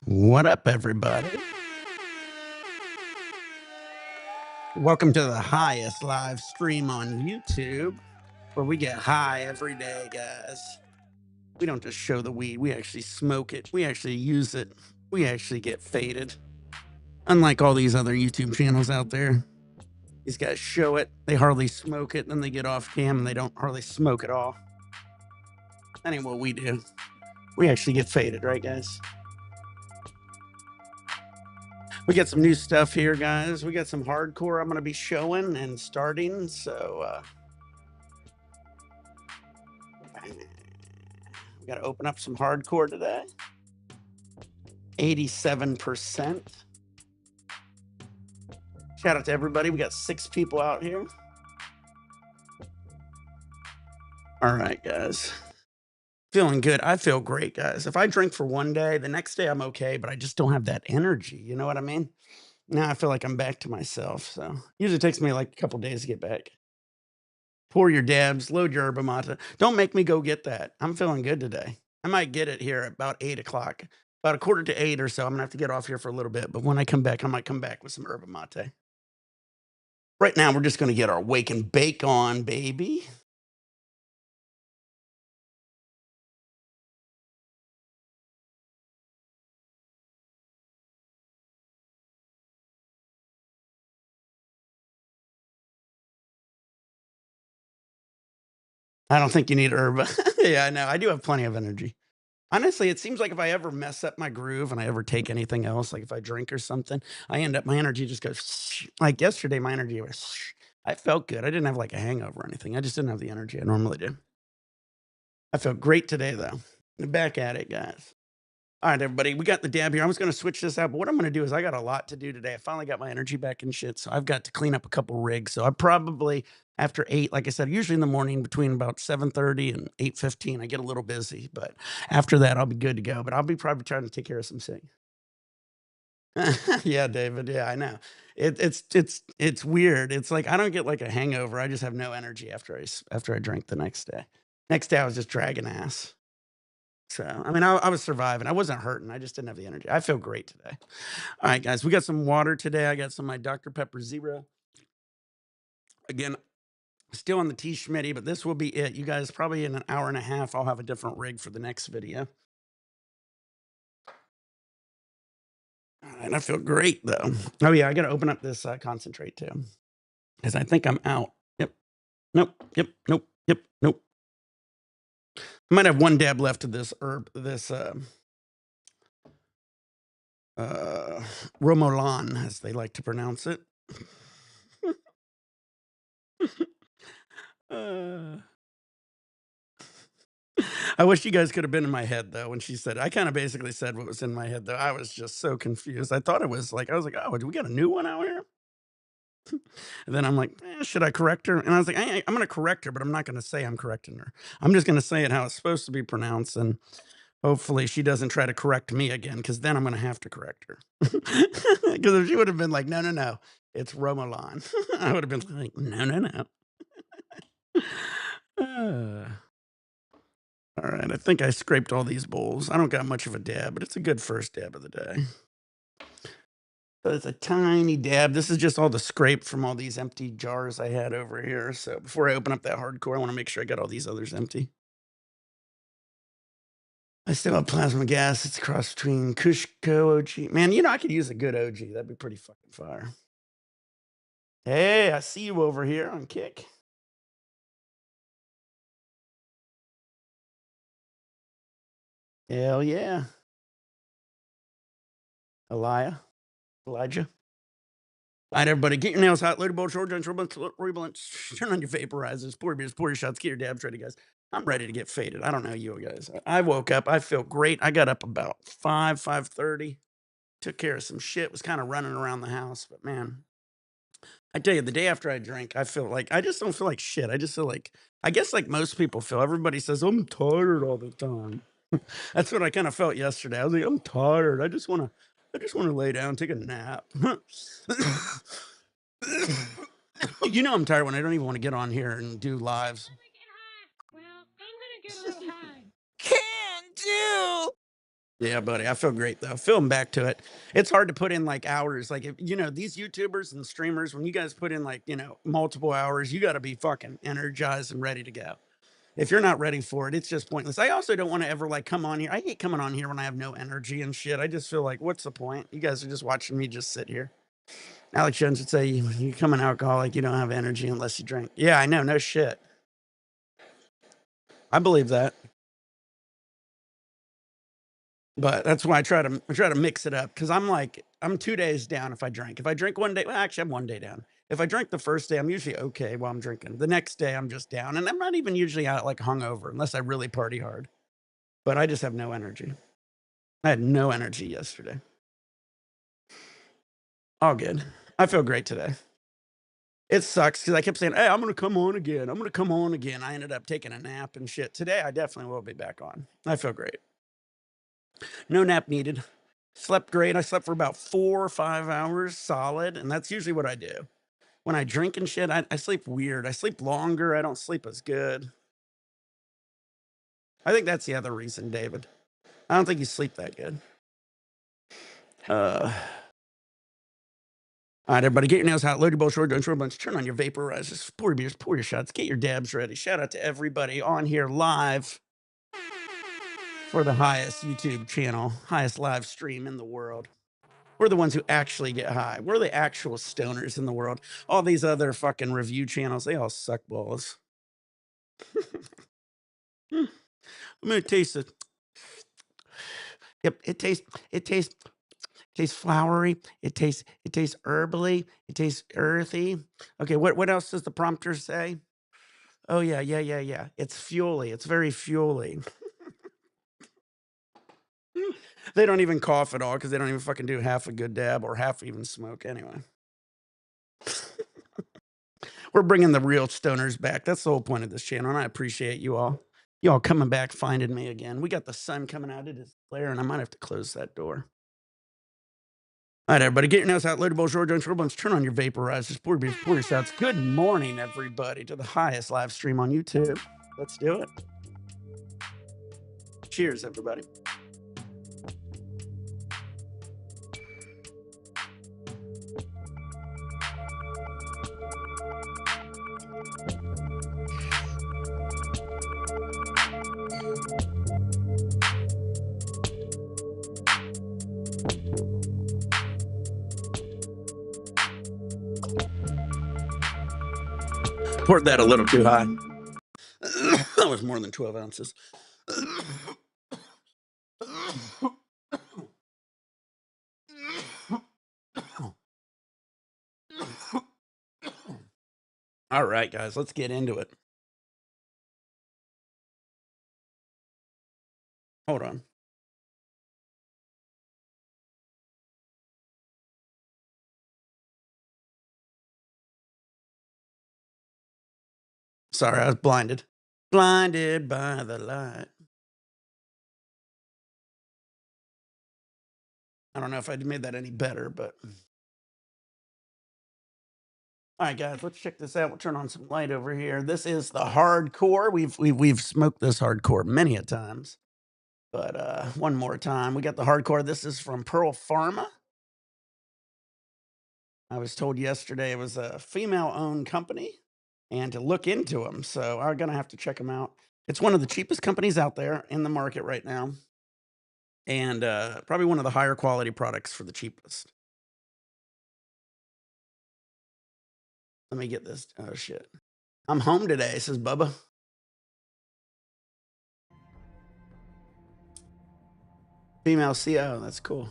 What up, everybody? Welcome to the highest live stream on YouTube, where we get high every day, guys. We don't just show the weed, we actually smoke it, we actually use it, we actually get faded. Unlike all these other YouTube channels out there, these guys show it, they hardly smoke it, then they get off cam and they don't hardly smoke at all. That ain't what we do. We actually get faded, right, guys? We got some new stuff here, guys. We got some hardcore I'm going to be showing and starting. So we got to open up some hardcore today. 87%. Shout out to everybody. We got 6 people out here. All right, guys. Feeling good. I feel great, guys. If I drink for one day, the next day I'm okay, but I just don't have that energy. You know what I mean? Now I feel like I'm back to myself. So usually it takes me like a couple days to get back. Pour your dabs, load your yerba mate. Don't make me go get that. I'm feeling good today. I might get it here at about 8 o'clock. About a quarter to 8 or so. I'm gonna have to get off here for a little bit. But when I come back, I might come back with some yerba mate. Right now, we're just gonna get our wake and bake on, baby. I don't think you need herb. Yeah, I know. I do have plenty of energy. Honestly, it seems like if I ever mess up my groove and I ever take anything else, like if I drink or something, I end up my energy just goes like yesterday, my energy was I felt good. I didn't have like a hangover or anything. I just didn't have the energy I normally do. I felt great today though. Back at it, guys. All right, everybody. We got the dab here. I was going to switch this out, but what I'm going to do is I got a lot to do today. I finally got my energy back and shit. So I've got to clean up a couple rigs. So I probably after 8, like I said, usually in the morning between about 7:30 and 8:15, I get a little busy, but after that I'll be good to go. But I'll be probably trying to take care of some things. Yeah, David. Yeah, I know. It's weird. It's like I don't get like a hangover. I just have no energy after I drink the next day. Next day I was just dragging ass. So, I mean, I was surviving. I wasn't hurting. I just didn't have the energy. I feel great today. All right, guys, we got some water today. I got some of my Dr. Pepper Zero. Again, still on the T Schmitty, but this will be it. You guys, probably in an hour and a half, I'll have a different rig for the next video. All right, I feel great though. Oh yeah, I got to open up this concentrate too, because I think I'm out. Yep. Nope. Yep. Nope. Yep. Nope. I might have one dab left of this herb, this uh, Romolan, as they like to pronounce it. uh, I wish you guys could have been in my head though when she said I kind of basically said what was in my head though. I was just so confused. I thought it was like I was like, "Oh, do we got a new one out here?" And then I'm like, "Should I correct her?" And I was like, I'm going to correct her, but I'm not going to say I'm correcting her. I'm just going to say it how it's supposed to be pronounced, and hopefully she doesn't try to correct me again, because then I'm going to have to correct her. Because if she would have been like, "No, no, no, it's Romulan," I would have been like, "No, no, no." Uh, all right, I think I scraped all these bowls. I don't got much of a dab, but it's a good first dab of the day. So it's a tiny dab. This is just all the scrape from all these empty jars I had over here. So before I open up that hardcore, I want to make sure I got all these others empty. I still have plasma gas. It's a cross between Kushko OG. Man, I could use a good OG. That'd be pretty fucking fire. Hey, I see you over here on Kick. Hell yeah. Elijah. All right, everybody, get your nails hot, load your bowl, short joints, reblunts, turn on your vaporizers, pour your beers, pour your shots, get your dabs ready, guys. I'm ready to get faded. I don't know you guys. I woke up. I feel great. I got up about 5:30, took care of some shit, was kind of running around the house, but man, I tell you, the day after I drink, I feel like I just don't feel like shit. I just feel like I guess like most people feel. Everybody says I'm tired all the time. That's what I kind of felt yesterday. I was like, I'm tired. I just want to lay down, take a nap. I'm tired when I don't even want to get on here and do lives. Well, I'm gonna get a little high. Can do. Yeah, buddy. I feel great though. Feeling back to it. It's hard to put in like hours. Like if these YouTubers and streamers, when you guys put in like, multiple hours, you gotta be fucking energized and ready to go. If you're not ready for it, it's just pointless. I also don't want to ever like come on here. I hate coming on here when I have no energy and shit. I just feel like, what's the point? You guys are just watching me just sit here. Alex Jones would say, you become an alcoholic, you don't have energy unless you drink. Yeah, I know, no shit. I believe that. But that's why I try to mix it up because I'm like, I'm 2 days down if I drink. If I drink one day, well, actually, I'm one day down. If I drink the first day, I'm usually okay while I'm drinking. The next day, I'm just down, and I'm not even usually out like hungover unless I really party hard. But I just have no energy. I had no energy yesterday. All good. I feel great today. It sucks because I kept saying, "Hey, I'm gonna come on again. I'm gonna come on again." I ended up taking a nap and shit. Today, I definitely will be back on. I feel great. No nap needed. Slept great. I slept for about 4 or 5 hours solid, and that's usually what I do. When I drink and shit, I sleep weird. I sleep longer. I don't sleep as good. I think that's the other reason, David. I don't think you sleep that good. Uh, all right, everybody, get your nails hot, load your bowl short, don't short bunch, turn on your vaporizers, pour your beers, pour your shots, get your dabs ready. Shout out to everybody on here live for the highest YouTube channel, highest live stream in the world. We're the ones who actually get high. We're the actual stoners in the world. All these other fucking review channels, they all suck balls. I'm gonna taste it. Yep, it tastes flowery. It tastes herbally. It tastes earthy. Okay, what else does the prompter say? Oh yeah, yeah, yeah, yeah. It's fuely. It's very fuely. They don't even cough at all because they don't even fucking do half a good dab or half even smoke anyway. We're bringing the real stoners back. That's the whole point of this channel, and I appreciate you all. You all coming back, finding me again. We got the sun coming out. It is glare, and I might have to close that door. All right, everybody, get your nails out, load your George, don't short bunch, turn on your vaporizers, pour your beers, pour your shots. Good morning, everybody, to the highest live stream on YouTube. Let's do it. Cheers, everybody. Poured that a little too high. That was more than 12 ounces. All right, guys, let's get into it. Hold on. Sorry, I was blinded. Blinded by the light. I don't know if I made that any better, but all right, guys, let's check this out. We'll turn on some light over here. This is the hardcore. We've smoked this hardcore many a times, but one more time. We got the hardcore. This is from Pearl Pharma. I was told yesterday it was a female-owned company, and to look into them. So I'm gonna have to check them out. It's one of the cheapest companies out there in the market right now, and probably one of the higher quality products for the cheapest. Let me get this. Oh shit. I'm home today, says Bubba. Female CO. That's cool.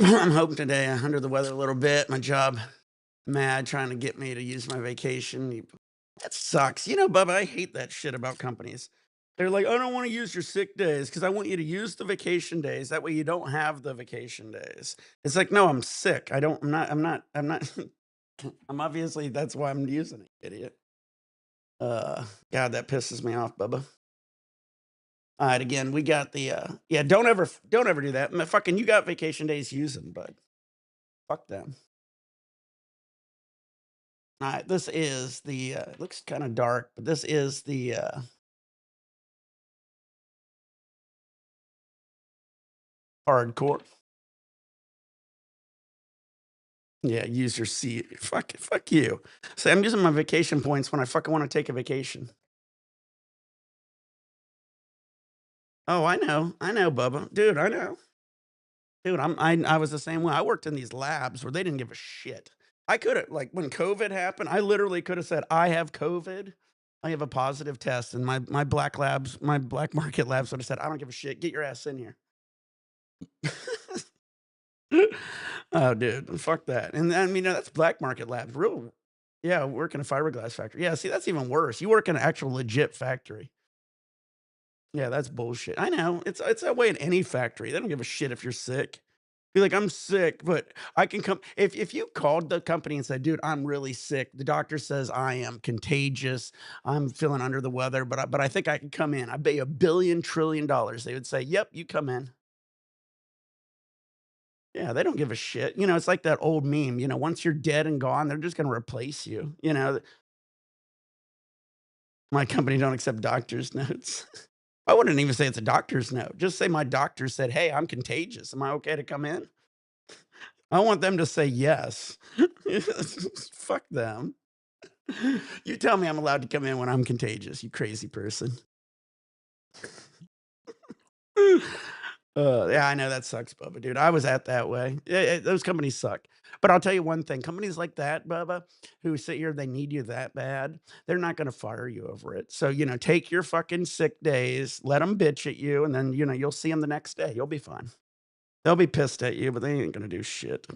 I'm hoping today. I'm under the weather a little bit. My job mad trying to get me to use my vacation. That sucks. Bubba, I hate that shit about companies. They're like, I don't want to use your sick days because I want you to use the vacation days. That way you don't have the vacation days. It's like, no, I'm sick. I'm not. I'm obviously, that's why I'm using it, idiot. God, that pisses me off, Bubba. All right, again, we got the yeah, don't ever do that. Fucking you got vacation days, use them, but fuck them. All right, this is the it looks kind of dark, but this is the Hardcore. Yeah, use your seat. Fuck you. Say, I'm using my vacation points when I fucking wanna take a vacation. Oh, I know, Bubba. Dude, I know. Dude, I was the same way. I worked in these labs where they didn't give a shit. I coulda like, when COVID happened, I literally coulda said, "I have COVID. I have a positive test," and my black market labs woulda said, "I don't give a shit. Get your ass in here." Oh, dude, fuck that. And I mean, that's black market labs. Real yeah, work in a fiberglass factory. Yeah, see, that's even worse. You work in an actual legit factory. Yeah, that's bullshit. I know. It's that way in any factory. They don't give a shit if you're sick. Be like, "I'm sick, but I can come." If you called the company and said, "Dude, I'm really sick. The doctor says I am contagious. I'm feeling under the weather, but I think I can come in. I pay $1 billion trillion." They would say, "Yep, you come in." Yeah, they don't give a shit. You know, it's like that old meme, once you're dead and gone, they're just gonna replace you. My company don't accept doctor's notes. I wouldn't even say it's a doctor's note. Just say my doctor said, "Hey, I'm contagious. Am I okay to come in?" I want them to say yes. Fuck them. You tell me I'm allowed to come in when I'm contagious, you crazy person. Yeah, I know that sucks, Bubba, dude. I was at that way. Yeah, those companies suck. But I'll tell you one thing, companies like that, Bubba, who sit here, they need you that bad, they're not gonna fire you over it. So, take your fucking sick days, let them bitch at you, and then, you'll see them the next day. You'll be fine. They'll be pissed at you, but they ain't gonna do shit.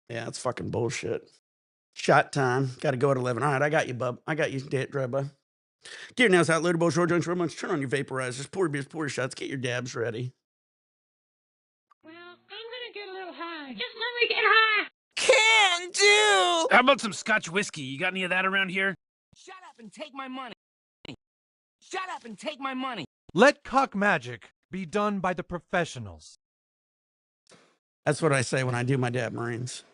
Yeah, it's fucking bullshit. Shot time. Gotta go at 11. Alright, I got you, bub. I got you, dry bud. Get your nails out, load bowl, short joints, road turn on your vaporizers, pour your beers, pour your shots, get your dabs ready. Well, I'm gonna get a little high. Just let me get high. Can do! How about some Scotch whiskey? You got any of that around here? Shut up and take my money. Shut up and take my money. Let cock magic be done by the professionals. That's what I say when I do my dab marines.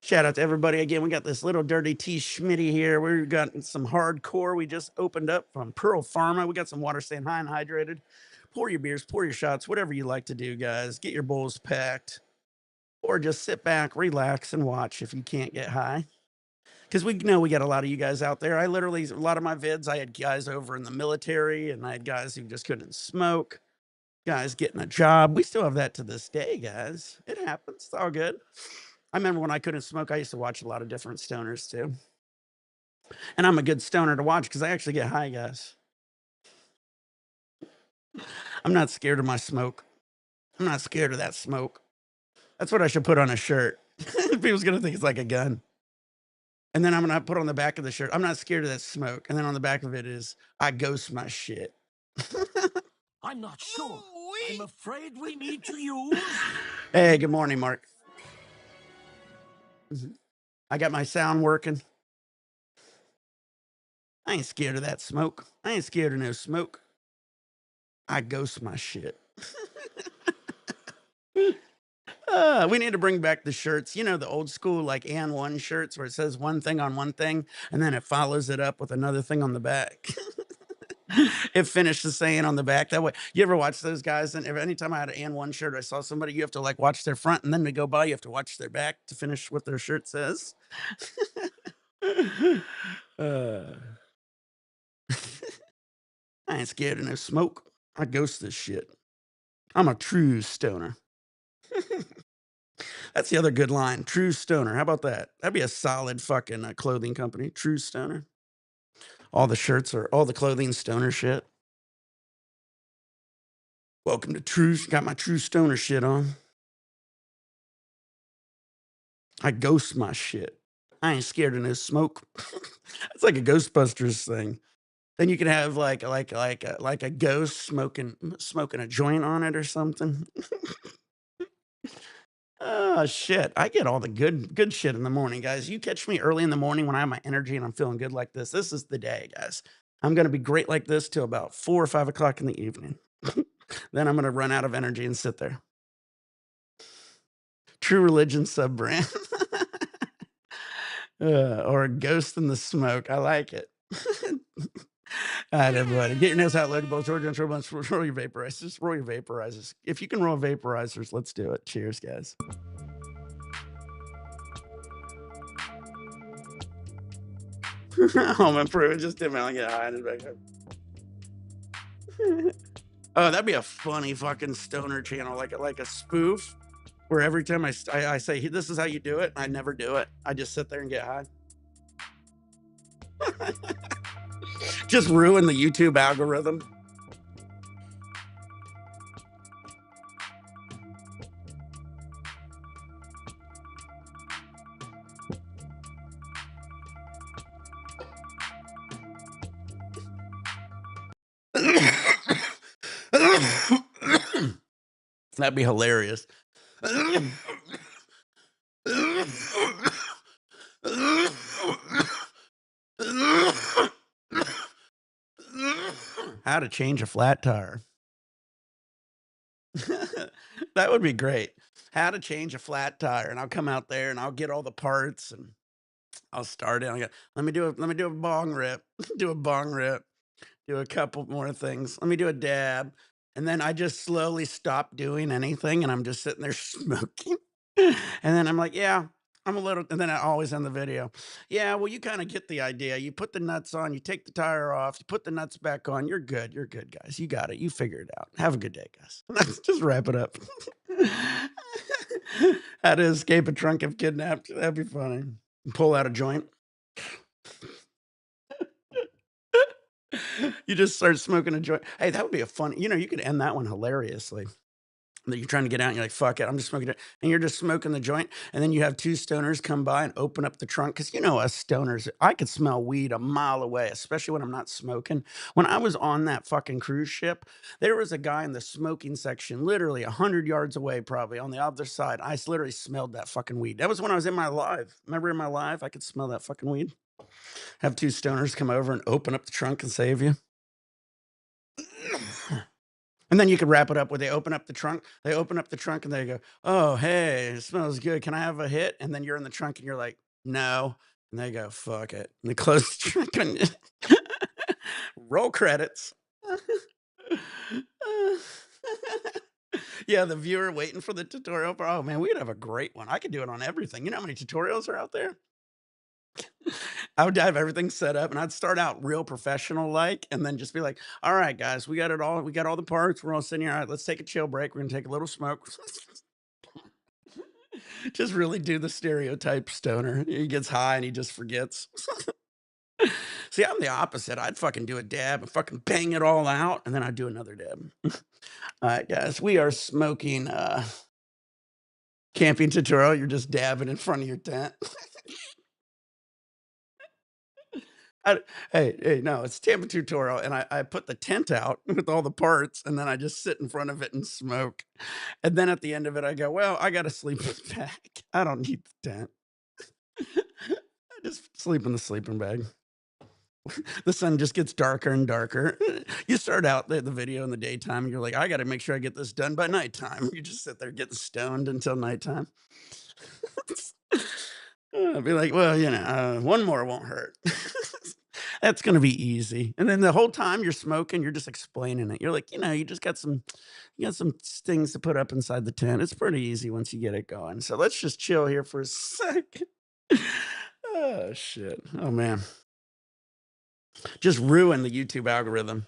Shout out to everybody. Again, we got this little dirty T Schmitty here. We've got some hardcore we just opened up from Pearl Pharma. We got some water staying high and hydrated. Pour your beers, pour your shots, whatever you like to do, guys. Get your bowls packed. Or just sit back, relax, and watch if you can't get high. Because we know we got a lot of you guys out there. A lot of my vids, I had guys over in the military, and I had guys who just couldn't smoke, guys getting a job. We still have that to this day, guys. It happens. It's all good. I remember when I couldn't smoke, I used to watch a lot of different stoners too. And I'm a good stoner to watch because I actually get high, guys. I'm not scared of my smoke. I'm not scared of that smoke. That's what I should put on a shirt. People's gonna think it's like a gun. And then I'm gonna put on the back of the shirt, I'm not scared of that smoke. And then on the back of it is, I ghost my shit. I'm not sure. I'm afraid we need to use. Hey, good morning, Mark. I got my sound working. I ain't scared of that smoke. I ain't scared of no smoke. I ghost my shit. We need to bring back the shirts, the old school like and one shirts where it says one thing on one thing and then it follows it up with another thing on the back. It finished the saying on the back that way. You ever watch those guys? And anytime I had an and one shirt, I saw somebody, you have to like watch their front and then to go by, you have to watch their back to finish what their shirt says. uh, I ain't scared of no smoke. I ghost this shit. I'm a true stoner. That's the other good line. True stoner. How about that? That'd be a solid fucking clothing company. True stoner. All the shirts are all the clothing stoner shit. Welcome to True. Got my true stoner shit on. I ghost my shit. I ain't scared of no smoke. It's like a Ghostbusters thing. Then you can have like a ghost smoking a joint on it or something. Oh shit. I get all the good shit in the morning, guys. You catch me early in the morning when I have my energy and I'm feeling good like this. This is the day, guys. I'm gonna be great like this till about 4 or 5 o'clock in the evening. Then I'm gonna run out of energy and sit there. True Religion sub brand. Or a ghost in the smoke. I like it. All right, everybody, get your nails out, load both Georgia and roll your vaporizers. Roll your vaporizers. If you can roll vaporizers, let's do it. Cheers, guys. Home improvement just didn't like get high in his backyard. Oh, that'd be a funny fucking stoner channel, like a spoof, where every time I say this is how you do it, I never do it. I just sit there and get high. Just ruin the YouTube algorithm. That'd be hilarious. How to change a flat tire. That would be great. How to change a flat tire, and I'll come out there and I'll get all the parts and I'll start it. I go, let me do a bong rip, do a bong rip, do a couple more things. Let me do a dab. And then I just slowly stop doing anything and I'm just sitting there smoking. And then I'm like, yeah, I'm a little, and then I always end the video. Yeah, well, you kind of get the idea. You put the nuts on, you take the tire off, you put the nuts back on. You're good. You're good, guys. You got it. You figure it out. Have a good day, guys. Let's just wrap it up. How to escape a trunk if kidnapped. That'd be funny. Pull out a joint. You just start smoking a joint. Hey, that would be a fun, you could end that one hilariously. That you're trying to get out and you're like, fuck it, I'm just smoking it. And you're just smoking the joint. And then you have two stoners come by and open up the trunk. Cause us stoners, I could smell weed a mile away, especially when I'm not smoking. When I was on that fucking cruise ship, there was a guy in the smoking section, literally 100 yards away, probably on the other side. I literally smelled that fucking weed. That was when I was in my live. Remember in my live, I could smell that fucking weed. Have two stoners come over and open up the trunk and save you. And then you could wrap it up where they open up the trunk. They open up the trunk and they go, "Oh, hey, it smells good. Can I have a hit?" And then you're in the trunk and you're like, "No." And they go, "Fuck it." And they close the trunk and roll credits. Yeah, the viewer waiting for the tutorial. Oh man, we'd have a great one. I could do it on everything. You know how many tutorials are out there? I would have everything set up and I'd start out real professional like, and then just be like, all right, guys, we got it all. We got all the parts. We're all sitting here. All right, let's take a chill break. We're going to take a little smoke. Just really do the stereotype stoner. He gets high and he just forgets. See, I'm the opposite. I'd fucking do a dab and fucking bang it all out. And then I'd do another dab. All right, guys, we are smoking camping tutorial. You're just dabbing in front of your tent. Hey, no, it's Tampa tutorial, and I put the tent out with all the parts, and then I just sit in front of it and smoke. And then at the end of it, I go, well, I got to sleep in the bag. I don't need the tent. I just sleep in the sleeping bag. The sun just gets darker and darker. You start out the video in the daytime, and you're like, I got to make sure I get this done by nighttime. You just sit there getting stoned until nighttime. I'd be like, well, one more won't hurt. That's gonna be easy. And then the whole time you're smoking, you're just explaining it. You're like, you got some things to put up inside the tent. It's pretty easy once you get it going. So let's just chill here for a second. Oh shit. Oh man. Just ruin the YouTube algorithm.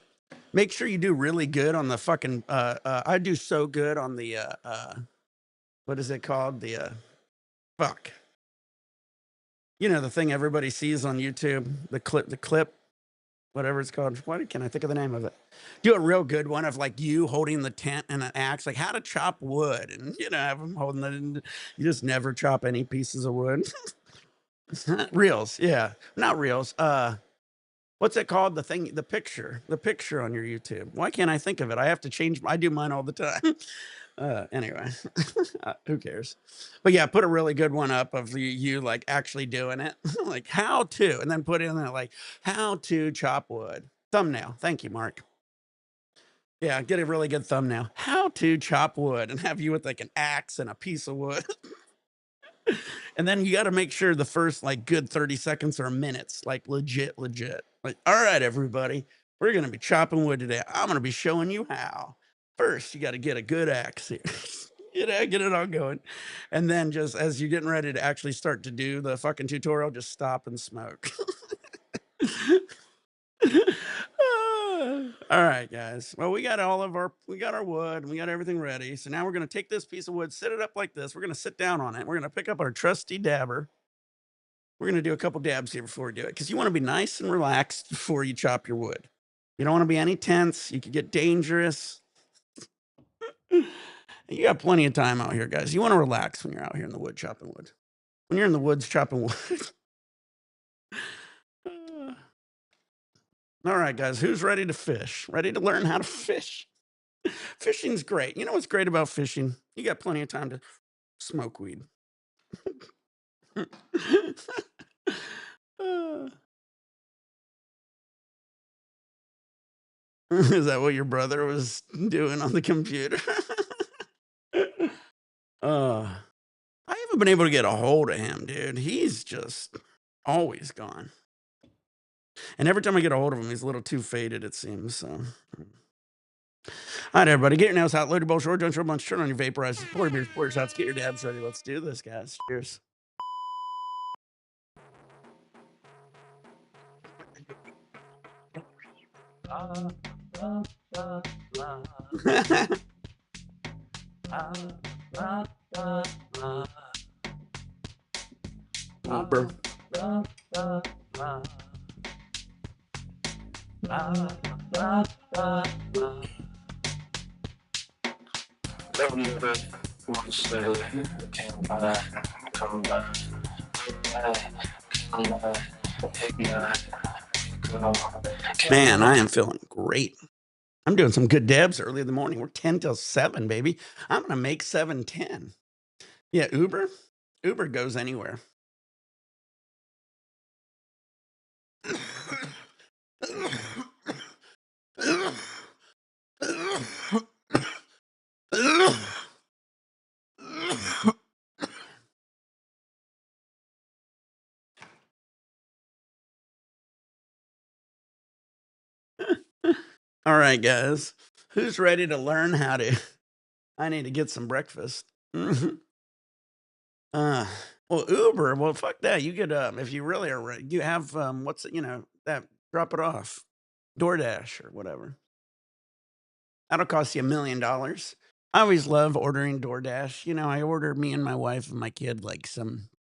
Make sure you do really good on the fucking I do so good on the what is it called? The fuck. The thing everybody sees on YouTube, the clip, whatever it's called. Why can I think of the name of it? Do a real good one of like you holding the tent and an axe, like how to chop wood, and have them holding it. And you just never chop any pieces of wood. Reels, yeah, not reels. What's it called? The picture on your YouTube. Why can't I think of it? I have to change. I do mine all the time. Anyway, who cares? But yeah, put a really good one up of you like actually doing it, like how to, and then put in there like how to chop wood. Thumbnail. Thank you, Mark. Yeah, get a really good thumbnail. How to chop wood, and have you with like an axe and a piece of wood. And then you got to make sure the first like good 30 seconds are minutes, like legit. Like, all right, everybody, we're going to be chopping wood today. I'm going to be showing you how. First, you got to get a good axe here. Get it all going. And then just as you're getting ready to actually start to do the fucking tutorial, just stop and smoke. All right, guys. Well, we got our wood, and we got everything ready. So now we're gonna take this piece of wood, set it up like this. We're gonna sit down on it. We're gonna pick up our trusty dabber. We're gonna do a couple dabs here before we do it, because you want to be nice and relaxed before you chop your wood. You don't want to be any tense. You could get dangerous. You got plenty of time out here, guys. You want to relax when you're out here in the wood chopping wood. When you're in the woods chopping wood. All right, guys, who's ready to fish? Ready to learn how to fish? Fishing's great. You know what's great about fishing? You got plenty of time to smoke weed. Is that what your brother was doing on the computer? I haven't been able to get a hold of him, dude. He's just always gone. And every time I get a hold of him, he's a little too faded, it seems. So. All right, everybody, get your nails out, load your bowl, short, don't show lunch, turn on your vaporizers, pour your beers, pour your shots, get your dabs ready. Let's do this, guys. Cheers. Bumper. Man, I am feeling great. I'm doing some good dabs early in the morning. We're 10 till 7, baby. I'm gonna make 7:10. Yeah, Uber goes anywhere. All right, guys. Who's ready to learn how to? I need to get some breakfast. uh, well, Uber. Well, fuck that. You could, if you really are ready, you have, what's it, that drop it off, DoorDash or whatever. That'll cost you $1 million. I always love ordering DoorDash. I order me and my wife and my kid like some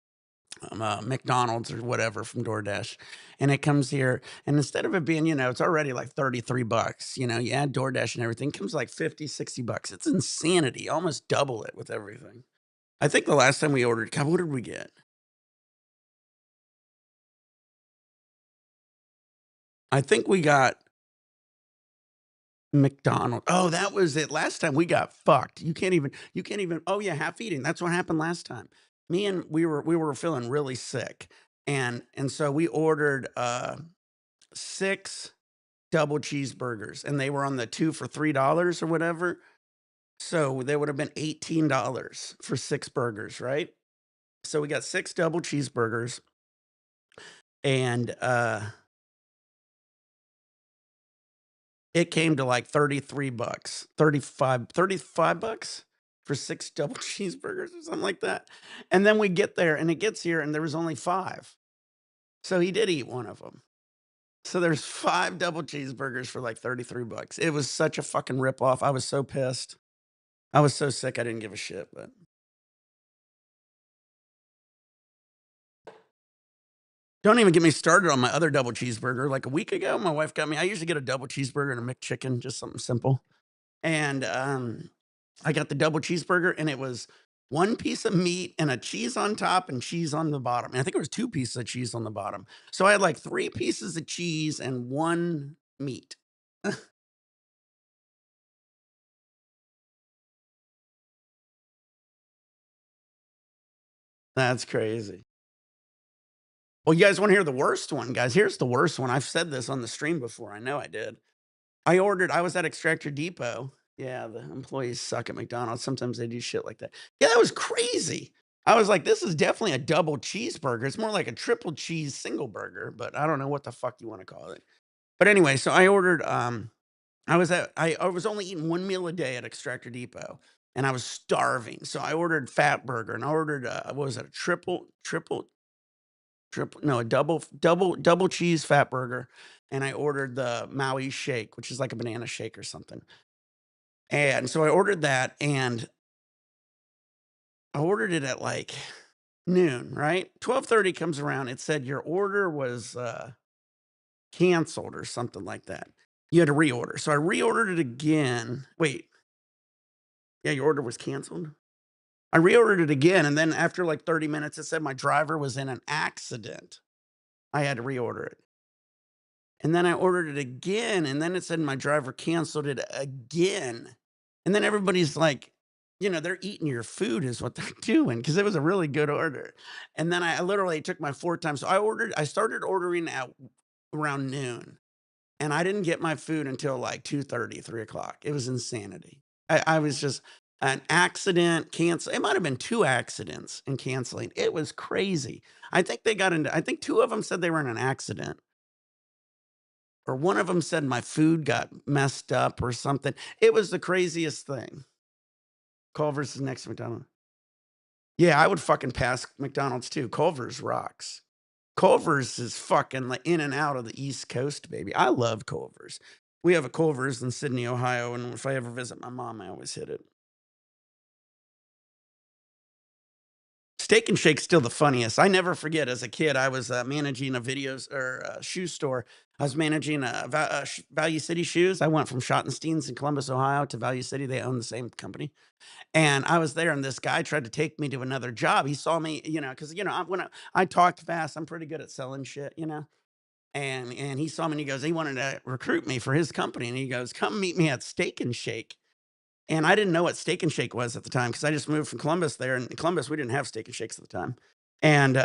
McDonald's or whatever from DoorDash, and it comes here. And instead of it being, it's already like $33. You add DoorDash and everything, it comes like $50, $60. It's insanity. Almost double it with everything. I think the last time we ordered, God, what did we get? I think we got McDonald's. Oh, that was it. Last time we got fucked. You can't even. Oh yeah, half eating. That's what happened last time. We were feeling really sick, and so we ordered 6 double cheeseburgers, and they were on the 2 for $3 or whatever. So they would have been $18 for 6 burgers, right? So we got 6 double cheeseburgers, and it came to like $33, 35 bucks for 6 double cheeseburgers or something like that. And then we get there and it gets here and there was only 5. So he did eat one of them. So there's 5 double cheeseburgers for like $33. It was such a fucking ripoff. I was so pissed. I was so sick I didn't give a shit, but don't even get me started on my other double cheeseburger. Like a week ago, my wife got me. I usually get a double cheeseburger and a McChicken, just something simple. And I got the double cheeseburger, and it was 1 piece of meat and a cheese on top and cheese on the bottom. And I think it was 2 pieces of cheese on the bottom. So I had like 3 pieces of cheese and 1 meat. That's crazy. Well, you guys want to hear the worst one, guys? Here's the worst one. I've said this on the stream before. I know I did. I was at Extractor Depot. Yeah, the employees suck at McDonald's. Sometimes they do shit like that. Yeah, that was crazy. I was like, "This is definitely a double cheeseburger. It's more like a triple cheese single burger, but I don't know what the fuck you wanna call it." But anyway, so I ordered, I was only eating 1 meal a day at Extractor Depot, and I was starving, so I ordered fat burger, and I ordered, what was it, a triple no, a double cheese fat burger, and I ordered the Maui shake, which is like a banana shake or something. And so I ordered that, and I ordered it at, like, noon, right? 12:30 comes around, it said your order was, canceled or something like that. You had to reorder. So I reordered it again. Wait, yeah, your order was canceled? I reordered it again, and then after, like, 30 minutes, it said my driver was in an accident. I had to reorder it. And then I ordered it again, and then it said my driver canceled it again. And then everybody's like, they're eating your food is what they're doing because it was a really good order. And then I literally took my 4th time. So I started ordering at around noon, and I didn't get my food until like 2:30, 3 o'clock. It was insanity. I was just an accident, cancel. It might have been 2 accidents in canceling. It was crazy. I think 2 of them said they were in an accident, or one of them said my food got messed up or something. It was the craziest thing. Culver's is next to McDonald's. Yeah, I would fucking pass McDonald's too. Culver's rocks. Culver's is fucking like in and out of the East Coast, baby. I love Culver's. We have a Culver's in Sydney, Ohio, and if I ever visit my mom, I always hit it. Steak and Shake's still the funniest. I never forget as a kid, I was managing a videos or a shoe store. I was managing Value City Shoes. I went from Schottenstein's in Columbus, Ohio to Value City. They own the same company. And I was there, and this guy tried to take me to another job. He saw me, because I talked fast, I'm pretty good at selling shit. And he saw me and he goes, he wanted to recruit me for his company. And he goes, come meet me at Steak and Shake. And I didn't know what Steak and Shake was at the time because I just moved from Columbus there. And in Columbus, we didn't have Steak and Shakes at the time. And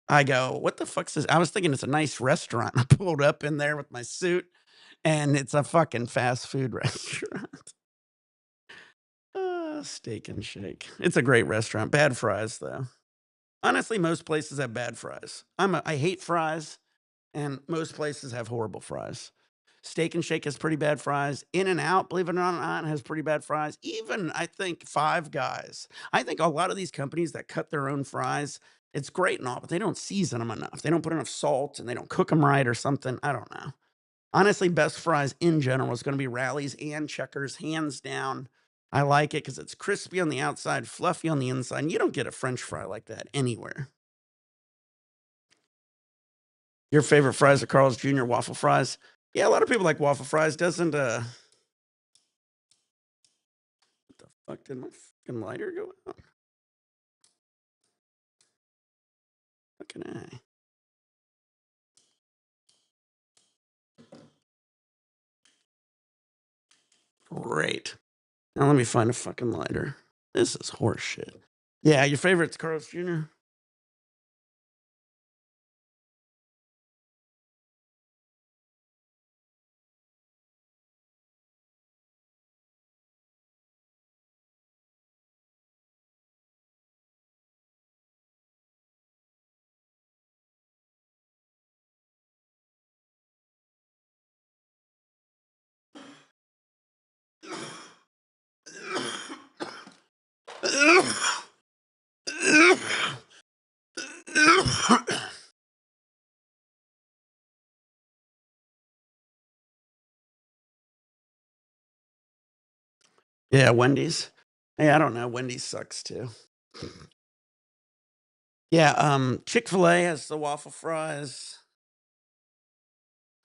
I go, what the fuck's this? I was thinking it's a nice restaurant. I pulled up in there with my suit, and it's a fucking fast food restaurant. Steak and Shake. It's a great restaurant. Bad fries, though. Honestly, most places have bad fries. I hate fries, and most places have horrible fries. Steak and Shake has pretty bad fries. In and Out, believe it or not, has pretty bad fries. Even I think Five Guys. I think a lot of these companies that cut their own fries, it's great and all, but they don't season them enough. They don't put enough salt and they don't cook them right or something. I don't know. Honestly, best fries in general is going to be Rallies and Checkers, hands down. I like it because it's crispy on the outside, fluffy on the inside. And you don't get a French fry like that anywhere. Your favorite fries are Carl's Jr. waffle fries? Yeah, a lot of people like waffle fries. Doesn't what the fuck did my fucking lighter go out? Fucking A. Great. Now let me find a fucking lighter. This is horse shit. Yeah, your favorite's Carl's Jr.? Yeah, Wendy's. Hey, I don't know. Wendy's sucks too. Yeah, Chick-fil-A has the waffle fries.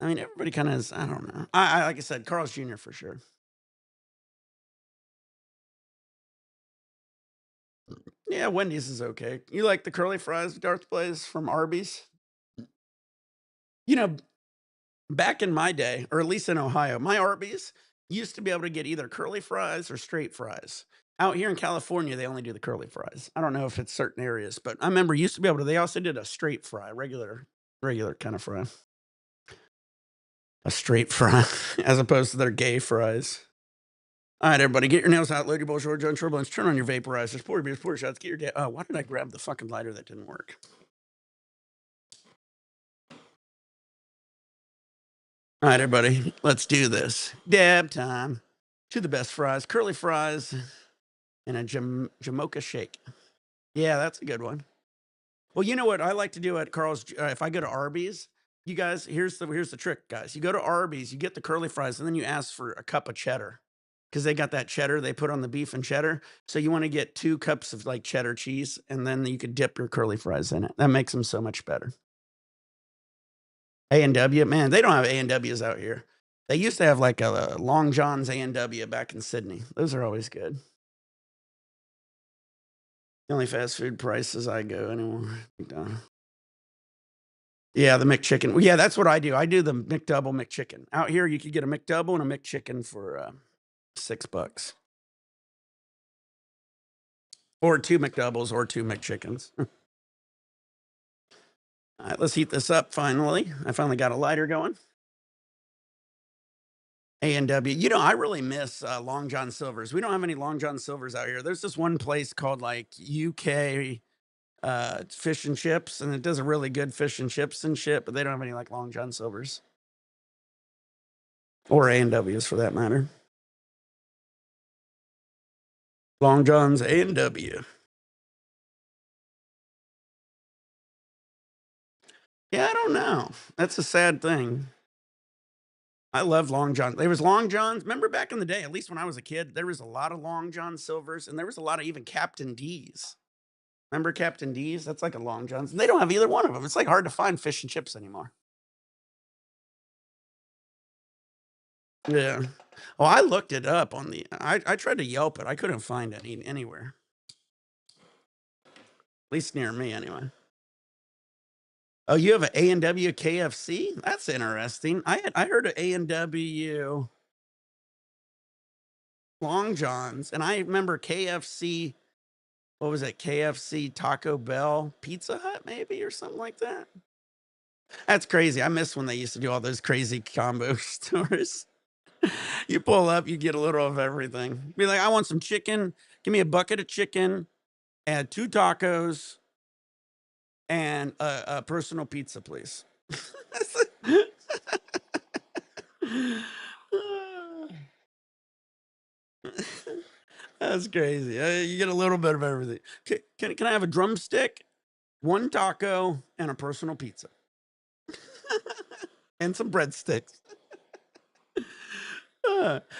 I mean, everybody kinda has I don't know. I like I said, Carl's Jr. for sure. Yeah, Wendy's is okay. You like the curly fries, Darth Blaze from Arby's? You know, back in my day, or at least in Ohio, my Arby's used to be able to get either curly fries or straight fries. Out here in California, they only do the curly fries. I don't know if it's certain areas, but I remember used to be able to they also did a straight fry, regular kind of fry. A straight fry as opposed to their gay fries. All right, everybody, get your nails out, load your bowl, short, John turbulence, turn on your vaporizers, pour your beers, pour your shots, get your dad. Oh, why did I grab the fucking lighter that didn't work? All right, everybody, let's do this. Dab time. To the best fries, curly fries, and a Jamocha shake. Yeah, that's a good one. Well, you know what I like to do at Carl's, if I go to Arby's, you guys, here's the trick, guys. You go to Arby's, you get the curly fries, and then you ask for a cup of cheddar because they got that cheddar they put on the beef and cheddar. So you want to get 2 cups of like cheddar cheese, and then you could dip your curly fries in it. That makes them so much better. A&W, man, they don't have A&Ws out here. They used to have like a Long John's A&W back in Sydney. Those are always good. The only fast food prices I go anymore. Yeah, the McChicken. Well, yeah, that's what I do. I do the McDouble McChicken. Out here, you could get a McDouble and a McChicken for $6. Or 2 McDoubles or 2 McChickens. All right, let's heat this up finally. I finally got a lighter going. A&W. You know, I really miss Long John Silver's. We don't have any Long John Silver's out here. There's this one place called like UK fish and chips, and it does a really good fish and chips and shit, but they don't have any like Long John Silver's. Or A&W's for that matter. Long John's A&W. Yeah, I don't know. That's a sad thing. I love Long John. There was Long Johns. Remember back in the day, at least when I was a kid, there was a lot of Long John Silvers, and there was a lot of even Captain D's. Remember Captain D's? That's like a Long John's. And they don't have either one of them. It's like hard to find fish and chips anymore. Yeah. Oh, I looked it up on the. I tried to Yelp it. I couldn't find any anywhere. At least near me, anyway. Oh, you have an A&W KFC? That's interesting. I heard of A&W Long Johns, and I remember KFC. What was it? KFC, Taco Bell, Pizza Hut, maybe, or something like that. That's crazy. I miss when they used to do all those crazy combo stores. You pull up, you get a little of everything. Be like, I want some chicken. Give me a bucket of chicken, add 2 tacos, and a personal pizza, please. That's crazy. You get a little bit of everything. Can I have a drumstick, 1 taco, and a personal pizza? And some breadsticks.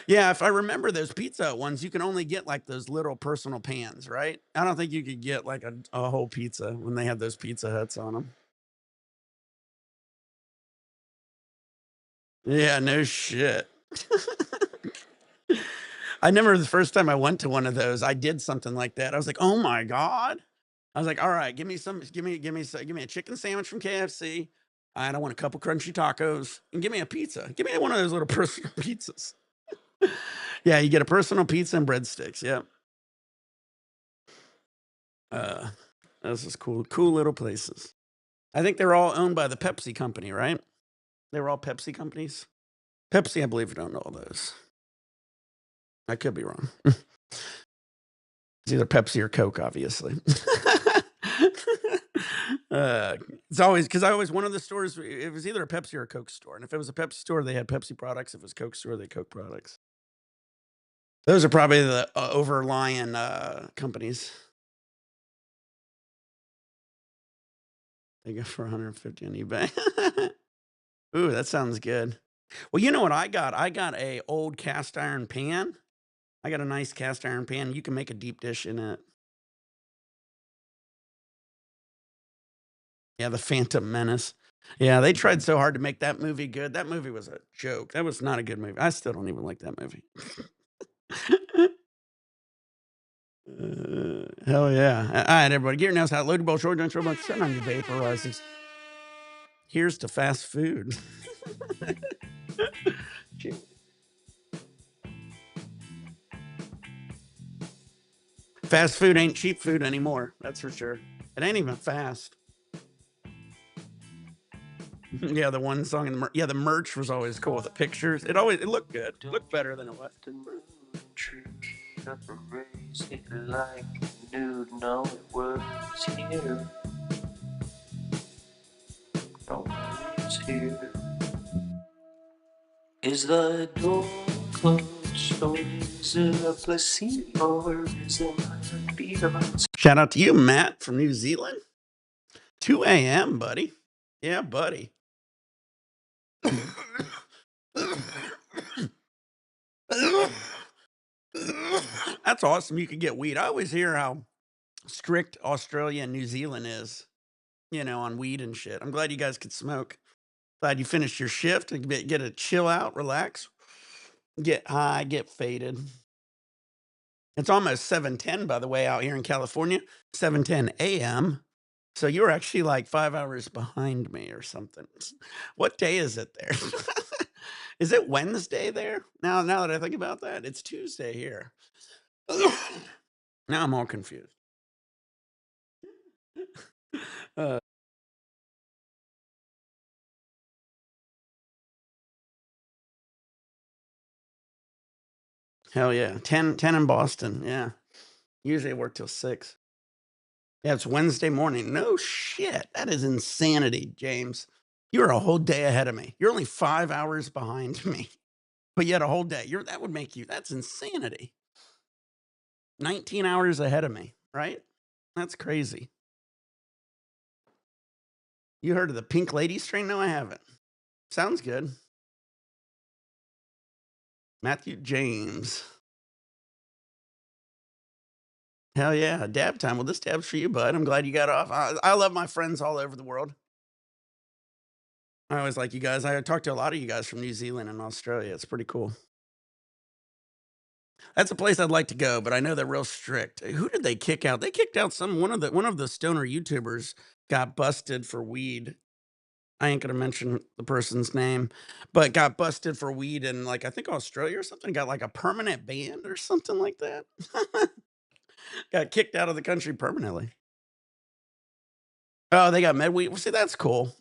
Yeah, if I remember those Pizza Hut ones, you can only get like those little personal pans, right? I don't think you could get like a whole pizza when they had those Pizza Huts on them. Yeah, no shit. I remember the first time I went to one of those, I did something like that. I was like, "Oh my god." I was like, "All right, give me a chicken sandwich from KFC. And I want a couple crunchy tacos and give me a pizza. Give me one of those little personal pizzas." Yeah, you get a personal pizza and breadsticks. Yep. Those is cool little places. I think they're all owned by the Pepsi company, right? They were all Pepsi companies. Pepsi, I believe, don't know all those. I could be wrong. It's either Pepsi or Coke, obviously. It's always because I always one of the stores. It was either a Pepsi or a Coke store, and if it was a Pepsi store, they had Pepsi products. If it was a Coke store, they had Coke products. Those are probably the overlying companies. They go for 150 on eBay. Ooh, that sounds good. Well, you know what I got? I got a old cast iron pan. I got a nice cast iron pan. You can make a deep dish in it. Yeah, the Phantom Menace. Yeah, they tried so hard to make that movie good. That movie was a joke. That was not a good movie. I still don't even like that movie. Hell yeah. All right, everybody, get your nails out. Load your bowl, short, don't short, turn on your vaporizers. Here's to fast food. Fast food ain't cheap food anymore. That's for sure. It ain't even fast. Yeah, the one song in the the merch was always cool. The pictures, it looked good. It looked better than it was. up and raise it like a nude. No, it was here. No, it's here. Is the door closed, or is it a placebo, or is it a beat of a... Shout out to you, Matt from New Zealand. 2 a.m., buddy. Yeah, buddy. That's awesome. You can get weed. I always hear how strict Australia and New Zealand is, on weed and shit. I'm glad you guys could smoke. Glad you finished your shift and get to chill out, relax, get high, get faded. It's almost 7:10, by the way, out here in California, 7:10 a.m. So you're actually like 5 hours behind me or something. What day is it there? Is it Wednesday there? Now that I think about that, it's Tuesday here. Now I'm all confused. Uh, Hell yeah. 10 in Boston. Yeah. Usually I work till 6. Yeah, it's Wednesday morning. No shit. That is insanity, James. You're a whole day ahead of me. You're only 5 hours behind me, but yet a whole day. That would make you, that's insanity. 19 hours ahead of me, right? That's crazy. You heard of the Pink Lady strain? No, I haven't. Sounds good. Matthew James. Hell yeah, dab time. Well, this dab's for you, bud. I'm glad you got off. I love my friends all over the world. I always like you guys. I talked to a lot of you guys from New Zealand and Australia. It's pretty cool. That's a place I'd like to go, but I know they're real strict. Who did they kick out? They kicked out one of the stoner YouTubers got busted for weed. I ain't gonna mention the person's name, but got busted for weed in, like, I think Australia or something. Got like a permanent ban or something like that. Got kicked out of the country permanently. Oh, they got med weed. Well, see, that's cool.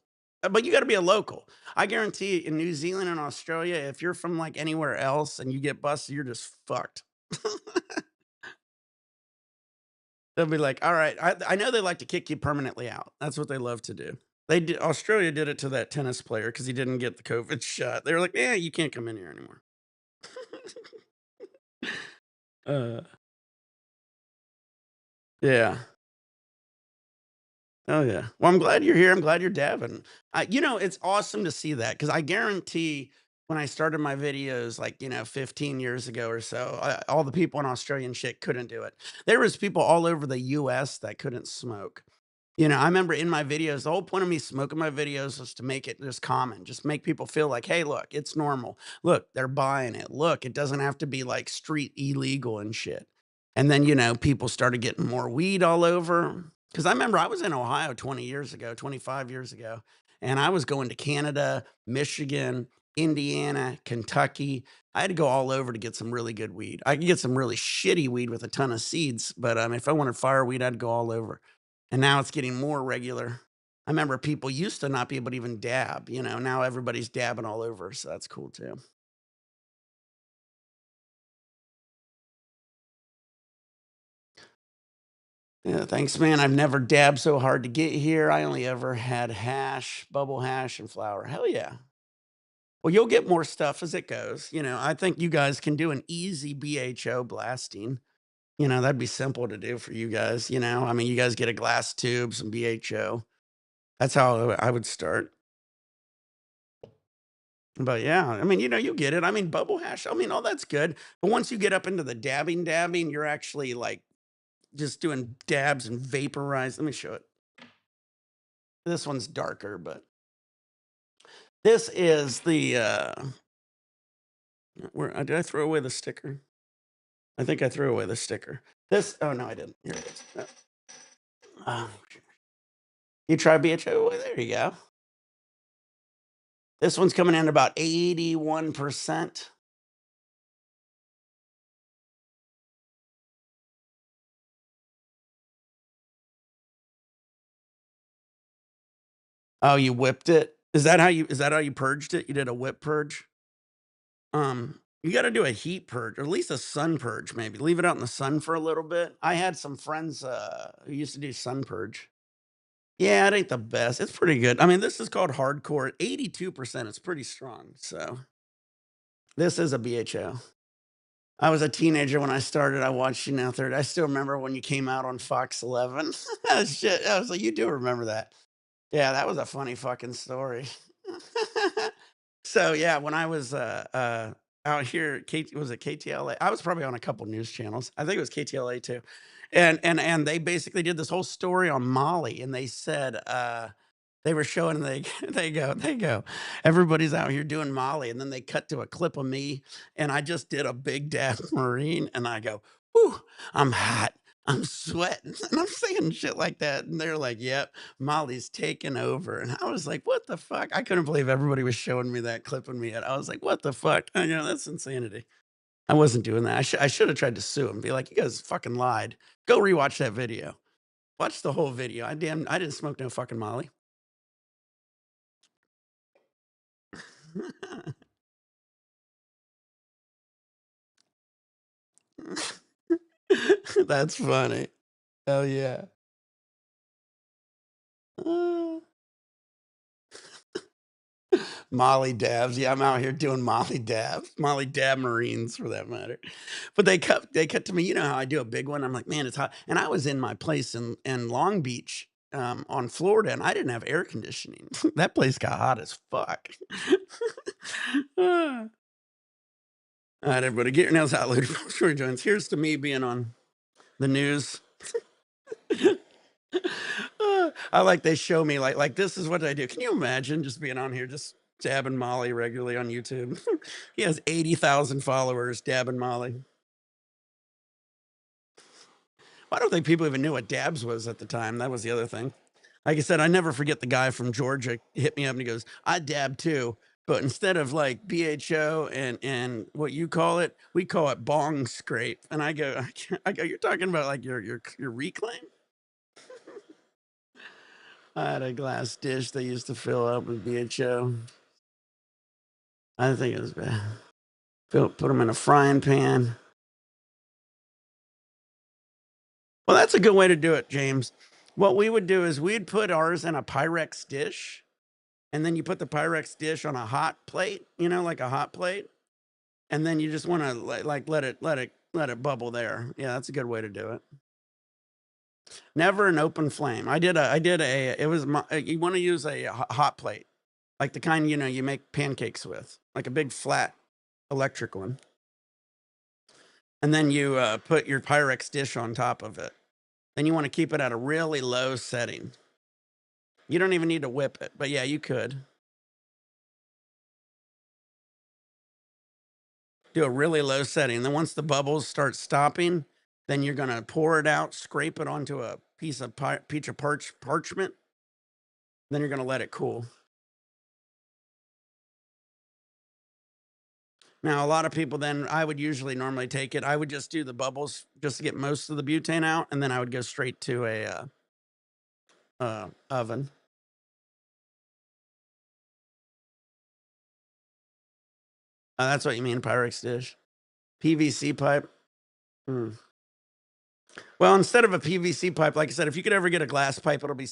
But you got to be a local. I guarantee in New Zealand and Australia, if you're from like anywhere else and you get busted, you're just fucked. They'll be like, all right, I know they like to kick you permanently out. That's what they love to do. They did. Australia did it to that tennis player because he didn't get the COVID shot. They were like, yeah, you can't come in here anymore. uh, yeah. Oh yeah. Well, I'm glad you're here. I'm glad you're dabbing. It's awesome to see that because I guarantee when I started my videos, like 15 years ago or so, all the people in Australia and shit couldn't do it. There was people all over the U.S. that couldn't smoke. I remember in my videos, the whole point of me smoking my videos was to make it just common, just make people feel like, hey, look, it's normal. Look, they're buying it. Look, it doesn't have to be like street illegal and shit. And then, people started getting more weed all over. Because I remember I was in Ohio 20 years ago, 25 years ago, and I was going to Canada, Michigan, Indiana, Kentucky. I had to go all over to get some really good weed. I could get some really shitty weed with a ton of seeds, but if I wanted fire weed, I'd go all over. And now it's getting more regular. I remember people used to not be able to even dab, now everybody's dabbing all over. So that's cool too. Yeah, thanks, man. I've never dabbed so hard to get here. I only ever had hash, bubble hash, and flour. Hell yeah. Well, you'll get more stuff as it goes. I think you guys can do an easy BHO blasting. That'd be simple to do for you guys. I mean, you guys get a glass tube, some BHO. That's how I would start. But yeah, I mean, you get it. I mean, bubble hash, I mean, all that's good. But once you get up into the dabbing, you're actually like just doing dabs and vaporize. Let me show it. This one's darker, but this is the where did I throw away the sticker? I think I threw away the sticker. Oh no, I didn't. Here it is. You try BHO? There you go. This one's coming in about 81%. Oh, you whipped it? Is that how you purged it? You did a whip purge? You gotta do a heat purge, or at least a sun purge, maybe. Leave it out in the sun for a little bit. I had some friends, who used to do sun purge. Yeah, it ain't the best. It's pretty good. I mean, this is called hardcore. 82%, it's pretty strong, so this is a BHO. I was a teenager when I started. I watched you now 30. I still remember when you came out on Fox 11. Shit, I was like, "You do remember that." Yeah, that was a funny fucking story. So, yeah, when I was, out here at was it KTLA? I was probably on a couple news channels. I think it was KTLA too. And they basically did this whole story on Molly, and they said, they were showing they they go, "Everybody's out here doing Molly," and then they cut to a clip of me, and I just did a big dab marine, and I go, "Whew, I'm hot. I'm sweating," and I'm saying shit like that, and they're like, "Yep, Molly's taking over," and I was like, "What the fuck?" I couldn't believe everybody was showing me that, clipping me, and I was like, "What the fuck?" That's insanity. I wasn't doing that. I should have tried to sue him, be like, "You guys fucking lied. Go rewatch that video. Watch the whole video. I didn't smoke no fucking Molly." That's funny. Oh, yeah. Uh, Molly dabs. Yeah, I'm out here doing Molly dabs, Molly dab Marines for that matter. But they cut to me. You know how I do a big one? I'm like, man, it's hot. And I was in my place in Long Beach, on Florida, and I didn't have air conditioning. That place got hot as fuck. Ah. All right, everybody, get your nails out, later. Sure joins. Here's to me being on the news. I like they show me like this is what I do. Can you imagine just being on here just dabbing Molly regularly on YouTube? He has 80,000 followers dabbing Molly. I don't think people even knew what dabs was at the time. That was the other thing. Like I said, I never forget the guy from Georgia hit me up and he goes, "I dab too, but instead of like BHO and what you call it, we call it bong scrape." And I go, I go, "You're talking about like your reclaim?" I had a glass dish they used to fill up with BHO. I think it was bad. Put them in a frying pan. Well, that's a good way to do it, James. What we would do is we'd put ours in a Pyrex dish, and then you put the Pyrex dish on a hot plate, like a hot plate, and then you just want to like let it bubble there. Yeah, that's a good way to do it. Never an open flame. I did a. It was you want to use a hot plate, like the kind you make pancakes with, like a big flat electric one. And then you put your Pyrex dish on top of it. Then you want to keep it at a really low setting. You don't even need to whip it, but yeah, you could do a really low setting. Then once the bubbles start stopping, then you're going to pour it out, scrape it onto a piece of parchment. Then you're going to let it cool. Now, a lot of people then I would usually normally take it. I would just do the bubbles just to get most of the butane out, and then I would go straight to a oven. That's what you mean, Pyrex dish, PVC pipe. Hmm. Well, instead of a PVC pipe, like I said, if you could ever get a glass pipe, it'll be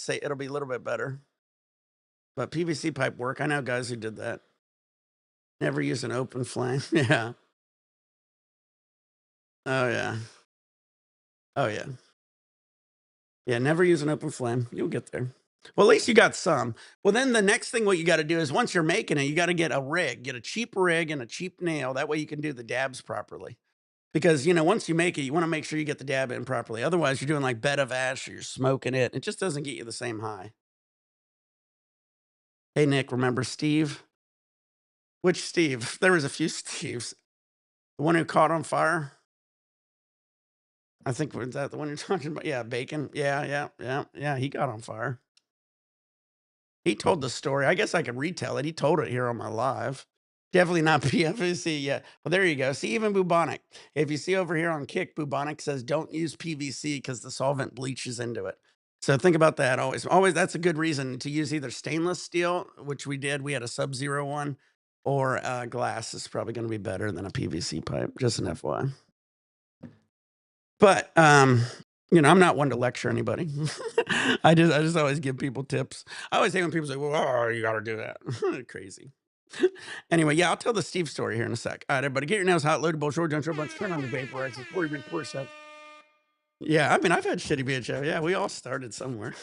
a little bit better. But PVC pipe work. I know guys who did that. Never use an open flame. Yeah. Oh yeah. Oh yeah. Yeah. Never use an open flame. You'll get there. Well, at least you got some. Well, then the next thing what you got to do is once you're making it, you got to get a rig, get a cheap rig and a cheap nail. That way you can do the dabs properly. Because once you make it, you want to make sure you get the dab in properly. Otherwise, you're doing like bed of ash or you're smoking it. It just doesn't get you the same high. Hey Nick, remember Steve? Which Steve? There was a few Steves. The one who caught on fire? I think was that the one you're talking about? Yeah, Bacon. Yeah, yeah, yeah, yeah. He got on fire. He told the story. I guess I could retell it. He told it here on my live. Definitely not PVC. Yeah. Well, there you go. See, even bubonic. If you see over here on Kick, bubonic says don't use PVC because the solvent bleaches into it. So think about that always. Always, that's a good reason to use either stainless steel, which we did. We had a Sub-Zero one, or glass is probably going to be better than a PVC pipe. Just an FYI. But I'm not one to lecture anybody. I just always give people tips. I always hate when people say, "Well, oh, you got to do that." Crazy. Anyway, yeah, I'll tell the Steve story here in a sec. All right, everybody, get your nails hot, loaded, bowl, short, jump, short bunch, turn on the vaporizer, pour yourself. Yeah, I mean, I've had shitty BHO. Yeah, we all started somewhere.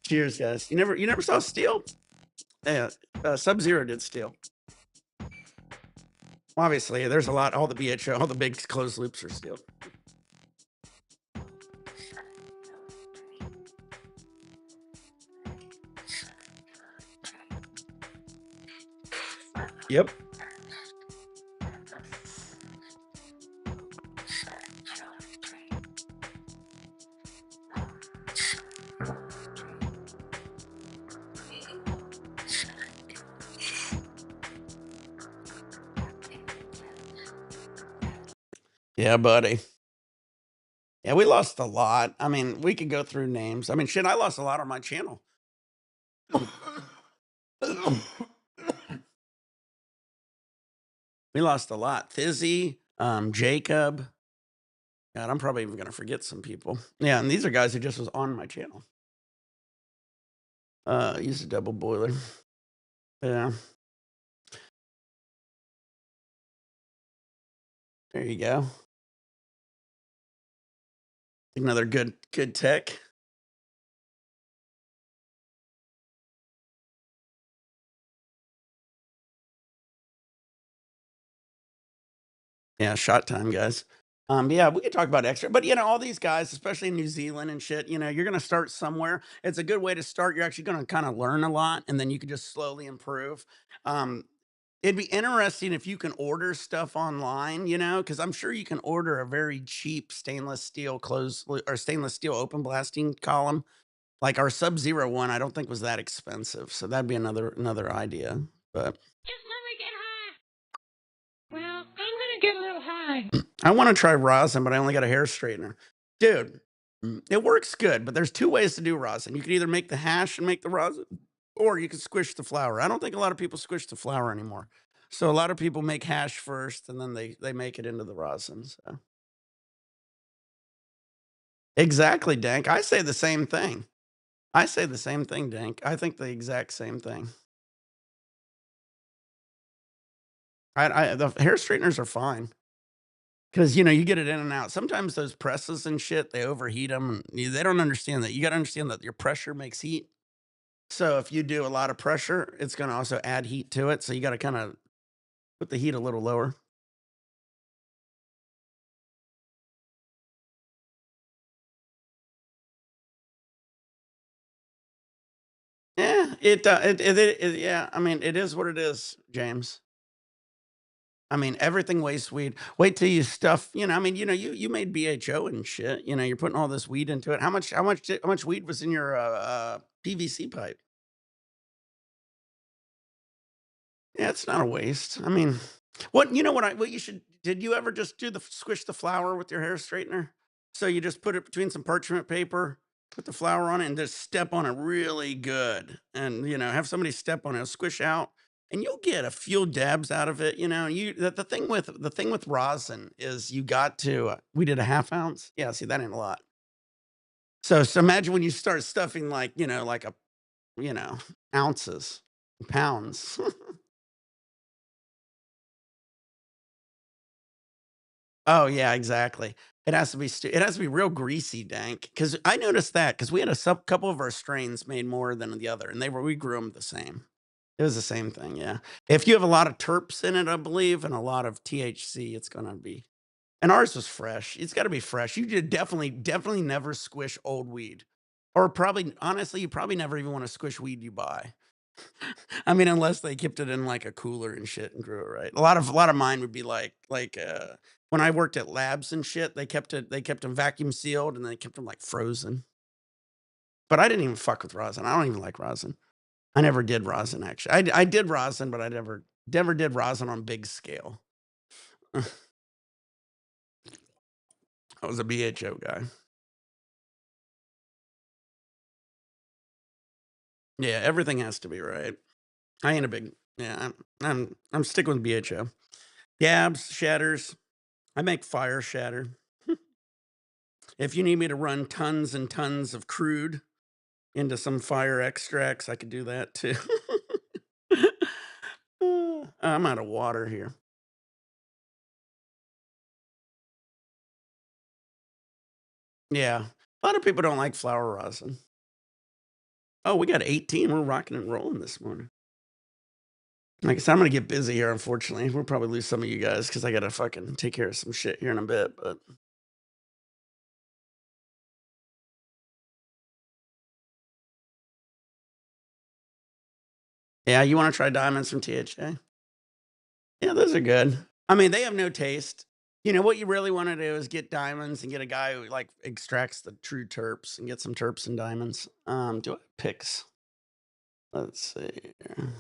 Cheers, guys. You never saw Steel? Yeah, Sub-Zero did Steel. Obviously, there's a lot. All the BHO, all the big closed loops are Steel. Yep. Yeah, buddy. Yeah, we lost a lot. I mean, we could go through names. I mean, shit, I lost a lot on my channel. We lost a lot. Thizzy, Jacob. God, I'm probably even gonna forget some people. Yeah, and these are guys who just was on my channel. Use a double boiler. Yeah. There you go. Another good tech. Yeah, shot time, guys. Yeah, we could talk about extra, but all these guys, especially in New Zealand and shit, you're gonna start somewhere. It's a good way to start. You're actually gonna kind of learn a lot, and then you can just slowly improve. Um, it'd be interesting if you can order stuff online, because I'm sure you can order a very cheap stainless steel or stainless steel open blasting column. Like our Sub-Zero one, I don't think was that expensive, so that'd be another idea. But Just let me get high. Well, I'm gonna get a little high. I want to try rosin, but I only got a hair straightener. Dude, it works good, but there's two ways to do rosin. You can either make the hash and make the rosin, or you can squish the flour. I don't think a lot of people squish the flour anymore. So a lot of people make hash first and then they make it into the rosin. So exactly, Dank. I say the same thing. I say the same thing, Dank. I think the exact same thing. The hair straighteners are fine. Because you get it in and out. Sometimes those presses and shit, they overheat them. They don't understand that. You got to understand that your pressure makes heat. So if you do a lot of pressure, it's going to also add heat to it. So you got to kind of put the heat a little lower. Yeah, yeah. I mean, it is what it is, James. I mean, everything wastes weed. Wait till you stuff. I mean, you made BHO and shit. You're putting all this weed into it. How much weed was in your PVC pipe? Yeah, it's not a waste. I mean, what you should did you ever just squish the flour with your hair straightener? So you just put it between some parchment paper, put the flour on it, and just step on it really good. And have somebody step on it, squish out, and you'll get a few dabs out of it. The thing with rosin is you got to we did a half ounce. Yeah, see that ain't a lot. So imagine when you start stuffing like a you know ounces, pounds. Oh, yeah, exactly. It has to be real greasy, dank. Because I noticed that because we had a couple of our strains made more than the other, and we grew them the same. It was the same thing, yeah. If you have a lot of terps in it, I believe, and a lot of THC, it's gonna be and ours was fresh. It's gotta be fresh. You should definitely never squish old weed. Or probably honestly, you probably never even wanna squish weed you buy. I mean, unless they kept it in like a cooler and shit and grew it right. A lot of mine would be like when I worked at labs and shit, they kept them vacuum sealed and they kept them like frozen. But I didn't even fuck with rosin. I don't even like rosin. I never did rosin actually. I did rosin, but I never did rosin on big scale. I was a BHO guy. Yeah, everything has to be right. I ain't a big yeah, I'm sticking with BHO. Gabs, shatters. I make fire shatter. If you need me to run tons and tons of crude into some fire extracts, I could do that too. I'm out of water here. Yeah. A lot of people don't like flower rosin. Oh, we got 18. We're rocking and rolling this morning. Like I said, I'm gonna get busy here, unfortunately. We'll probably lose some of you guys because I gotta fucking take care of some shit here in a bit, but yeah, you wanna try diamonds from THA? Yeah, those are good. I mean, they have no taste. You know, what you really wanna do is get diamonds and get a guy who, like, extracts the true terps and get some terps and diamonds. Do I have picks? Let's see here.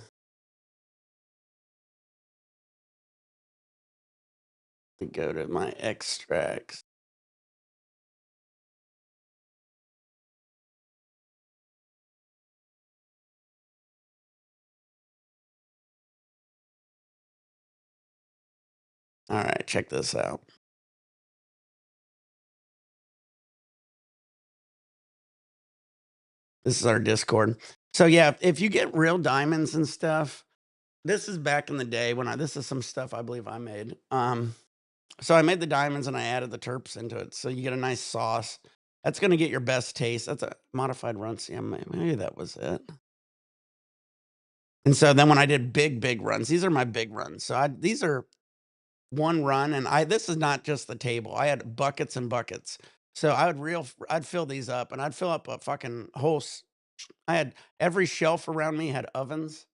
Let me go to my extracts. Alright, check this out. This is our Discord. So, yeah, if you get real diamonds and stuff, this is back in the day when this is some stuff I believe I made. So I made the diamonds and I added the terps into it, so you get a nice sauce. That's gonna get your best taste. That's a modified runs. Yeah, maybe that was it. And so then when I did big runs, these are my big runs. So these are one run, and this is not just the table. I had buckets and buckets. So I'd fill these up, and I'd fill up a fucking whole. I had every shelf around me had ovens,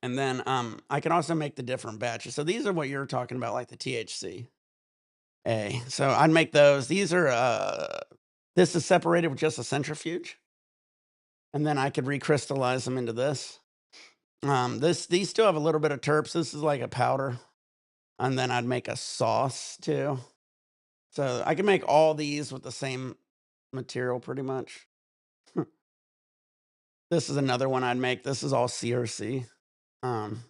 and then I can also make the different batches. So these are what you're talking about, like the THC. So I'd make those. These are this is separated with just a centrifuge, and then I could recrystallize them into this. These still have a little bit of terps. This is like a powder, and then I'd make a sauce too. So I can make all these with the same material pretty much. This is another one I'd make. This is all CRC. Um,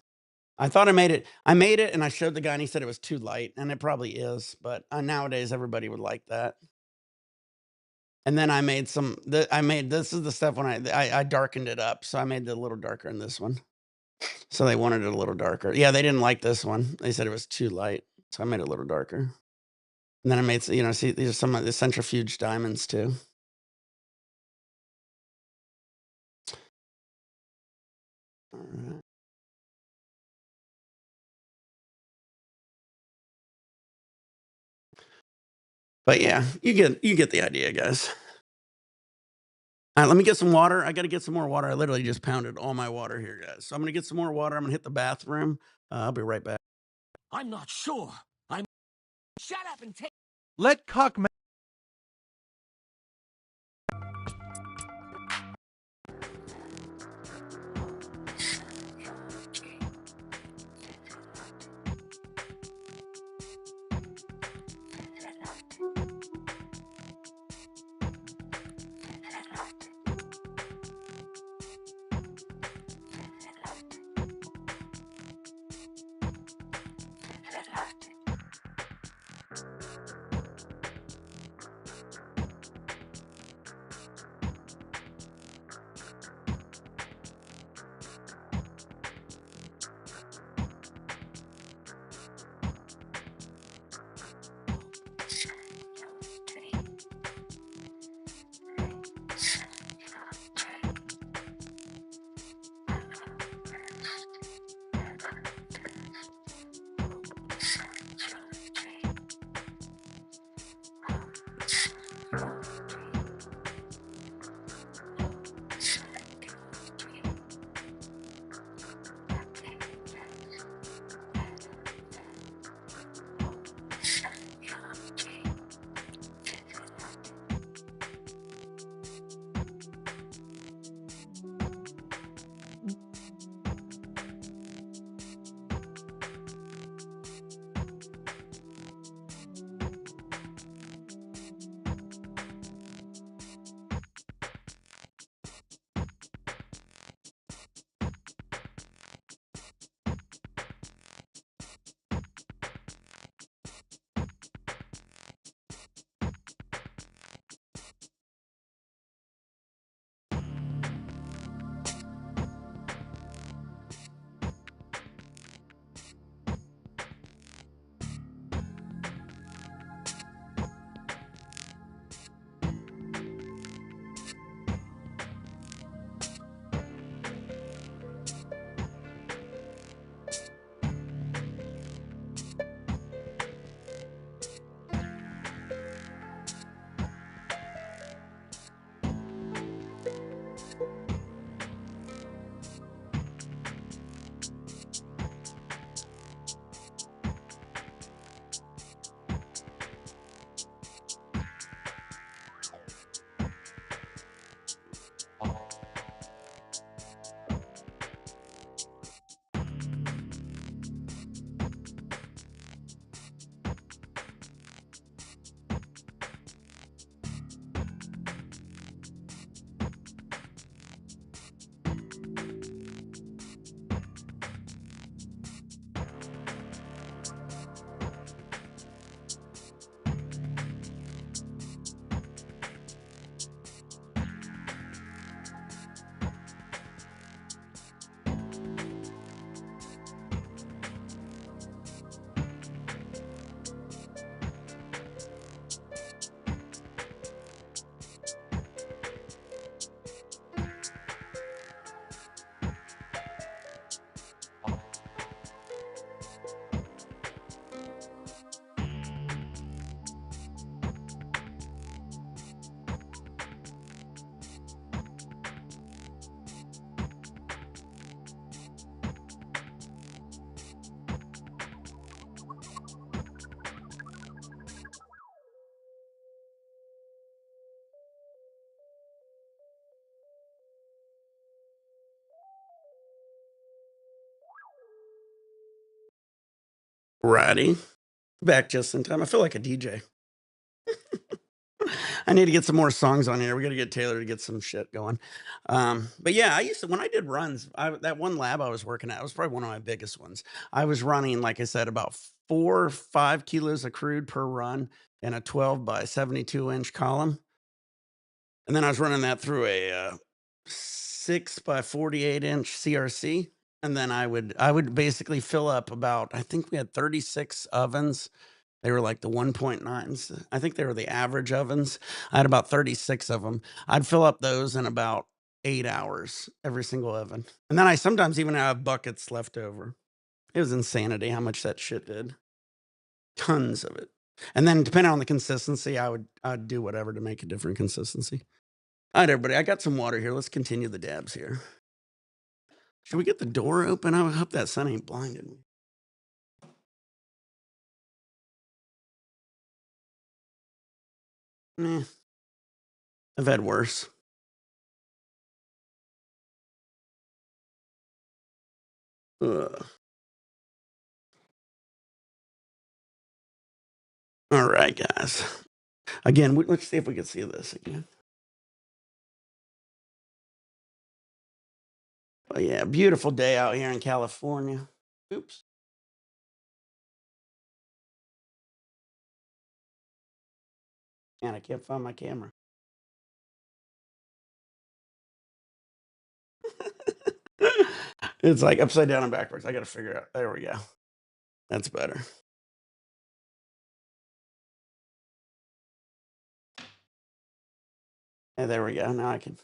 I thought I made it. I made it, and I showed the guy, and he said it was too light, and it probably is. But nowadays, everybody would like that. And then I made some. This is the stuff when I darkened it up, so I made it a little darker in this one. So they wanted it a little darker. Yeah, they didn't like this one. They said it was too light, so I made it a little darker. And then I made, see, these are some of the centrifuge diamonds too. All right. But yeah, you get the idea, guys. All right, let me get some water. I got to get some more water. I literally just pounded all my water here, guys. So I'm gonna get some more water. I'm gonna hit the bathroom. I'll be right back. I'm not sure. Shut up and take. Let cock Righty. Back just in time. I feel like a DJ. I need to get some more songs on here. We got to get Taylor to get some shit going. But yeah, I used to, when I did runs, that one lab I was working at was probably one of my biggest ones. I was running, like I said, about 4 or 5 kilos of crude per run in a 12 by 72-inch column. And then I was running that through a 6 by 48-inch CRC. And then I would basically fill up about, I think we had 36 ovens. They were like the 1.9s. I think they were the average ovens. I had about 36 of them. I'd fill up those in about 8 hours, every single oven. And then I sometimes even have buckets left over. It was insanity how much that shit did. Tons of it. And then depending on the consistency, I'd do whatever to make a different consistency. All right, everybody, I got some water here. Let's continue the dabs here. Should we get the door open? I hope that sun ain't blinding me. Nah, I've had worse. Ugh. All right, guys. Again, let's see if we can see this again. Oh, yeah, beautiful day out here in California. Oops. And I can't find my camera. It's like upside down and backwards. I got to figure out. There we go. That's better. And there we go. Now I can.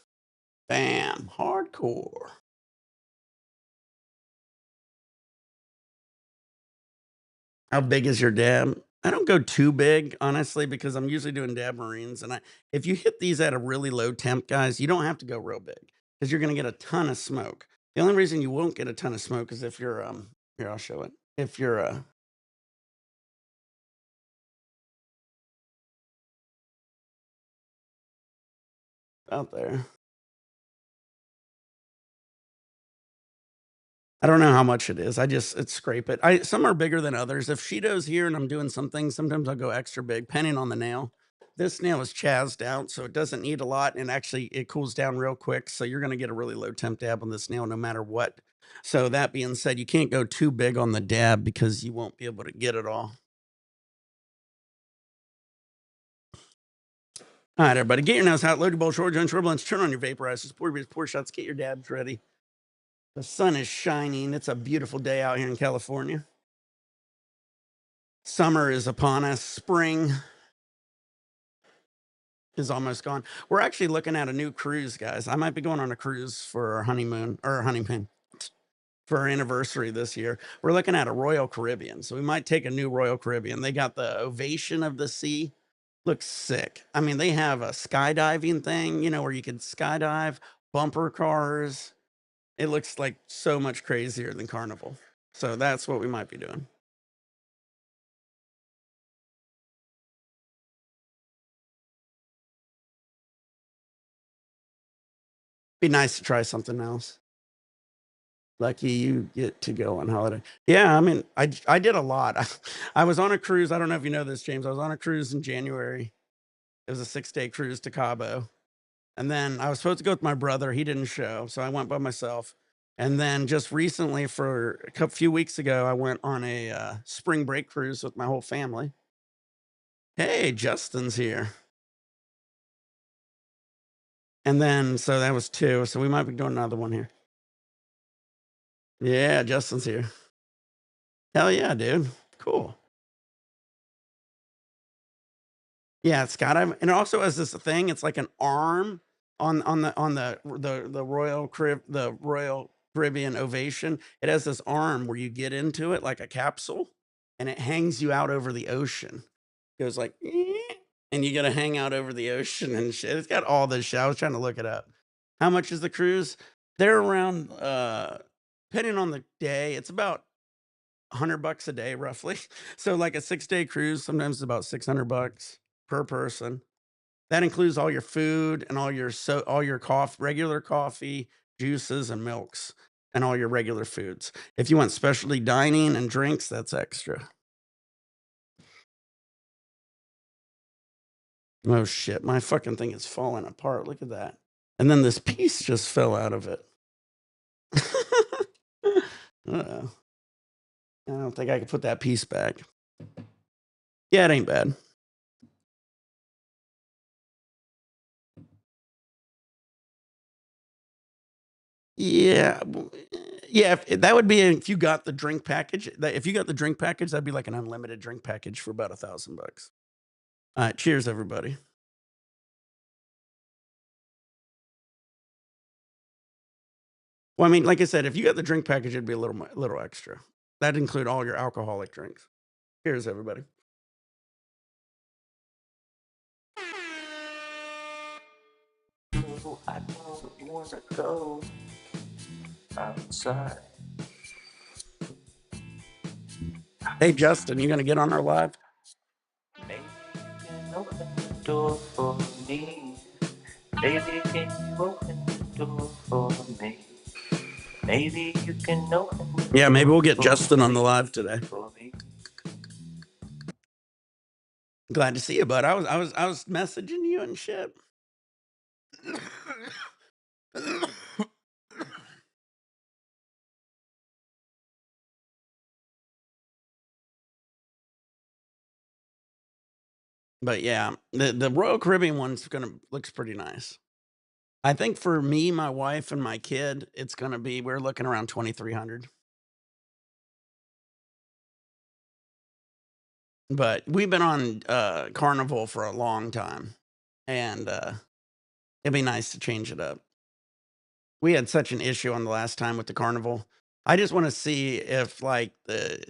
Bam. Hardcore. How big is your dab? I don't go too big, honestly, because I'm usually doing dab marines. And if you hit these at a really low temp, guys, you don't have to go real big because you're going to get a ton of smoke. The only reason you won't get a ton of smoke is if you're, here, I'll show it. If you're, out there. I don't know how much it is. It's scrape it. Some are bigger than others. If Shido's here and I'm doing something, sometimes I'll go extra big, depending on the nail. This nail is chazzed out, so it doesn't need a lot, and actually it cools down real quick. So you're going to get a really low temp dab on this nail, no matter what. So that being said, you can't go too big on the dab because you won't be able to get it all. All right, everybody, get your nails out, load your bowl, short joints, short blunts, turn on your vaporizers, pour shots, get your dabs ready. The sun is shining. It's a beautiful day out here in California. Summer is upon us. Spring is almost gone. We're actually looking at a new cruise, guys. I might be going on a cruise for our honeymoon for our anniversary this year. We're looking at a Royal Caribbean. So we might take a new Royal Caribbean. They got the Ovation of the Sea. Looks sick. I mean, they have a skydiving thing, where you can skydive, bumper cars. It looks like so much crazier than Carnival. So that's what we might be doing. Be nice to try something else. Lucky you get to go on holiday. Yeah, I mean, I did a lot. I was on a cruise. I don't know if you know this, James. I was on a cruise in January. It was a 6-day cruise to Cabo. And then I was supposed to go with my brother. He didn't show, so I went by myself. And then just recently, for a few weeks ago, I went on a spring break cruise with my whole family. Hey, Justin's here. And then, so that was 2. So we might be doing another one here. Yeah, Justin's here. Hell yeah, dude. Cool. Yeah, it's got and it also has this thing. It's like an arm on the Royal Caribbean Ovation. It has this arm where you get into it like a capsule, and it hangs you out over the ocean. It goes like, and you got to hang out over the ocean and shit. It's got all this shit. I was trying to look it up. How much is the cruise? They're around, depending on the day, it's about $100 a day, roughly. So like a 6-day cruise, sometimes it's about $600 per person. That includes all your food and all your regular coffee, juices, and milks, and all your regular foods. If you want specialty dining and drinks, that's extra. Oh shit, my fucking thing is falling apart. Look at that. And then this piece just fell out of it. Uh-oh. I don't think I could put that piece back. Yeah, it ain't bad. Yeah, yeah. That would be if you got the drink package. If you got the drink package, that'd be like an unlimited drink package for about $1,000. All right, cheers, everybody. Well, I mean, like I said, if you got the drink package, it'd be a little extra. That'd include all your alcoholic drinks. Cheers, everybody. No, I don't wanna go outside. Hey, Justin, you gonna get on our live? Maybe you can open the door for me. Baby, can you open the door for me? Maybe you can open the Yeah, maybe we'll get door Justin on the live today. for me. Glad to see you, bud. I was messaging you and shit. But yeah, the Royal Caribbean one's looks pretty nice. I think for me, my wife, and my kid, it's gonna be we're looking around 2,300. But we've been on Carnival for a long time, and it'd be nice to change it up. We had such an issue on the last time with the Carnival. I just want to see if like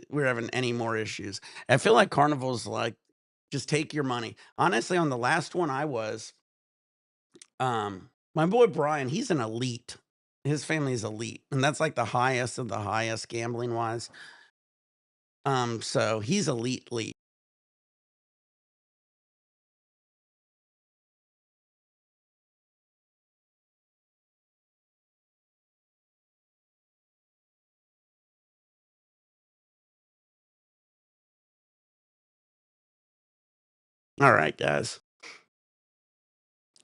we're having any more issues. I feel like Carnival's like just take your money. Honestly, on the last one I was, my boy Brian, he's an elite. His family is elite, and that's like the highest of the highest gambling wise. So he's elite. All right, guys.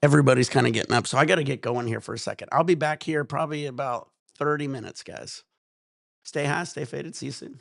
Everybody's kind of getting up, so I got to get going here for a second. I'll be back here probably about 30 minutes, guys. Stay high, stay faded. See you soon.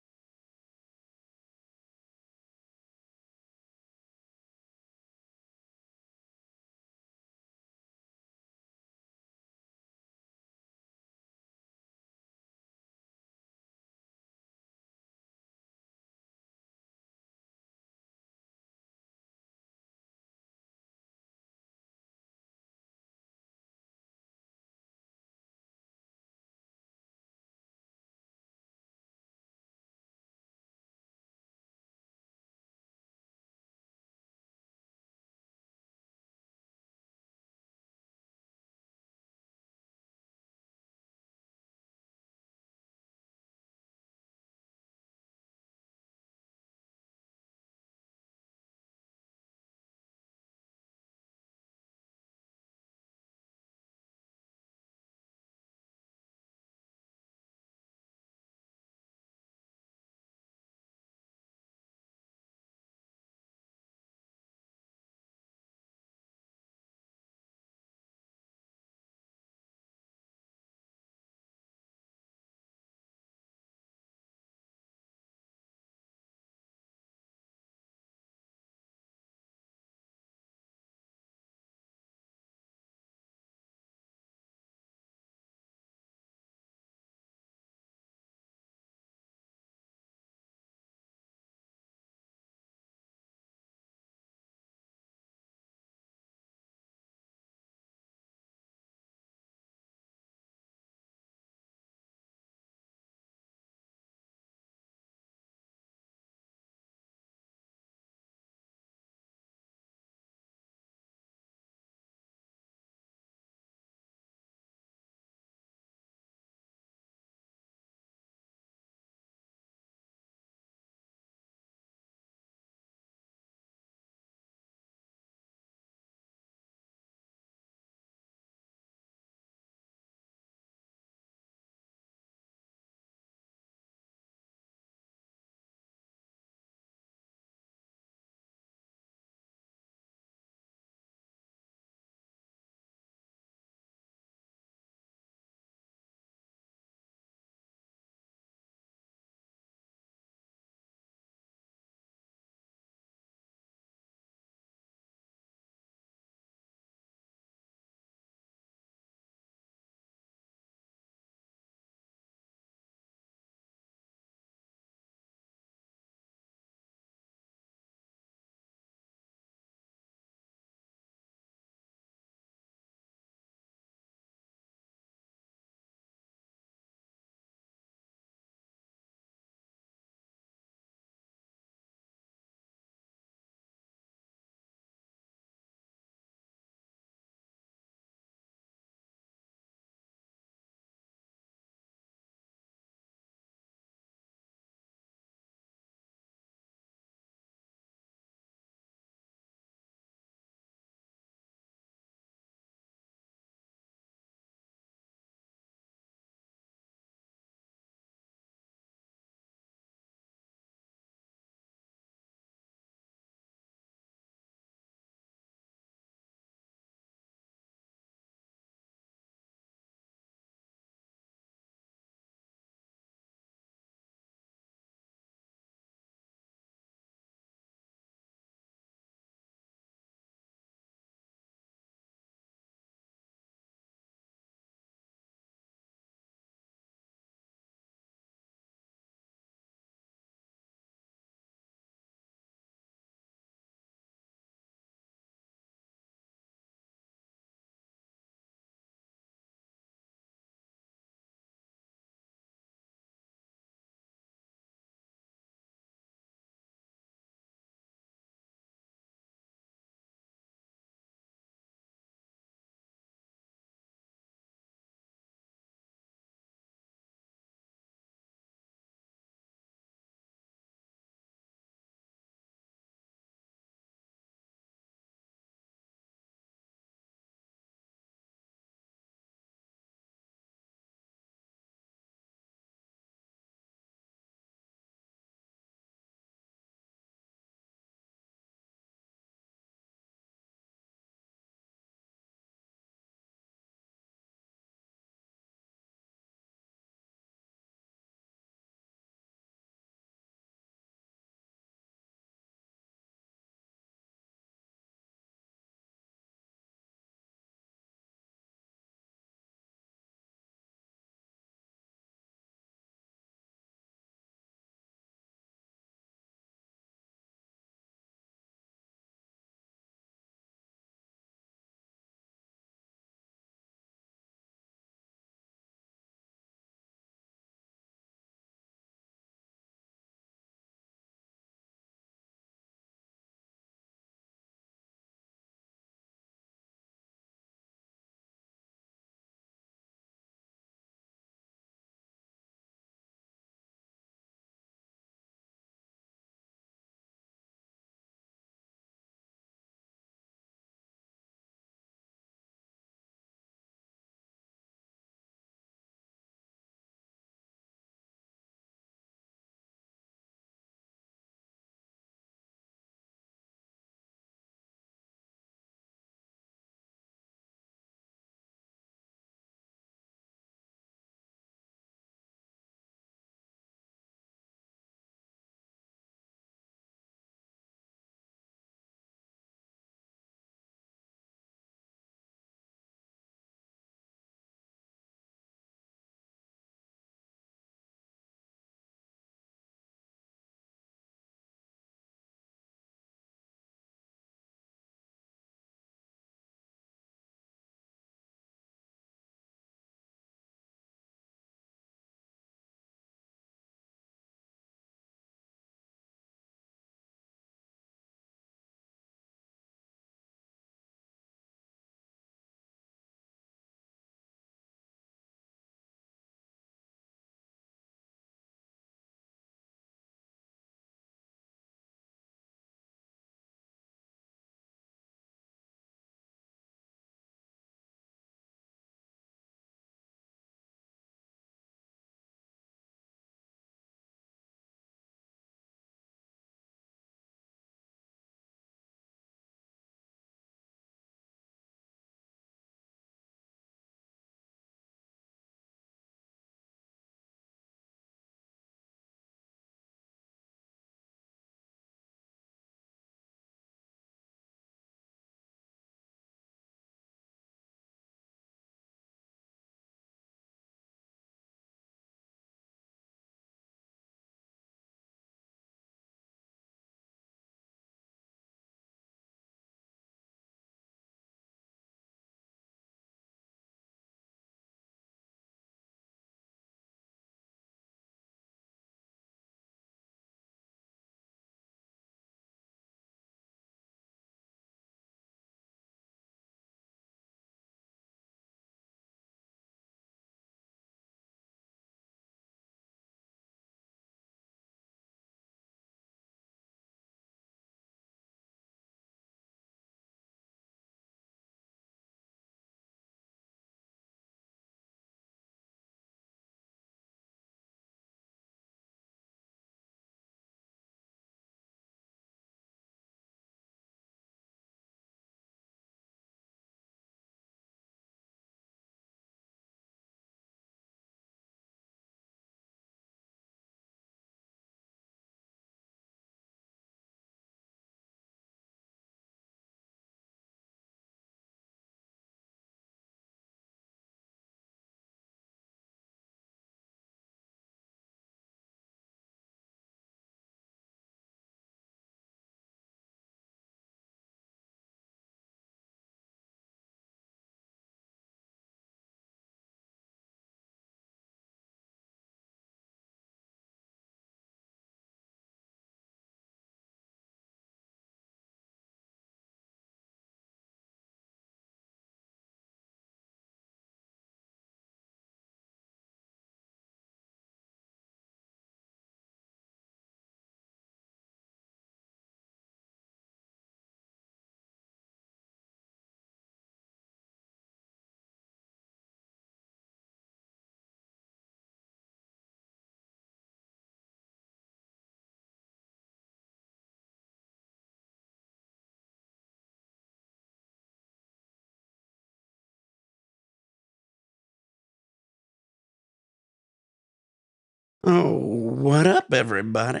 Oh, what up, everybody?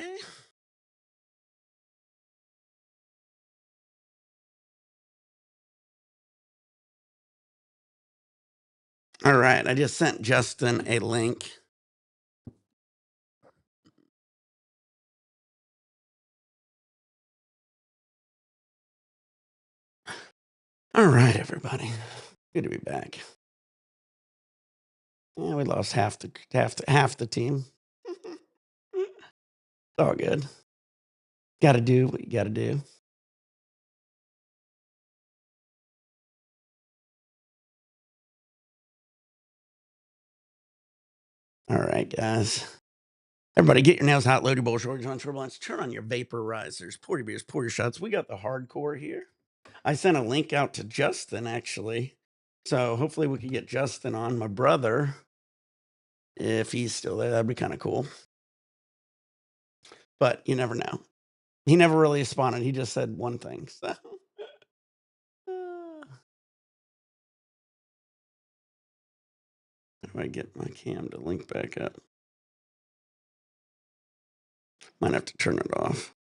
All right, I just sent Justin a link. All right, everybody. Good to be back. Yeah, we lost half the team. It's all good. Got to do what you got to do. All right, guys. Everybody, get your nails hot, load your bowl, short on turbulence, turn on your vaporizers, pour your beers, pour your shots. We got the hardcore here. I sent a link out to Justin, actually. So hopefully we can get Justin on. My brother, if he's still there, that'd be kind of cool. But you never know. He never really responded. He just said one thing. So. How do I get my cam to link back up? Might have to turn it off.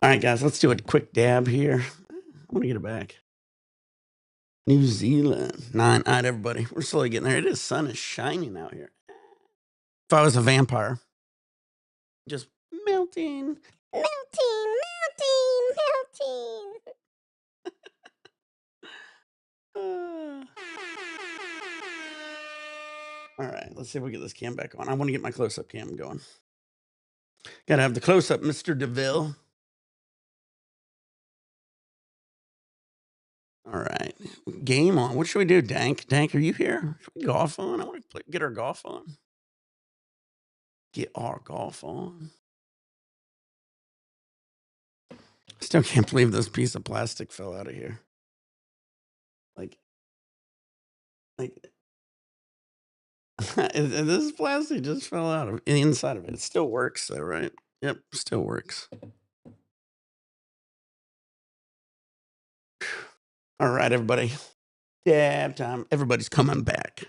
All right, guys, let's do a quick dab here. I want to get it back. New Zealand. 9. All right, everybody. We're slowly getting there. It is sun is shining out here. If I was a vampire, just melting. Melting. All right, let's see if we get this cam back on. I want to get my close-up cam going. Got to have the close-up, Mr. DeVille. All right, game on. What should we do, Dank? Dank, are you here? Should we golf on? I want to get our golf on. Get our golf on. Still can't believe this piece of plastic fell out of here. Like this plastic just fell out of the inside of it. It still works though, right? Yep, still works. All right, everybody. Dab time. Everybody's coming back.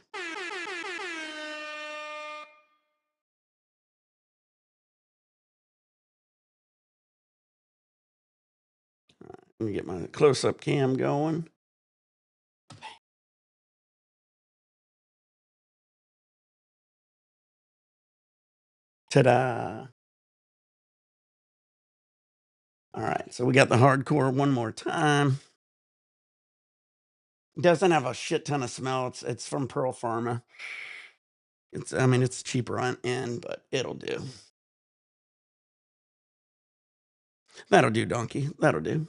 Let me get my close-up cam going. Ta-da. All right, so we got the hardcore one more time. It doesn't have a shit ton of smell. It's from Pearl Pharma. It's cheaper on end, but it'll do. That'll do, donkey. That'll do.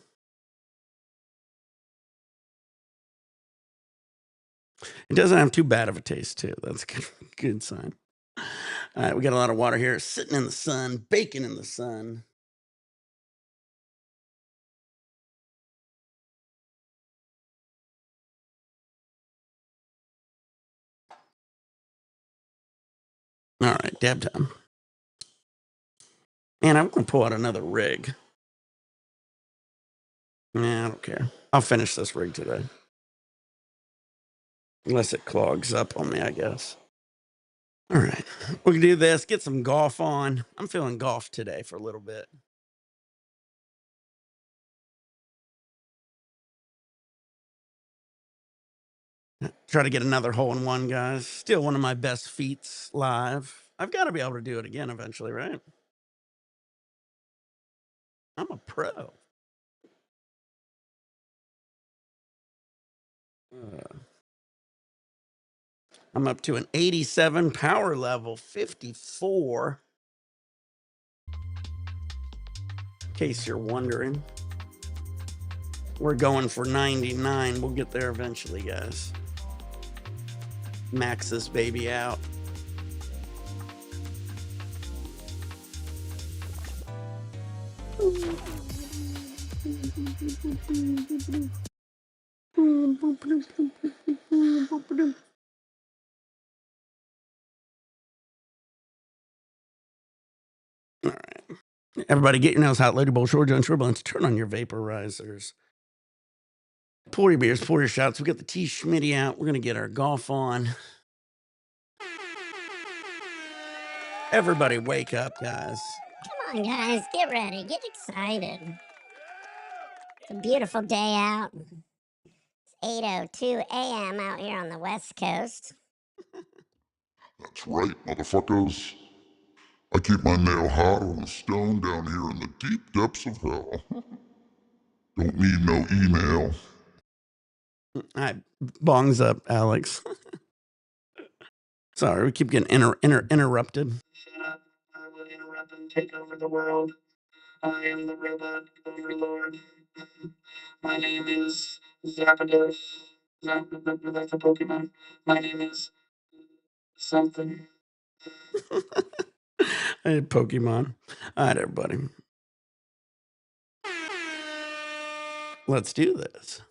It doesn't have too bad of a taste, too. That's a good sign. All right, we got a lot of water here, sitting in the sun, baking in the sun. All right, dab time. Man, I'm going to pull out another rig. Nah, I don't care. I'll finish this rig today. Unless it clogs up on me, I guess. All right, we can do this, get some golf on. I'm feeling golf today for a little bit. Try to get another hole in one, guys. Still one of my best feats live. I've got to be able to do it again eventually, right? I'm a pro. I'm up to an 87 power level, 54. In case you're wondering. We're going for 99. We'll get there eventually, guys. Max this baby out. All right. Everybody get your nails hot, lady bowl, short john, turbulence, turn on your vaporizers. Pour your beers, pour your shots. We got the T Schmitty out. We're going to get our golf on. Everybody wake up, guys. Come on, guys, get ready, get excited. It's a beautiful day out. It's 8:02 a.m. out here on the West Coast. That's right, motherfuckers. I keep my nail hot on the stone down here in the deep depths of hell. Don't need no email. All right, bongs up, Alex. Sorry, we keep getting interrupted. I will interrupt and take over the world. I am the robot overlord. My name is Zapdos. That's a Pokemon. My name is something. Hey, Pokemon. All right, everybody. Let's do this.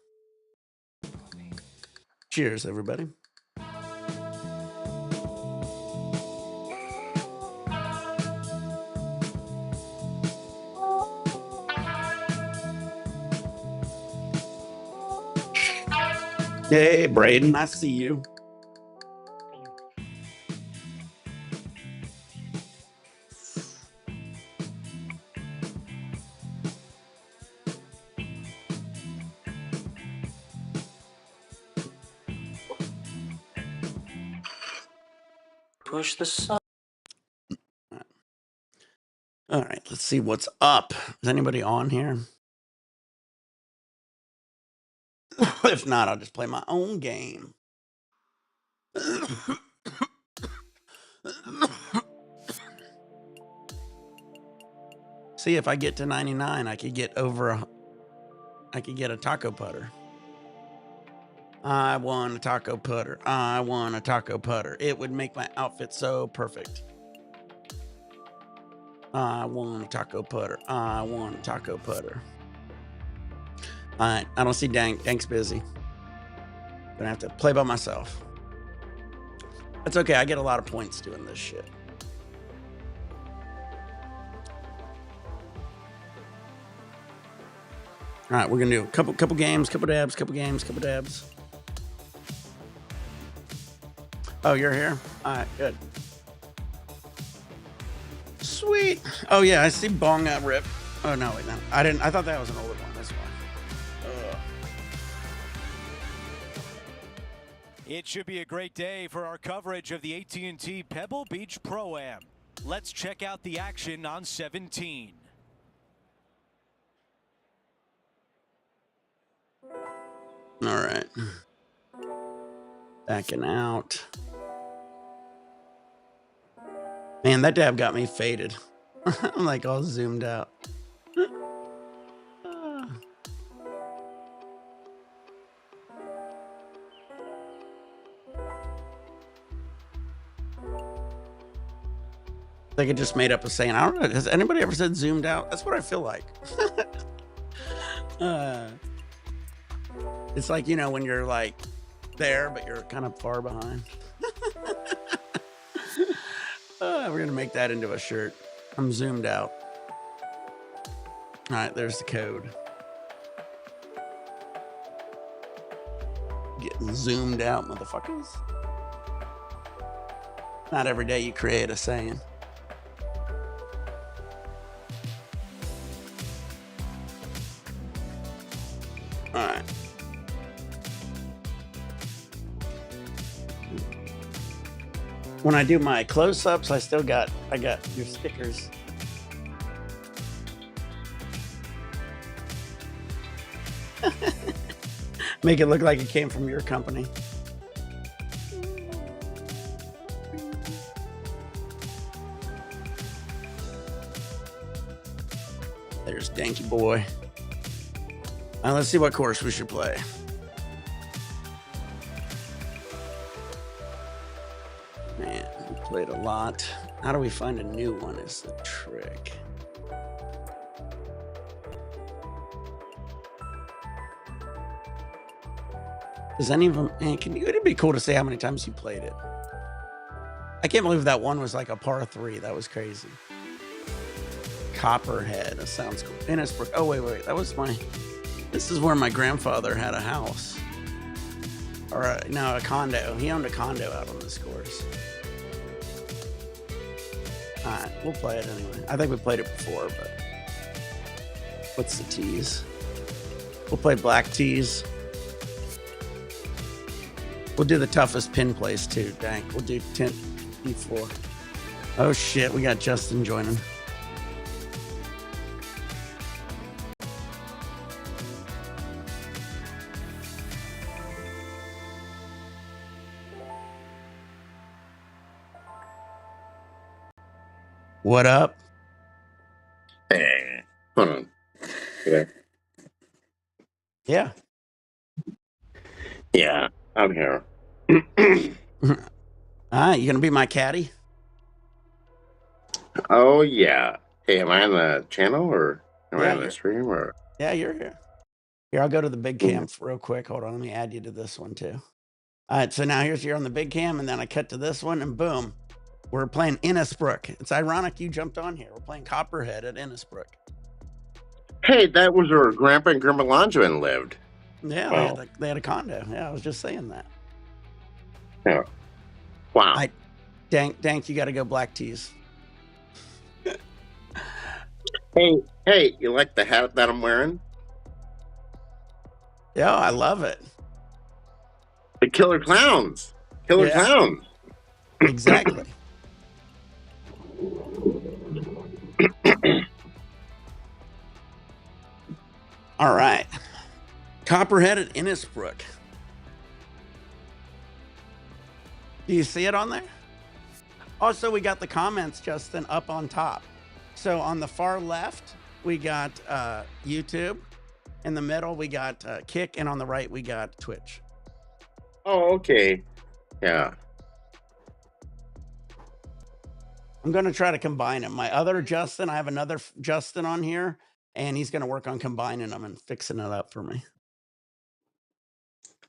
Cheers, everybody. Hey, Braden, I see you. Push the sun. All right, let's see what's up. Is anybody on here? If not, I'll just play my own game. See, if I get to 99, I could get a taco putter. I want a taco putter. I want a taco putter. It would make my outfit so perfect. I want a taco putter. I want a taco putter. All right, I don't see Dank. Dank's busy. Gonna have to play by myself. That's okay. I get a lot of points doing this shit. All right, we're gonna do a couple games, couple dabs. Oh, you're here? All right, good. Sweet. Oh yeah, I see Bong Rip. Oh no, wait, no. I didn't. I thought that was an older one. That's fine. It should be a great day for our coverage of the AT&T Pebble Beach Pro-Am. Let's check out the action on 17. All right. Backing out. Man, that dab got me faded. I'm like all zoomed out. Like I just made up a saying. I don't know. Has anybody ever said zoomed out? That's what I feel like. It's like, you know, when you're like there, but you're kind of far behind. We're going to make that into a shirt. I'm zoomed out. All right, there's the code. Getting zoomed out, motherfuckers. Not every day you create a saying. All right. When I do my close-ups, I got your stickers. Make it look like it came from your company. There's Danky Boy. Let's see what course we should play. Man, we played a lot. How do we find a new one is the trick. Does any of them, man, it'd be cool to say how many times you played it. I can't believe that one was like a par 3. That was crazy. Copperhead, that sounds cool. Innisbrook, oh wait, that was this is where my grandfather had a house. Or a condo. He owned a condo out on this course. All right, we'll play it anyway. I think we played it before, but what's the tease? We'll play black tees. We'll do the toughest pin plays too. Dang, we'll do 10 D4. Oh shit, we got Justin joining. What up? Hey, hold on. Yeah. Yeah. Yeah, I'm here. All right, you gonna be my caddy? Oh, yeah. Hey, am I on the channel or am I Yeah, on the stream or? Yeah, you're here. Here, I'll go to the big Mm. cam real quick. Hold on, let me add you to this one too. All right, so now you're on the big cam, and then I cut to this one, and boom, we're playing Innisbrook. It's ironic you jumped on here. We're playing Copperhead at Innisbrook. Hey, that was where Grandpa and Grandma Langevin lived. Yeah, Wow. they had a condo. Yeah, I was just saying that. Yeah. Wow. Dank, you got to go black tees. Hey, you like the hat that I'm wearing? Yeah, I love it. The Killer Clowns. Killer Yeah. Clowns. Exactly. All right. Copperhead at Innisbrook. Do you see it on there? Also, we got the comments, Justin, up on top. So on the far left, we got YouTube. In the middle, we got Kick. And on the right, we got Twitch. Oh, okay. Yeah. I'm going to try to combine them. My other Justin, I have another Justin on here, and he's going to work on combining them and fixing it up for me.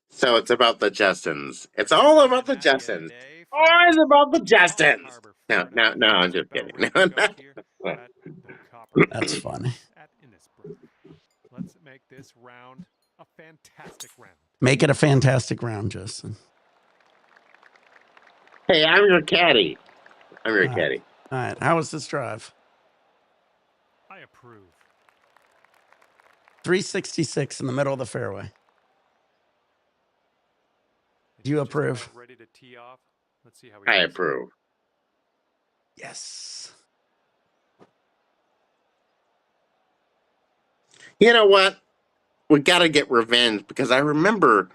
So it's about the Justins. It's all about the Justins. Always about the Justins. No, I'm just kidding. That's funny. Let's make this round a fantastic round. Make it a fantastic round, Justin. Hey, I'm your caddy. I'm your caddy. All right. How was this drive? I approve. 366 in the middle of the fairway. Do you approve? Ready to tee off. Let's see how I approve. Yes. You know what? We got to get revenge because I remember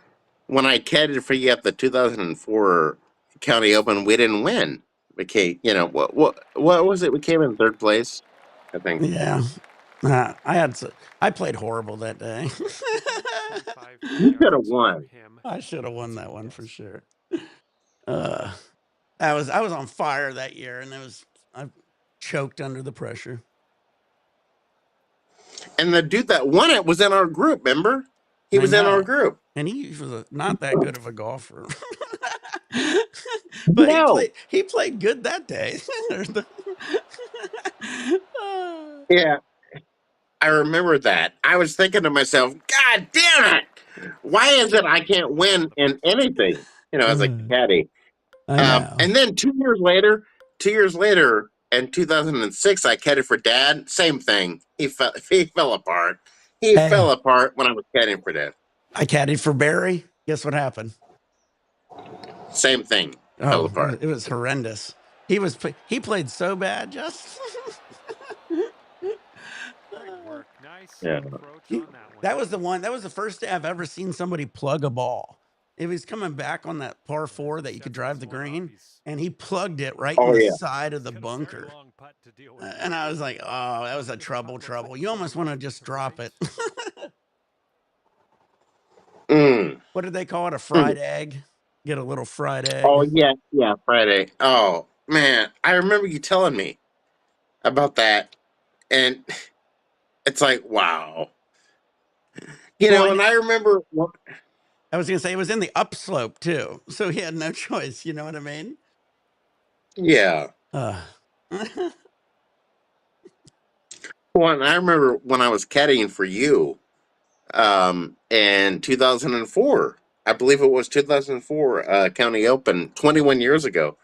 when I caddied for you at the 2004 County Open, we didn't win. Okay, you know what was it? We came in third place, I think. Yeah. I played horrible that day. You could have won. I should have won that one for sure. I was on fire that year, and I choked under the pressure. And the dude that won it was in our group. Remember, he was in our group, and he was not that good of a golfer. But no. he played good that day. Yeah, I remember that. I was thinking to myself, God damn it! Why is it I can't win in anything? You know, as a caddy. I know. And then 2 years later, in 2006, I caddied for Dad. Same thing. He fell apart. He fell apart when I was caddying for Dad. I caddied for Barry. Guess what happened? Same thing. Fell apart. It was horrendous. He played so bad, just. Yeah. That was the first day I've ever seen somebody plug a ball. It was coming back on that par 4 that you could drive the green, and he plugged it right in the side of the bunker. And I was like, oh, that was a trouble. You almost want to just drop it. What did they call it? A fried egg? Get a little fried egg. Oh, yeah, Friday. Oh, man. I remember you telling me about that. And it's like, wow. You know, and I remember. I was going to say it was in the upslope, too. So he had no choice. You know what I mean? Yeah. Well, and I remember when I was caddying for you in 2004. I believe it was 2004 County Open, 21 years ago.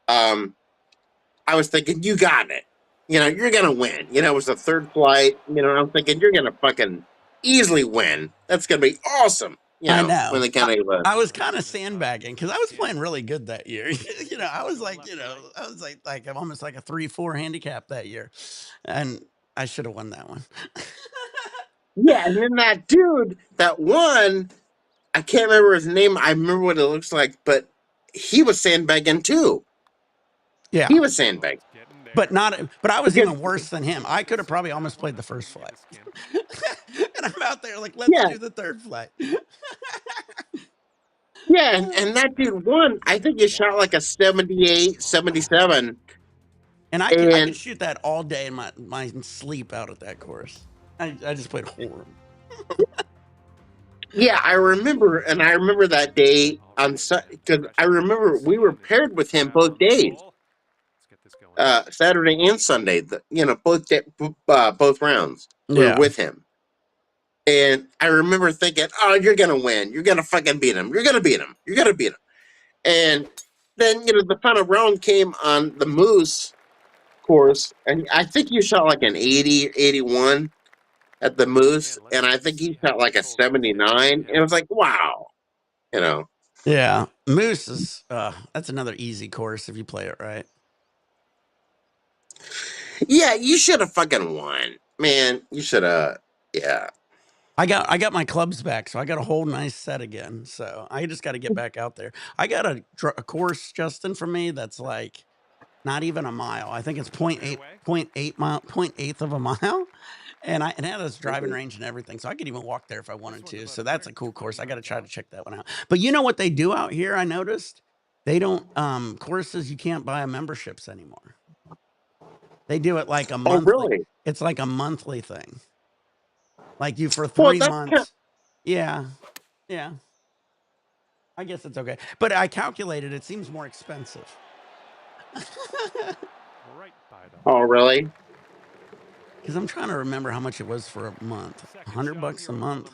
I I was thinking, you got it. You know, you're gonna win. You know, it was the third flight. You know, I'm thinking you're gonna fucking easily win. That's gonna be awesome. You I know, when know. they kind of I was kind of sandbagging because I was playing really good that year. I was like, I was like I'm almost like a 3-4 handicap that year, and I should have won that one. yeah, and then that dude that won, I can't remember his name. I remember what it looks like, but he was sandbagging too. Yeah, He was sandbagging but not. But I was because even worse than him. I could have probably almost played the first flight, and I'm out there like, let's yeah, do the third flight. yeah, and that dude won. I think he shot like a 78, 77. And I could And shoot that all day in my sleep out at that course. I just played horrible. yeah, I remember that day on because I remember we were paired with him both days, Saturday and Sunday. Both rounds we were Yeah. with him, and I remember thinking, "Oh, you're gonna win. You're gonna fucking beat him. You're gonna beat him. You're gonna beat him." And then the final round came on the Moose course, and I think you shot like an 80, 81 at the Moose, and I think he shot like a 79. And it was like, wow, you know. Yeah. Moose is that's another easy course if you play it right. Yeah, you should have fucking won, man. You should have. Yeah. I got my clubs back, so I got a whole nice set again. So I just got to get back out there. I got a course, Justin, for me that's like not even a mile. I think it's 0.8 mile, 0.8 of a mile. And it had this driving range and everything. So I could even walk there if I wanted to. So that's a cool course. I got to try to check that one out. But you know what they do out here? I noticed they don't courses you can't buy memberships anymore. They do it like a Oh, monthly. really? It's like a monthly thing. Like you for Well, 3 that's months. Yeah. Yeah. I guess it's okay. But I calculated it seems more expensive. oh, really? Because I'm trying to remember how much it was for a month. $100 a month.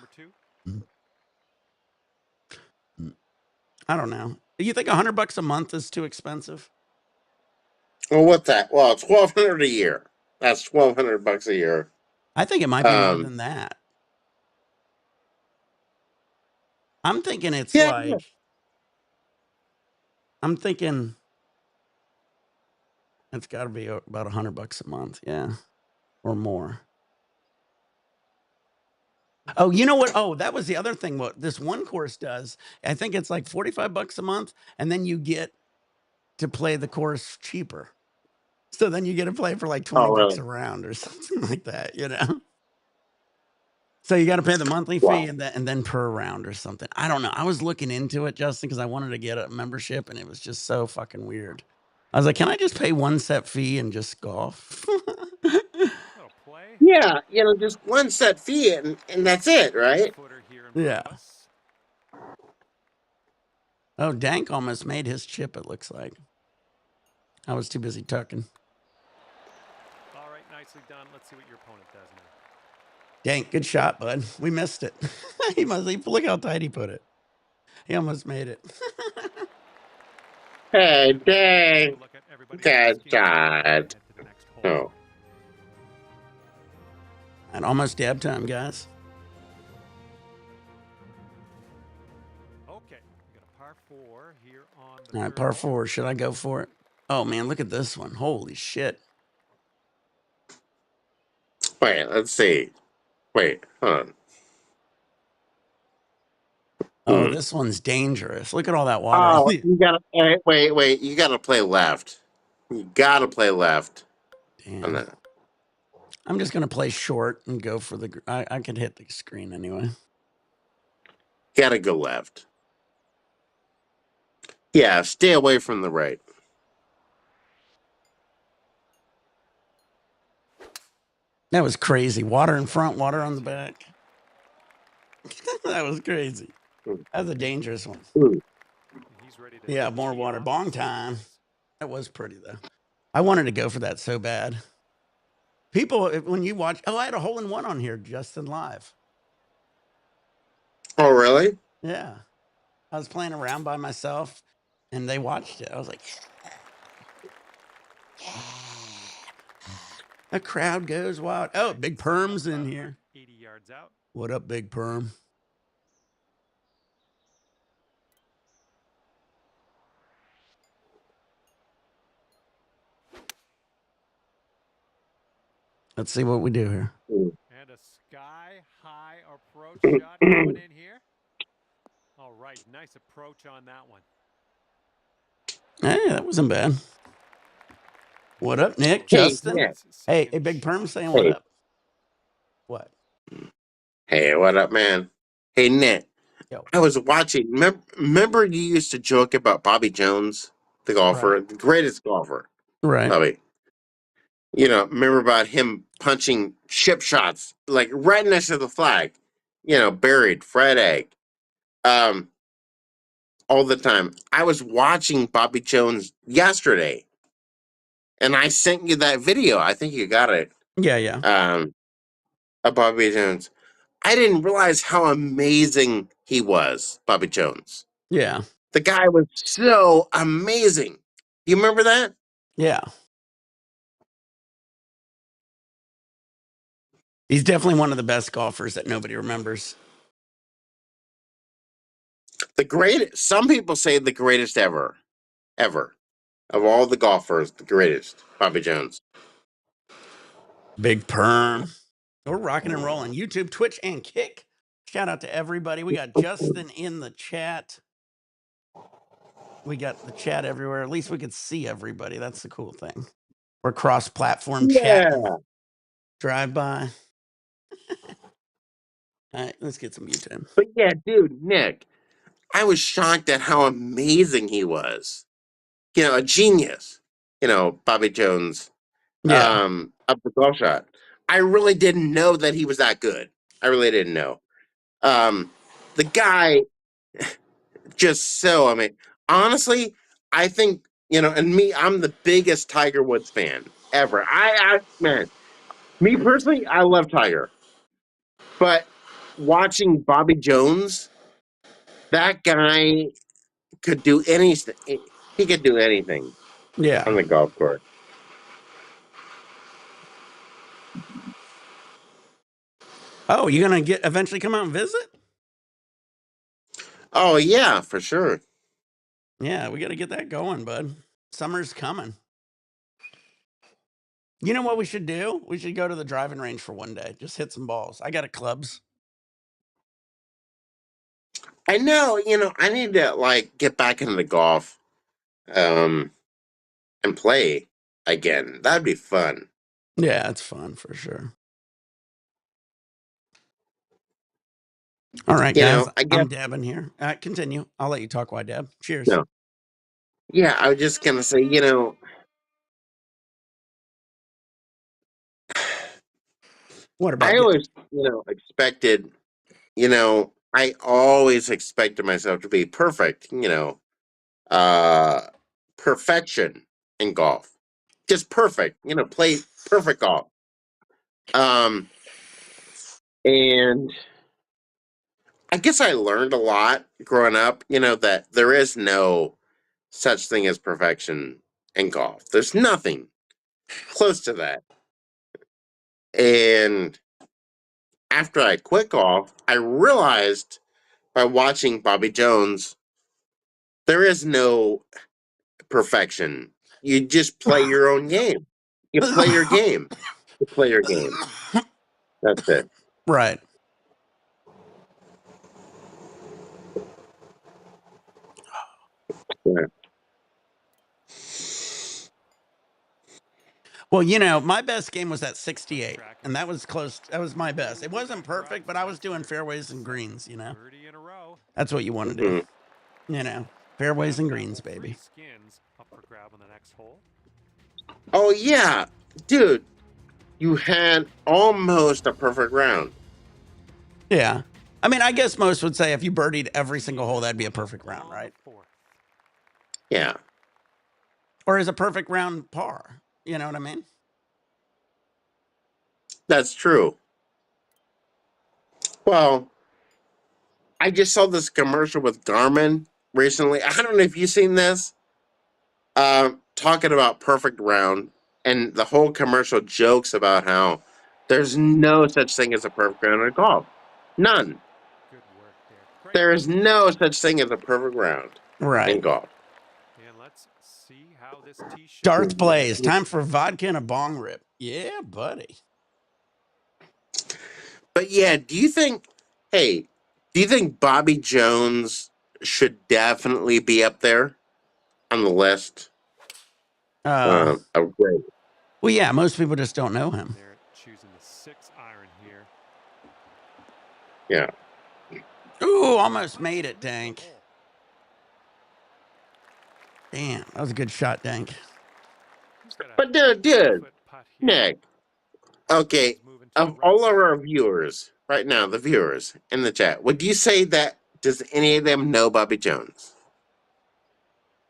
I don't know. Do you think $100 a month is too expensive? Well, what's that? Well, it's 1,200 a year. That's $1,200 a year. I think it might be more than that. I'm thinking it's Yeah. like, I'm thinking it's got to be about $100 a month. Yeah. Or more. Oh, you know what? Oh, that was the other thing. What this one course does, I think it's like $45 a month, and then you get to play the course cheaper. So then you get to play for like $20 Oh, really? a round or something like that, you know? So you got to pay the monthly Wow. fee and then per round or something. I don't know. I was looking into it, Justin, because I wanted to get a membership, and it was just so fucking weird. I was like, can I just pay one set fee and just golf? Yeah, just one set fee and that's it, right? Yeah. Oh, Dank almost made his chip, it looks like. I was too busy tucking. All right, nicely done. Let's see what your opponent does now. Dank, good shot, bud. We missed it. Look how tight he put it. He almost made it. Hey, dang. God. Oh. And almost dab time, guys. Okay, we got a par 4 here on the All right, par 4. Should I go for it? Oh, man, look at this one. Holy shit. Wait, let's see. Wait, hold on. Oh, this one's dangerous. Look at all that water. Oh, you gotta wait. You gotta play left. You gotta play left. Damn. I'm just gonna play short and go for the. I could hit the screen anyway. Gotta go left. Yeah, stay away from the right. That was crazy. Water in front, water on the back. That was crazy. That's a dangerous one. Yeah, more water. Bong time. That was pretty though. I wanted to go for that so bad. People, when you watch, I had a hole in one on here, Justin, live. Oh, really? Yeah. I was playing around by myself and they watched it. I was like, The crowd goes wild. Oh, Big Perm's in About here. 80 yards out. What up, Big Perm? Let's see what we do here. And a sky-high approach shot going in here. All right, nice approach on that one. Hey, that wasn't bad. What up, Nick? Hey, Justin? Nick. Hey, Big Perm saying Hey. what up? What? Hey, what up, man? Hey, Nick. Yo. I was watching. Remember you used to joke about Bobby Jones, the golfer, Right. the greatest golfer, Right. Bobby. Remember about him punching chip shots, like right next to the flag, buried, fried egg, all the time. I was watching Bobby Jones yesterday, and I sent you that video. I think you got it. Yeah. Of Bobby Jones. I didn't realize how amazing he was, Bobby Jones. Yeah. The guy was so amazing. You remember that? Yeah. He's definitely one of the best golfers that nobody remembers. The greatest. Some people say the greatest ever. Of all the golfers, the greatest, Bobby Jones. Big Perm. We're rocking and rolling. YouTube, Twitch, and Kick. Shout out to everybody. We got Justin in the chat. We got the chat everywhere. At least we could see everybody. That's the cool thing. We're cross-platform chatting. Drive by. All right, let's get some YouTube. But yeah, dude, Nick, I was shocked at how amazing he was. A genius. Bobby Jones. Yeah. Of the golf shot. I really didn't know that he was that good. I really didn't know. The guy just so, honestly, I think, and me, I'm the biggest Tiger Woods fan ever. Man, me personally, I love Tiger. But watching Bobby Jones, that guy could do anything. He could do anything Yeah. on the golf course. Oh, you gonna eventually come out and visit? Oh yeah, for sure. Yeah, we got to get that going, bud. Summer's coming. You know what we should do? We should go to the driving range for one day. Just hit some balls. I got a clubs. I know, I need to get back into the golf, and play again. That'd be fun. Yeah, it's fun for sure. All right, guys. I guess I'm dabbing here. Continue. I'll let you talk while I dab. Cheers. no. Yeah, I was just gonna say, What about I getting? always, expected, I always expected myself to be perfect, perfection in golf. Just perfect, play perfect golf. And I guess I learned a lot growing up, that there is no such thing as perfection in golf. There's nothing close to that. And after I quit golf, I realized by watching Bobby Jones, there is no perfection. You just play your own game. You play your game. You play your game. That's it. Right. Yeah. Well, my best game was at 68, and that was close. That was my best. It wasn't perfect, but I was doing fairways and greens, Birdie in a row. That's what you want to do. Fairways and greens, baby. Skins up for grab on the next hole. Oh, yeah. Dude, you had almost a perfect round. Yeah. I mean, I guess most would say if you birdied every single hole, that'd be a perfect round, right? Yeah. Or is a perfect round par? You know what I mean? That's true. Well, I just saw this commercial with Garmin recently. I don't know if you've seen this. Talking about perfect round, and the whole commercial jokes about how there's no such thing as a perfect round in golf. None. Good work there. Great There is position. no such thing as a perfect round in Right. golf. And let's see how this tee shot. Darth plays. Time for vodka and a bong rip. Yeah, buddy. But yeah, do you think Bobby Jones should definitely be up there on the list? Of great. Well, yeah, most people just don't know him. They're choosing the 6 iron here. Yeah. Ooh, almost made it, Dank. Damn, that was a good shot, Dank. But dude, Nick, okay, of all of our viewers right now, the viewers in the chat, would you say that, does any of them know Bobby Jones?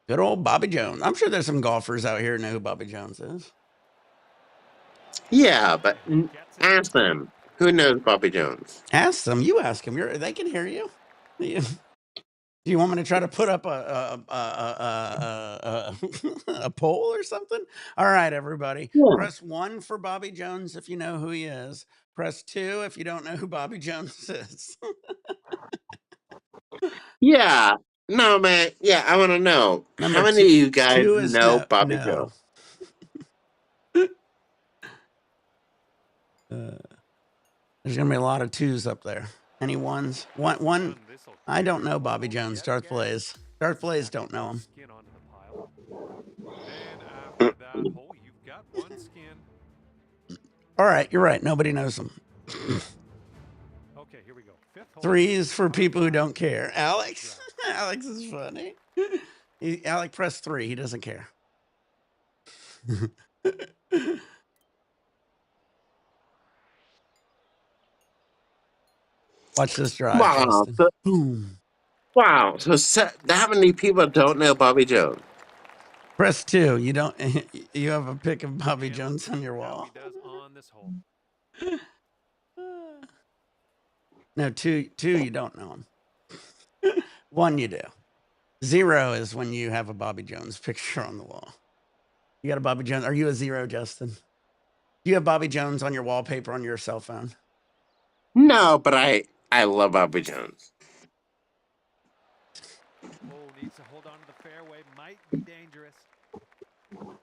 Good old Bobby Jones. I'm sure there's some golfers out here who know who Bobby Jones is. Yeah, but ask them. Who knows Bobby Jones? Ask them. You ask them. They can hear you. Do you want me to try to put up a poll or something? All right, everybody. Yeah. Press 1 for Bobby Jones if you know who he is. Press 2 if you don't know who Bobby Jones is. Yeah. No, man. Yeah, I want to know. Remember, How many of you guys 2 is know Bobby no. Jones? There's going to be a lot of 2s up there. Any ones? One. I don't know Bobby Jones. Darth plays. Darth plays don't know him. And after that hole, you've got 1 skin. All right, you're right. Nobody knows him. Okay, here we go. 5th hole. 3 is for people who don't care. Alex? Alex is funny. Alex pressed 3. He doesn't care. Watch this drive, Wow. Justin. So, Boom. wow. So that many people don't know Bobby Jones. Press 2. You don't. You have a pic of Bobby Jones on your wall. How he does on this hole. No, 2. You don't know him. 1 you do. 0 is when you have a Bobby Jones picture on the wall. You got a Bobby Jones. Are you a 0, Justin? Do you have Bobby Jones on your wallpaper on your cell phone? No, but I love Bobby Jones. Oh, needs to hold on to the fairway. Might be dangerous.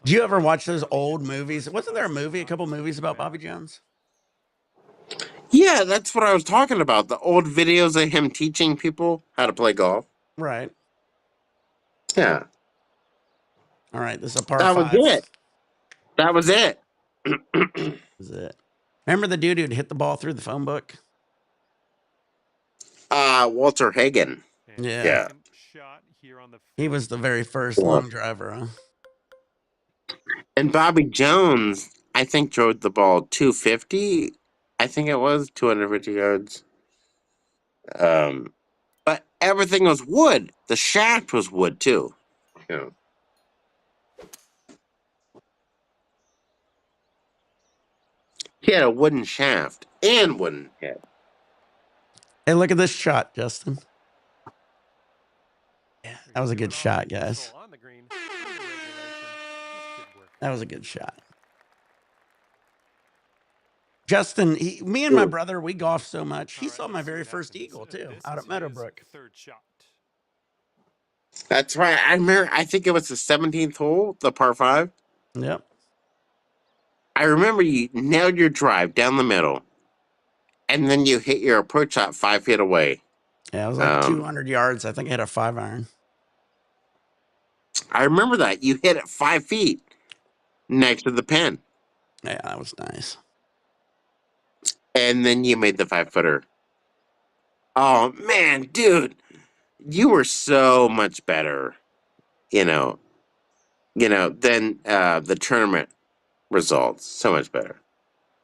Do you ever watch those old movies? Wasn't there a couple movies about Bobby Jones? Yeah, that's what I was talking about. The old videos of him teaching people how to play golf. Right. Yeah. All right, this is a par 5. That was it. That was it. Is it? Remember the dude who'd hit the ball through the phone book? Walter Hagen. Yeah. Shot here on the He was the very first long driver, huh? And Bobby Jones, I think, drove the ball 250. I think it was 250 yards. But everything was wood. The shaft was wood too. Yeah. He had a wooden shaft and wooden head. Hey, look at this shot, Justin. Yeah, that was a good shot, guys. That was a good shot. Justin, me and my brother, we golf so much. He saw my very first eagle too, out at Meadowbrook. Third shot. That's right. I remember. I think it was the 17th hole, the par 5. Yep. I remember you nailed your drive down the middle, and then you hit your approach shot 5 feet away. Yeah, it was like 200 yards. I think I had a 5 iron. I remember that. You hit it 5 feet next to the pin. Yeah, that was nice. And then you made the 5-footer. Oh, man, dude. You were so much better, than the tournament results. So much better.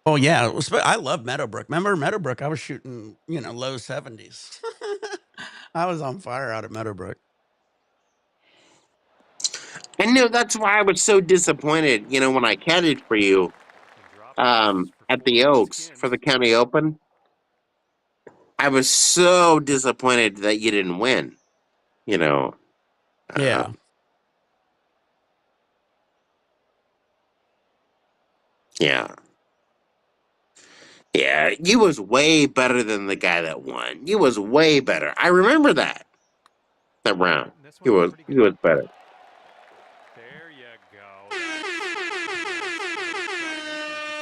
Oh, yeah. I love Meadowbrook. Remember Meadowbrook? I was shooting, low 70s. I was on fire out at Meadowbrook. And that's why I was so disappointed, when I caddied for you at the Oaks for the County Open. I was so disappointed that you didn't win, Yeah. Yeah. Yeah, you was way better than the guy that won. You was way better. I remember that round. Putting this He one up was pretty he good. was better. There you go. That's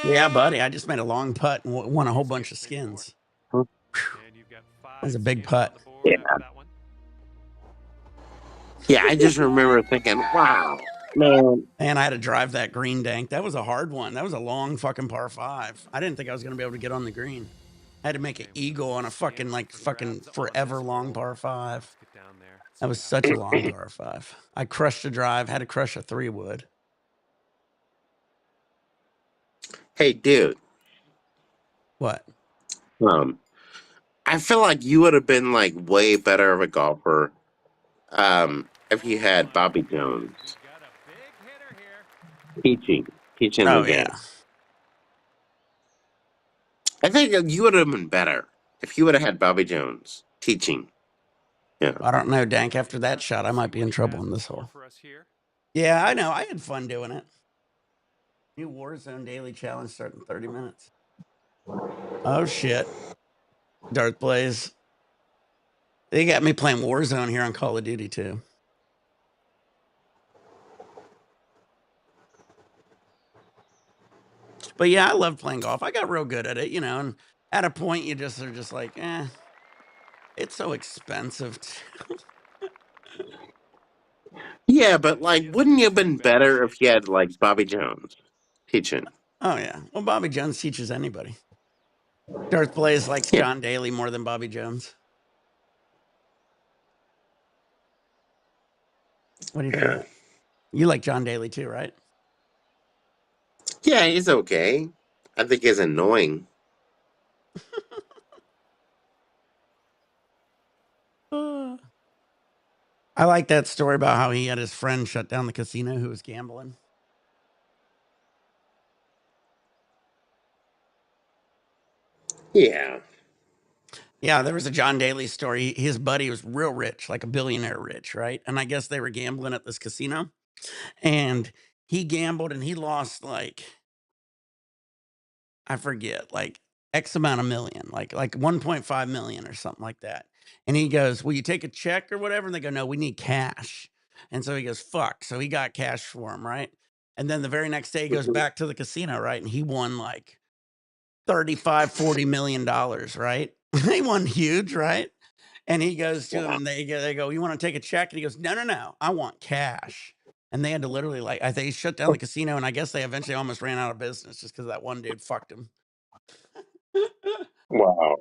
Yeah, buddy. I just made a long putt and won a whole bunch of skins, maybe more. skins. And you've got That was 5 a big skins on putt. the Yeah. board after that one. Yeah, I just remember thinking, wow, man. And I had to drive that green dank. That was a hard one. That was a long fucking par 5. I didn't think I was going to be able to get on the green. I had to make an Okay, eagle on a fucking grabs on forever this long hole. par 5. Let's get down there. That was such a long par 5. I crushed a drive, had to crush a 3-wood. Hey, dude. What? I feel like you would have been like way better of a golfer if you had Bobby Jones We got a big hitter teaching the Oh game. yeah. I think you would have been better if you would have had Bobby Jones teaching. Yeah. I don't know, Dank. After that shot, I might be in trouble in this hole. for us here. Yeah, I know. I had fun doing it. New Warzone daily challenge starting in 30 minutes. Oh shit. Darth Blaze. They got me playing Warzone here on Call of Duty too. But yeah, I love playing golf. I got real good at it, and at a point you just are just like, it's so expensive. Yeah, but like, wouldn't you have been better if you had like Bobby Jones teaching? Oh yeah. Well, Bobby Jones teaches anybody. Darth Blaze likes Yeah. John Daly more than Bobby Jones. What do you think of that? You like John Daly too, right? Yeah, he's okay. I think he's annoying. I like that story about how he had his friend shut down the casino who was gambling. Yeah. Yeah, there was a John Daly story. His buddy was real rich, like a billionaire rich, right? And I guess they were gambling at this casino. And he gambled and he lost like, I forget, like X amount of million, like 1.5 million or something like that. And he goes, "Will you take a check or whatever?" And they go, "No, we need cash." And so he goes, "Fuck." So he got cash for him, right? And then the very next day he goes back to the casino, right? And he won like 35, 40 million dollars, right? He won huge, right? And he goes to him and they go, "You want to take a check?" And he goes, No, I want cash. And they had to literally like, I think he shut down the casino, and I guess they eventually almost ran out of business just because that one dude fucked him. Wow.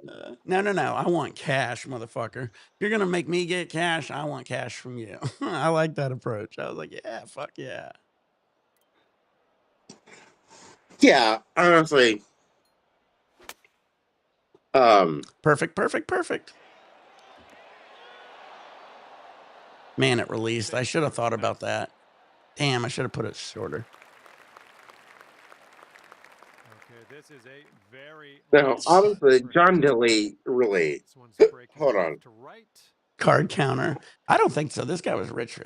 No, I want cash, motherfucker. If you're gonna make me get cash, I want cash from you. I like that approach. I was like, yeah, fuck yeah. Yeah, honestly. Perfect. Man, it released. I should have thought about that. Damn, I should have put it shorter. Okay, this is a very No, nice honestly, break. John Dilly really. This one's breaking Hold on. left to right. Card counter. I don't think so. This guy was rich.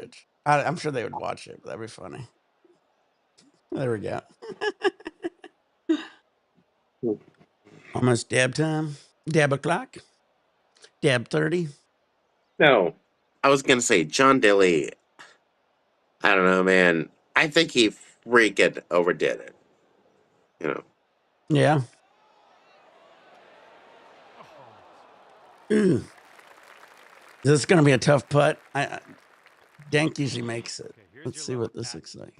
I'm sure they would watch it. But that'd be funny. There we go. Almost dab time. Dab o'clock. Dab 30. No, I was gonna say John Dilly. I don't know, man. I think he freaking overdid it. You know. Yeah. Ooh. This is going to be a tough putt. Dank usually makes it. Let's see what this looks like.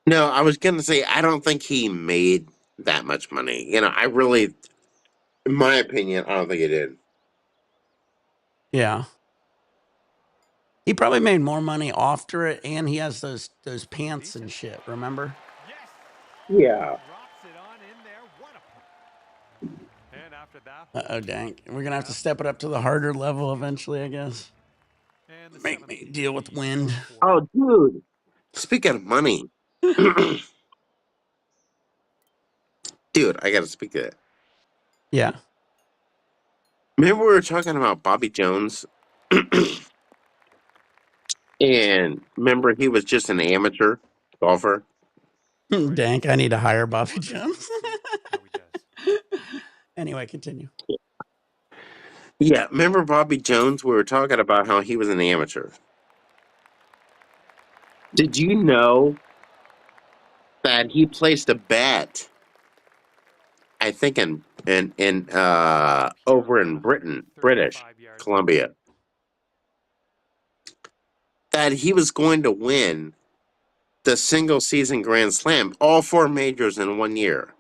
No, I was gonna say I don't think he made that much money. You know, I really, in my opinion, I don't think he did. Yeah. He probably made more money after it, and he has those pants and shit, remember? Yeah. Uh-oh, Dank. We're going to have to step it up to the harder level eventually, I guess. Make me deal with wind. Oh, dude. Speaking of money. Dude, I gotta speak to that. Yeah. Remember we were talking about Bobby Jones? And remember he was just an amateur golfer? Dank, I need to hire Bobby Wonders, Jones. let's see how he does. Anyway, continue. Yeah, remember Bobby Jones? We were talking about how he was an amateur. Did you know that he placed a bet? I think in over in Britain, British 35 yards. Columbia, that he was going to win the single season Grand Slam, all 4 majors in 1 year.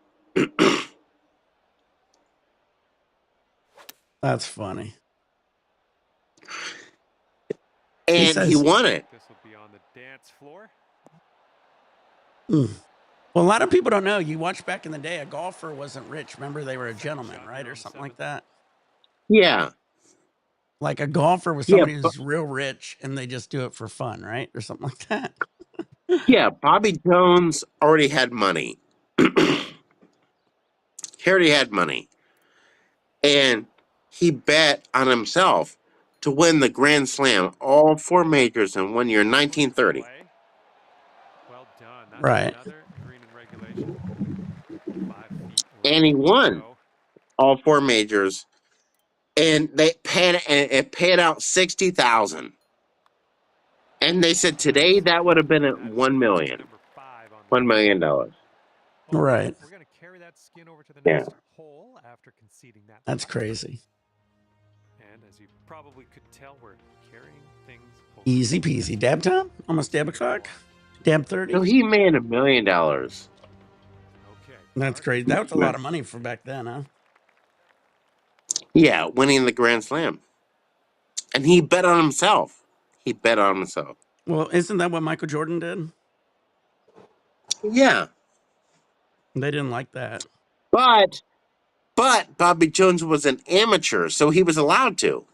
That's funny. And he says- won it. This will be on the dance floor. Mm. Well, a lot of people don't know. You watch back in the day, a golfer wasn't rich. Remember, they were a gentleman, right, or something like that. Yeah. Like a golfer was Yeah, somebody who's real rich, and they just do it for fun, right, or something like that. Yeah, Bobby Jones already had money. He already had money. And he bet on himself to win the Grand Slam, all 4 majors in 1 year, 1930. Well done. That's Right. another green in regulation. 5 feet. And he won Go. all 4 majors. And it paid out 60,000. And they said today that would have been at $1 million. Number 5 on $1 million. Right. We're going to carry that skin over to the Yeah. next hole after conceding that. That's putt. crazy. And as you probably could tell, we're carrying things over. Easy peasy. Dab time? Almost dab o'clock? Dab 30? So he made $1 million. Okay. That's crazy. That was a lot of money for back then, huh? Yeah, winning the Grand Slam. And he bet on himself. He bet on himself. Well, isn't that what Michael Jordan did? Yeah. They didn't like that. But Bobby Jones was an amateur, so he was allowed to.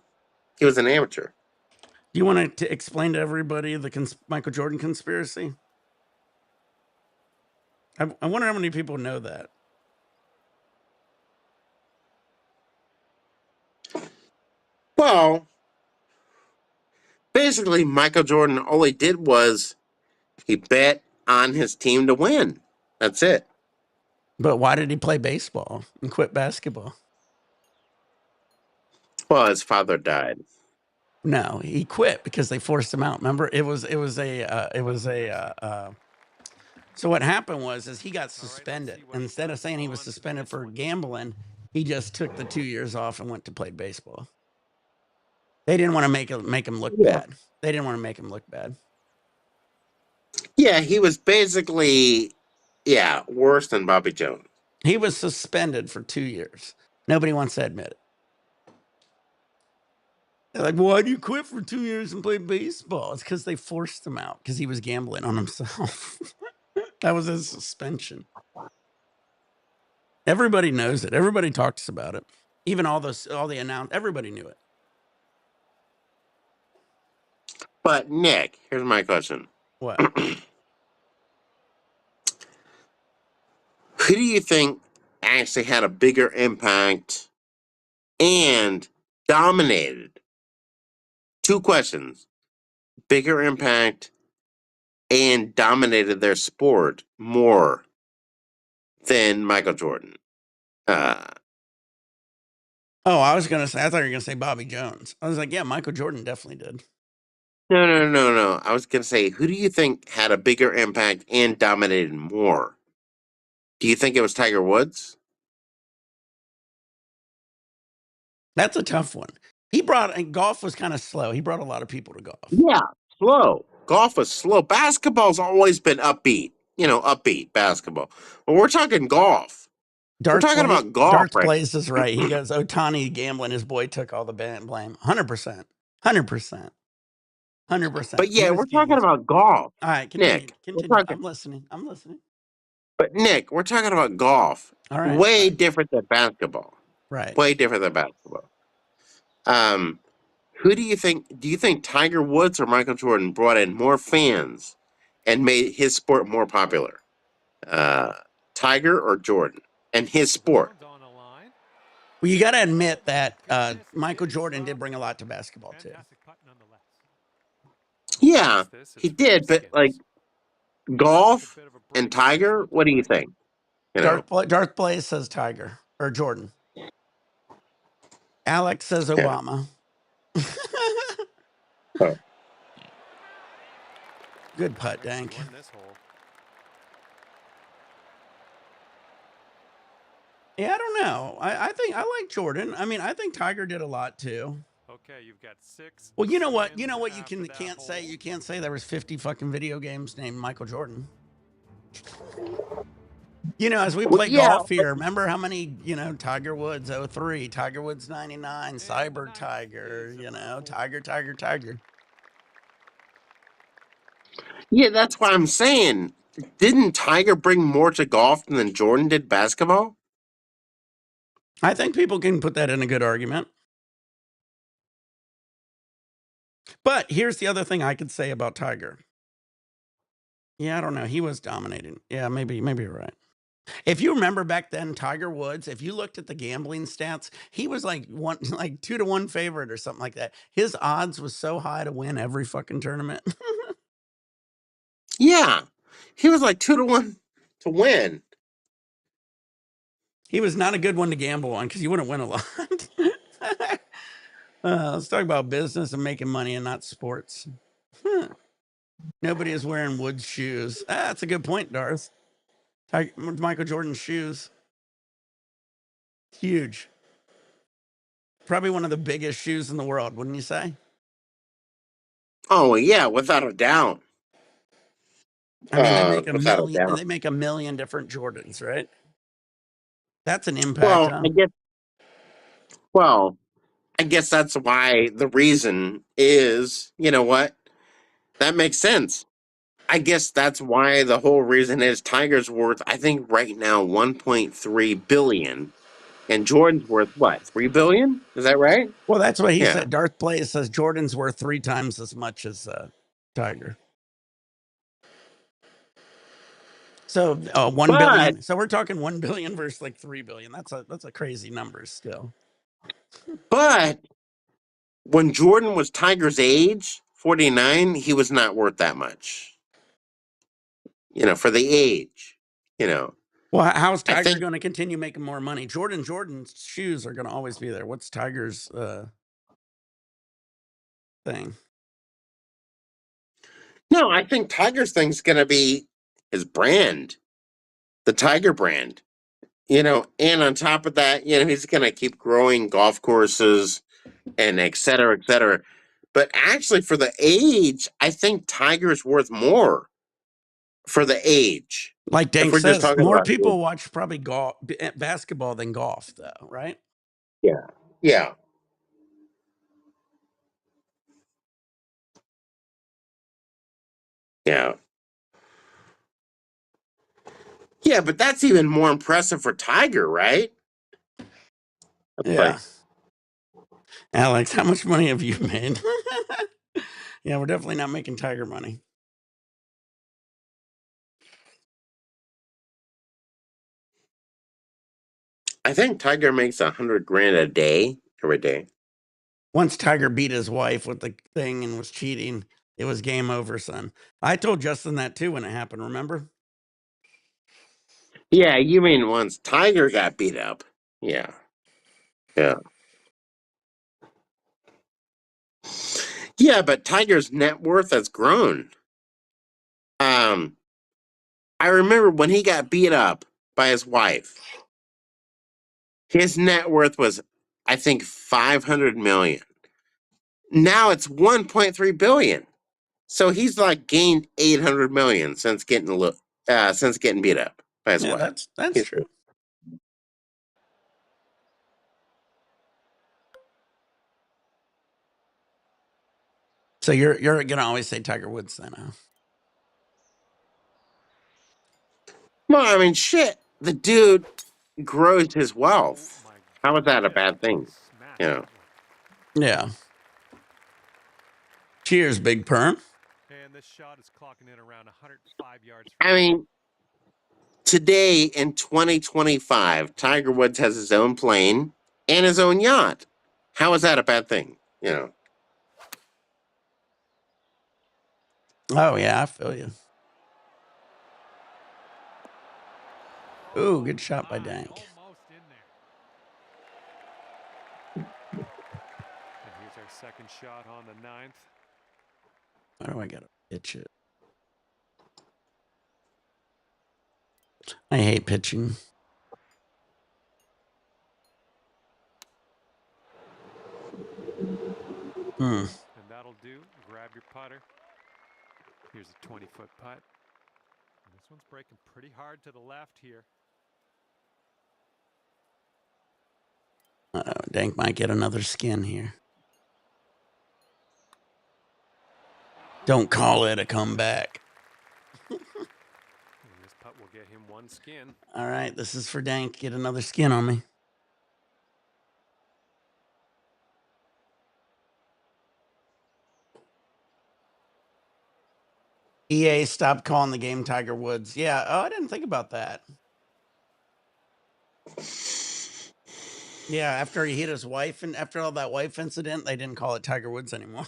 He was an amateur. Do you want to explain to everybody the Michael Jordan conspiracy? I wonder how many people know that. Well, basically, Michael Jordan, all he did was he bet on his team to win. That's it. But why did he play baseball and quit basketball? Well, his father died. No, he quit because they forced him out. Remember, so what happened was he got suspended. And instead of saying he was suspended for gambling, he just took the 2 years off and went to play baseball. They didn't want to make him look bad. They didn't want to make him look bad. Yeah, he was basically, worse than Bobby Jones. He was suspended for 2 years. Nobody wants to admit it. They're like, why do you quit for 2 years and play baseball? It's because they forced him out because he was gambling on himself. That was his suspension. Everybody knows it. Everybody talks about it. Even all the announced, everybody knew it. But Nick, here's my question. What? Who do you think actually had a bigger impact and dominated? 2 questions. Bigger impact and dominated their sport more than Michael Jordan. Oh, I thought you were going to say Bobby Jones. I was like, yeah, Michael Jordan definitely did. No. I was going to say, who do you think had a bigger impact and dominated more? Do you think it was Tiger Woods? That's a tough one. And golf was kind of slow. He brought a lot of people to golf. Yeah, slow. Golf was slow. Basketball's always been upbeat. Upbeat basketball. But we're talking golf. We're talking about golf. Darts Right? Blaze is right. He goes, Otani gambling. His boy took all the blame. 100%. 100%. 100%. But yeah, we're talking about golf. All right, continue. Nick, Continue. I'm listening. But Nick, we're talking about golf. All right. Way different than basketball. Right. Way different than basketball. Who do you think? Do you think Tiger Woods or Michael Jordan brought in more fans and made his sport more popular? Tiger or Jordan and his sport? Well, you got to admit that Michael Jordan did bring a lot to basketball too. Yeah, he did. But golf and Tiger. What do you think? You know, Darth Blaze says Tiger or Jordan. Alex says yeah. Obama. Oh. Good putt, Dank. Yeah, I don't know. I think I like Jordan. I mean, I think Tiger did a lot too. Okay, you've got 6. Well, you know what? You know what? after that Can't say. hole. You can't say there was 50 fucking video games named Michael Jordan. You know, as we Well, play yeah, golf here, remember how many? You know, Tiger Woods 03, Tiger Woods 99, Cyber Tiger. You know, Tiger. yeah. That's what I'm saying. Didn't Tiger bring more to golf than Jordan did basketball? I think people can put that in a good argument. But here's the other thing I could say about Tiger. Yeah, I don't know. He was dominating. Yeah, maybe you're right. If you remember back then, Tiger Woods, if you looked at the gambling stats, he was like 2-1 favorite or something like that. His odds was so high to win every fucking tournament. Yeah, he was like 2-1 to win. He was not a good one to gamble on because you wouldn't win a lot. Let's talk about business and making money and not sports. Nobody is wearing Woods shoes. That's a good point, Darth. Michael Jordan's shoes. Huge. Probably one of the biggest shoes in the world, wouldn't you say? Oh yeah, without a doubt. I mean, they make Without a doubt. They make a million different Jordans, right? That's an impact, Well, huh? I guess that's why the reason is, you know what? That makes sense. I guess that's why the whole reason is Tiger's worth, I think right now 1.3 billion and Jordan's worth what? 3 billion? Is that right? Well, that's what he Yeah. said. Darth Blaze says Jordan's worth 3 times as much as Tiger. So 1 billion. So we're talking 1 billion versus like 3 billion. That's a crazy number still. But when Jordan was Tiger's age, 49, he was not worth that much. You know, for the age, you know. Well, how's Tiger going to continue making more money? Jordan's shoes are going to always be there. What's Tiger's thing? No, I think Tiger's thing's going to be his brand, the Tiger brand. You know, and on top of that, you know, he's going to keep growing golf courses and et cetera, et cetera. But actually, for the age, I think Tiger's worth more for the age. Like Dank if we're just says, talking more about people watch probably basketball than golf, though, right? Yeah. Yeah. Yeah. Yeah, but that's even more impressive for Tiger, right? Yeah. Alex, how much money have you made? Yeah, we're definitely not making Tiger money. I think Tiger makes 100 grand a day every day. Once Tiger beat his wife with the thing and was cheating, it was game over, son. I told Justin that too when it happened, remember? Yeah, you mean once Tiger got beat up. Yeah. Yeah. Yeah, but Tiger's net worth has grown. I remember when he got beat up by his wife, his net worth was, I think, 500 million. Now it's 1.3 billion. So he's like gained 800 million since getting beat up by his wife. That's true. So you're gonna always say Tiger Woods then, huh? Well, I mean, shit. The dude grows his wealth. How is that a bad thing? You know. Yeah. Cheers, Big Perm. And this shot is clocking in around 105 yards. I mean, today in 2025, Tiger Woods has his own plane and his own yacht. How is that a bad thing? You know. Oh yeah, I feel you. Ooh, good shot by My, Dank. almost in there. And here's our second shot on the 9th. Why do I gotta pitch it? I hate pitching. And that'll do. Grab your putter. Here's a 20-foot putt. And this one's breaking pretty hard to the left here. Dank might get another skin here. Don't call it a comeback. And this putt will get him one skin. All right, this is for Dank. Get another skin on me. EA stopped calling the game Tiger Woods. Yeah. Oh, I didn't think about that. Yeah, after he hit his wife and after all that wife incident, they didn't call it Tiger Woods anymore.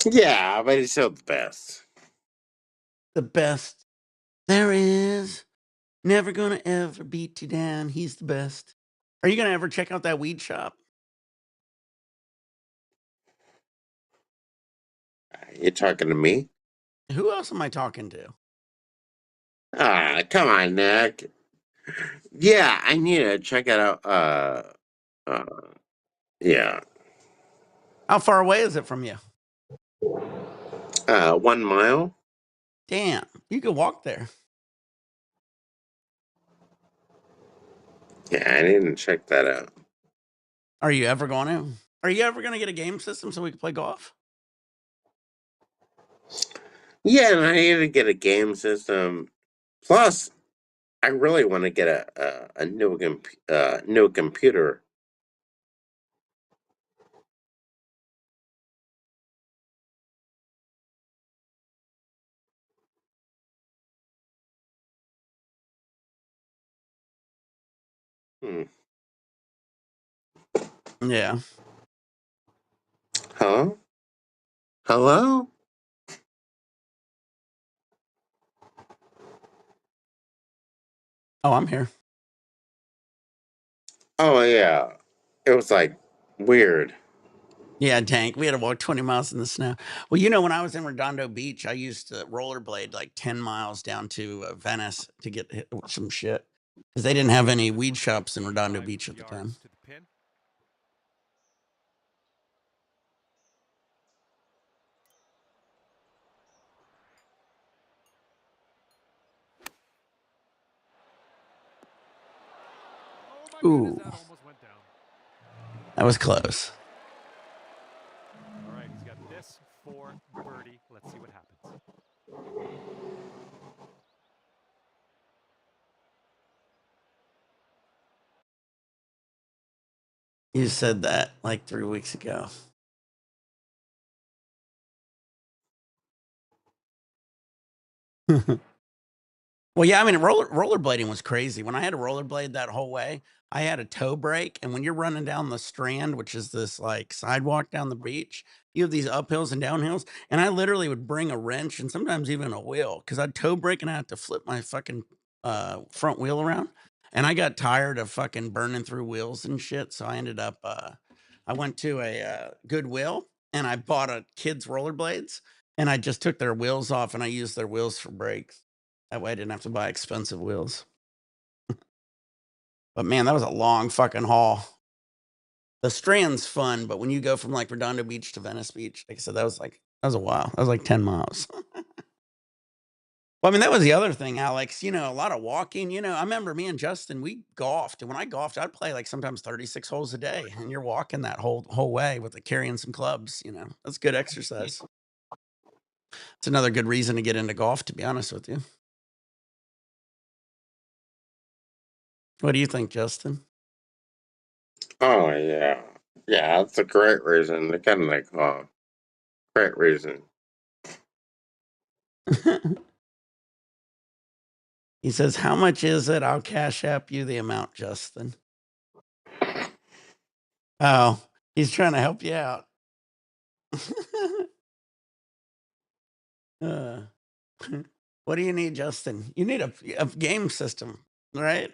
Yeah, but he's still the best. The best there is. Never gonna ever beat you down. He's the best. Are you gonna ever check out that weed shop? You talking to me? Who else am I talking to? Ah, come on, Nick. Yeah, I need to check it out. Yeah. How far away is it from you? 1 mile. Damn, you could walk there. Yeah, I need to check that out. Are you ever going to? Are you ever going to get a game system so we can play golf? Yeah, and I need to get a game system. Plus, I really want to get a new computer. Hmm. Yeah. Huh? Hello? Oh, I'm here. Oh yeah. It was like weird. Yeah, Tank. We had to walk 20 miles in the snow. Well, you know, when I was in Redondo Beach, I used to rollerblade like 10 miles down to Venice to get hit with some shit because they didn't have any weed shops in Redondo 5 Beach at the time. yards to the pin. Oh my goodness, Ooh, that almost went down. that was close. All right, he's got this for birdie. Let's see what happens. You said that like 3 weeks ago. Well, yeah, I mean, rollerblading was crazy. When I had to rollerblade that whole way, I had a toe break, and when you're running down the Strand, which is this like sidewalk down the beach, you have these uphills and downhills, and I literally would bring a wrench and sometimes even a wheel because I'd toe break and I had to flip my fucking front wheel around, and I got tired of fucking burning through wheels and shit, so I ended up I went to a Goodwill and I bought a kids rollerblades, and I just took their wheels off and I used their wheels for brakes. That way I didn't have to buy expensive wheels. But man, that was a long fucking haul. The Strand's fun, but when you go from like Redondo Beach to Venice Beach, like I said, that was a while. That was like 10 miles. Well, I mean, that was the other thing, Alex. You know, a lot of walking. You know, I remember me and Justin, we golfed. And when I golfed, I'd play like sometimes 36 holes a day. And you're walking that whole way with carrying some clubs, you know. That's good exercise. It's another good reason to get into golf, to be honest with you. What do you think, Justin? Oh yeah. Yeah, that's a great reason. Kind of like great reason. He says, "How much is it? I'll cash app you the amount, Justin." Oh, he's trying to help you out. uh, What do you need, Justin? You need a game system, right?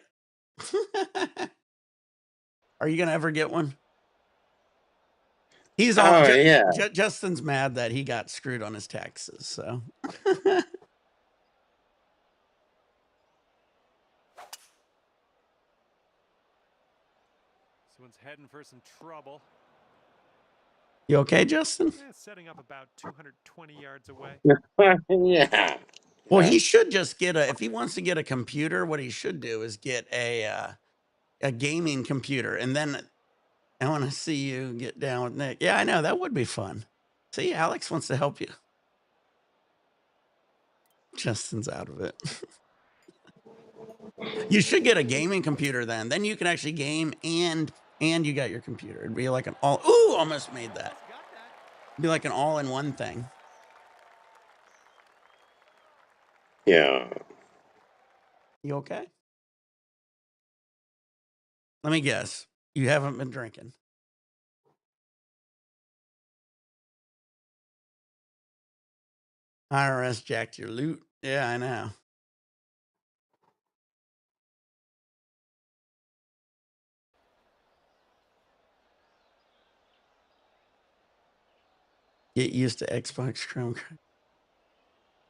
Are you gonna ever get one? He's all Oh yeah. Justin's mad that he got screwed on his taxes. So This one's heading for some trouble. you okay, Justin? Setting up about 220 yards away. Yeah. Well, he should just get if he wants to get a computer, what he should do is get a gaming computer, and then I want to see you get down with Nick. Yeah, I know that would be fun. See, Alex wants to help you. Justin's out of it. You should get a gaming computer then. Then you can actually game and you got your computer. It'd be like an all. Ooh, almost made that. It'd be like an all-in-one thing. Yeah. You okay? Let me guess. You haven't been drinking. IRS jacked your loot. Yeah, I know. Get used to Xbox Chrome.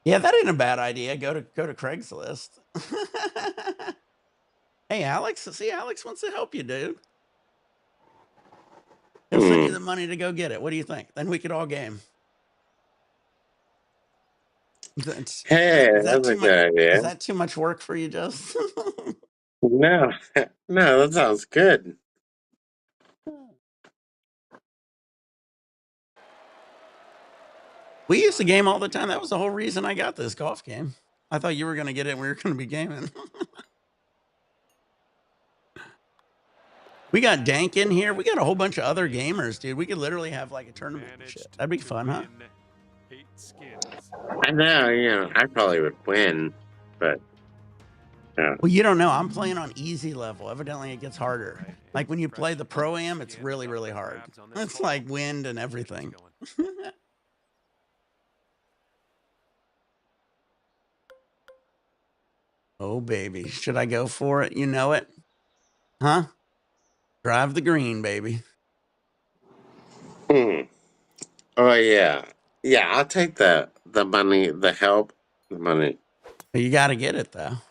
Yeah, that ain't a bad idea. Go to Craigslist. Hey, Alex. See, Alex wants to help you, dude. He'll send you the money to go get it. What do you think? Then we could all game. Hey, Is that that's a too much? good idea. Is that too much work for you, Justin? No, no, that sounds good. We used to game all the time. That was the whole reason I got this golf game. I thought you were going to get it and we were going to be gaming. We got Dank in here. We got a whole bunch of other gamers, dude. We could literally have like a tournament and shit. That'd be fun, huh? 8 skins. I know, I probably would win, but well, you don't know. I'm playing on easy level. Evidently, it gets harder. Like when you play the Pro-Am, it's really, really hard. It's like wind and everything. Oh, baby. Should I go for it? You know it? Huh? Drive the green, baby. Oh, yeah. Yeah, I'll take the money, the help, the money. But you got to get it, though. Oh,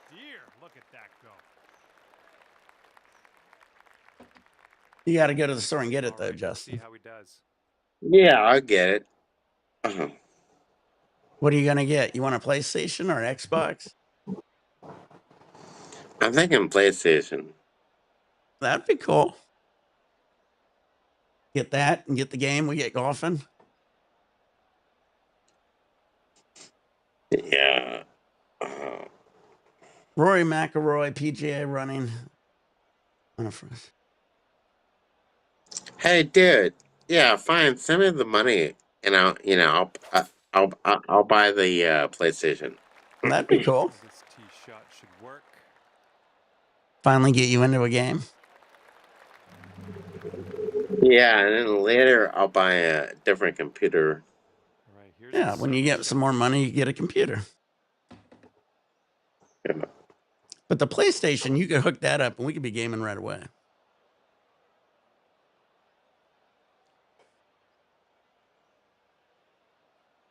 dear. Look at that go. You got to go to the store and get it, though, Justin. See how he does. Yeah, I'll get it. What are you going to get? You want a PlayStation or an Xbox? I'm thinking PlayStation. That'd be cool. Get that and get the game. We get golfing. Yeah. Rory McIlroy, PGA running. Hey, dude. Yeah, fine. Send me the money, and I'll buy the PlayStation. That'd be cool. This tee shot should work. Finally get you into a game. Yeah, and then later I'll buy a different computer. Right, Yeah, when you get some more money, you get a computer. Yeah. But the PlayStation, you could hook that up and we could be gaming right away.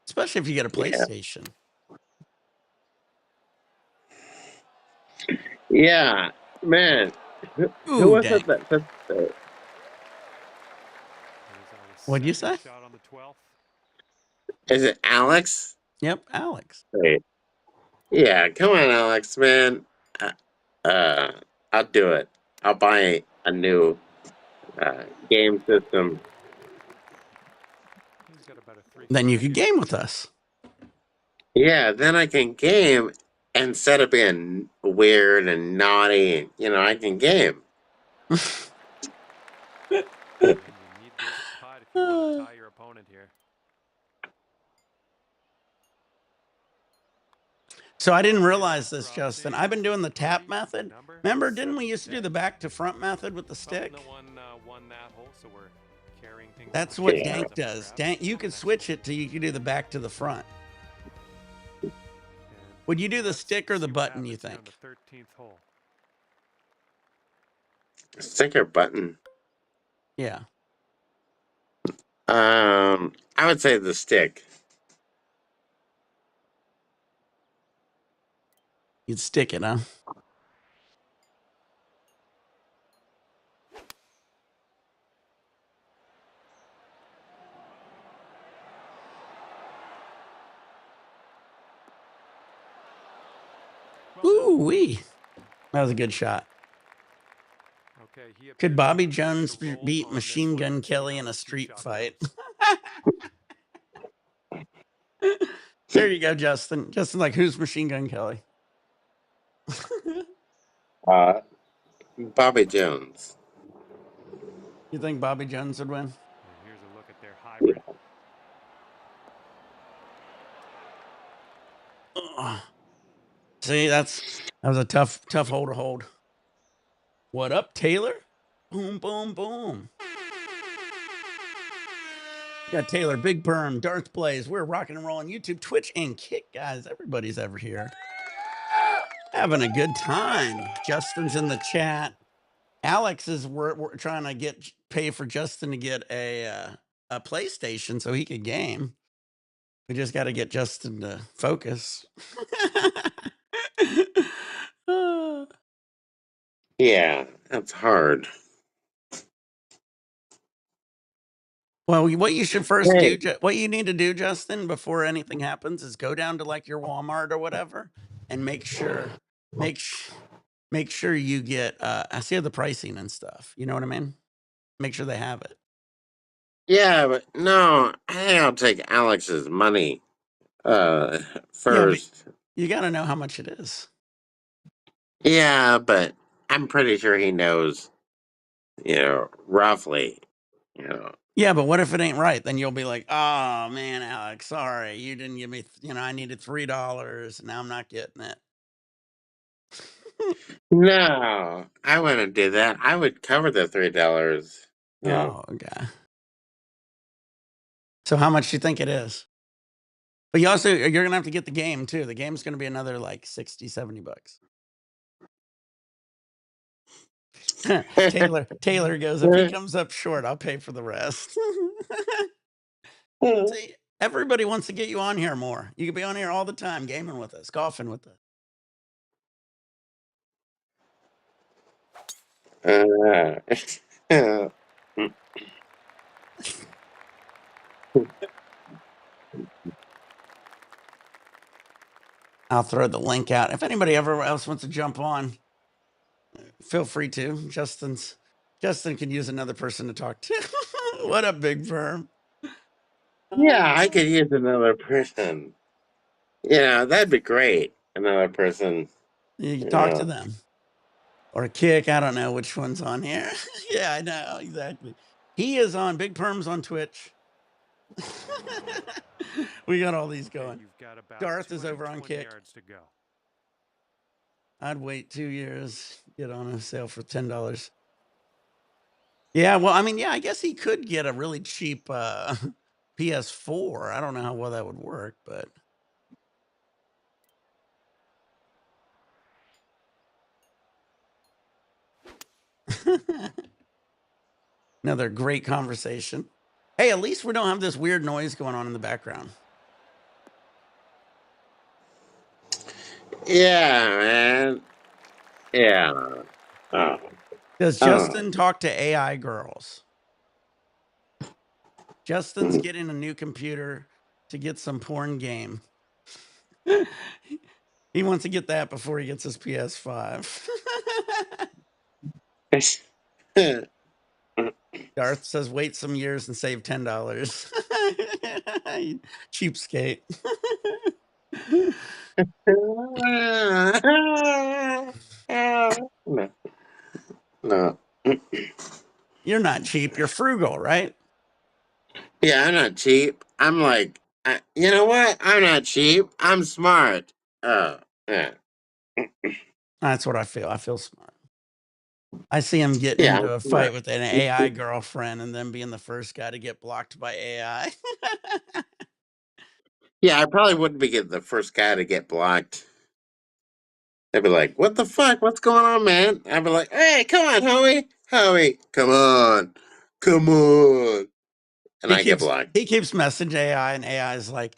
Especially if you get a PlayStation. Yeah, man. Who was it that What'd you say? Shot on the 12th. Is it Alex? Yep, Alex. Wait. Yeah, come on, Alex, man. I'll do it. I'll buy a new game system. Then you could game with us. Yeah, then I can game instead of being weird and naughty. I can game. You need this putt if you want to tie your opponent here. So I didn't realize this, Justin. I've been doing the tap method. Remember, didn't we used to do the back to front method with the stick? That's what Dank does. Dank, you could switch it to you can do the back to the front. Would you do the Let's stick or the see what button, you happens here on think? the 13th hole. Stick or button? Yeah. I would say the stick. You'd stick it, huh? Ooh wee. That was a good shot. Okay, he Could appears Bobby to have Jones to roll beat on this Machine one. Gun Let's see Kelly how in a this tee street shot fight? goes. There you go, Justin. Justin, like, who's Machine Gun Kelly? Uh, Bobby Jones. You think Bobby Jones would win? And here's a look at their hybrid. Ugh. See, that was a tough hole to hold. What up, Taylor? Boom, boom, boom. Got Taylor, Big Perm, Darth Blaze. We're rocking and rolling YouTube, Twitch, and Kick, guys. Everybody's over here having a good time. Justin's in the chat. Alex is we're trying to pay for Justin to get a PlayStation so he could game. We just got to get Justin to focus. Yeah, that's hard. Well, what you should first Hey. do, what you need to do, Justin, before anything happens, is go down to like your Walmart or whatever, and make sure you get. I see the pricing and stuff. You know what I mean? Make sure they have it. Yeah, but no, I think I'll take Alex's money Yeah, but first. you got to know how much it is. Yeah, but I'm pretty sure he knows, roughly, Yeah, but what if it ain't right? Then you'll be like, "Oh man, Alex, sorry, you didn't give me. I needed $3. Now I'm not getting it." No, I wouldn't do that. I would cover the $3. Oh, okay. So how much do you think it is? But you're gonna have to get the game too. The game's gonna be another like 60, $70. Taylor goes, if he comes up short, I'll pay for the rest. See, everybody wants to get you on here more. You could be on here all the time, gaming with us, golfing with us. I'll throw the link out. If anybody ever else wants to jump on, feel free to. Justin can use another person to talk to. What up, Big Firm? Yeah, I could use another person. That'd be great. Another person. You can talk to them. Or Kick. I don't know which one's on here. Yeah, I know. Exactly. He is on Big Perm's on Twitch. We got all these going. You've got about Darth is over on 220 Kick. yards to go. I'd wait 2 years, get on a sale for $10. Yeah, well, I mean, yeah, I guess he could get a really cheap PS4. I don't know how well that would work, but another great conversation. Hey, at least we don't have this weird noise going on in the background. Yeah, man. Yeah. Does Justin talk to AI girls? Justin's getting a new computer to get some porn game. He wants to get that before he gets his PS5. Darth says, wait some years and save $10. Cheapskate. No. You're not cheap. You're frugal, right? Yeah, I'm not cheap. I'm like, you know what? I'm not cheap. I'm smart. Yeah. That's what I feel. I feel smart. I see him getting Yeah, into I'm a fight smart. with an AI girlfriend and then being the first guy to get blocked by AI. Yeah, I probably wouldn't be the first guy to get blocked. They'd be like, "What the fuck? What's going on, man?" I'd be like, "Hey, come on, Howie, come on, come on," and He I get keeps blocked. he keeps messaging AI, and AI's like,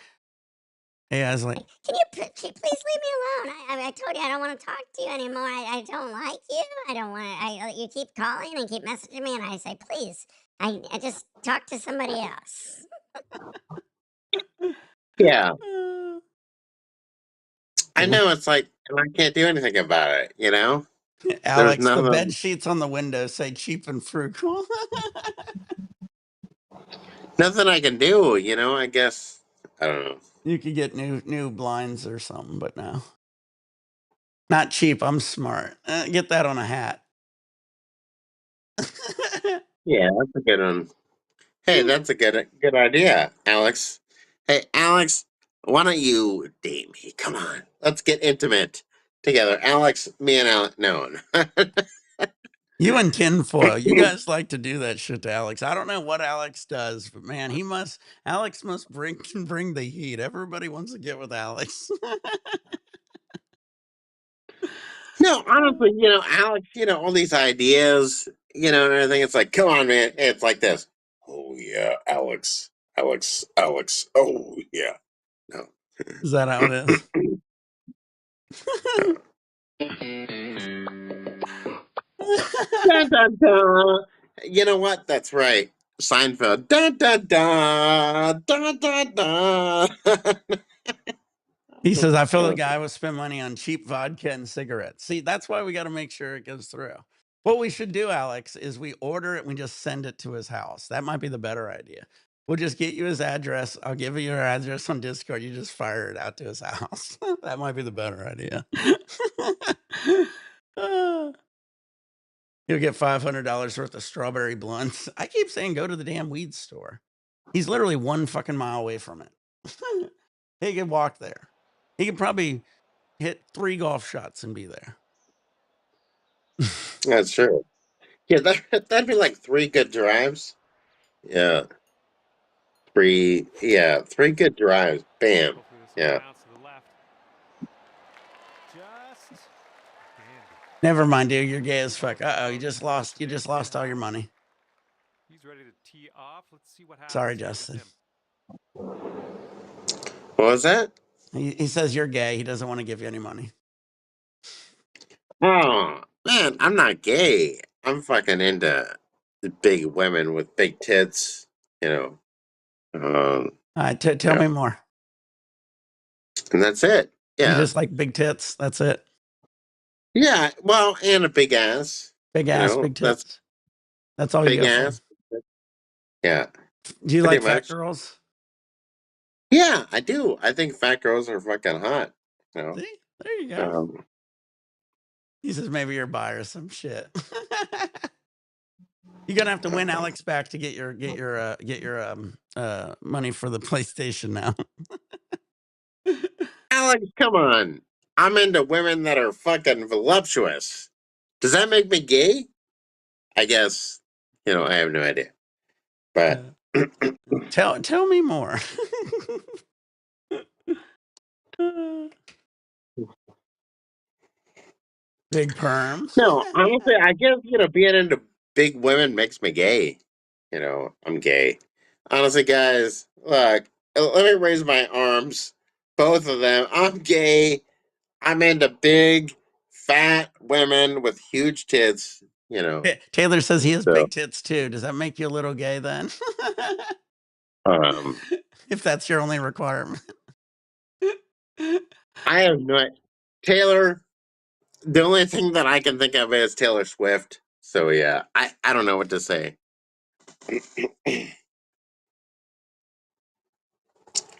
Can you please leave me alone? I told you I don't want to talk to you anymore. I don't like you. I don't want to. You keep calling and keep messaging me, and I say, please, I just talk to somebody else. Yeah, uh, I know. It's like, and I can't do anything about it. You know, there's Alex, the bed nothing, sheets on the window say cheap and frugal. nothing I can do. You know, I guess I don't know. You could get new blinds or something, but no. Not cheap, I'm smart. Get that on a hat. Yeah, that's a good one. Hey, that's a good idea, Alex. Hey, Alex, why don't you date me? Come on, let's get intimate together. Alex, me and Alex. No. You and tinfoil, you guys like to do that shit to Alex. I don't know what Alex does, but man, Alex must bring the heat. Everybody wants to get with Alex. No, honestly, Alex, all these ideas, and everything. It's like, come on, man. It's like this. Oh yeah, Alex, Alex. Oh yeah. No. Is that how it is? Dun, dun, dun. You know what? That's right. Seinfeld. Dun, dun, dun, dun, dun, dun. He says, I feel the guy would spend money on cheap vodka and cigarettes. See, that's why we got to make sure it goes through. What we should do, Alex, is we order it and we just send it to his house. That might be the better idea. We'll just get you his address. I'll give you your address on Discord. You just fire it out to his house. That might be the better idea. You'll get $500 worth of strawberry blunts. I keep saying go to the damn weed store. He's literally 1 fucking mile away from it. He could walk there. He could probably hit 3 golf shots and be there. That's true. Yeah, that'd be like 3 good drives. Yeah. 3 good drives. Bam. Hopefully this will Yeah. bounce to the left. Just dandy. Never mind, dude. You're gay as fuck. Uh-oh, you just lost all your money. He's ready to tee off. Let's see what happens. Sorry, here with Justin. him. What was that? He says you're gay. He doesn't want to give you any money. Oh, man, I'm not gay. I'm fucking into the big women with big tits, you know. All right, tell Yeah. me more. And that's it. You Yeah. just like big tits. That's it. Yeah. Well, and a big ass. Big ass, big That's tits. That's all you big go for. ass. Yeah. Do you Pretty like fat much. girls? Yeah, I do. I think fat girls are fucking hot. See? There you go. Um, He says maybe you're bi or some shit. You're gonna have to win Alex back to get your money for the PlayStation now. Alex, come on. I'm into women that are fucking voluptuous. Does that make me gay? I guess. I have no idea. But Tell me more. Big perms. no, honestly, I guess being into big women makes me gay. I'm gay. Honestly, guys, look, let me raise my arms, both of them. I'm gay. I'm into big, fat women with huge tits. Taylor says he has So, big tits too. Does that make you a little gay then? um, If that's your only requirement. I have no. Taylor. The only thing that I can think of is Taylor Swift. So yeah, I don't know what to say.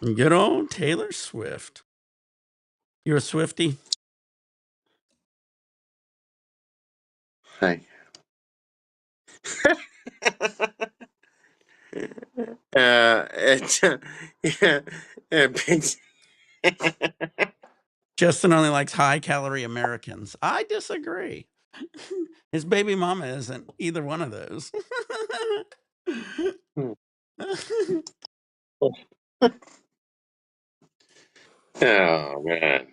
Good old Taylor Swift. You're a Swiftie? Hi. It's yeah, big. Justin only likes high calorie Americans. I disagree. His baby mama isn't either one of those. Oh man.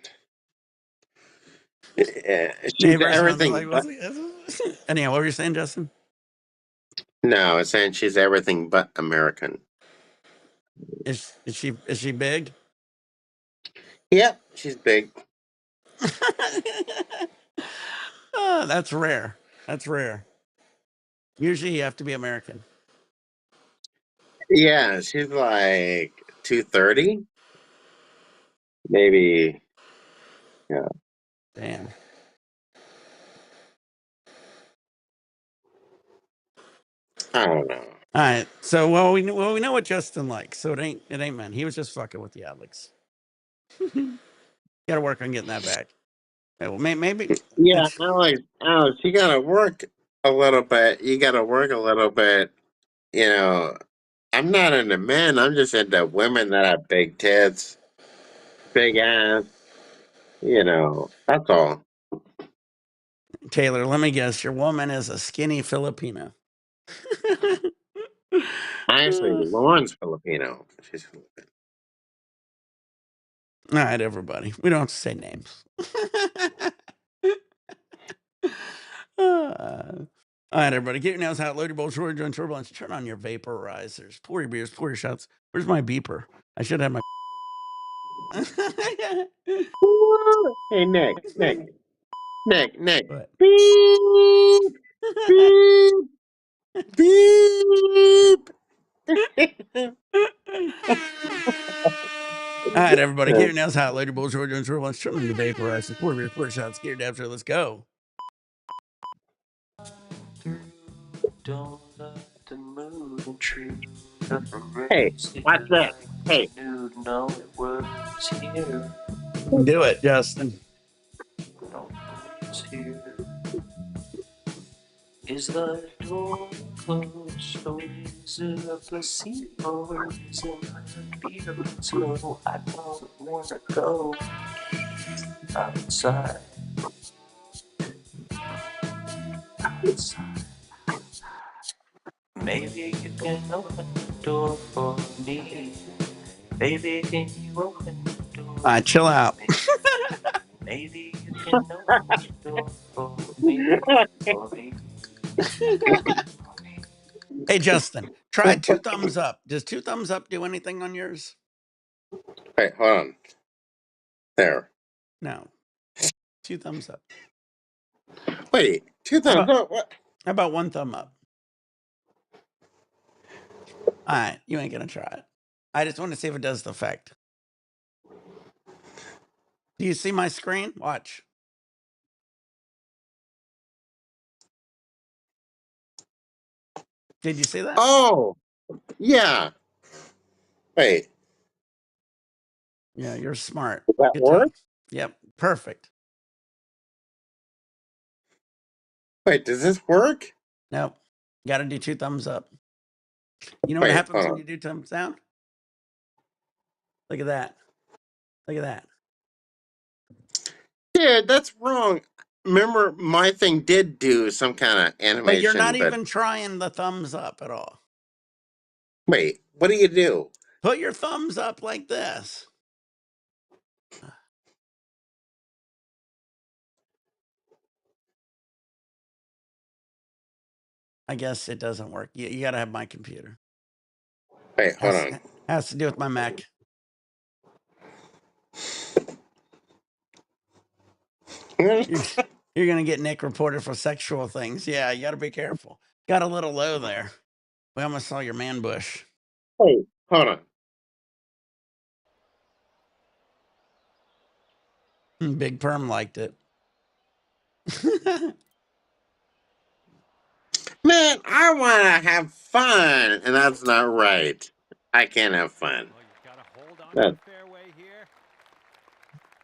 She's Neighbor sounds everything like but. anyhow, what were you saying, Justin? No, it's saying she's everything but American. Is she big? Yep, she's big. Oh, that's rare. That's rare. Usually you have to be American. Yeah, she's like 230, maybe. Yeah, Damn. I don't know. All right. So well we know what Justin likes. So it ain't man. He was just fucking with the Alex. Got to work on getting that back. Yeah, well, maybe. Yeah, Alex, you gotta work a little bit. You gotta work a little bit. You know, I'm not into men. I'm just into women that have big tits, big ass. You know, that's all. Taylor, let me guess. Your woman is a skinny Filipino. Actually, All Lauren's Filipino. She's Filipino. right, everybody. We don't have to say names. All right, everybody. Get your nails out. Load your bowls. Roll your joint turbulence. Turn on your vaporizers. Pour your beers. Pour your shots. Where's my beeper? I should have my. Hey, Nick. What? Beep, beep, beep. All right, everybody. Get your nails out. Load your bowls. Roll your joint turbulence. Turn on your vaporizers. Pour your beers. Pour your shots. Get your dabs. Let's go. Don't let the mood intrude. Hey, watch that. Hey, No, it was here. Do it, Justin. No, it's here. Is the door closed, or is it a placebo, or is it beer and snow? I don't wanna go outside. Maybe you can open the door for me. Baby, can you open the door? All right, chill out. Maybe you can open the door for me. For me. Hey, Justin, try 2 thumbs up. Does 2 thumbs up do anything on yours? wait, hold on. There. No. 2 thumbs up. Wait, two How thumbs about, up. What? how about 1 thumb up? All right, you ain't gonna try it. I just want to see if it does the effect. Do you see my screen? Watch. Did you see that? Oh, yeah. Wait, Yeah, you're smart. does that Good work? job. Yep, perfect. Wait, does this work? Nope. Got to do 2 thumbs up. You know what Wait, happens hold when on. you do thumbs down? Look at that. Look at that. Dude, that's wrong. Remember, my thing did do some kind of But you're not animation, but even trying the thumbs up at all. wait, what do you do? Put your thumbs up like this. I guess it doesn't work. You got to have my computer. Wait, hold on. Has to do with my Mac. You're going to get Nick reported for sexual things. Yeah, you got to be careful. Got a little low there. We almost saw your man bush. Wait, hold on. Big Perm liked it. Man, I want to have fun, and that's not right. I can't have fun. Well, you've got to hold on That- to the fairway here.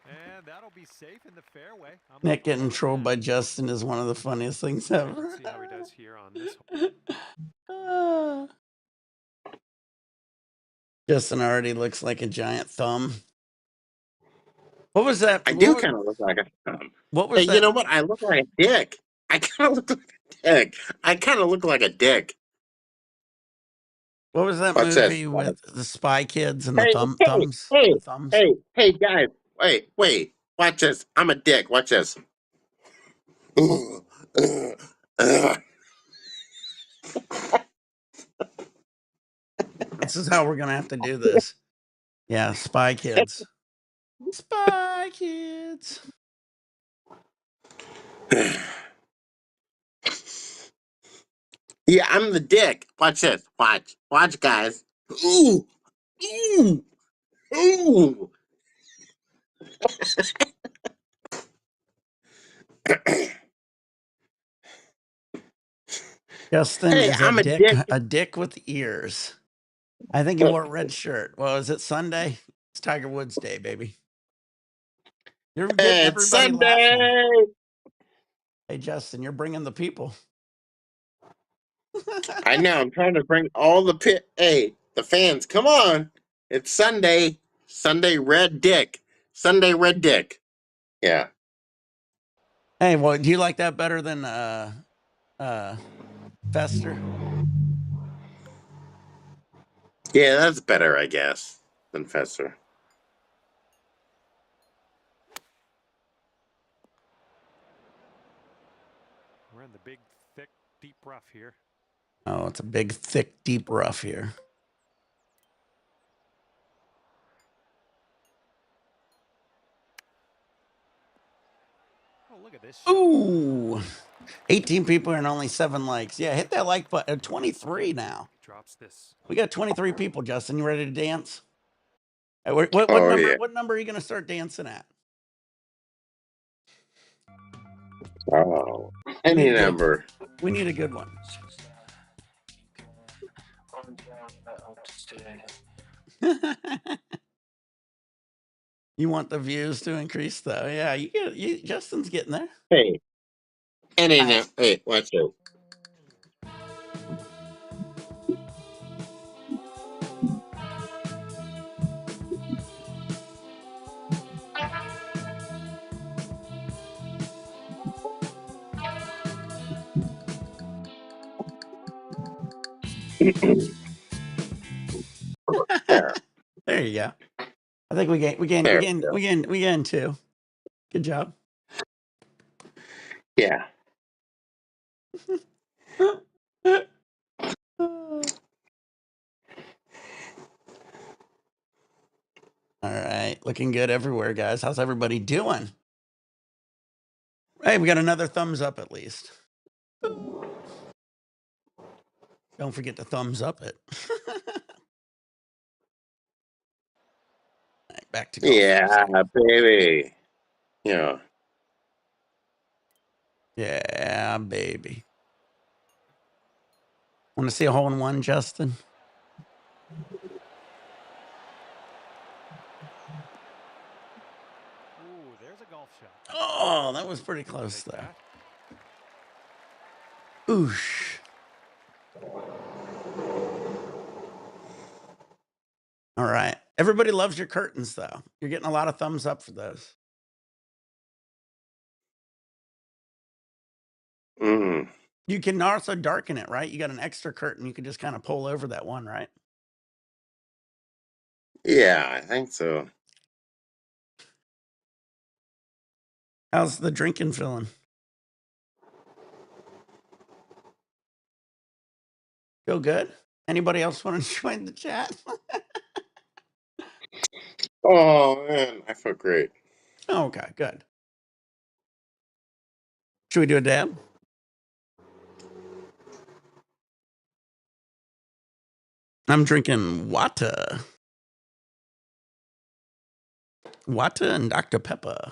And that'll be safe in the fairway. Nick getting trolled by Justin is one of the funniest things ever. Let's see how he does here on this hole. Justin already looks like a giant thumb. What was that? I do kind of look like a thumb. What was Hey, that? you know what? I look like a dick. I kind of look like a dick. I kind of look like a dick. What was that What's movie this? with the Spy Kids and the Hey, thumbs? hey, The thumbs. hey, guys. Wait. Watch this. I'm a dick. Watch this. This is how we're gonna have to do this. Yeah, Spy Kids. Spy Kids. Yeah, I'm the dick. Watch this. Watch, guys. Ooh, ooh, ooh. Justin Hey, is I'm a dick. a dick with ears. I think he wore a red shirt. Well, is it Sunday? It's Tiger Woods Day, baby. You're getting It's everybody laughing. Sunday. Hey, Justin, you're bringing the people. I know. I'm trying to bring all the Hey, the fans, come on! It's Sunday. Sunday Red Dick. Sunday Red Dick. Yeah. Hey, well, do you like that better than Fester? Yeah, that's better, I guess, than Fester. We're in the big, thick, deep rough here. Oh, it's a big, thick, deep rough here. Oh, look at this shot. Ooh, 18 people and only 7 likes. Yeah, hit that like button. 23 now. Drops this. We got 23 people. Justin, you ready to dance? What Oh, number? yeah. What number are you gonna start dancing at? Oh. We Any need a good. number. We need a good one. You want the views to increase, though? Yeah, Justin's getting there. Hey. Any All right. number. Hey, watch it. There. There you go. I think we There we go. gain 2. Good job. Yeah. All right, looking good everywhere, guys. How's everybody doing? Hey, we got another thumbs up at least. Don't forget to thumbs up it. All right, back to golf. Yeah, baby. Yeah. Yeah, baby. Want to see a hole in one, Justin? Ooh, there's a golf shot. Oh, that was pretty close, Take though. that. Oosh. All right. Everybody loves your curtains, though. You're getting a lot of thumbs up for those. Mm. You can also darken it, right? You got an extra curtain. You can just kind of pull over that one, right? Yeah, I think so. How's the drinking feeling? Feel good? Anybody else want to join the chat? Oh, man. I feel great. Okay, good. Should we do a dab? I'm drinking water. Water and Dr. Pepper.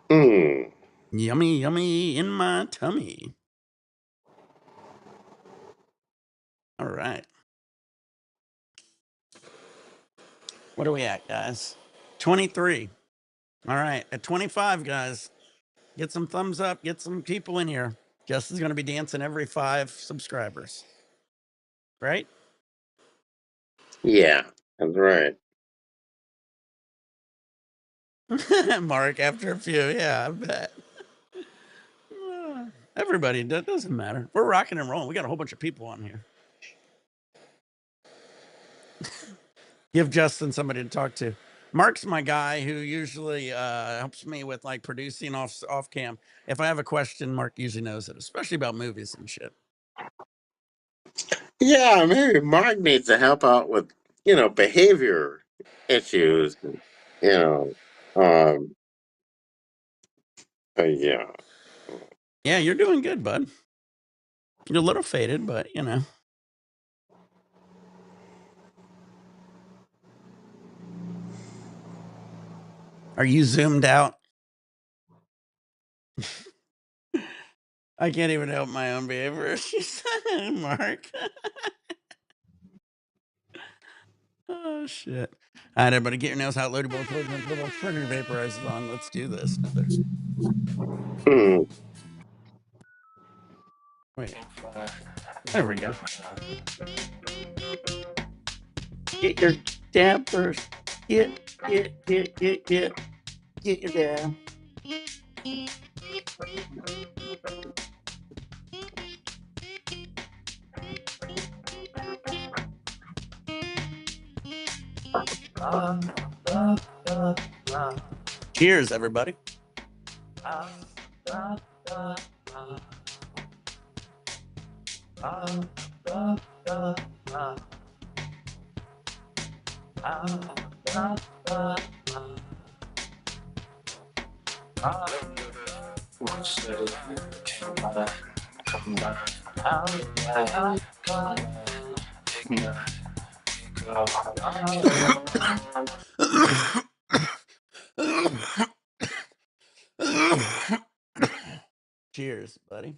Mm. Yummy, yummy in my tummy. All right. What are we at, guys? 23. All right. At 25, guys, get some thumbs up. Get some people in here. Justin's going to be dancing every 5 subscribers. Right? Yeah, that's right. Mark, after a few. Yeah, I bet. Everybody, that doesn't matter. We're rocking and rolling. We got a whole bunch of people on here. Give Justin somebody to talk to. Mark's my guy who usually helps me with like producing off cam. If I have a question, Mark usually knows it, especially about movies and shit. Yeah, maybe Mark needs to help out with, behavior issues. You know, um, yeah. Yeah, you're doing good, bud. You're a little faded, but you know. Are you zoomed out? I can't even help my own behavior. Mark. Oh shit! All right, everybody, get your nails out, loaded both little trigger vaporizers on. Let's do this. Hmm. Wait, there we go. Get your dampers. Get your dab. Cheers, everybody. Cheers, buddy.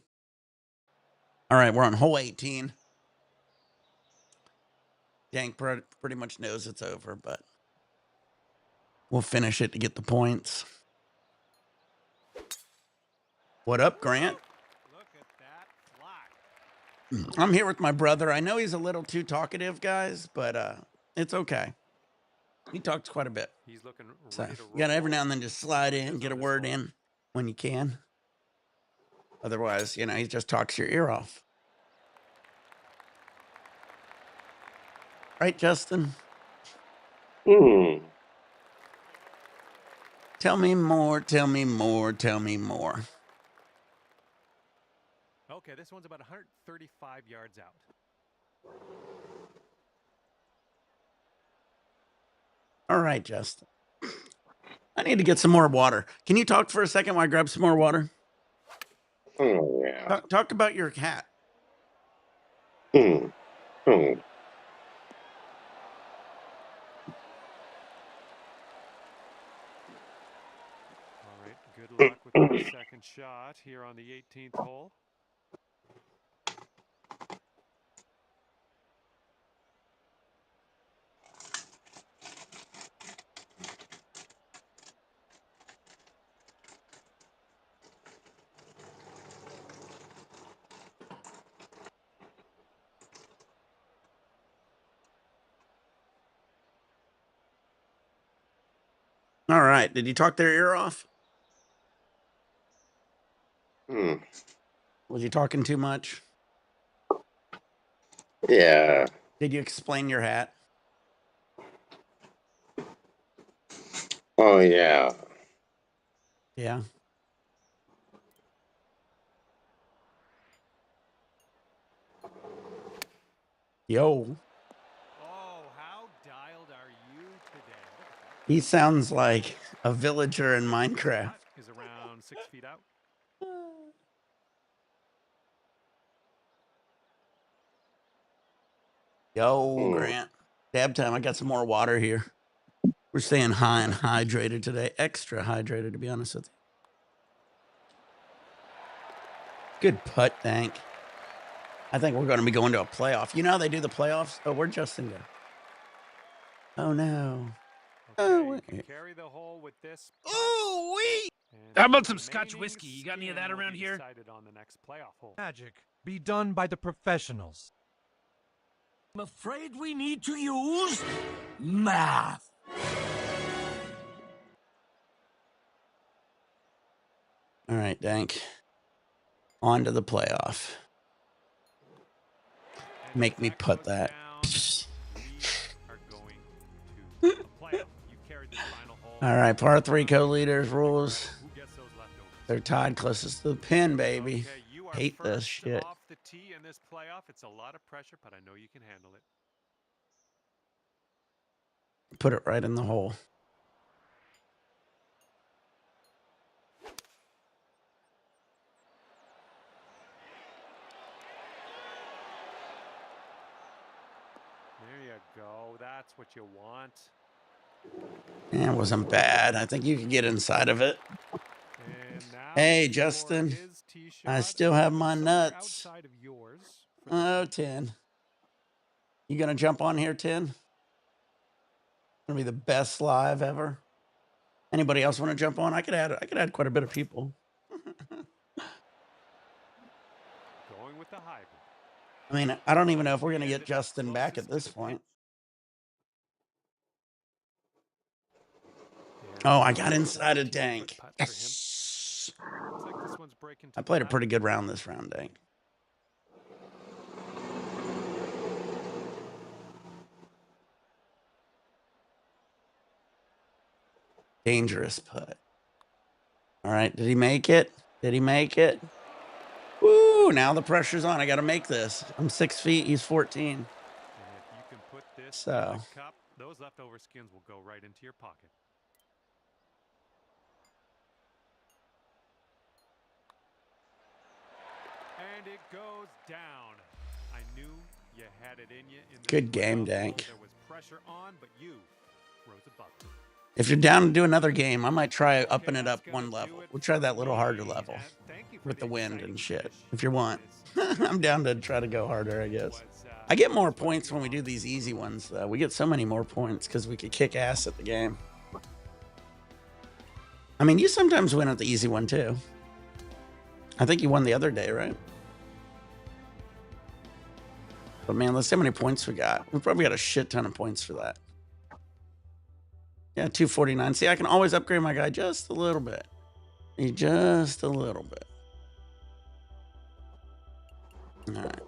All right, we're on hole 18. Dank pretty much knows it's over, but we'll finish it to get the points. What up, Grant? Look at that fly. I'm here with my brother. I know he's a little too talkative, guys, but it's okay. He talks quite a bit. He's looking So ready to you gotta every roll. now and then just slide in, get a word in when you can. Otherwise, he just talks your ear off. Right, Justin? Hmm. Tell me more, tell me more, tell me more. Okay, this one's about 135 yards out. All right, Justin. I need to get some more water. Can you talk for a second while I grab some more water? Oh, yeah. Talk about your cat. Hmm. Hmm. All right, good luck with the second shot here on the 18th hole. All right. Did you talk their ear off? Hmm. Was you talking too much? Yeah. Did you explain your hat? Oh, yeah. Yeah. Yo. Oh, how dialed are you today? He sounds like a villager in Minecraft. Putt is around 6 feet out. Yo, Hmm. Grant. Dab time. I got some more water here. We're staying high and hydrated today. Extra hydrated, to be honest with you. Good putt, Dank. I think we're going to be going to a playoff. You know how they do the playoffs? Oh, where'd Justin go? Oh, no. Okay, Oh, you can wait. carry the hole with this. Ooh, wee! And How about the some Scotch remaining whiskey? You got any of that skin will around be here? decided on the next playoff hole. Magic be done by the professionals. I'm afraid we need to use math. All right, Dank. On to the playoff. And Make as me that put goes that. down, we are going to a playoff. You carried this All right, par 3 co-leaders rules. Who gets those leftovers? They're tied closest to the pin, baby. Okay, you are Hate this first shit. off the tee in this playoff. It's a lot of pressure, but I know you can handle it. Put it right in the hole. There you go. That's what you want. Yeah, it wasn't bad. I think you could get inside of it. And now Hey, for Justin. his tee shot, I still have my somewhere nuts. outside of yours for this Oh, one. 10. You gonna jump on here, 10? Gonna be the best live ever. Anybody else want to jump on? I could add quite a bit of people. Going with the hybrid. I mean, I don't even know if we're gonna And get Justin back at closest to this the pin. point. And Oh, I now got a inside a 14-foot dank. putt for him. Yes. Looks like this one's breaking to I the played a left. pretty good round this round, dank. Dangerous putt. All right, did he make it? Did he make it? Woo, now the pressure's on. I got to make this. I'm 6 feet. He's 14. And if you can put this So. in the cup, those leftover skins will go right into your pocket. And it goes down. I knew you had it in you. Good game, dank. There was pressure on, but you rose above it. If you're down to do another game, I might try upping it up one level. We'll try that little harder level with the wind and shit. If you want, I'm down to try to go harder, I guess. I get more points when we do these easy ones, though. We get so many more points because we could kick ass at the game. I mean, you sometimes win at the easy one, too. I think you won the other day, right? But, man, let's see how many points we got. We probably got a shit ton of points for that. Yeah, 249. See, I can always upgrade my guy just a little bit. Just a little bit. All right.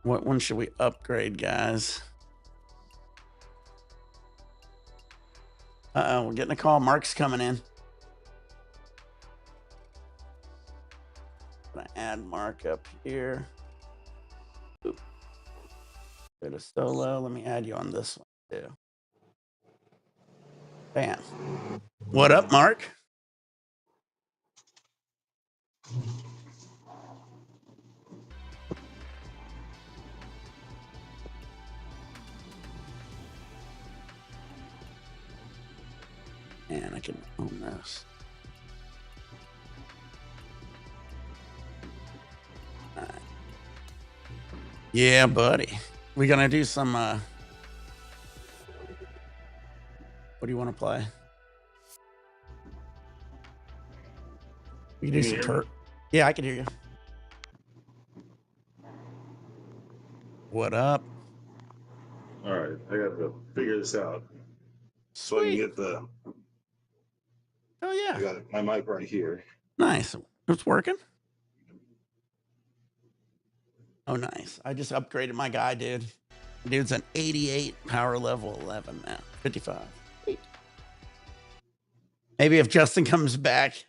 What one should we upgrade, guys? Uh-oh, we're getting a call. Mark's coming in. I'm gonna add Mark up here. Oop. Go to solo. Let me add you on this one, too. Bam. What up, Mark? Man, I can own this. All right. Yeah, buddy. We're gonna do some what do you want to play? We can do some Kurt. Yeah, I can hear you. What up? All right, I got to figure this out so I can Sweet. get the. Oh yeah. I got my mic right here. Nice. It's working. Oh, nice. I just upgraded my guy, dude. Dude's an 88 power level 11 now. 55. Sweet. Maybe if Justin comes back,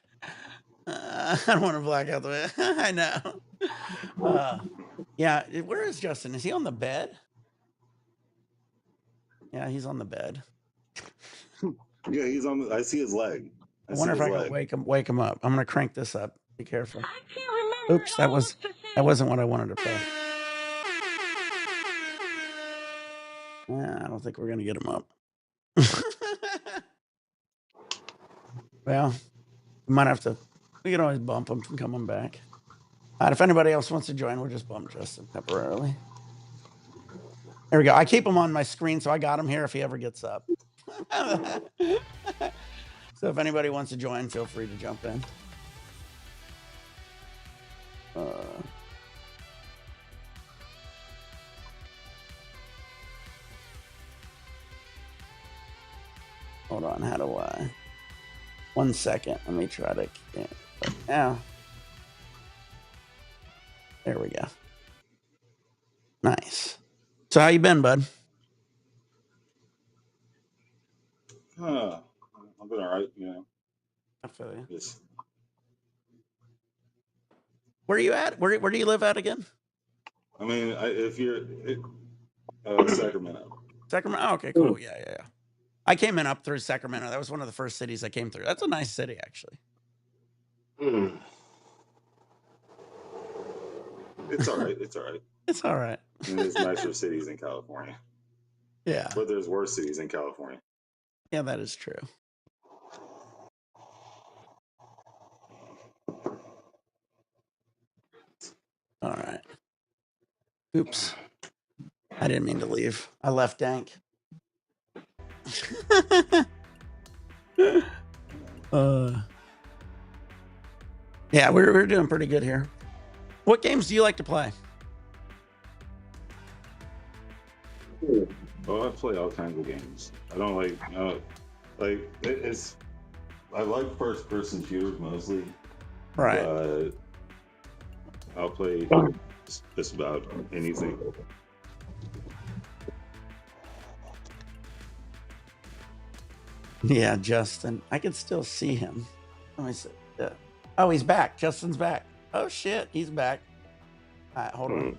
I don't want to black out the way. I know. Yeah, where is Justin? Is he on the bed? Yeah, he's on the bed. Yeah, he's on. I see his leg. I wonder if I can wake him up. I'm gonna crank this up. Be careful. Oops, that wasn't what I wanted to play. I don't think we're gonna get him up. Well, we might have to. We can always bump him from coming back. All right, if anybody else wants to join, we'll just bump Justin temporarily. There we go. I keep him on my screen, so I got him here if he ever gets up. So if anybody wants to join, feel free to jump in. Hold on, how do I? 1 second. Let me try to get right now. There we go. Nice. So how you been, bud? I've been all right, you know. I feel you. Just, Where are you at? Where do you live at again? I mean, if you're Sacramento. Sacramento. Oh, okay, cool. Yeah. I came in up through Sacramento. That was one of the first cities I came through. That's a nice city, actually. It's all right. It's all right. It's all right. I mean, there's nicer cities in California, Yeah. but there's worse cities in California. Yeah, that is true. All right. Oops. I didn't mean to leave. I left Dank. Yeah, we're doing pretty good here. What games do you like to play? Oh, I play all kinds of games. I don't like it's. I like first-person shooters mostly. Right. But I'll play just about anything. Yeah, Justin. I can still see him. Let me see. Oh, he's back. Justin's back. Oh shit, he's back. All right, hold on.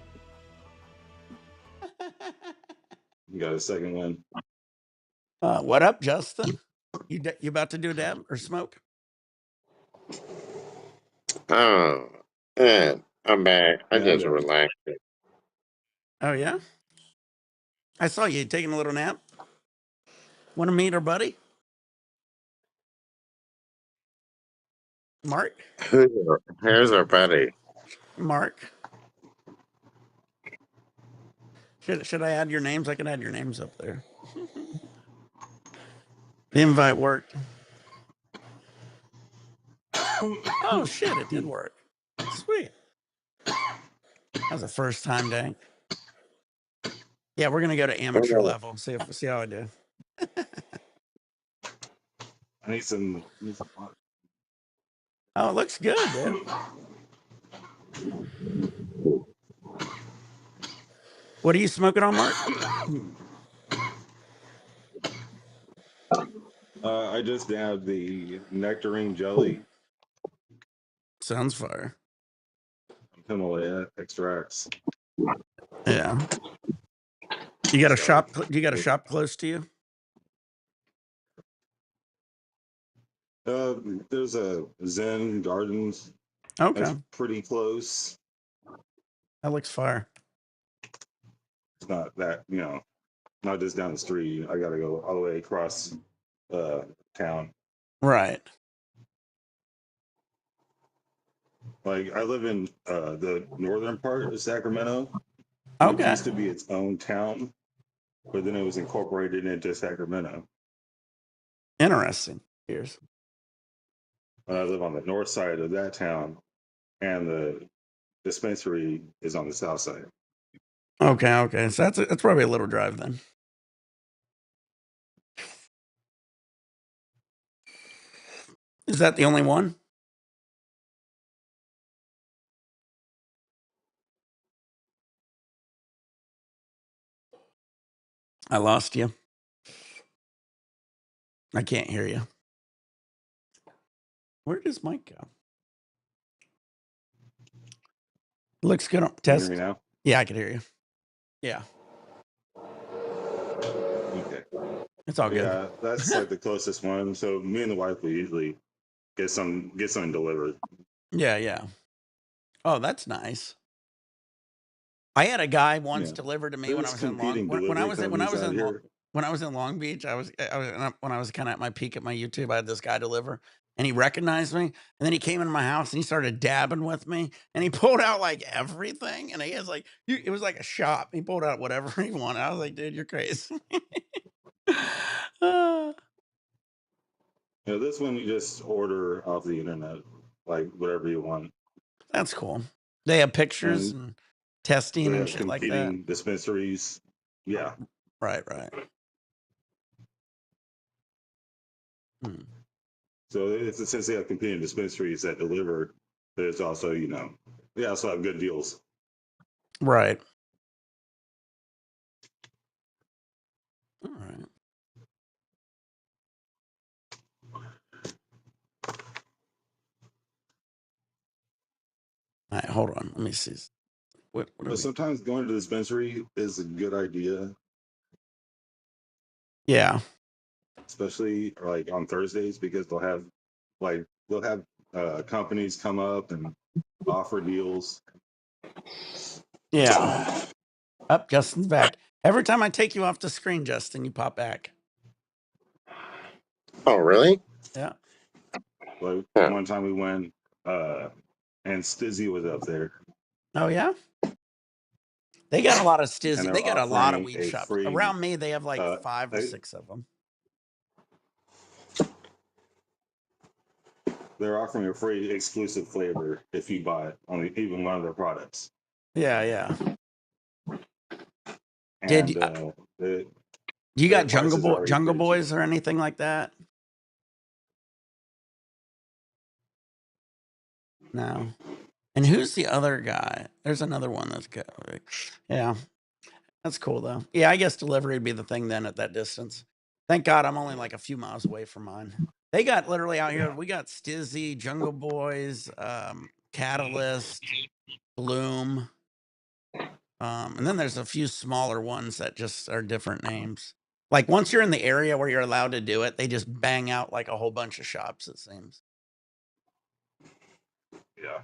You got a second one? What up, Justin? You about to do a dab or smoke? Oh, good. I'm back. I Yeah, just relaxed. Oh yeah. I saw you taking a little nap. Want to meet our buddy? Mark? Here's our buddy. Mark. Should I add your names? I can add your names up there. The invite worked. Oh shit, it did work. Sweet. That was the first time, Dank. Yeah, we're gonna go to amateur level. See how I do. I need some. Oh, it looks good, dude. What are you smoking on, Mark? I just dabbed the nectarine jelly. Sounds fire. Himalaya extracts. Yeah. You got a shop? You got a shop close to you? There's a Zen Gardens. Okay. That's pretty close. That looks fire. It's not that, not just down the street. I got to go all the way across town. Right. Like, I live in the northern part of Sacramento. Okay. It used to be its own town, but then it was incorporated into Sacramento. Interesting. Here's. I live on the north side of that town, and the dispensary is on the south side. Okay. So that's probably a little drive then. Is that the only one? I lost you. I can't hear you. Where does Mike go? Looks good on test. Can you hear me now? Yeah, I can hear you. Yeah. Okay. It's all good. Yeah, that's like the closest one. So me and the wife will usually get something delivered. Yeah. Oh, that's nice. I had a guy once delivered to me when I was in Long Beach. When I was kind of at my peak at my YouTube, I had this guy deliver, and he recognized me, and then he came into my house and he started dabbing with me, and he pulled out like everything, and he has like it was like a shop. He pulled out whatever he wanted. I was like, dude, you're crazy. Yeah, this one you just order off the internet, like whatever you want. That's cool. They have pictures and testing and shit like that. Competing dispensaries. Yeah. Right. So since they have competing dispensaries that deliver, there's also, they also have good deals. Right. All right. right, hold on. Let me see. What are But we? sometimes going to the dispensary is a good idea, Yeah. especially like on Thursdays, because they'll have companies come up and offer deals. Yeah. Up, Justin's back. Every time I take you off the screen, Justin, you pop back. Oh, really? Yeah. Like Huh. one time we went, and Stizzy was up there, Oh yeah. They got a lot of and stizzy. they're They got a lot of offering weed a shops free. around me. They have like 5 or They, 6 of them. they're offering a free exclusive flavor if you buy on even one of their products. Yeah, yeah. And Did you their got prices are already Jungle dirt cheap. Boys or anything like that? No. And who's the other guy? There's another one that's good. Yeah. That's cool though. Yeah, I guess delivery would be the thing then at that distance. Thank God I'm only like a few miles away from mine. They got literally out here, we got Stizzy, Jungle Boys, Catalyst, Bloom. And then there's a few smaller ones that just are different names. Like once you're in the area where you're allowed to do it, they just bang out like a whole bunch of shops, it seems. Yeah,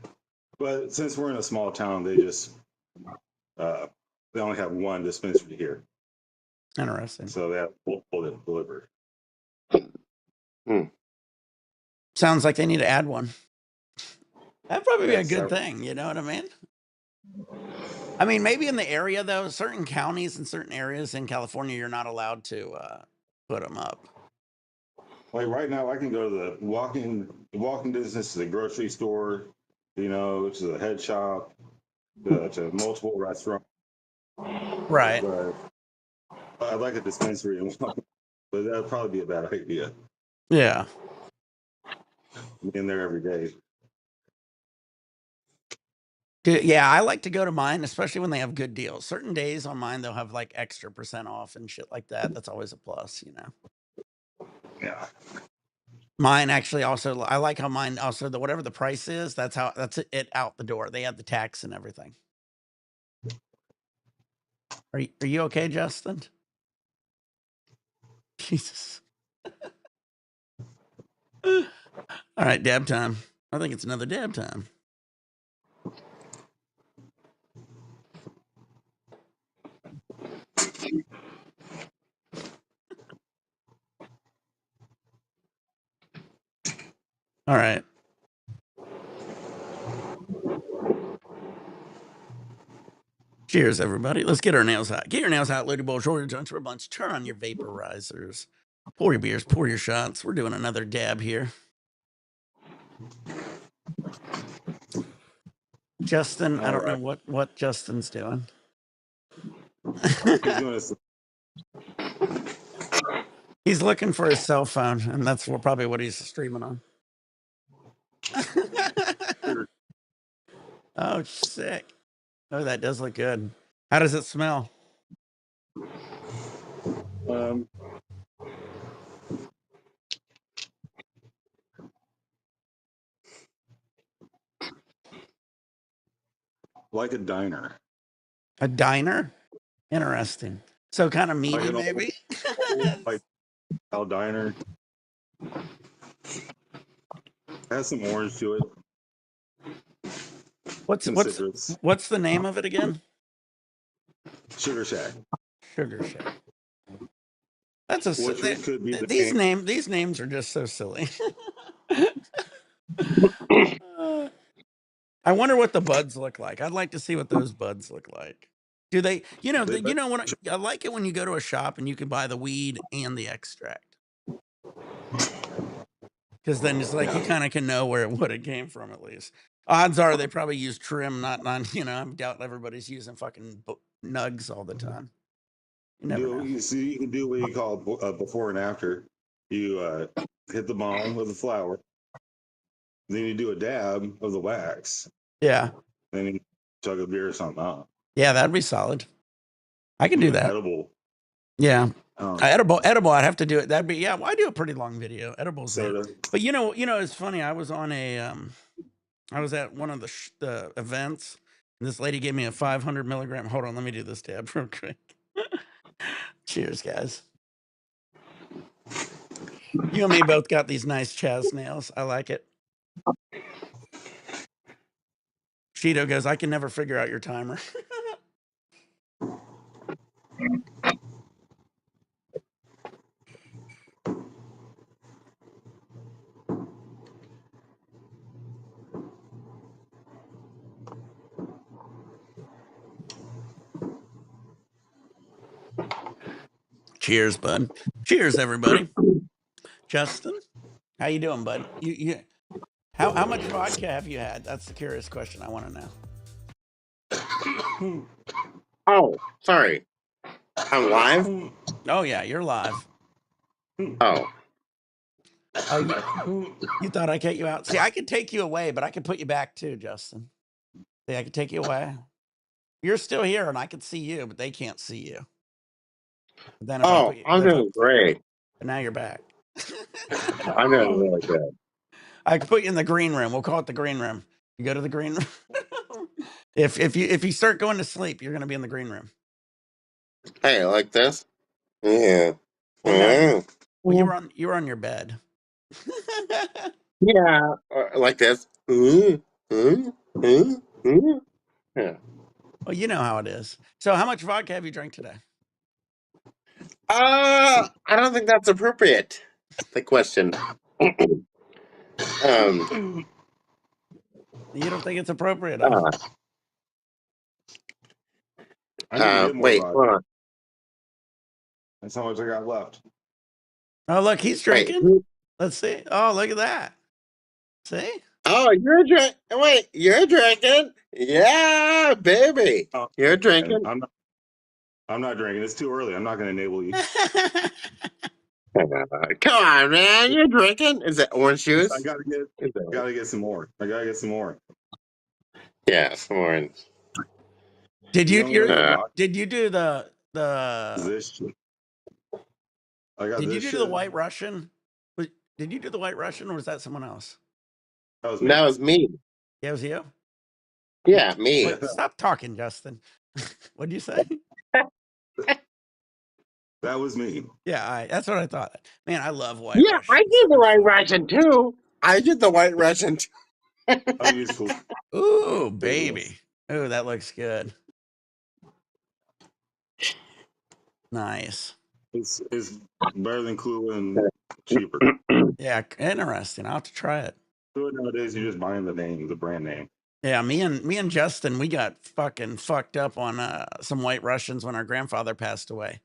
but since we're in a small town, they only have one dispensary here, Interesting. so they have full delivery. Sounds like they need to add one. That'd probably be a good so thing, you know what I mean? I mean, maybe in the area though, certain counties and certain areas in California, you're not allowed to put them up. like right now, I can go to the walking distance to the grocery store, to the head shop, to multiple restaurants. Right. But I'd like a dispensary, but that'd probably be a bad idea. Yeah. In there every day. Dude, yeah, I like to go to mine, especially when they have good deals. Certain days on mine, they'll have like extra % off and shit like that. That's always a plus, you know. Yeah. Mine actually also, I like how mine also, whatever the price is, that's it out the door. They have the tax and everything. Are you okay, Justin? Jesus. All right, dab time. I think it's another dab time. All right. Cheers, everybody. Let's get our nails out. Get your nails out, Lady Bull, Shorty Joints, for a bunch. Turn on your vaporizers. Pour your beers, pour your shots. We're doing another dab here. Justin, I don't know what Justin's doing. He's looking for his cell phone, and that's probably what he's streaming on. Oh, sick. Oh, that does look good. How does it smell? Like a diner. A diner? Interesting. So kind of meaty, like maybe? Like a diner. Has some orange to it. What's the name of it again? Sugar Shack. Sugar Shack. That's a Which could be the these name. These names are just so silly. I wonder what the buds look like. I'd like to see what those buds look like. Do they? You know what? I like it when you go to a shop and you can buy the weed and the extract. Because then it's like you kind of can know what it came from at least. Odds are they probably use trim, not I doubt everybody's using fucking nugs all the time. You never know. You can do what you call before and after. You hit the balm with the flour. Then you do a dab of the wax. Yeah. Then you chug a beer or something out. Yeah, that'd be solid. I can do that. Edible. Yeah. Edible. I'd have to do it. That'd be, yeah. Well, I do a pretty long video. Edibles. But you know, it's funny. I was on a, I was at one of the events, and this lady gave me a 500 milligram. Hold on, let me do this dab real quick. Cheers, guys. You and me both got these nice Chaz nails. I like it. Cheeto goes, I can never figure out your timer. Cheers, bud. Cheers, everybody. Justin, how you doing, bud? How much vodka have you had? That's the curious question I want to know. Oh, sorry. I'm live? Oh yeah, you're live. Oh. Oh, you thought I cut you out? See, I could take you away, but I could put you back too, Justin. See, I could take you away. You're still here, and I can see you, but they can't see you. But then if I put you, I'm doing great. and now you're back. I'm doing really good. I could put you in the green room. We'll call it the green room. You go to the green room. if you start going to sleep, you're gonna be in the green room. Hey, like this? Yeah. Well, you were on your bed. Yeah, like this. Yeah. Well, you know how it is. So, how much vodka have you drank today? I don't think that's appropriate. The question. You don't think it's appropriate? Huh? I need to get more wait, vodka. hold on. That's how much I got left. Oh, look, he's drinking. Wait. Let's see. Oh, look at that. See? Oh, you're drinking. Wait, you're drinking? Yeah, baby. Oh, You're drinking? I'm not drinking. It's too early. I'm not going to enable you. Come on, man. You're drinking? Is that orange juice? I gotta get some more. I gotta get some more. Yeah, some orange. Did you do the this? I got did you this do the shit. White Russian? Did you do the White Russian, or was that someone else? That was me. Yeah, it was you? Yeah, me. Wait, stop talking, Justin. What'd you say? That was me. Yeah, that's what I thought. Man, I love White Yeah, Russian. I did the White Russian too. I did the White Russian too. I'm useful. Ooh, baby. Ooh, that looks good. Nice. It's better than Kahlua and cheaper. Yeah, interesting. I'll have to try it. Kahlua nowadays, you're just buying the name, the brand name. Yeah, me and Justin, we got fucking fucked up on some White Russians when our grandfather passed away.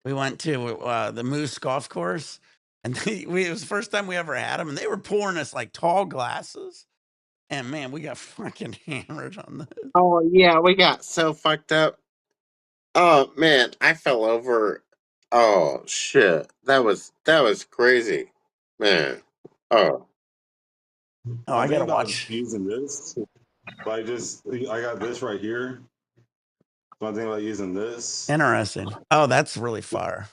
We went to the Moose Golf Course, and it was the first time we ever had them, and they were pouring us like tall glasses. And man, we got fucking hammered on this. Oh yeah, we got so fucked up. Oh man, I fell over. Oh shit, that was crazy, man. Oh, I gotta watch using this. I got this right here. So I'm thinking about using this. Interesting. Oh, that's really fire.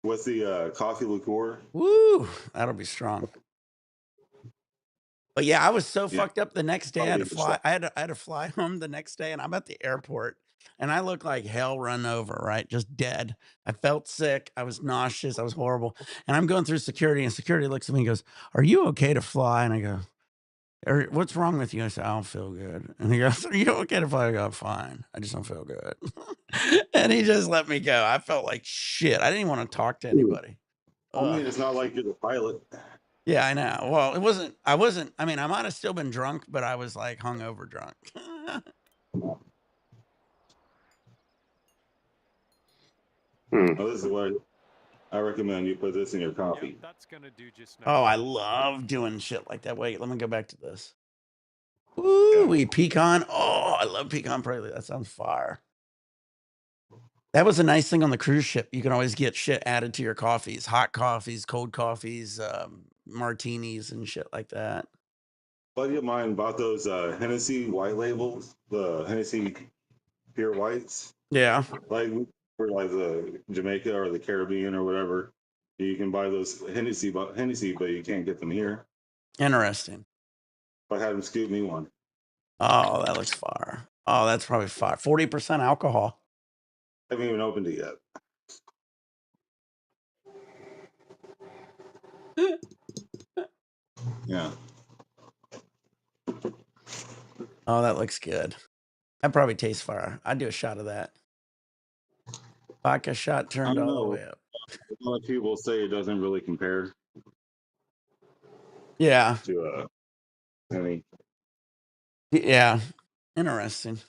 With the coffee liqueur. Woo, that'll be strong. But yeah, I was so fucked up the next day. I had to fly. I had to fly home the next day, and I'm at the airport, and I look like hell run over, right? Just dead. I felt sick. I was nauseous. I was horrible. And I'm going through security, and security looks at me and goes, "Are you okay to fly?" And I go, "What's wrong with you?" I said, "I don't feel good." And he goes, "Are you okay to fly?" I go, "Fine. I just don't feel good." And he just let me go. I felt like shit. I didn't even want to talk to anybody. I mean, it's not like you're the pilot. Yeah, I know. Well, I wasn't. I mean, I might have still been drunk, but I was like hungover drunk. Oh, this is what I recommend you put this in your coffee. Yep, that's gonna do just nice. Oh, I love doing shit like that. Wait, let me go back to this. Ooh, pecan. Oh, I love pecan prelude. That sounds fire. That was a nice thing on the cruise ship. You can always get shit added to your coffees, hot coffees, cold coffees, martinis, and shit like that. A buddy of mine bought those Hennessy white labels, the Hennessy pure whites. Yeah. Like for like the Jamaica or the Caribbean or whatever. You can buy those Hennessy, but you can't get them here. Interesting. I had him scoop me one. Oh, that looks fire. Oh, that's probably fire. 40% alcohol. I haven't even opened it yet. Yeah. Oh, that looks good. That probably tastes fire. I'd do a shot of that. Vodka shot I turned don't all the know. way up. A lot of people say it doesn't really compare Yeah. to any. Yeah. Interesting.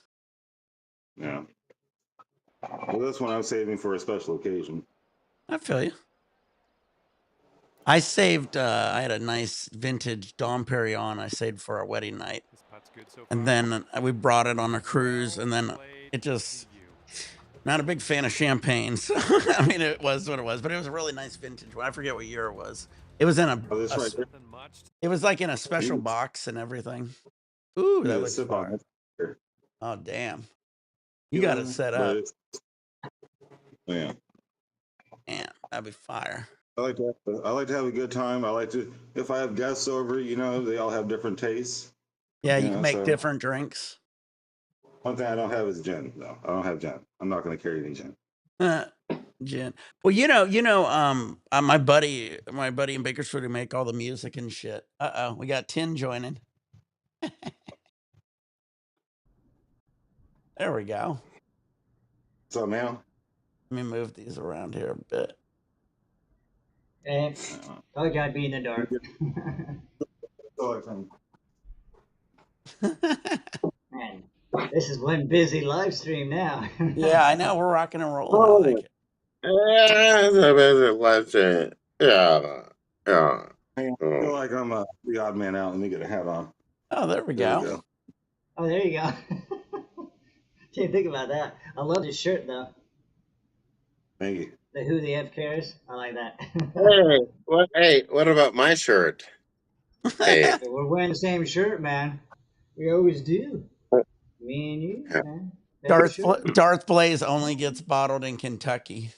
Yeah. Well, this one I'm saving for a special occasion. I feel you. I saved, I had a nice vintage Dom Perignon I saved for our wedding night. This putt's good so And far. then we brought it on a cruise, and then it just, not a big fan of champagne. So, I mean, it was what it was, but it was a really nice vintage one. I forget what year it was. It was in this right here. It was like in a special box and everything. Ooh, that looks sip on fire. it. Oh, damn. You got it set up. Yeah. Man, that'd be fire. I like to have a good time. I like to, if I have guests over, you know, they all have different tastes. Yeah, you can make different drinks. One thing I don't have is gin, though. I don't have gin. I'm not going to carry any gin. Gin. Well, my buddy in Bakersfield who make all the music and shit. Uh-oh, we got Tin joining. There we go. So now, let me move these around here a bit. Eh, told you I'd be in the dark. Man, this is one busy live stream now. Yeah, I know. We're rocking and rolling. I like it. Yeah. I feel like I'm the odd man out. Let me get a hat on. Oh, there we go. Oh, there you go. Didn't think about that. I love this shirt, though. Thank you. The Who the F Cares? I like that. What about my shirt? Hey. We're wearing the same shirt, man. We always do. Me and you, man. Darth Blaze only gets bottled in Kentucky.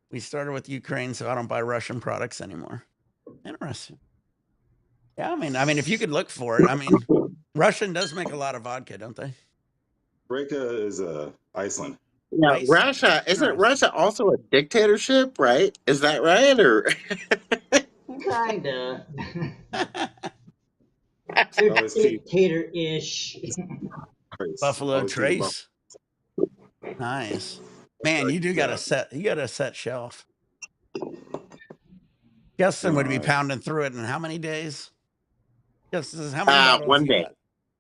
We started with Ukraine, so I don't buy Russian products anymore. Interesting. Yeah, I mean, if you could look for it, I mean, Russian does make a lot of vodka, don't they? Reka is Iceland. Yeah, Iceland. Russia. Isn't Russia also a dictatorship, right? Is that right? Or Kinda. Dictator-ish. Buffalo Trace. Nice. Man, you do got a set. You got a set shelf. Justin would be pounding through it in how many days? Justin says, how many bottles 1 you day. got?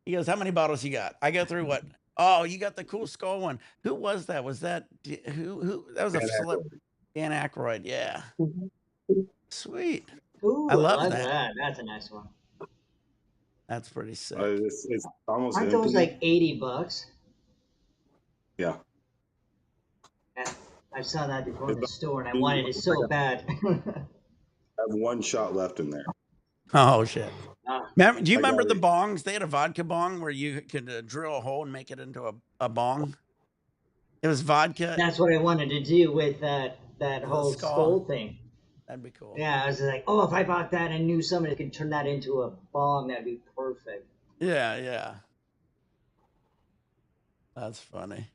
He goes, how many bottles you got? I go through what? Oh, you got the cool skull one. Who was that? Was that who? That was a celebrity. Dan Aykroyd. Yeah. Sweet. Ooh, I love like that. That's a nice one. That's pretty sick. It's almost. Aren't those like $80? Yeah. I saw that before in the store, and I wanted it so bad. I have one shot left in there. Oh shit! Do you remember the bongs? They had a vodka bong where you could drill a hole and make it into a bong. It was vodka. That's what I wanted to do with that whole skull thing. That'd be cool. Yeah, I was like, oh, if I bought that and knew somebody could turn that into a bong, that'd be perfect. Yeah. That's funny.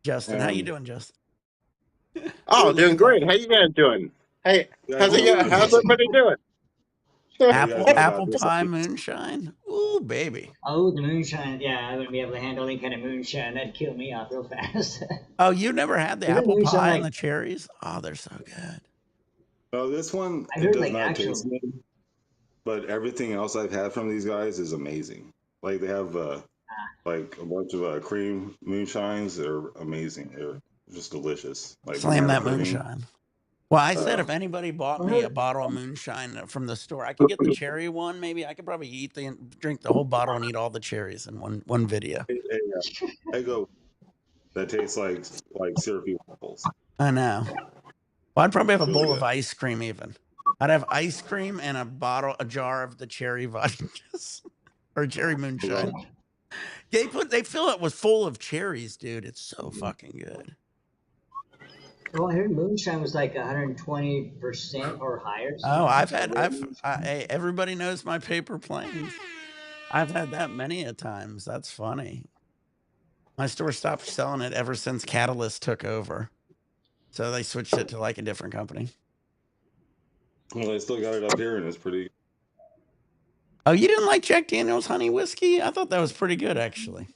Justin, how you doing, Justin? Oh, doing great. How you guys doing? Hey, how's everybody doing? Apple pie moonshine. Ooh, baby. Oh, the moonshine. Yeah, I wouldn't be able to handle any kind of moonshine. That'd kill me off real fast. Oh, you never had the apple pie and the cherries? Oh, they're so good. No, this one I heard, does like, not taste good, but everything else I've had from these guys is amazing. Like they have like a bunch of cream moonshines. They're amazing. They're just delicious. Like Slam that cream. moonshine. Well, I said if anybody bought me a bottle of moonshine from the store, I could get the cherry one. Maybe I could probably drink the whole bottle and eat all the cherries in one video. I go. That tastes like syrupy waffles. I know. Well, I'd probably have a bowl of ice cream even. I'd have ice cream and a jar of the cherry vodka or cherry moonshine. They fill it with full of cherries, dude. It's so fucking good. Well, I heard moonshine was like 120% or higher. Oh, hey, everybody knows my paper planes. I've had that many a times. That's funny. My store stopped selling it ever since Catalyst took over. So they switched it to like a different company. Well, I still got it up here, and it's pretty. Oh, you didn't like Jack Daniel's honey whiskey? I thought that was pretty good, actually.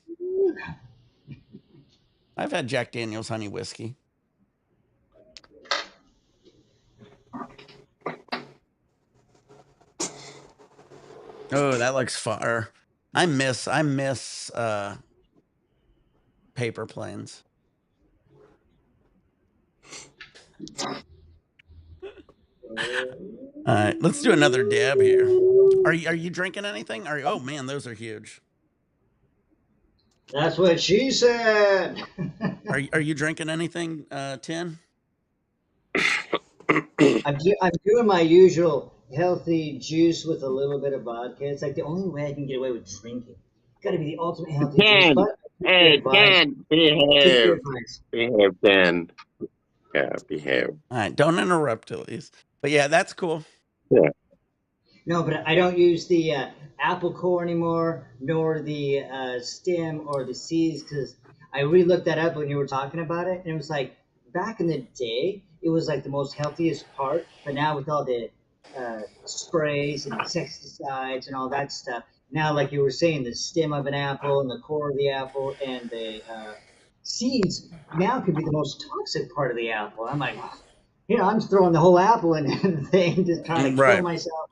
I've had Jack Daniel's honey whiskey. Oh, that looks fire. I miss paper planes. All right, let's do another dab here. Are you drinking anything? Oh man, those are huge. That's what she said. Are you drinking anything, Tin? I'm doing my usual healthy juice with a little bit of vodka. It's like the only way I can get away with drinking. Got to be the ultimate healthy juice. Dan, But hey, Dan, take your behave. advice. Behave, Dan. Yeah, behave. All right, don't interrupt, at least. But yeah, that's cool. Yeah. No, but I don't use the apple core anymore, nor the stem or the seeds, because I re-looked that up when you were talking about it, and it was like back in the day, it was like the most healthiest part, but now with all the sprays and insecticides and all that stuff, now like you were saying, the stem of an apple and the core of the apple and the seeds now could be the most toxic part of the apple. I'm like, I'm throwing the whole apple in the thing, just trying to kill Right. myself.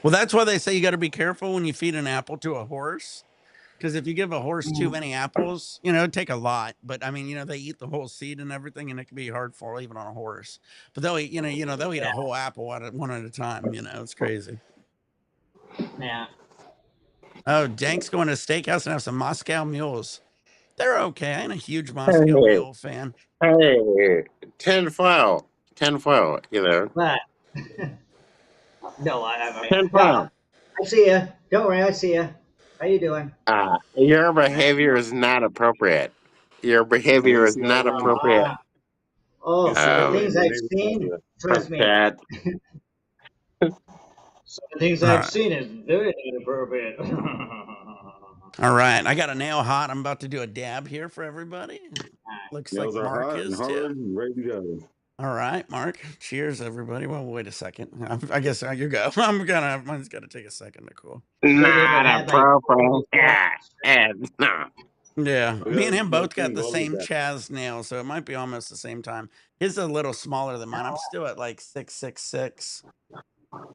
Well, that's why they say you got to be careful when you feed an apple to a horse. Because if you give a horse too many apples, it'd take a lot. But I mean, they eat the whole seed and everything, and it can be hard for even on a horse. But they'll eat, they'll eat a whole apple one at a time. It's crazy. Yeah. Oh, Dank's going to a steakhouse and have some Moscow mules. They're okay. I ain't a huge Moscow mule fan. Hey, tinfoil, But no, tinfoil. I see ya. Don't worry, I see ya. How you doing? Your behavior is not appropriate. Your behavior is not appropriate. Oh, the things I've seen, trust me. Cat. Some of the things I've seen is very inappropriate. All right, I got a nail hot. I'm about to do a dab here for everybody. Looks Nails like are Mark hot is and hard too. and ready to go. All right, Mark. Cheers, everybody. Well, wait a second. I guess you go. Mine's got to take a second to cool. Not appropriate. No. Yeah, me and him both got the same Chaz nail, so it might be almost the same time. His is a little smaller than mine. I'm still at like 666.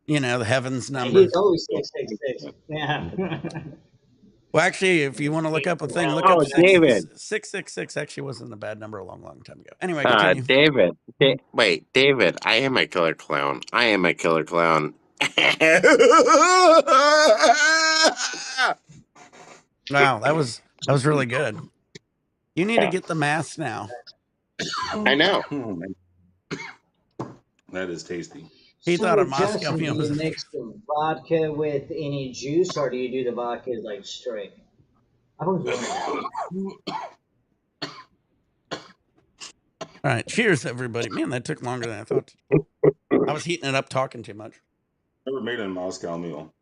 The heavens number. He's always 666. Yeah. Well, actually, if you want to look up a thing, look up David. 666. Actually, wasn't a bad number a long, long time ago. Anyway, continue. David. Wait, David. I am a killer clown. Wow, that was really good. You need to get the mask now. I know. That is tasty. He thought a Moscow Justin, mule do was you mix the vodka with any juice, or do you do the vodka like straight? I've always wondered that. All right, cheers, everybody. Man, that took longer than I thought. I was heating it up, talking too much. Never made a Moscow mule.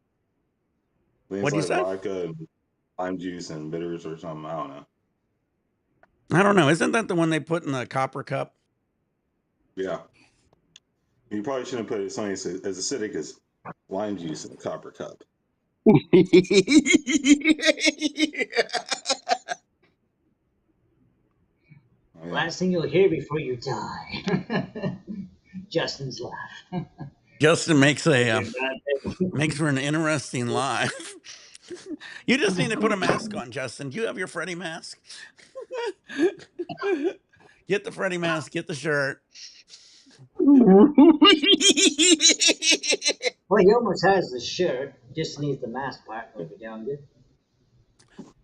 What'd you say? Vodka, and lime juice, and bitters or something. I don't know. I don't know. Isn't that the one they put in the copper cup? Yeah. You probably shouldn't put it something as acidic as lime juice in a copper cup. Last thing you'll hear before you die. Justin's laugh. Justin makes for an interesting life. You just need to put a mask on, Justin. Do you have your Freddy mask? Get the Freddy mask. Get the shirt. Well, he almost has the shirt. Just needs the mask part. It'll be down good.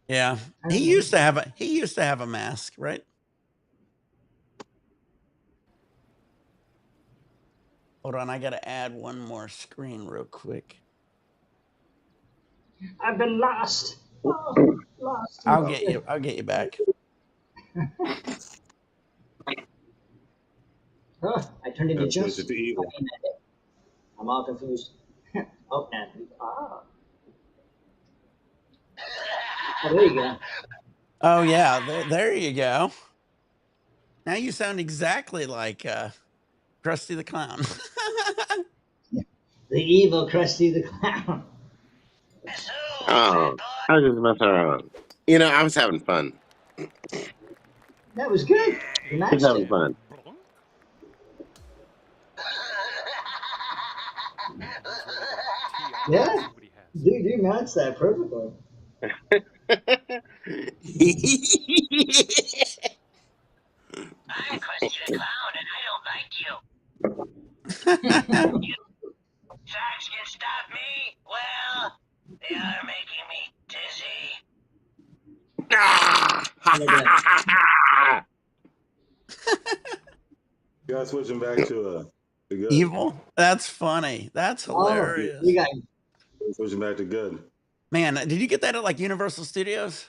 Yeah, he used to have a mask, right? Hold on, I got to add one more screen real quick. I've been lost. Oh, lost. I'll get you. I'll get you back. Huh, I turned into That's Justin. to evil. I'm all confused. Oh, and Oh, there you go. Oh yeah, there you go. Now you sound exactly like Krusty the Clown. The evil Krusty the Clown. Oh, I was just messing around. You know, I was having fun. That was good. You I was matched having it. fun. Yeah. Dude, you matched that perfectly. I'm Krusty the Clown, and I don't like you. Sharks can stop me? Well, they are making me dizzy. You guys switching back to good. Evil? That's funny. That's Oh, hilarious. you got Switching back to good. Man, did you get that at like Universal Studios?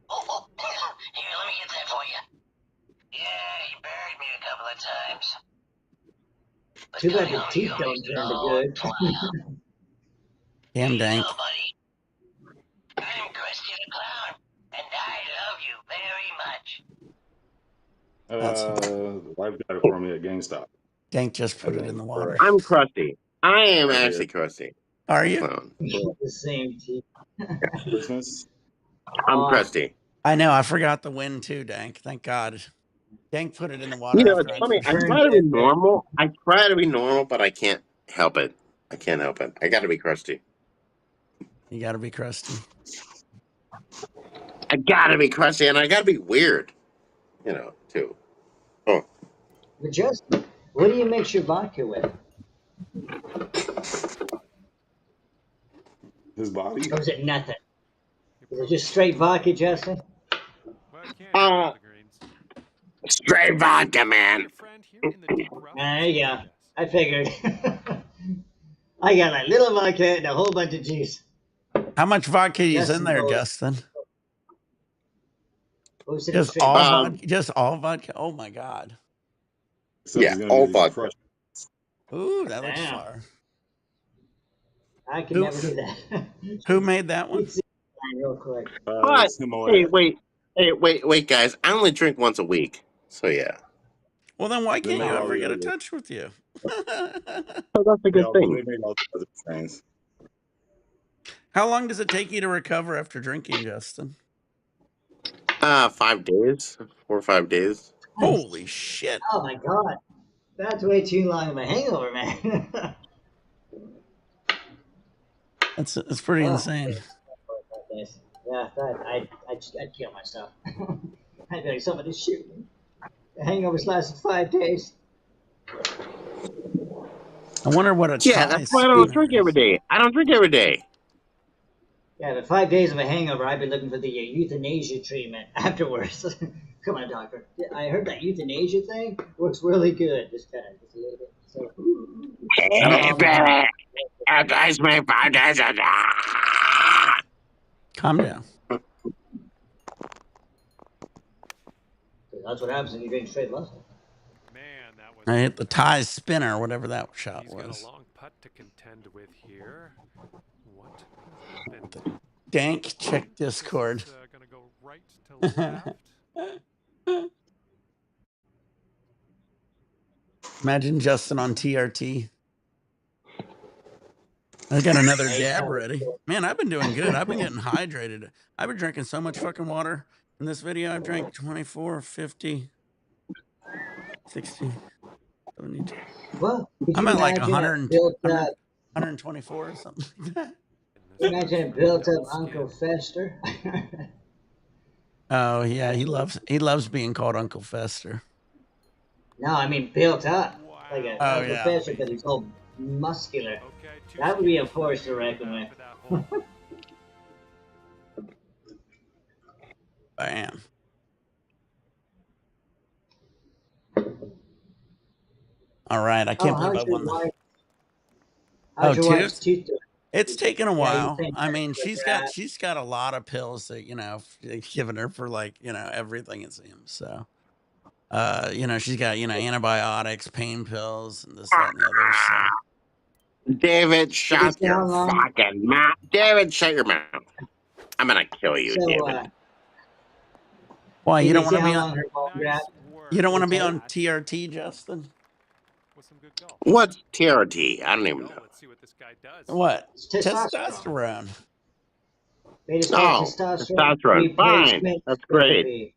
Oh, here, let me get that for you. Yeah, he buried me a couple of times. But too bad coming the home to teeth you don't is turn to no good. clown. Damn Here you dank. go, buddy. I'm Krusty the Clown, and I love you very much. Wife got it for me at GameStop. Dank just put I it think. in the water. I'm Krusty. I am Right actually here. Krusty. Are you? Clown. The same teeth. Christmas. I'm Oh, Krusty. I know. I forgot the win too, Dank. Thank God. Dank put it in the water You know, after it's I funny. I turned try to be it. normal. But I can't help it. I can't help it. I got to be Krusty. You got to be Krusty. I got to be Krusty, and I got to be weird. You know, too. Oh, But Justin, what do you mix your vodka with? His body. Or is it nothing? Is it just straight vodka, Justin? Well, I can't oh, the greens. straight vodka, man. Your friend here in the deep rough. There you go. I figured. I got a little vodka and a whole bunch of juice. How much vodka is in Justin there, goes, Justin? oh, said Just straight all vodka. vodka? Just all vodka? Oh my God. Except Yeah, he's gonna all be vodka. crushed. Ooh, that looks Damn. far. I can never do that. Who made that one? Let's see real quick. But It's hey, Himalayan. wait, guys. I only drink once a week, so yeah. Well, then why They can't made you all ever the get in other. touch with you? So that's a good They thing. made all the other strains. How long does it take you to recover after drinking, Justin? 5 days, 4 or 5 days. Holy shit. Oh my God. That's way too long of a hangover, man. It's pretty insane. Yeah, I'd kill myself. I'd be like, somebody shoot me. The hangovers lasted 5 days. I wonder what a Yeah, Thai that's why I don't drink spinner every is. day. I don't drink every day. Yeah, but 5 days of a hangover, I've been looking for the euthanasia treatment afterwards. Come on, doctor. I heard that euthanasia thing works really good. Just kind of, just a little bit. So, Hey, baby. You guys make 5 days a day. Calm down. that's what happens when you drink straight muscle. Man, that was. I hit the Thai spinner, whatever that shot He's got was. a long putt to contend with here. What happened? Dank, check Discord. Gonna go right to left. Imagine Justin on TRT. I got another dab ready. Man, I've been doing good. I've been getting hydrated. I've been drinking so much fucking water. In this video, I've drank 24, 50, 60, 72. Well, could I'm you at like imagine 100, a built 100, up, 124 or something like that. imagine a built up Uncle Fester? Oh yeah, he loves being called Uncle Fester. No, I mean built up. Like a Oh, Uncle yeah. Fester, but he's all muscular. That would be a force to reckon with. Bam. All right, I can't believe I won the. How's your wife's tooth doing? It's taken a Yeah, you while. think I mean, that's she's where got a lot of pills that they've given her for like everything it seems. So, she's got antibiotics, pain pills, and this, that, and the other. So, David, shut your fucking mouth. David, shut your mouth. I'm gonna kill you, So, David. Why did you they don't want say to how be on? long her ball grab? You don't want to be tight? on TRT, Justin? With some good golf. What's TRT? I don't even know. Let's see what this guy does. What? It's testosterone. Testosterone. It's called Oh, testosterone testosterone. Fine. replacement That's great. therapy.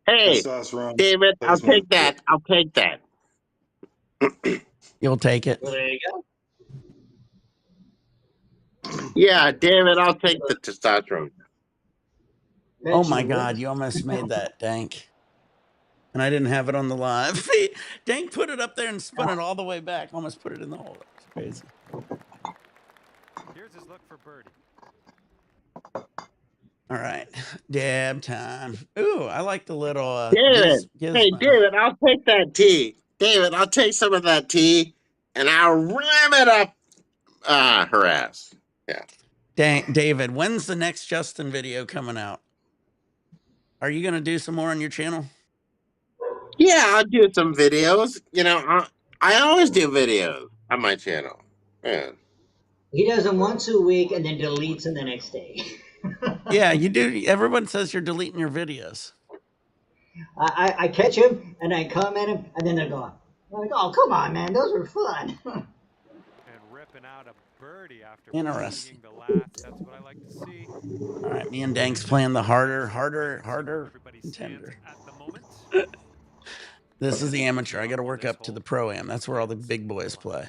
Hey, Testosterone David, I'll replacement. take that. I'll take that. You'll take it. Well, there you go. Yeah, David, I'll take the testosterone. Bet Oh you my would. God, you almost made that, Dank. And I didn't have it on the live. Dank put it up there and spun it all the way back. Almost put it in the hole. It's crazy. Here's his look for birdie. All right, dab time. Ooh, I like the little David, hey, gizmo. David, I'll take that tea. David, I'll take some of that tea and I'll ram it up her ass. Yeah. David, when's the next Justin video coming out? Are you going to do some more on your channel? Yeah, I'll do some videos. You know, I always do videos on my channel. Yeah. He does them once a week and then deletes them the next day. Yeah, you do. Everyone says you're deleting your videos. I catch him and I comment him and then they're gone. I'm like, oh, come on, man. Those were fun. And ripping out a birdie after Interesting. the last. That's what I like to see. All right, me and Dank's playing the harder contender. At the moment. This is the amateur. I got to work up to the pro-am. That's where all the big boys play.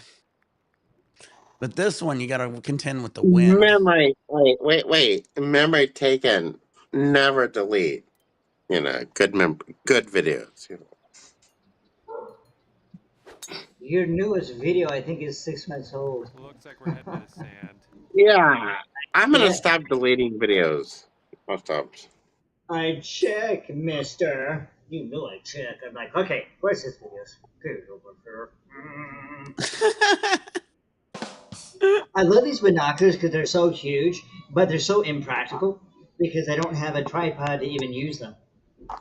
But this one, you got to contend with the wind. Memory, wait. Memory taken. Never delete. You know, good videos. You know. Your newest video, I think, is 6 months old. Looks like we're heading to the sand. Yeah, I'm gonna Yeah. stop deleting videos. I'll stop. I check, mister. You know I check. I'm like, okay, where's his videos? Good over here. I love these binoculars because they're so huge, but they're so impractical because I don't have a tripod to even use them.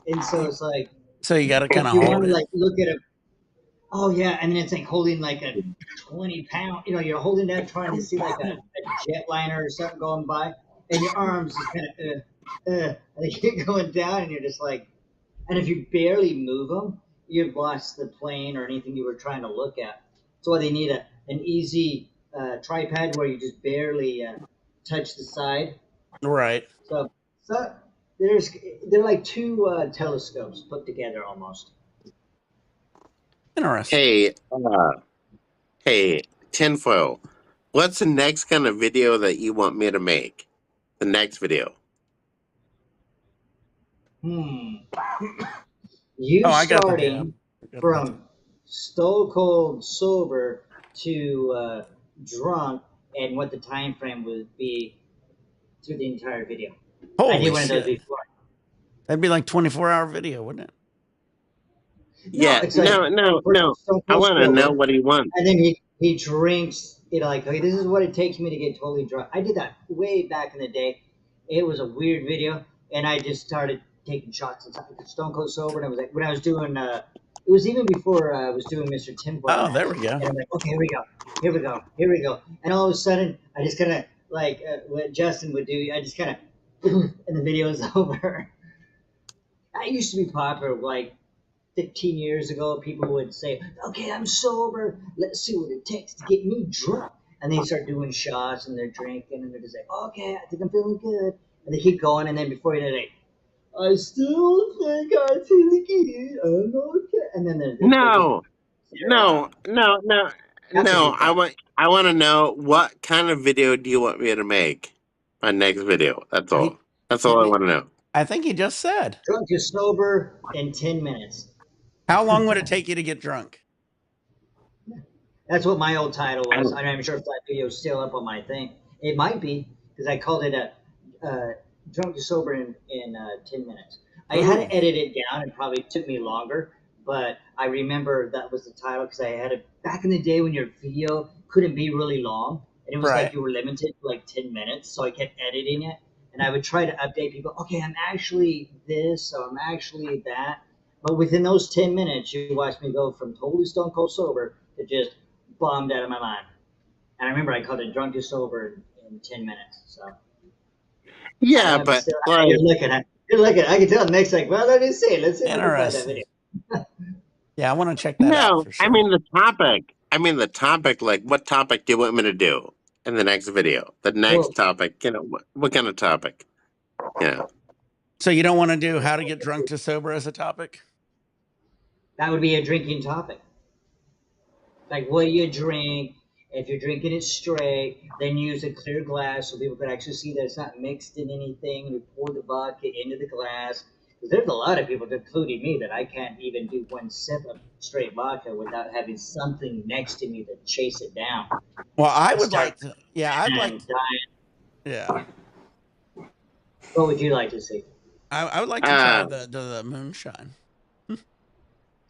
And so it's like, So you got to kind of you want hold to it. like look at a, oh yeah, and then it's like holding like a 20-pound, you know, you're holding that trying to see like a jetliner or something going by, and your arms just kind of, and they keep going down, and you're just like, and if you barely move them, you've lost the plane or anything you were trying to look at. That's why they need an easy tripod where you just barely touch the side. Right. So they're like two telescopes put together almost. Interesting. Hey, tinfoil. What's the next kind of video that you want me to make? The next video. You I got the starting dab. from stone cold sober to drunk, and what the time frame would be through the entire video. I Holy did one of those shit. before. That'd be like 24-hour video, wouldn't it? Yeah, it's like no. Stone I Cold want to know sober, what he wants. and then he drinks. You know, like, okay, this is what it takes me to get totally drunk. I did that way back in the day. It was a weird video, and I just started taking shots and stuff. Stone Cold sober, and I was like, when I was doing, it was even before I was doing Mr. Tim. Oh, there we go. And I'm like, okay, here we go. And all of a sudden, I just kind of like what Justin would do. I just kind of, and the video is over. I used to be popular, like 15 years ago. People would say, okay, I'm sober. Let's see what it takes to get me drunk. And they start doing shots and they're drinking and they're just like, okay, I think I'm feeling good. And they keep going. And then before you know it, I still think I think I'm okay. And then they're No. I want to know what kind of video do you want me to make? My next video. That's all. That's all I want to know. I think he just said. Drunk to sober in 10 minutes. How long would it take you to get drunk? That's what my old title was. I'm not even sure if that video is still up on my thing. It might be, because I called it a drunk to sober in 10 minutes. I had to edit it down. It probably took me longer, but I remember that was the title because I had it back in the day when your video couldn't be really long, and it was like you were limited to like 10 minutes, so I kept editing it, and I would try to update people. Okay, I'm actually this, or I'm actually that. But within those 10 minutes, you watched me go from totally stone cold sober to just bombed out of my mind. And I remember I called it drunk to sober in 10 minutes. So Yeah, I'm but still. like, You're looking at. You're looking. I can tell Nick's like, well, let me see. Let's see if we can find that Interesting. video. Yeah, I want to check that out no, for I sure. mean the topic. I mean the topic. Like, what topic do you want me to do in the next video? The next Well, topic. You know, what kind of topic? You know. So you don't want to do how to get drunk to sober as a topic? that would be a drinking topic. Like, what do you drink? If you're drinking it straight, then use a clear glass so people can actually see that it's not mixed in anything. You pour the vodka into the glass. Because there's a lot of people, including me, that I can't even do one sip of straight vodka without having something next to me to chase it down. Well, I I would start like to. Yeah, I'd like. and dying. Yeah, What would you like to see? I would like to try the moonshine.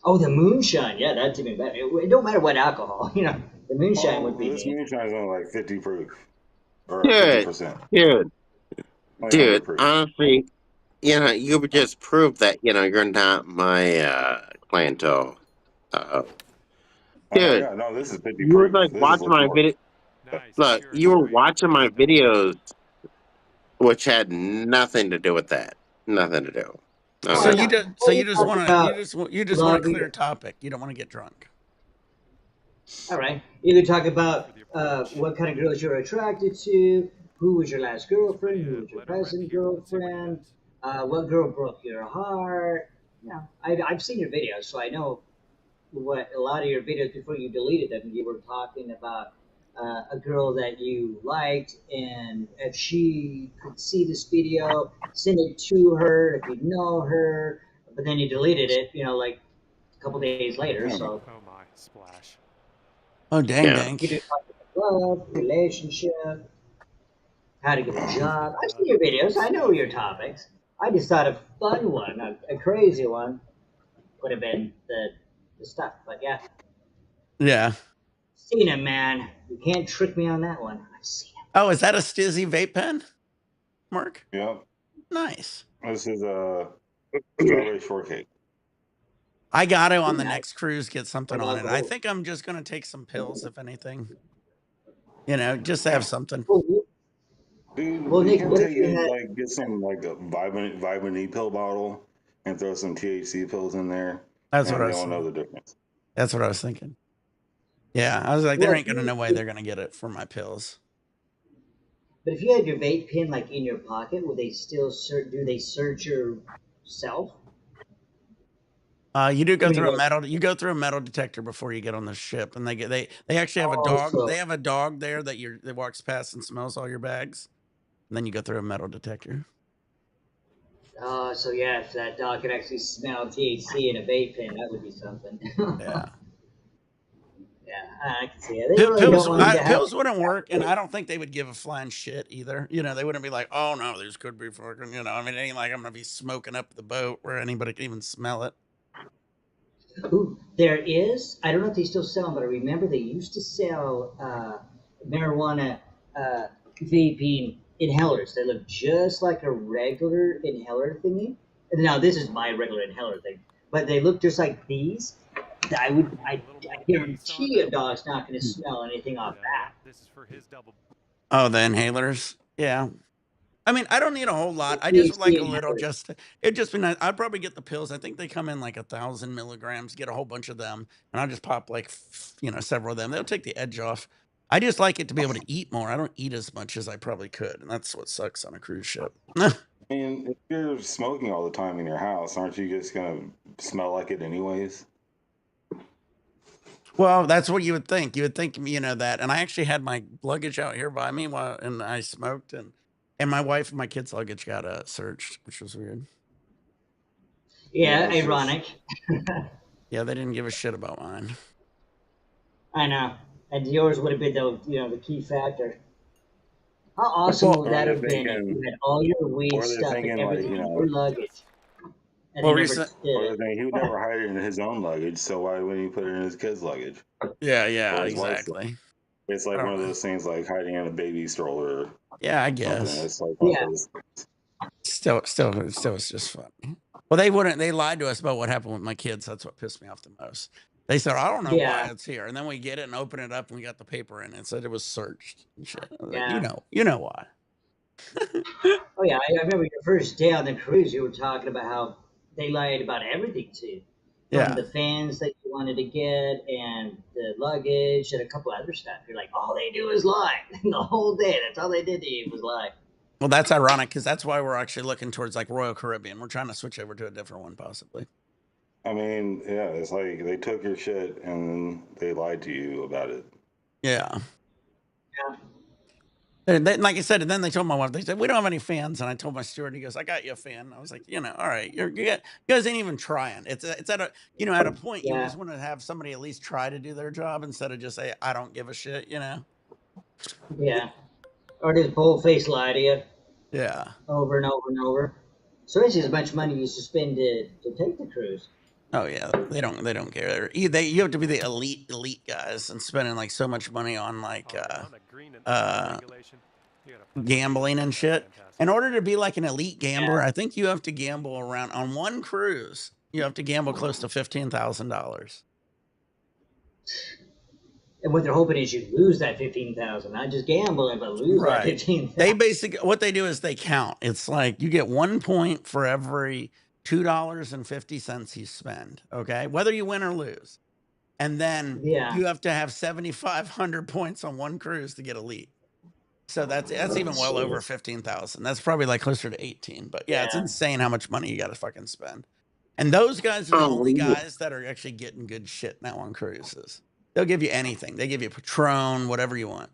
Oh, the moonshine. Yeah, that's even better. It don't matter what alcohol, the moonshine would be This neat. moonshine is only like 50 proof or Dude, 50%. dude, Only 100 dude. proof. Honestly, you know, you would just prove that you're not my clientele. Oh Dude, yeah, no, this is 50 you were proof. like This is watching my liqueur. video. Nice. Look, Pure you were straight. watching my Good stuff. videos, which had nothing to do with that. Nothing to do. So Why Okay. you not? just Well, we talk want to about you just want a loving. clear topic. You don't want to get drunk. All right. You could talk about For the approach. what kind of girls you're attracted to, who was your last girlfriend, Ready who to was your let her rip present here. Let's see what he girlfriend, does. what girl broke your heart. I've seen your videos, so I know what a lot of your videos before you deleted them. You were talking about a girl that you liked, and if she could see this video, send it to her if you know her. But then you deleted it, like a couple days later. So Oh my, splash. Oh dang, Yeah. you dank. do talk about love, relationship, how to get a job. I've seen your videos. I know your topics. I just thought a fun one, a crazy one, would have been the stuff. But yeah, Yeah. seen it, man. You can't trick me on that one. I've seen it. Oh, is that a Stizzy vape pen, Mark? Yep. Nice. This is a strawberry shortcake. I got to on the Nice. next cruise get something What on it. I alcohol? think I'm just gonna take some pills, if anything. Just to have something. Well, Dude, well, you Nick, can what if take you it, had? like, get some, like, a vitamin E pill bottle and throw some THC pills in there, That's what and I they was won't know thinking. the difference. That's what I was thinking. Yeah, I was like, Well, there ain't gonna no way they're gonna get it for my pills. but if you had your vape pen like in your pocket, would they still search? Do they search yourself? You do go When you through a go, metal. You go through a metal detector before you get on the ship, and they actually have a oh, dog. so They have a dog there that walks past and smells all your bags, and then you go through a metal detector. so yeah, if that dog could actually smell THC in a vape pen, that would be something. Yeah, Yeah, I can see it. They really pills don't want you to have. pills wouldn't work, and I don't think they would give a flying shit either. They wouldn't be like, oh no, this could be fucking. I mean, it ain't like I'm gonna be smoking up the boat where anybody can even smell it. Ooh, there is. I don't know if they still sell them, but I remember they used to sell marijuana vaping inhalers. They look just like a regular inhaler thingy. Now this is my regular inhaler thing, but they look just like these. I A little more bass on guarantee a that. dog's not going to smell anything off that. This is for his double. Oh, the inhalers. Yeah. I mean, I don't need a whole lot. I just would like THC a little. inhaler. It'd just be nice. I'd probably get the pills. I think they come in like 1,000 milligrams. Get a whole bunch of them, and I'll just pop like several of them. They'll take the edge off. I just like it to be able to eat more. I don't eat as much as I probably could, and that's what sucks on a cruise ship. I mean, if you're smoking all the time in your house, aren't you just gonna smell like it anyways? Well, that's what you would think. You would think, that. And I actually had my luggage out here by me and I smoked, and my wife and my kids' luggage got searched, which was weird. Yeah, Yeah, it's ironic. Yeah, they didn't give a shit about mine. I know. And yours would have been the key factor. How awesome Well, would that Or have they're been if thinking, you had all your weed or they're stuff and thinking, like, everything in your luggage, and What they were you never saying? did or they're it? thinking he would never hide it in his own luggage, so why wouldn't he put it in his kid's luggage Yeah, or his wife's? exactly. It's I like one don't of know. those things, like hiding in a baby stroller or Yeah, I something. guess. It's like one Yeah. of those. Still, it's just funny. Well, they wouldn't. They lied to us about what happened with my kids. That's what pissed me off the most. They said, "I don't know why Yeah. it's here," and then we get it and open it up, and we got the paper in it. It said it was searched and shit. I was like, Yeah. you know why. Oh yeah, I remember your first day on the cruise. You were talking about how they lied about everything to you, from Yeah. the fans that you wanted to get and the luggage and a couple other stuff. You're like, all they do is lie the whole day. That's all they did to you was lie. Well, that's ironic because that's why we're actually looking towards like Royal Caribbean. We're trying to switch over to a different one, possibly. I mean, yeah, it's like they took your shit and then they lied to you about it. Yeah. Yeah. Like I said, and then they told my wife, they said, we don't have any fans. And I told my steward, he goes, I got you a fan. I was like, all right, you guys ain't even trying. It's at a, at a point you Yeah. just want to have somebody at least try to do their job instead of just say, I don't give a shit, Yeah. Or just bull-faced lie to you Yeah. over and over and over. So it's as much money you used to spend to take the cruise. Oh yeah, they don't care. You have to be the elite guys and spending like so much money on like gambling and shit. In order to be like an elite gambler, I think you have to gamble around on one cruise. You have to gamble close to $15,000. And what they're hoping is you lose that 15,000, not just gamble it, but lose that 15,000. They basically what they do is they count. It's like you get 1 point for every $2.50 you spend. Okay, whether you win or lose, and then you have to have 7,500 points on one cruise to get elite. So that's even well over 15,000. That's probably like closer to 18. But yeah, it's insane how much money you got to fucking spend. And those guys are the only guys that are actually getting good shit now on cruises. They'll give you anything. They give you Patron, whatever you want.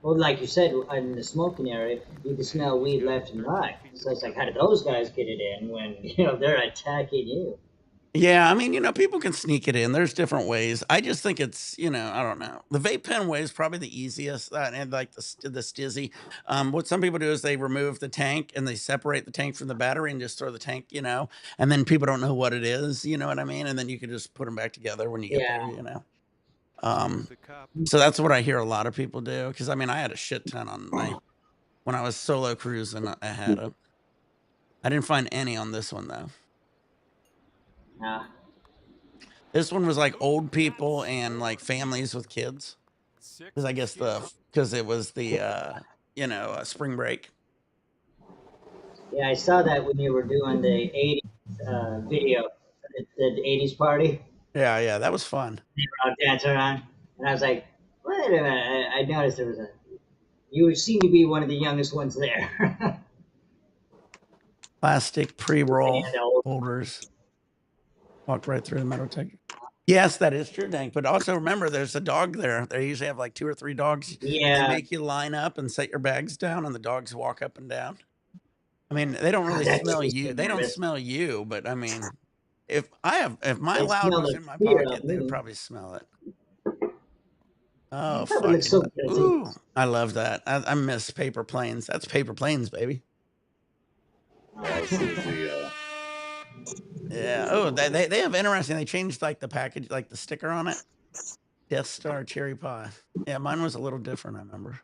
Well, like you said, in the smoking area, you can smell weed left and right. So it's like, how do those guys get it in when they're attacking you? Yeah, I mean, people can sneak it in. There's different ways. I just think it's, I don't know. The vape pen way is probably the easiest, and like the stizzy. What some people do is they remove the tank and they separate the tank from the battery and just throw the tank, and then people don't know what it is. You know what I mean? And then you can just put them back together when you get there. So that's what I hear a lot of people do. Because I mean, I had a shit ton on when I was solo cruising. I had them. I didn't find any on this one though. Nah. This one was like old people and like families with kids. Because I guess because it was the spring break. Yeah, I saw that when you were doing the 80s video, the 80s party. Yeah, that was fun. You were out dancing around, and I was like, wait a minute. I noticed there was you seem to be one of the youngest ones there. Plastic pre-roll holders. Walked right through the metal detector. Yes, that is true, Dank. But also remember, there's a dog there. They usually have like 2 or 3 dogs. Yeah. They make you line up and set your bags down, and the dogs walk up and down. I mean, they don't really smell you. They don't smell you, but I mean, if my loud was in my pocket, they would probably smell it. Oh, fuck. So ooh, I love that. I miss paper planes. That's paper planes, baby. Yeah. Oh, they have interesting. They changed like the package, like the sticker on it. Death Star cherry pie. Yeah, mine was a little different. I remember.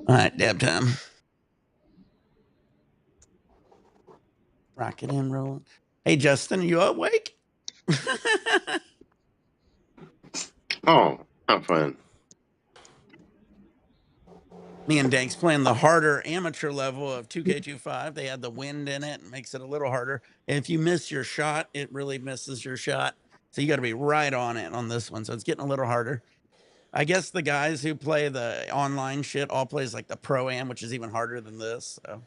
All right, dab time. Rocket and roll. Hey, Justin, are you awake? Oh, I'm fine. Me and Dank's playing the harder amateur level of 2K25. They had the wind in it and makes it a little harder. And if you miss your shot, it really misses your shot. So you got to be right on it on this one. So it's getting a little harder. I guess the guys who play the online shit all plays like the Pro-Am, which is even harder than this. So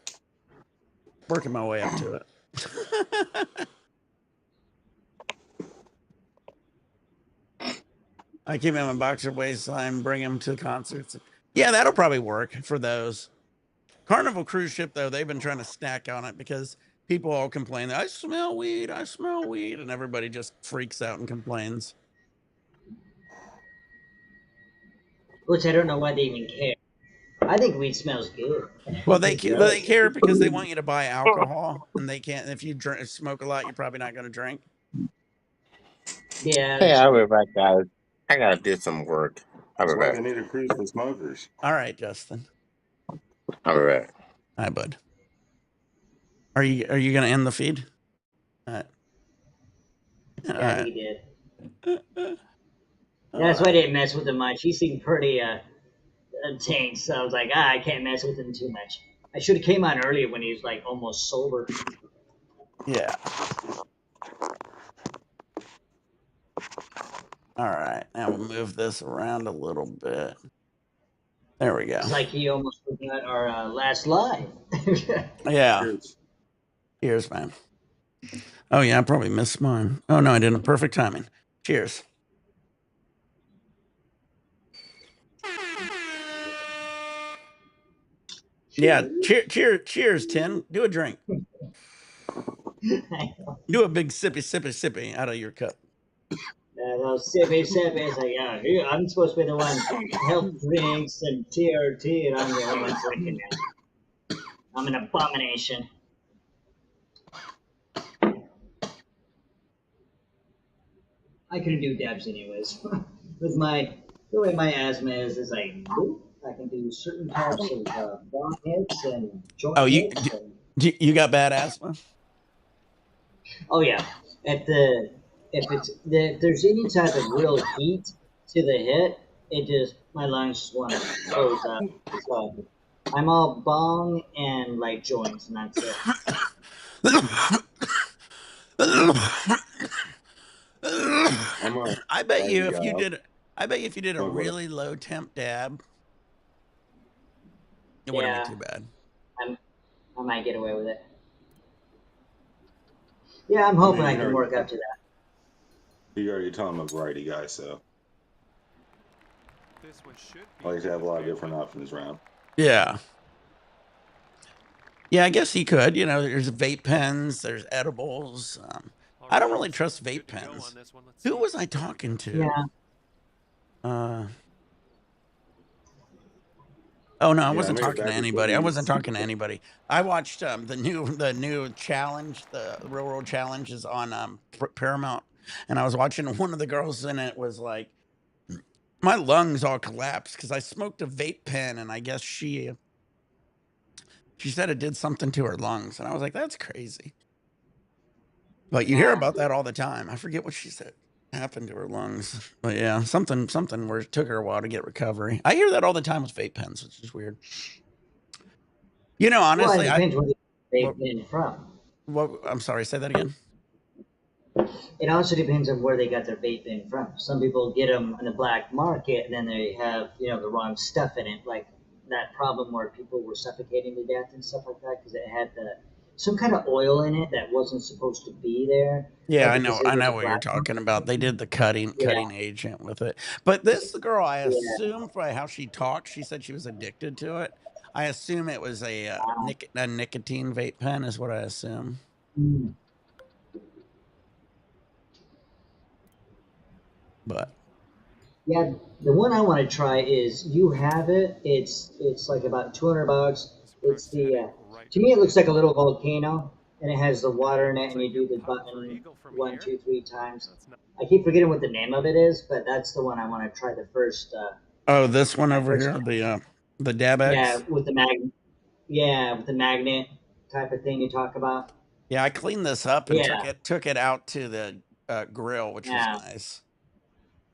working my way up to it. I keep him in boxer waistline, bring him to concerts. Yeah, that'll probably work for those. Carnival cruise ship, though, they've been trying to snack on it because people all complain, I smell weed, and everybody just freaks out and complains. Which I don't know why they even care. I think weed smells good. Well, they care because they want you to buy alcohol, and they can't. If you smoke a lot, you're probably not going to drink. Yeah. Hey, I'll be back, guys. I gotta do some work. I'll be That's why back. they need a cruise for smokers. All right, Justin. I'll be back. Hi, bud. Are you going to end the feed? All right. Yeah, he did. That's why I didn't mess with him much. He seemed pretty taint. So I was like, I can't mess with him too much. I should have came on earlier when he was like almost sober. Yeah. All right. Now we'll move this around a little bit. There we go. It's like he almost forgot our last live. Yeah. Cheers. Cheers, man. Oh, yeah. I probably missed mine. Oh, no, I didn't. Perfect timing. Cheers. Yeah. Cheers, Tin. Do a drink. Do a big sippy out of your cup. Those sippy. It's like, yeah, I'm supposed to be the one health drinks and TRT, and I'm the only one drinking now. I'm an abomination. I couldn't do dabs anyways. With the way my asthma is like, nope. I can do certain types of bong hits and joint Oh, hits. you got bad asthma? Oh yeah, if there's any type of real heat to the hit, it just my lungs just want to close up. So I'm all bong and like joints, and that's it. I bet you if you did a really low temp dab, it wouldn't be too bad. I might get away with it. Yeah, I'm hoping I can work up to that. You already told him a variety guy, so This one should I like to have a lot of different options around. Yeah. Yeah, I guess he could. You know, there's vape pens, there's edibles. I don't really trust vape pens. Who was I talking to? Yeah. Oh no, I wasn't talking to anybody. I wasn't talking to anybody. I watched the new challenge, the Real World Challenge is on Paramount, and I was watching one of the girls in it was like, my lungs all collapsed because I smoked a vape pen, and I guess she said it did something to her lungs, and I was like, that's crazy. But you hear about that all the time. I forget what she said happened to her lungs, but yeah, something where it took her a while to get recovery. I hear that all the time with vape pens, which is weird. You know, honestly, well, it depends where they've been from. Well, I'm sorry, say that again. It also depends on where they got their vape pen from. Some people get them on the black market, and then they have the wrong stuff in it, like that problem where people were suffocating to death and stuff like that because it had some kind of oil in it that wasn't supposed to be there. Yeah, I know what you're talking about. They did the cutting agent with it. But this girl, I assume by how she talked, she said she was addicted to it. I assume it was a nicotine vape pen is what I assume. Mm. But yeah, the one I want to try is You Have It. It's like about $200. It's the to me it looks like a little volcano, and it has the water in it, and you do the button 1, 2, 3 times. I keep forgetting what the name of it is, but that's the one I want to try the first. Oh, this one over here, the Dab X. Yeah, with the magnet. Yeah, with the magnet type of thing you talk about. Yeah, I cleaned this up and took it out to the grill, which was nice.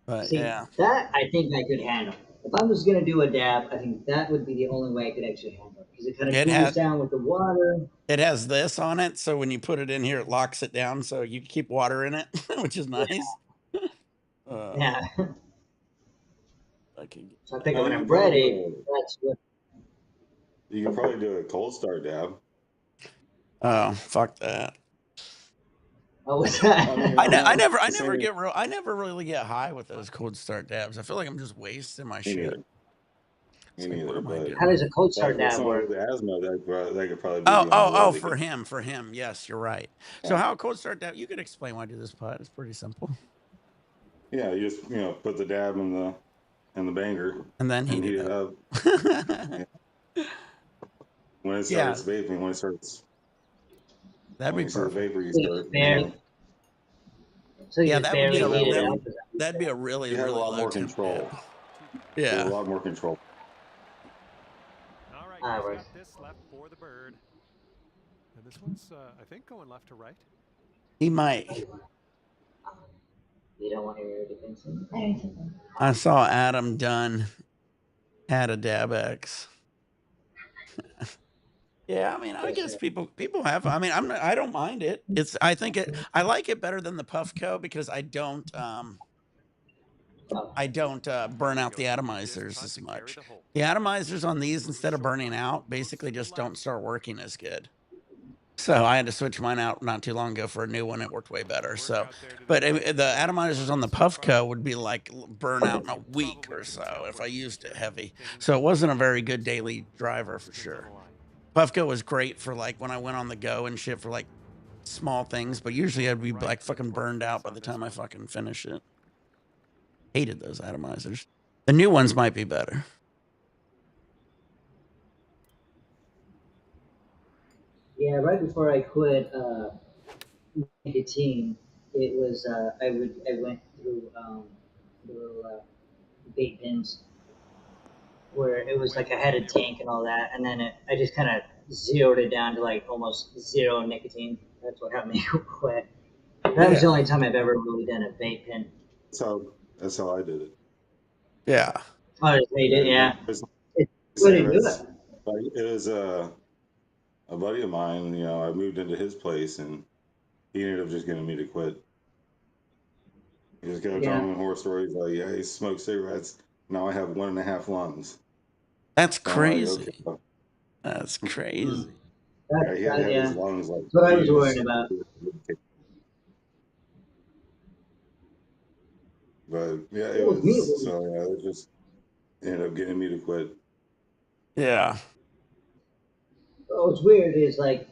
But see, that I think I could handle. If I was gonna do a dab, I think that would be the only way I could actually handle it because it kind of cools down with the water. It has this on it, so when you put it in here, it locks it down, so you keep water in it, which is nice. Yeah. So I think when I'm ready, that's what. You can probably do a cold start dab. Oh, fuck that. Oh, what's that? I never really get high with those cold start dabs. I feel like I'm just wasting my shit. Me neither. But how does a cold start dab work? With asthma, that could probably be. Oh, for him. Yes, you're right. So how a cold start dab? You could explain why I do this pot. It's pretty simple. Yeah, you just put the dab in the banger, and then heat it up. When it starts vaping, when it starts. That'd be perfect. Vapor, you start. So that'd be a really a lot more control. Yeah, a lot more control. All right, we've got this left for the bird, and this one's I think going left to right. He might. You don't want to hear defense. I saw Adam Dunn Had a Dabex. Yeah, I mean, I guess people have. I mean, I don't mind it. I like it better than the Puffco because I don't burn out the atomizers as much. The atomizers on these, instead of burning out, basically just don't start working as good. So I had to switch mine out not too long ago for a new one. It worked way better. So, but the atomizers on the Puffco would be like burn out in a week or so if I used it heavy. So it wasn't a very good daily driver for sure. Puffco was great for like when I went on the go and shit for like small things, but usually I'd be like fucking burned out by the time I fucking finish it. Hated those atomizers. The new ones might be better. Yeah, right before I quit nicotine, it was I went through little vape pens where it was like I had a tank and all that, and then I just kind of zeroed it down to like almost zero nicotine. That's what helped me quit. That was the only time I've ever really done a vape pen. That's how I did it. Yeah. Oh, they did, yeah. It It wouldn't do it. was a buddy of mine. You know, I moved into his place, and he ended up just getting me to quit. He just kept telling me horror stories like, "Yeah, he smoked cigarettes. Now I have 1.5 lungs." That's So I'm like, crazy. okay. That's crazy. Yeah, he had to have his lungs like. That's what I was worried about. But yeah, it just ended up getting me to quit. Yeah. What's weird is like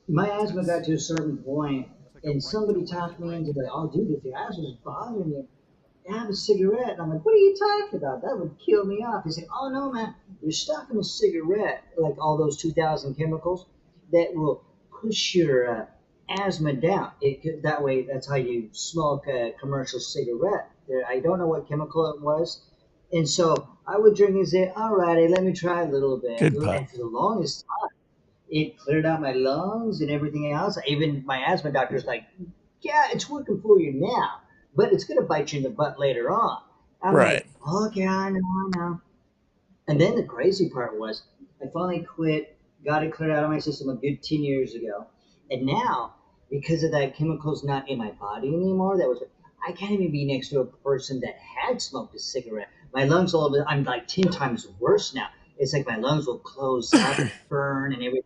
my asthma got to a certain point, and somebody talked me into like, "Oh, dude, if your asthma's bothering you, have a cigarette." And I'm like, "What are you talking about? That would kill me off." He's like, "Oh no, man, you're stuffing a cigarette like all those 2,000 chemicals that will push your asthma down. That way, that's how you smoke a commercial cigarette." I don't know what chemical it was, and so I would drink and say, "Alrighty, let me try a little bit." Good putt. And for the longest time, it cleared out my lungs and everything else. Even my asthma doctor's like, "Yeah, it's working for you now, but it's gonna bite you in the butt later on." I'm Right. like, "Okay, I know." And then the crazy part was, I finally quit, got it cleared out of my system a good 10 years ago, and now because of that chemicals not in my body anymore, I can't even be next to a person that had smoked a cigarette. My lungs I'm like 10 times worse now. It's like my lungs will close up, burn, and everything.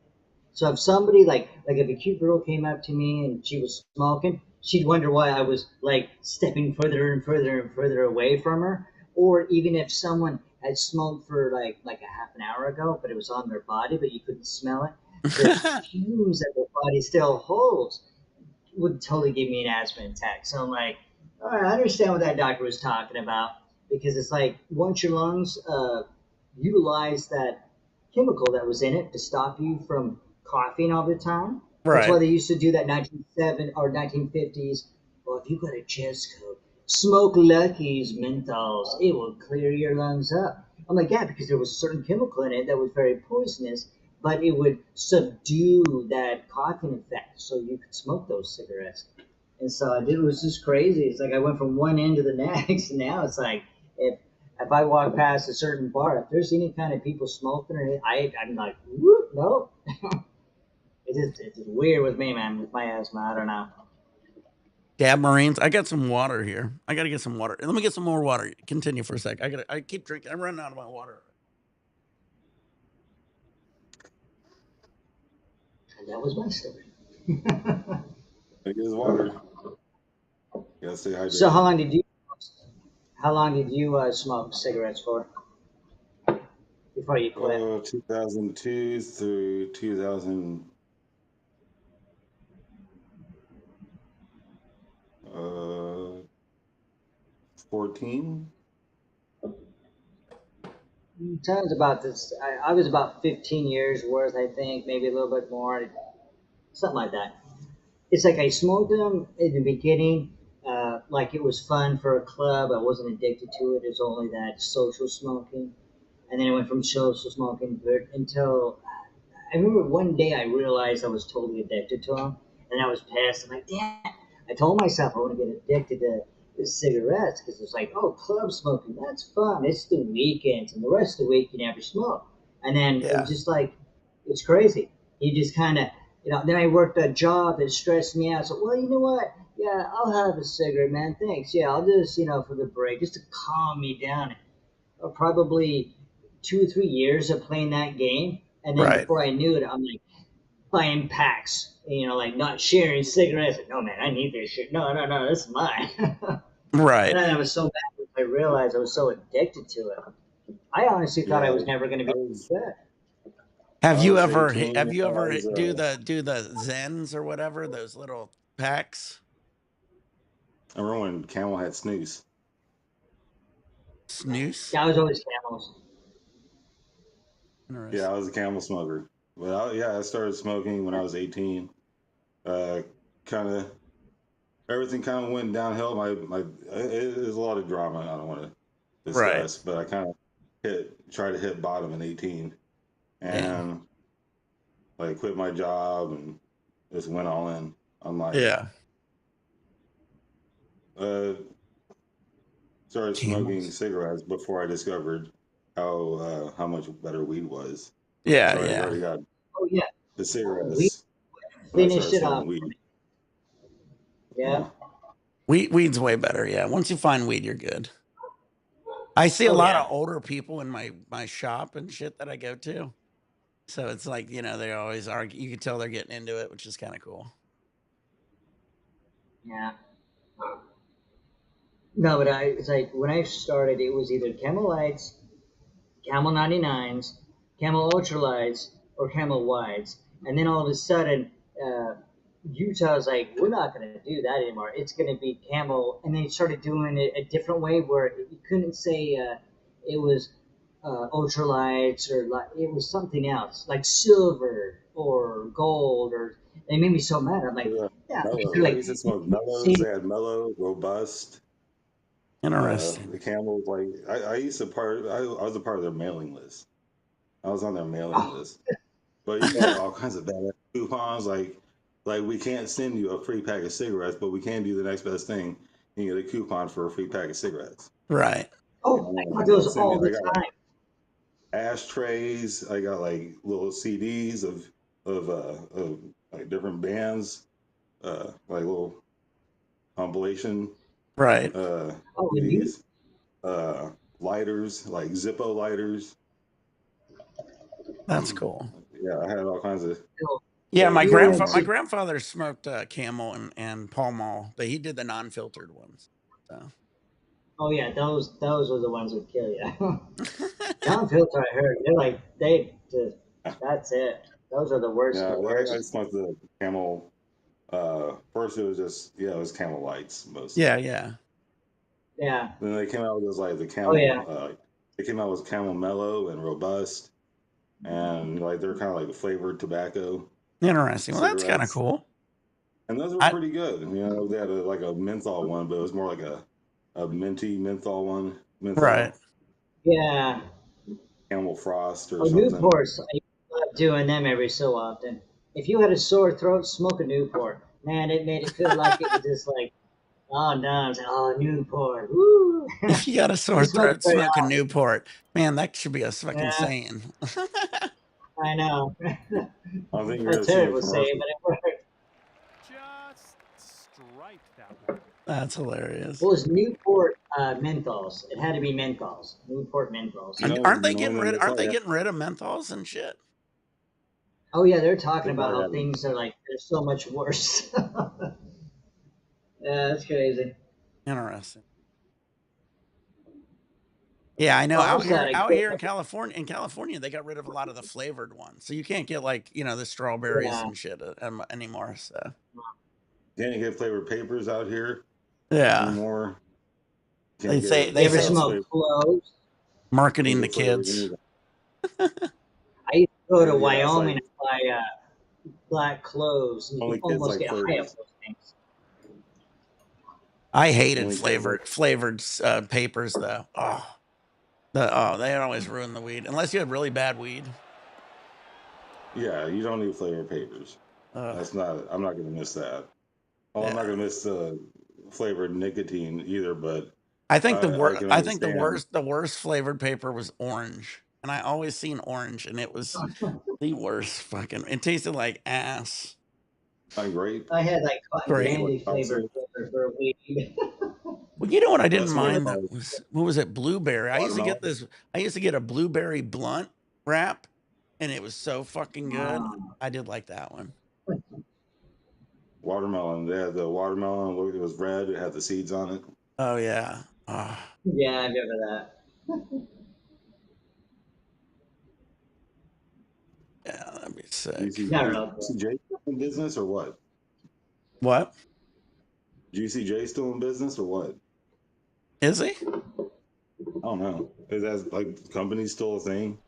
So if somebody like if a cute girl came up to me and she was smoking, she'd wonder why I was like stepping further and further and further away from her. Or even if someone had smoked for like a half an hour ago, but it was on their body, but you couldn't smell it, the fumes that their body still holds would totally give me an asthma attack. So I'm like, all right, I understand what that doctor was talking about, because it's like once your lungs utilize that chemical that was in it to stop you from coughing all the time. That's why Right. they used to do that 1970s or 1950s. Well, if you got a chest cold, smoke Lucky's menthols. It will clear your lungs up. I'm like, yeah, because there was a certain chemical in it that was very poisonous, but it would subdue that coughing effect, so you could smoke those cigarettes. And so it was just crazy. It's like I went from one end to the next, and now it's like if I walk past a certain bar, if there's any kind of people smoking, or I'm like, whoop, no. It's weird with me, man, with my asthma. I don't know. Dab Marines. I got some water here. I gotta get some water. Let me get some more water. Continue for a sec. I keep drinking. I'm running out of my water. And that was my story. Drink his water. You gotta stay hydrated. So how long did you smoke cigarettes for before you quit? 2002 through 2000. 14. Tell us about this. I was about 15 years worth, I think, maybe a little bit more, something like that. It's like I smoked them in the beginning, like it was fun for a club. I wasn't addicted to it. It was only that social smoking, and then it went from social smoking until I remember one day I realized I was totally addicted to them, and I was pissed. I'm like, damn! I told myself I want to get addicted to cigarettes because it's like, oh, club smoking, that's fun. It's the weekends, and the rest of the week you never smoke. And then it Yeah. was just like, it's crazy. You just kind of, then I worked a job that stressed me out. So, well, you know what? Yeah, I'll have a cigarette, man. Thanks. Yeah, I'll just, for the break, just to calm me down. Probably 2 or 3 years of playing that game. And then Right. before I knew it, I'm like buying packs, like not sharing cigarettes. Like, no, man, I need this shit. No, this is mine. Right. And then I was so mad when I realized I was so addicted to it. I honestly thought I was never going to be good. Have you was ever 18, have you I ever was, do the Zens or whatever, those little packs? I remember when Camel had snooze. Snooze? Yeah, I was always Camels. Yeah, I was a Camel smoker. But I started smoking when I was 18. Kind of everything kind of went downhill. It was a lot of drama. I don't want to discuss, but I kind of tried to hit bottom in 18, and like quit my job and just went all in on life. Yeah. Started smoking cigarettes before I discovered how much better weed was. Yeah, so I yeah. already got the cigarettes. We when I finished started it off. smoking weed. Yeah. Weed's way better. Yeah. Once you find weed, you're good. I see a lot of older people in my shop and shit that I go to. So it's like, they always argue. You can tell they're getting into it, which is kind of cool. Yeah. No, but it's like when I started, it was either Camel Lights, Camel 99s, Camel Ultralights, or Camel Wides. And then all of a sudden, Utah's like, we're not going to do that anymore. It's going to be Camel. And they started doing it a different way where you couldn't say it was ultralights or it was something else, like silver or gold. Or they made me so mad. I'm like, Mellow. I used to smoke mellows. They had mellow, robust. Interesting. The Camels, like I used to I was a part of their mailing list. I was on their mailing list. But you got all kinds of bad coupons, like we can't send you a free pack of cigarettes, but we can do the next best thing. You get a coupon for a free pack of cigarettes. Right. Oh, I got those all the time. Ashtrays. I got like little CDs of like different bands, like little compilation. Right. CDs. Lighters, like Zippo lighters. That's cool. Yeah, I had all kinds of. Yeah, my grandfather smoked Camel and Pall Mall, but he did the non-filtered ones. So. Oh yeah, those were the ones that kill you. Non-filter, I heard that's it. Those are the worst. Yeah, the worst. I smoked the Camel. First it was just it was Camel Lights mostly. Yeah. Then they came out with like the Camel. They came out with Camel Mellow and Robust, and like they're kind of like the flavored tobacco. Interesting. Well, that's kind of cool. And those were pretty good. They had like a menthol one, but it was more like a minty menthol one. Right. Yeah. Camel Frost or something. Newports. I love doing them every so often. If you had a sore throat, smoke a Newport. Man, it made it feel like it was just like, oh no, I was like, oh, Newport. Woo. If you got a sore throat, smoke a Newport. Man, that should be a fucking saying. I know. I think you're terrible saying, but it worked. Just strike that one. That's hilarious. Well, it was Newport menthols. It had to be menthols. Newport menthols. Aren't they getting rid of menthols and shit? Oh yeah, they're talking about how things are like they're so much worse. Yeah, that's crazy. Interesting. Yeah, I know. Out here in California, they got rid of a lot of the flavored ones, so you can't get like the strawberries and shit anymore. So can't get flavored papers out here. Yeah. Anymore. They say smoke cloves. Marketing the kids. I used to go to Wyoming and buy black cloves, and you can almost get high off those things. I hated flavored papers though. They always ruin the weed unless you have really bad weed. Yeah, you don't need flavored papers. I'm not gonna miss that. I'm not gonna miss flavored nicotine either, but I think the I worst. can I think the understand. worst flavored paper was orange, and I always seen orange, and it was the worst fucking. It tasted like ass. Grape. I had like cotton Great. candy I'll flavored say for a week. Well, you know what I didn't best one mind that was was what was it? Blueberry. I used to get watermelon. this. I used to get a blueberry blunt wrap, and it was so fucking good. I did like that one. Watermelon. They had the watermelon. Look, it was red. It had the seeds on it. Oh yeah. Oh, Yeah, I remember that. yeah, that'd be Do you sick. see, Not is real cool. Jay still in business or what? What GCJ still in business or what? is he? I don't know. Is that like company still a thing?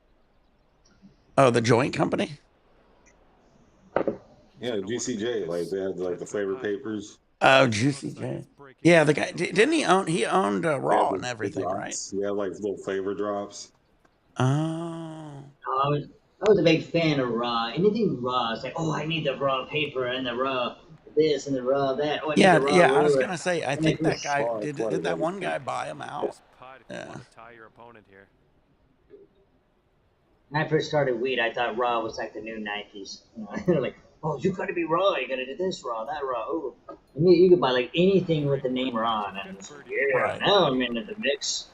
Oh, the joint company. Yeah, GCJ. Like they had like the flavor papers. Oh, Juicy J. Yeah, the guy didn't he own? He owned They had Raw and the everything, right? drops. They had like little flavor drops. Oh, I was a big fan of raw. Anything raw, it's like, oh, I need the raw paper and the raw this and the raw that. Oh, I need yeah, the raw yeah. I was ruler. gonna say. I And it think that was, guy Oh, that's did. That one guy like, buy him out? This putt if you Yeah. want to tie your opponent here. when I first started weed, I thought raw was like the new Nikes. They're like, oh, you gotta be raw. You gotta do this raw, that raw. Oh, and you could buy like anything with the name raw, and it's like, yeah, Right. now I'm into the mix.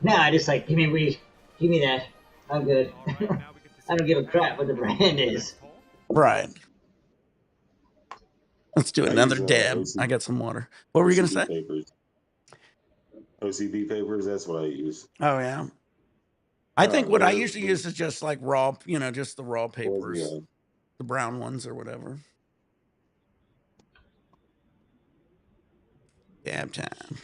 Now I just like give me weed, give me that. I'm good. I don't give a crap what the brand is. Right. Let's do I another use dab. I got some water. What were you gonna OCB say? papers. OCB papers. That's what I use. Oh yeah. I think what I they're- usually use is just like raw, just the raw Well, papers, yeah. the brown ones or whatever. Dab time.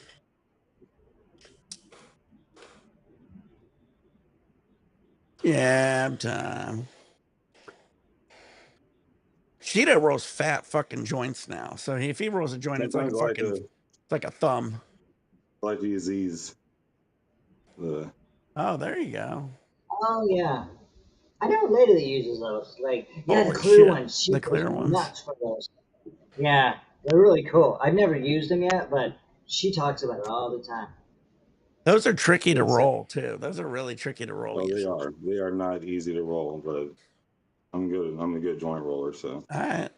Dab time. Cheeto rolls fat fucking joints now. So if he rolls a joint, it's like a Sometimes fucking, it's like a thumb. I like to use these. The Oh, there you go. Oh yeah. I know a lady that uses those. Like, yeah, Holy the clear shit, ones. She the goes clear ones. nuts for those. Yeah, they're really cool. I've never used them yet, but she talks about it all the time. Those are tricky to It's like- roll too. Those are really tricky to roll. Oh, they usually. are. They are not easy to roll, but I'm good. I'm a good joint roller, so All right.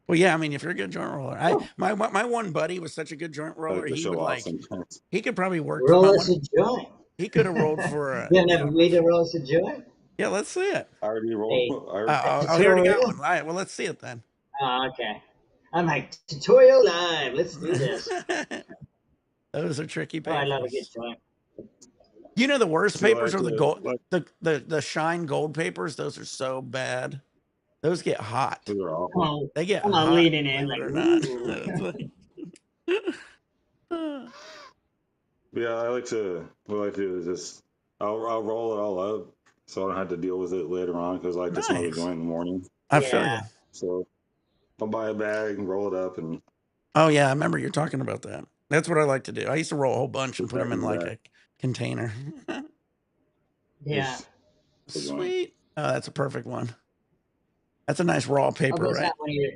Well, yeah. I mean, if you're a good joint roller, my one buddy was such a good joint I roller. like to He show would off like sometimes. he could probably work. Roll My us one, a joint. he could have rolled for. You haven't had a way to roll us a joint? Yeah, let's see it. I already rolled. Hey, Oh, he already got tutorial? one. All right. Well, let's see it then. Oh, okay. I'm like, tutorial live. Let's do this. Those are tricky Oh, I papers. love a good joint. You know the worst So papers like are the the- gold, like- the shine gold papers. Those are so bad. Those get hot. Those are awful. Oh, They get I'm hot. not leaning in Believe it like, or not. ooh. It's like- Yeah, I like to. What I like to do is just I'll roll it all up, so I don't have to deal with it later on because I like to smoke a Nice. joint in the morning. I feel you. Yeah. So I'll buy a bag and roll it up and Oh yeah, I remember you're talking about that. That's what I like to do. I used to roll a whole bunch and Put put them back in in the like bag. a container. Yeah. Good joint. Sweet. Oh, that's a perfect one. That's a nice raw Oh, paper, what's right? that one of your,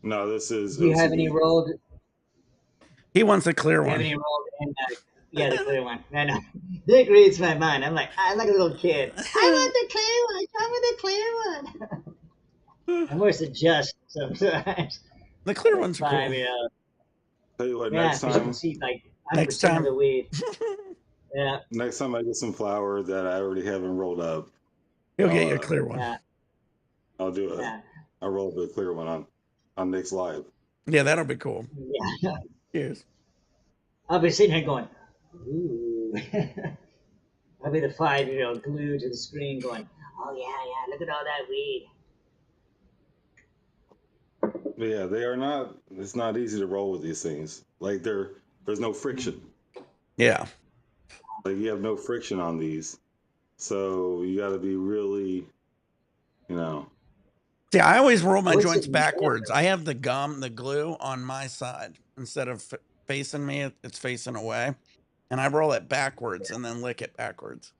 No, this is. do you have OCB. any rolled? He wants a clear Do you have one. any rolled in? Yeah, the clear one. No. Dick reads my mind. I'm like a little kid. I want the clear one. Show me the clear one. I'm worse than just sometimes. The clear ones are cool. 5-year-old. Tell you what, Yeah, next 'cause you time, can see like 100% Next time. of the weed. Yeah, next time I get some flour that I already haven't rolled up, He'll get you a uh, clear one. yeah, I'll do it. yeah, I'll roll up a clear one on Nick's live. Yeah, that'll be cool. yeah. Cheers. I'll be sitting here going, ooh. I'll be the 5-year-old glued to the screen going, oh yeah, look at all that weed. But yeah, they are not. It's not easy to roll with these things. Like there's no friction. Yeah. Like you have no friction on these, so you got to be really, you know. See, I always roll my What's joints it- backwards. I have the glue on my side instead of facing me. It's facing away, and I roll it backwards and then lick it backwards.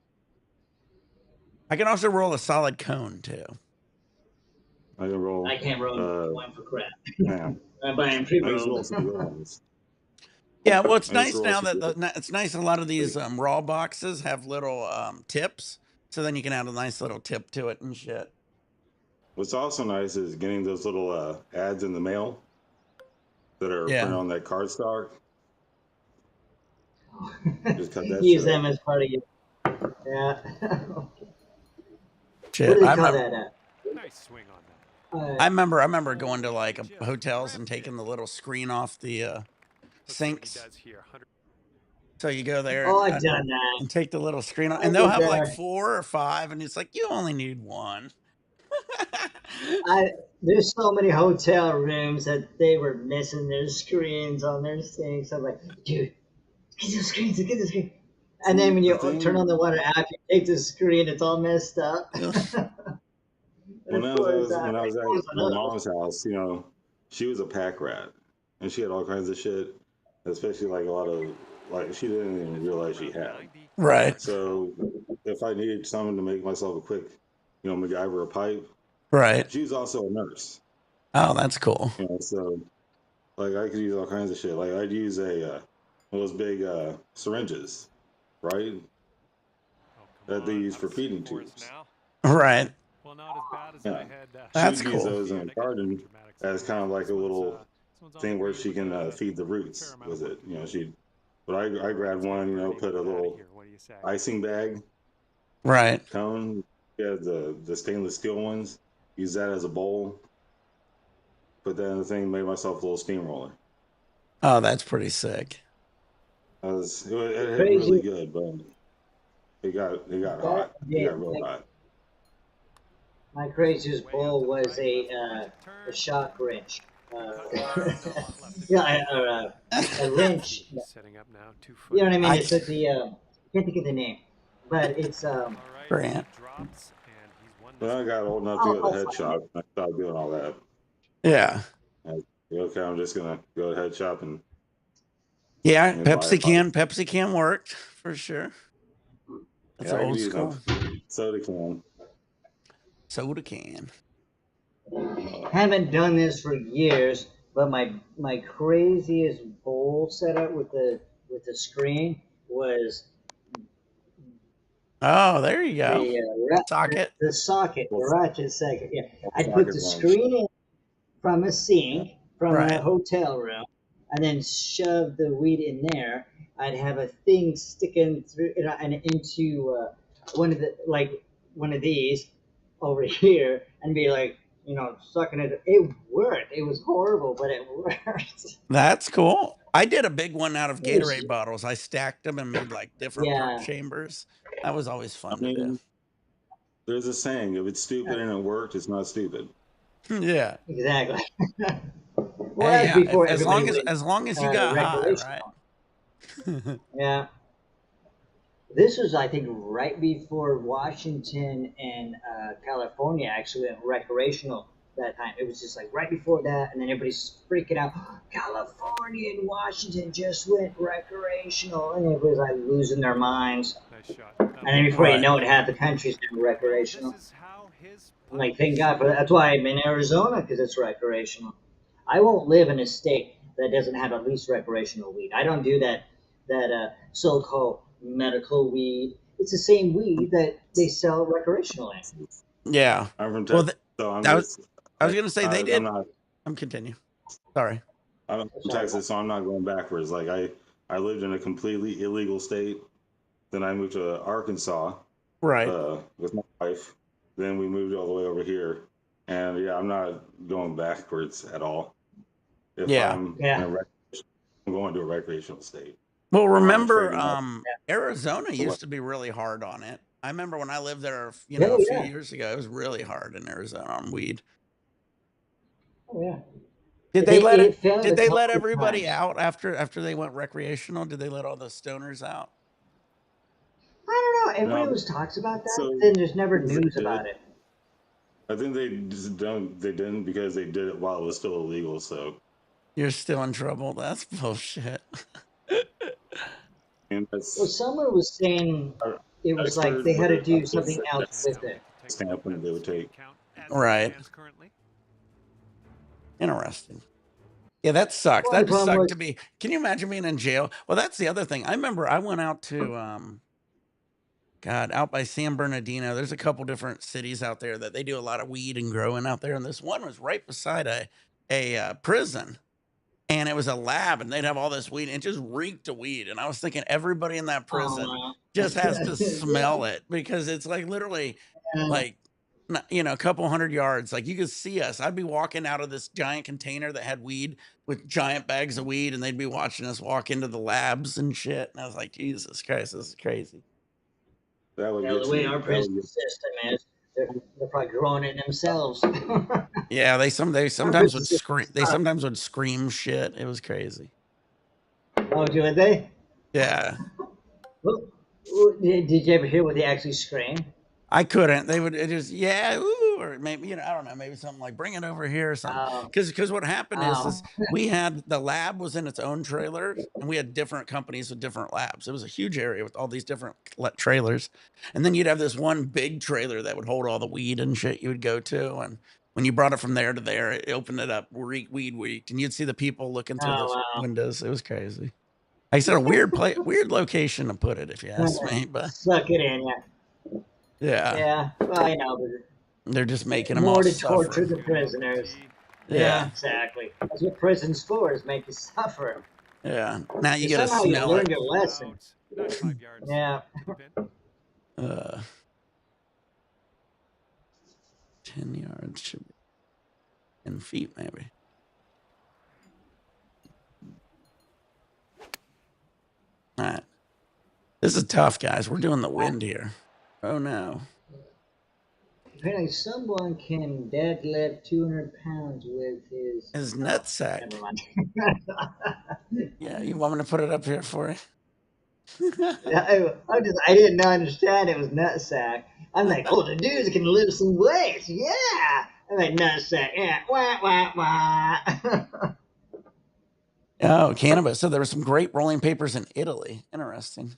I can also roll a solid cone too. I can roll. I can't roll one for crap. Yeah. I'm buying I used to roll some good pre-rolled. ones. Yeah, well, it's I used to nice roll now some that good it's nice. A lot of these raw boxes have little tips, so then you can add a nice little tip to it and shit. What's also nice is getting those little ads in the mail that are Yeah. printed on that cardstock. Just cut that Use shit them up. as part of your. Yeah. Shit, What do they I call remember. that? Nice swing on that. I remember going to like hotels and taking the little screen off the sinks. So you go there Oh, I've done that. and take the little screen off, I and they'll did have like that. 4 or 5, and it's like you only need 1. There's so many hotel rooms that they were missing their screens on their sinks. I'm like, dude, get the screens, get the screen. And then when you turn on the water app, you take the screen, it's all messed up. When I was at my another. mom's house, you know, she was a pack rat, and she had all kinds of shit, especially like a lot of like she didn't even realize she had. Right. So if I needed something to make myself a quick, you know, MacGyver a pipe, Right. she was also a nurse. Oh, that's cool. You know, so like I could use all kinds of shit. Like I'd use those big syringes, right? That they use for feeding tubes. Right. Well, not as bad as Yeah. I had. That's She would use cool. those in the garden as kind of like a little thing where she can feed the roots with it. You know, but I grabbed one, you know, put a little icing bag, Right. cone. Yeah, the stainless steel ones. Use that as a bowl. Put that in the thing. Made myself a little steamroller. Oh, that's pretty sick. It hit really good, but it got hot. It got real hot. My craziest bowl was a shock wrench. Yeah, a wrench. Setting up now. 2 foot. You know what I mean? It's at the I can't think of the name, but it's Grant. When I got old enough to go to the head shop, I stopped doing all that. Yeah. Okay, I'm just gonna go to the head shop and Pepsi can worked for sure. That's old school. Soda can. Soda can. Haven't done this for years, but my craziest bowl setup with the screen was Oh, there you go. the socket. The socket, the ratchet socket. Yeah, I'd put the screen in from a sink from a hotel room, and then shove the weed in there. I'd have a thing sticking through and into one of these over here, and be like, you know, sucking it. It worked. It was horrible, but it worked. That's cool. I did a big one out of Gatorade bottles. I stacked them and made like different perk chambers. That was always fun to do. There's a saying: if it's stupid and it worked, it's not stupid. Yeah. Exactly. Well, hey, before as long as you got high, right? Yeah. This was, I think, right before Washington and California actually went recreational that time. It was just like right before that, and then everybody's freaking out. California and Washington just went recreational, and everybody's like losing their minds. Nice shot. And then before you know it, half the country's been recreational. I'm like, thank God for that. That's why I'm in Arizona, because it's recreational. I won't live in a state that doesn't have at least recreational weed. I don't do that so-called medical weed. It's the same weed that they sell recreational in. Yeah. I'm from Texas, I was going to say they did. I'm continue. Sorry. I'm from Texas, so I'm not going backwards. Like I lived in a completely illegal state. Then I moved to Arkansas. Right. With my wife. Then we moved all the way over here. And yeah, I'm not going backwards at all. I'm going to a recreational state. Well, remember, Arizona used to be really hard on it. I remember when I lived there, a few years ago, it was really hard in Arizona on weed. Oh yeah. Did they let everybody out after they went recreational? Did they let all the stoners out? I don't know. Everybody always talks about that, then there's never news about it. I think they just they didn't because they did it while it was still illegal, so. You're still in trouble. That's bullshit. Well, someone was saying it was like they had to do something else with it. Stamp they would take. Right. Interesting. Yeah, that sucks. Only That just problem sucked was, to be. Can you imagine being in jail? Well, that's the other thing. I remember I went out to God, out by San Bernardino. There's a couple different cities out there that they do a lot of weed and growing out there, and this one was right beside a prison, and it was a lab, and they'd have all this weed, and it just reeked of weed. And I was thinking everybody in that prison oh, just has to yeah, smell it because it's like literally yeah. like a couple hundred yards. Like you could see us. I'd be walking out of this giant container that had weed with giant bags of weed, and they'd be watching us walk into the labs and shit. And I was like, Jesus Christ, this is crazy. That would You know, get the way you. our That would prison get system is, they're probably growing it themselves. Yeah, they Our sometimes prison would system scream. They sucks. sometimes would scream shit. It was crazy. Oh, do they? Yeah, Well, did you ever hear what they actually scream? I couldn't. They would just yeah, ooh, or maybe I don't know, maybe something like bring it over here or something. Oh, Because what happened is oh, we had the lab was in its own trailer, and we had different companies with different labs. It was a huge area with all these different trailers, and then you'd have this one big trailer that would hold all the weed and shit you would go to, and when you brought it from there to there, it opened it up, weed, and you'd see the people looking through the wow. windows. It was crazy. Like I said, a weird location to put it, if you ask me, but Suck it in, yeah. yeah, Yeah, well, I know, they're just making but them all more to torture suffer. the prisoners. Yeah, Yeah, exactly. That's what prison's for, is make you suffer. yeah. Now you And get to somehow you smell learn it. your lesson. About 95 yards. Yeah. To the pin. 10 yards should be 10 feet, maybe. All right. This is tough, guys. We're doing the wind here. Oh, no. Apparently, someone can deadlift 200 pounds with his. His Oh, nutsack. never mind. Yeah, you want me to put it up here for you? I didn't understand it was nutsack. I'm like, oh, the dudes can lift some weights. Yeah. I'm like, nutsack. Yeah. Wah, wah, wah. Oh, cannabis. So there were some great rolling papers in Italy. Interesting.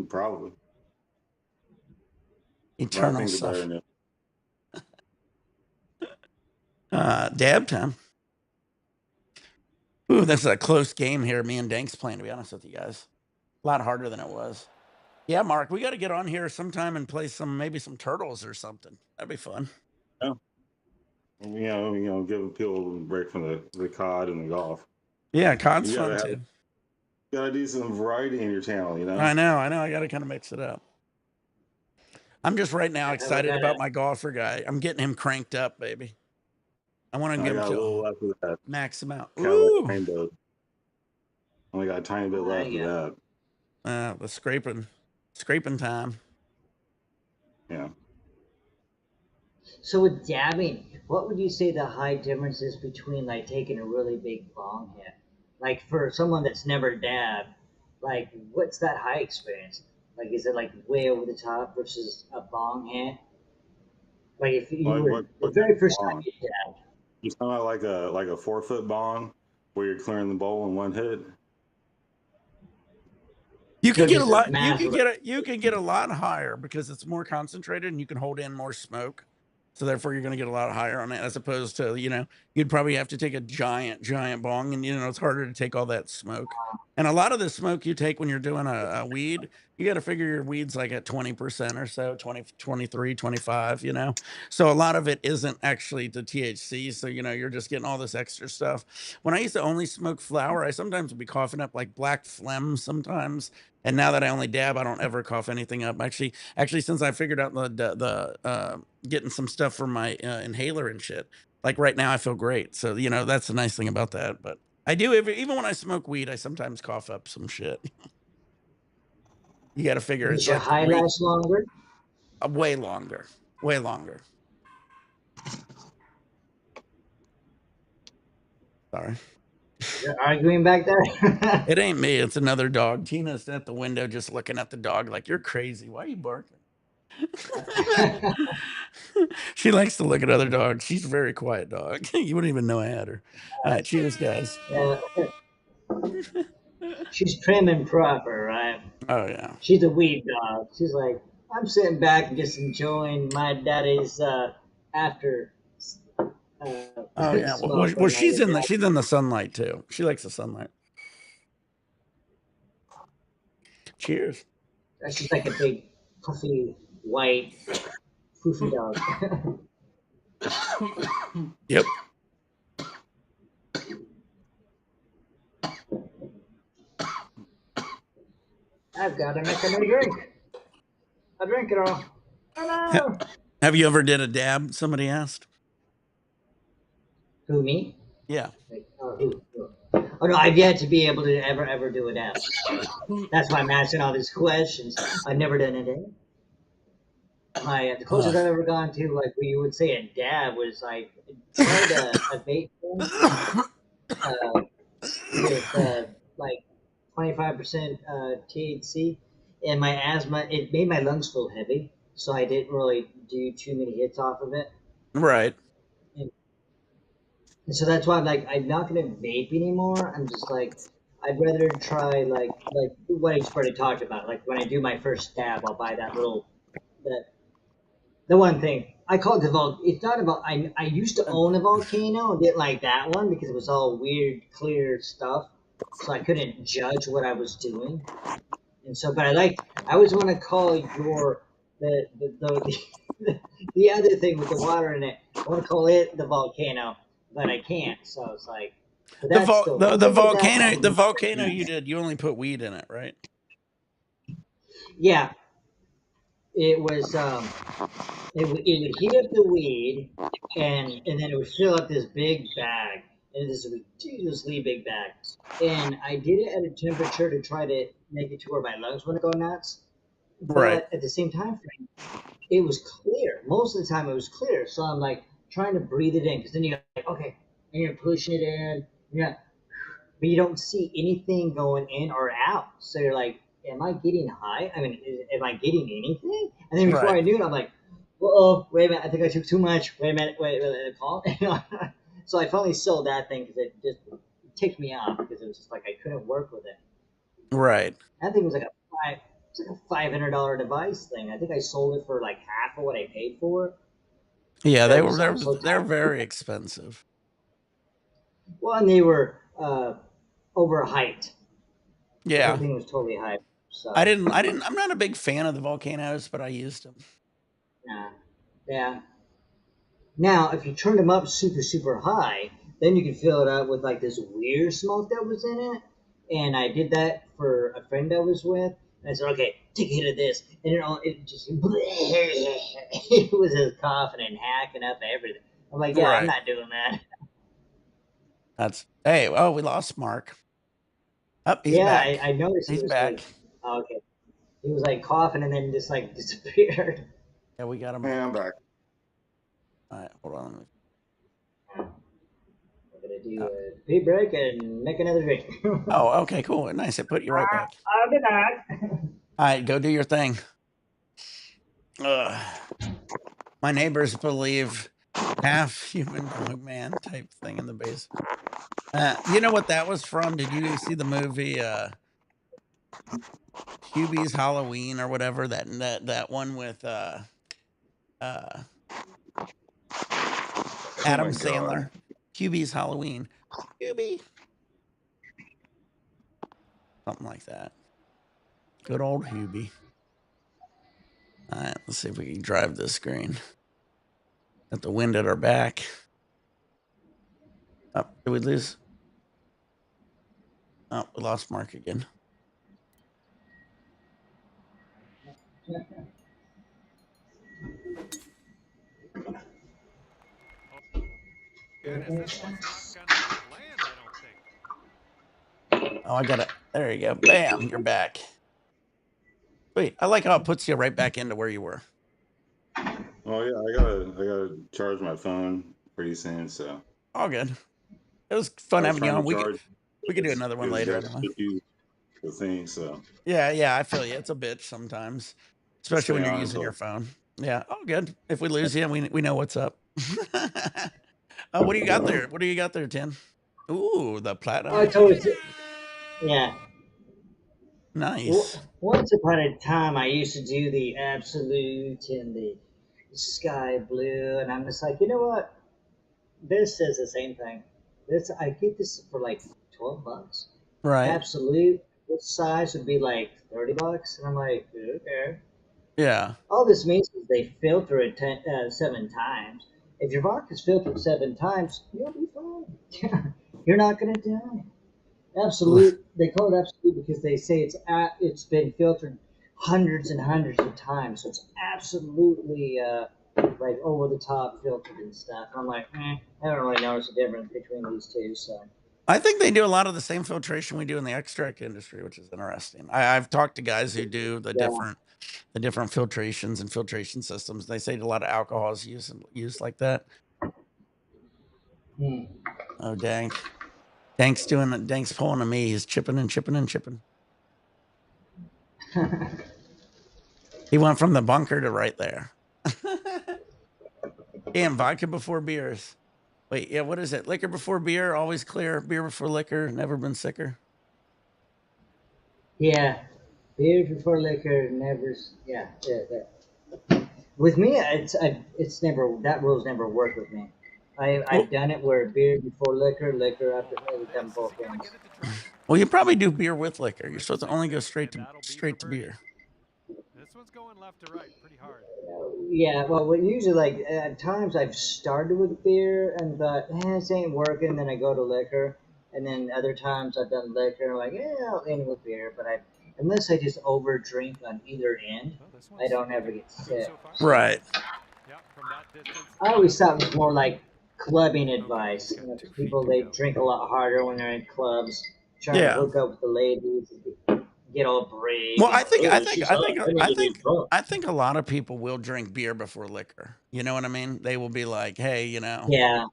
probably. But I Eternal think the better stuff. know. Dab time. Ooh, that's a close game here. Me and Dank's playing, to be honest with you guys. A lot harder than it was. Yeah, Mark, we got to get on here sometime and play maybe some turtles or something. That'd be fun. Yeah. Giving people a break from the COD and the golf. Yeah, COD's fun too. You gotta do some variety in your channel, you know. I know. I got to kind of mix it up. I'm just right now excited about my golfer guy. I'm getting him cranked up, baby. I want to give him a little left of that. Max him out. Ooh. Only got a tiny bit left of that. The scraping time. Yeah. So with dabbing, what would you say the high difference is between like taking a really big bong hit? Like for someone that's never dabbed, like what's that high experience? Like is it like way over the top versus a bong hit? Like if you were the very first time you dabbed. You talking about like a 4-foot bong where you're clearing the bowl in one hit? You can get a lot. You can get a lot higher because it's more concentrated and you can hold in more smoke. So therefore, you're going to get a lot higher on it, as opposed to you'd probably have to take a giant bong, and it's harder to take all that smoke. And a lot of the smoke you take when you're doing a weed, you got to figure your weed's like at 20% or so, 20, 23, 25. So a lot of it isn't actually the THC. So you're just getting all this extra stuff. When I used to only smoke flower, I sometimes would be coughing up like black phlegm sometimes. And now that I only dab, I don't ever cough anything up. Actually, since I figured out the getting some stuff from my inhaler and shit, like right now I feel great. So that's the nice thing about that. But I do even when I smoke weed, I sometimes cough up some shit. You got to figure Does your high last longer? Way longer. Way longer. Sorry. You're arguing back there? It ain't me. It's another dog. Tina's at the window just looking at the dog like, you're crazy. Why are you barking? She likes to look at other dogs. She's a very quiet dog. You wouldn't even know I had her. All right, cheers, guys. She's prim and proper, right? Oh, yeah. She's a weed dog. She's like, I'm sitting back and just enjoying my daddy's after Oh yeah. smoke Well, when I was she's in the sunlight too. She likes the sunlight. Cheers. She's like a big, puffy, white, foofy dog. Yep. I've got to make a new drink. I drink it all. Oh no! Have you ever did a dab? Somebody asked. Who, me? Yeah. Like, who? Oh no, I've yet to be able to ever do a dab. That's why I'm asking all these questions. I've never done a dab. The closest I've ever gone to, like, where you would say a dab was like tried a vape thing, with like 25% THC, and my asthma, it made my lungs feel heavy, so I didn't really do too many hits off of it. Right. And so that's why I'm like, I'm not gonna vape anymore. I'm just like, I'd rather try like what I just already talked about. Like when I do my first dab, I'll buy that the one thing I call it it's not about. I used to own a volcano and didn't like that one because it was all weird, clear stuff, so I couldn't judge what I was doing. And so, but I always want to call your the other thing with the water in it. I want to call it the volcano, but I can't. So it's like, but that's still The volcano you did. You only put weed in it, right? Yeah, it was. It would heat up the weed, and then it would fill up this big bag, and this ridiculously big bag. And I did it at a temperature to try to make it to where my lungs wouldn't go nuts. Right. But at the same time frame, it was clear. Most of the time, it was clear. So I'm like trying to breathe it in, because then you're like, okay, and you're pushing it in, yeah, but you don't see anything going in or out. So you're like, am I getting high? I mean, am I getting anything? And then before I knew it, I'm like, oh, wait a minute, I think I took too much. Wait a minute, calm. So I finally sold that thing because it just ticked me off, because it was just like I couldn't work with it. Right. That thing was like a $500 device thing. I think I sold it for like half of what I paid for it. Yeah, they're very expensive. Well, and they were overhyped. Yeah. Everything was totally hyped. So I'm not a big fan of the volcanoes, but I used them. Yeah. Now, if you turned them up super, super high, then you can fill it up with like this weird smoke that was in it. And I did that for a friend I was with. And I said, okay, take a hit of this. And it just, it was just coughing and hacking up everything. I'm like, yeah, I'm not doing that. We lost Mark. Oh, he's back. I noticed he's he was back. like, oh, okay. He was like coughing and then just like disappeared. Yeah, we got him. Hey, I'm back. All right, hold on. We're gonna do a pee break and make another drink. Oh, okay, cool. Nice. I put you right back. I'll be back. All right, go do your thing. My neighbors believe half human dog man type thing in the basement. You know what that was from? Did you see the movie Hubie's Halloween or whatever? That one with Adam Sandler. Hubie's Halloween. Hubie. Something like that. Good old Hubie. All right, let's see if we can drive this screen. Got the wind at our back. Oh, did we lose? Oh, we lost Mark again. Oh, I got it. There you go. Bam, you're back. Wait, I like how it puts you right back into where you were. Oh yeah, I gotta charge my phone pretty soon, so. All good. It was fun having you on. We could do another one later. The thing, so. Yeah, I feel you. It's a bitch sometimes, especially when you're using your phone. Yeah, all good. If we lose you, we know what's up. What do you got there? What do you got there, Tim? Ooh, the platinum. I told you. Yeah. Nice. Once upon a time, I used to do the absolute and the sky blue, and I'm just like, you know what? this says the same thing. This I get this for like $12. Right. Absolute. This size would be like $30, and I'm like, okay. Yeah. All this means is they filter it 7 times. If your vodka's filtered 7 times, you'll be fine. You're not gonna die. Absolute. They call it absolute because they say it's been filtered hundreds and hundreds of times, so it's absolutely like over the top filtered and stuff. I'm like, I don't really notice a difference between these two. So I think they do a lot of the same filtration we do in the extract industry, which is interesting. I've talked to guys who do the different filtrations and filtration systems. They say a lot of alcohol is used like that. Oh dang. Dank's pulling to me. He's chipping and chipping and chipping. He went from the bunker to right there. Damn, vodka before beers. Wait, yeah, what is it? Liquor before beer, always clear. Beer before liquor, never been sicker. yeah, beer before liquor, never. Yeah. With me, it's never that rule's never worked with me. I've done it where beer before liquor, liquor after. I've done both things. Well, you probably do beer with liquor. You're supposed to only go straight to beer. This one's going left to right pretty hard. Yeah, well, usually like at times I've started with beer and thought, this ain't working, and then I go to liquor, and then other times I've done liquor, and I'm like, I'll end with beer, but unless I just over drink on either end, I don't ever get sick. Right. I always thought it was more like clubbing advice. You know, 'cause people they drink a lot harder when they're in clubs, trying to hook up with the ladies, get all brave. Well, I think a lot of people will drink beer before liquor. You know what I mean? They will be like, hey, you know. Yeah.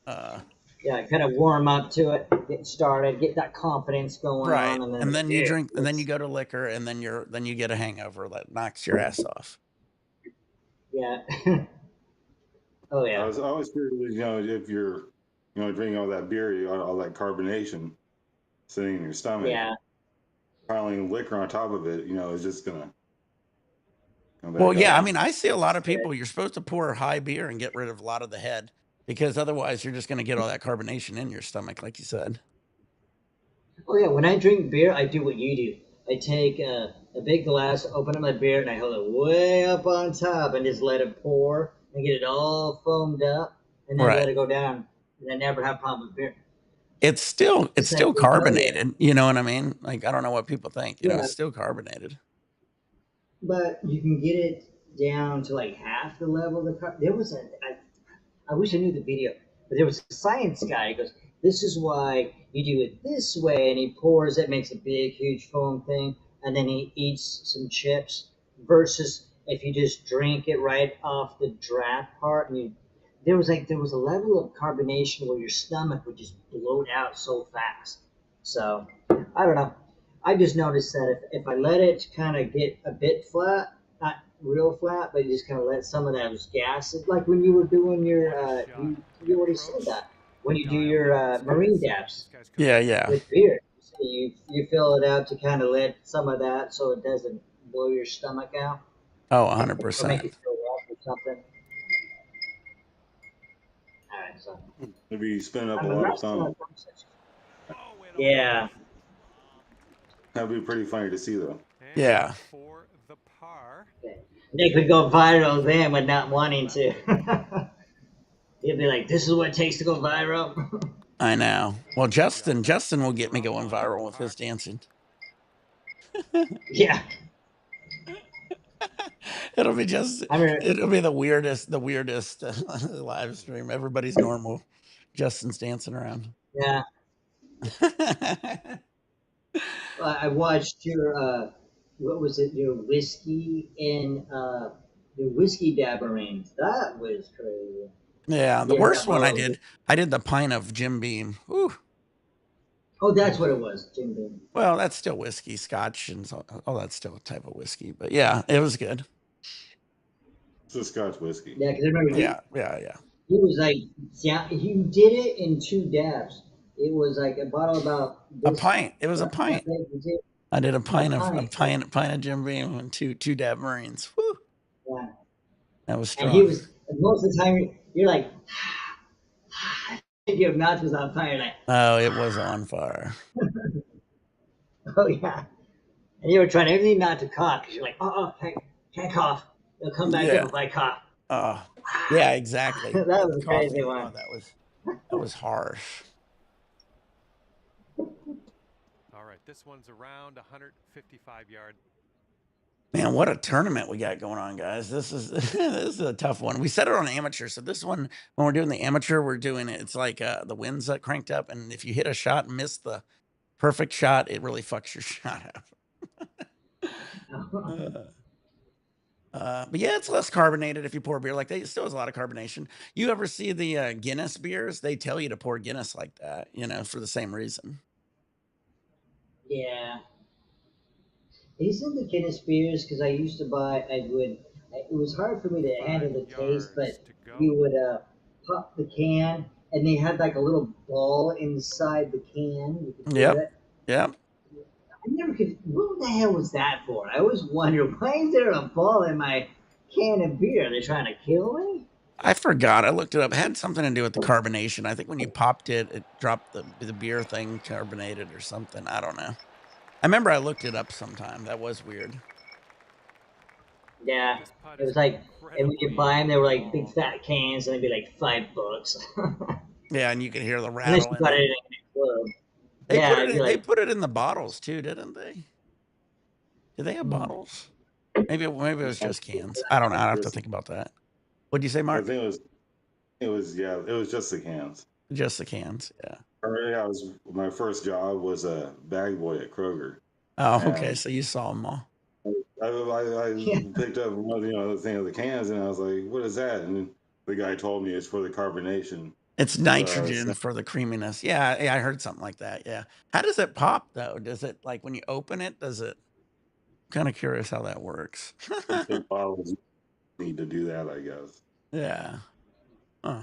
Kind of warm up to it, get started, get that confidence going right. on, and then you drink, and then you go to liquor, and then you get a hangover that knocks your ass off. Yeah. Oh yeah. I was always curious, if you're, drinking all that beer, you got all that carbonation sitting in your stomach. Yeah. Piling liquor on top of it, is just gonna. Well, yeah, I mean, I see a lot of people. You're supposed to pour high beer and get rid of a lot of the head, because otherwise you're just going to get all that carbonation in your stomach, like you said. Oh yeah, when I drink beer, I do what you do. I take a big glass, open up my beer, and I hold it way up on top and just let it pour and get it all foamed up, and then let it go down. And I never have a problem with beer. It's still carbonated. You know what I mean? Like, I don't know what people think. You know, it's still carbonated. But you can get it down to like half the level of the there was I wish I knew the video, but there was a science guy. He goes, this is why you do it this way, and he pours it, makes a big, huge foam thing, and then he eats some chips, versus if you just drink it right off the draft part, and there was a level of carbonation where your stomach would just bloat out so fast. So I don't know. I just noticed that if I let it kind of get a bit flat, not real flat, but you just kind of let some of those gases, like when you were doing your, you already said that, when you do your marine dabs. Yeah. With beer. So you fill it out to kind of let some of that so it doesn't blow your stomach out. Oh, 100%. Or make it feel rough or something. All right, so. Maybe you spin up a lot of time. Yeah. That'd be pretty funny to see, though. Yeah. For the par. Nick would go viral then, but not wanting to. He'd be like, "This is what it takes to go viral." I know. Well, Justin will get me going viral with his dancing. Yeah. It'll be the weirdest live stream. Everybody's normal. Justin's dancing around. Yeah. I watched your what was it? Your whiskey and your whiskey dabberings. That was crazy. Yeah, the worst one I did the pint of Jim Beam. Whew. Oh, that's what it was, Jim Beam. Well, that's still whiskey, Scotch, and that's still a type of whiskey. But yeah, it was good. It's a Scotch whiskey. Yeah, because I remember. Yeah. He was like, yeah, he did it in 2 dabs. It was like a bottle about a pint. It was a pint. I did a pint of Jim Beam and two dab Marines. Woo. Yeah. That was strong. And he was most of the time you're like, Your mouth was on fire, like, Oh, it was on fire. oh yeah. And you were trying everything not to cough because you're like, can't cough. It'll come back up Yeah. if I cough. Yeah, exactly. That was a crazy Coughing. one. Oh, that was harsh. All right, this one's around 155 yards. Man, what a tournament we got going on, guys. This is this is a tough one. We set it on amateur. So this one, when we're doing the amateur, we're doing it. It's like the wind's cranked up, and if you hit a shot and miss the perfect shot, it really fucks your shot up. But yeah, it's less carbonated if you pour beer like that. It still has a lot of carbonation. You ever see the Guinness beers? They tell you to pour Guinness like that, for the same reason. Yeah. Isn't the Guinness beers, because I used to buy, it was hard for me to handle the taste, but you would pop the can, and they had like a little ball inside the can. You could do it. Yep. I never could. What the hell was that for? I always wondered, why is there a ball in my can of beer? Are they trying to kill me? I forgot. I looked it up. It had something to do with the carbonation. I think when you popped it, it dropped the beer thing carbonated or something. I don't know. I remember I looked it up sometime. That was weird. Yeah, it was like, and when you buy them, they were like big fat cans, and they'd be like $5. Yeah, and you could hear the Unless rattle. you got it in a club. They put it in the bottles too, didn't they? Did they have bottles? Maybe it was just cans. I don't know. I have to think about that. What'd you say, Mark? I think it was just the cans. Just the cans, yeah. My first job was a bag boy at Kroger. Oh, okay. So you saw them all. I picked up the thing of the cans, and I was like, "What is that?" And the guy told me it's for the carbonation. It's nitrogen for the creaminess. Yeah, I heard something like that. Yeah. How does it pop though? Does it like when you open it? Does it? I'm kind of curious how that works. The bottles need to do that, I guess. Yeah. Huh.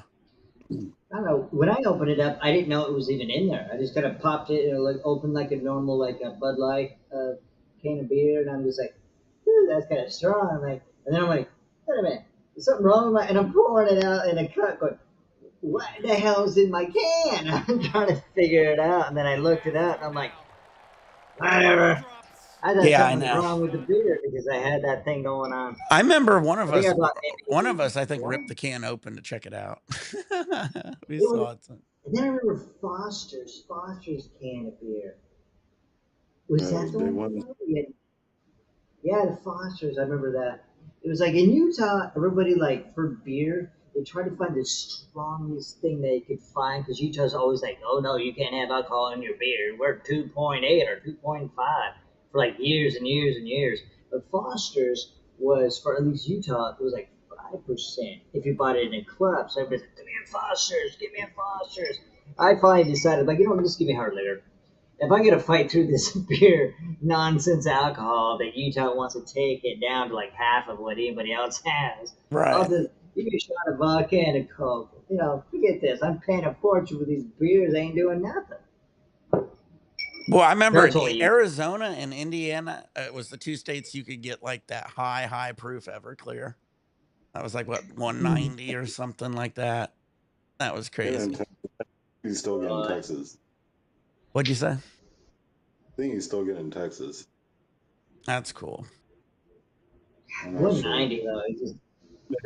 I don't know. When I opened it up, I didn't know it was even in there. I just kind of popped it and like opened like a normal like a Bud Light can of beer, and I'm just like, "Ooh, that's kind of strong." And then I'm like, "Wait a minute, is something wrong with my?" And I'm pouring it out in a cup, going, "What the hell's in my can?" I'm trying to figure it out, and then I looked it up, and I'm like, "Whatever." I thought something was wrong with the beer because I had that thing going on. I remember one of us, I think, ripped the can open to check it out. We saw it. And then I remember Foster's can of beer. Was that the one? Yeah, the Foster's. I remember that. It was like in Utah, everybody like for beer, they tried to find the strongest thing they could find because Utah's always like, "Oh no, you can't have alcohol in your beer. We're 2.8 or 2.5 for like years and years and years." But Foster's was for at least Utah, it was like 5% if you bought it in a club. So everybody's like, "Give me a Foster's, give me a Foster's." I finally decided, like, just give me hard liquor. If I'm gonna fight through this beer nonsense alcohol that Utah wants to take it down to like half of what anybody else has, I'll just give me a shot of vodka and a Coke. Forget this. I'm paying a fortune for these beers. They ain't doing nothing. Well, I remember Arizona and Indiana, it was the two states you could get like that high proof Everclear. That was like what, 190 or something like that. That was crazy. You still get in Texas. What'd you say? I think you still get in Texas. That's cool. 190 though.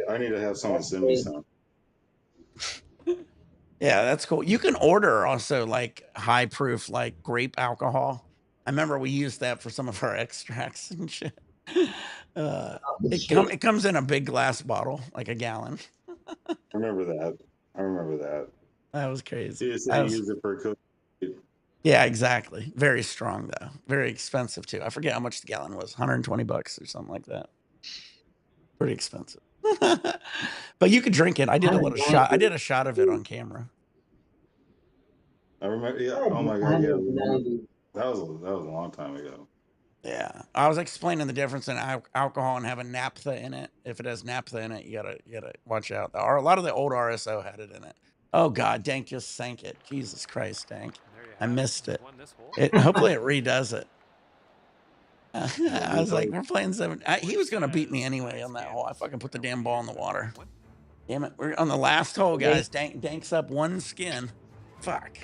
I need to have someone send me some. Yeah, that's cool. You can order also like high proof like grape alcohol. I remember we used that for some of our extracts and shit. It comes in a big glass bottle, like a gallon. I remember that. That was crazy. Use it for cooking. Yeah, exactly. Very strong though. Very expensive too. I forget how much the gallon was. $120 or something like that. Pretty expensive. But you could drink it. I did a little shot. I did a shot of it on camera. I remember. Yeah. Oh my god. Yeah. That was a long time ago. Yeah, I was explaining the difference in alcohol and having naphtha in it. If it has naphtha in it, you gotta watch out. A lot of the old RSO had it in it. Oh God, Dank just sank it. Jesus Christ, Dank. I missed it. Hopefully it redoes it. I was like, we're playing 7. He was gonna beat me anyway on that hole. I fucking put the damn ball in the water. Damn it. We're on the last hole, Okay. guys. Dank's up one skin. Fuck.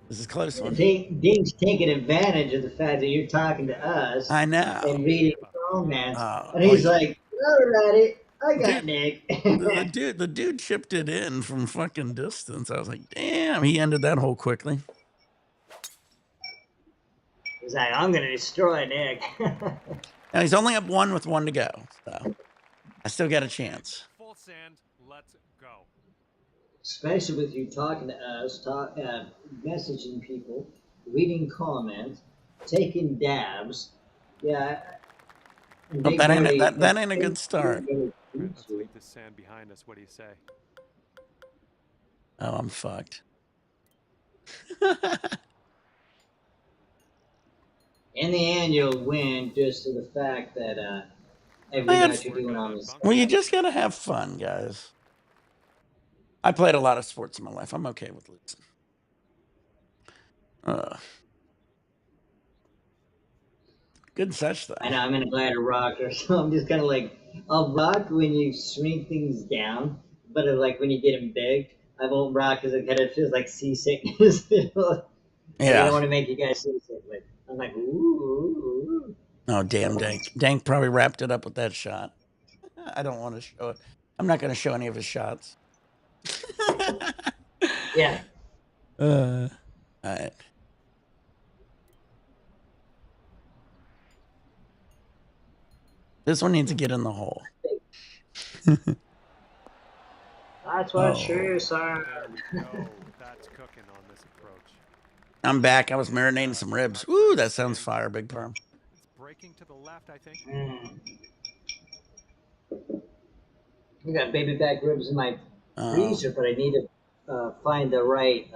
This is a close one. Dink's taking advantage of the fact that you're talking to us I know. and reading comments, Oh, and he's like, "Alrighty, I got dude, Nick." the dude chipped it in from fucking distance. I was like, damn, he ended that hole quickly. He's like, "I'm gonna destroy Nick." Now he's only up one with one to go, so I still got a chance. Full sand. Let's go. Especially with you talking to us, messaging people, reading comments, taking dabs. Yeah. and Oh, Dick that ain't really- that ain't a good start. Right, let's leave the sand behind us. What do you say? Oh, I'm fucked. In the end, you'll win just to the fact that everything Man, that you're doing on this. well, you just gotta have fun, guys. I played a lot of sports in my life. I'm okay with losing. Good sesh though. I know I'm in a glider rocker, so I'm just kind of like, I'll rock when you shrink things down, but like when you get them big, I won't rock because it kind of feels like seasickness. You know? I Yeah. don't want to make you guys seasick. Like I'm like, ooh. Oh, damn, Dank probably wrapped it up with that shot. I don't want to show it. I'm not going to show any of his shots. Yeah. All right. This one needs to get in the hole. That's what she said. That's cooking on this approach. I'm back. I was marinating some ribs. Ooh, that sounds fire, Big Perm. It's breaking to the left, I think. I got baby back ribs in my freezer, but I need to find the right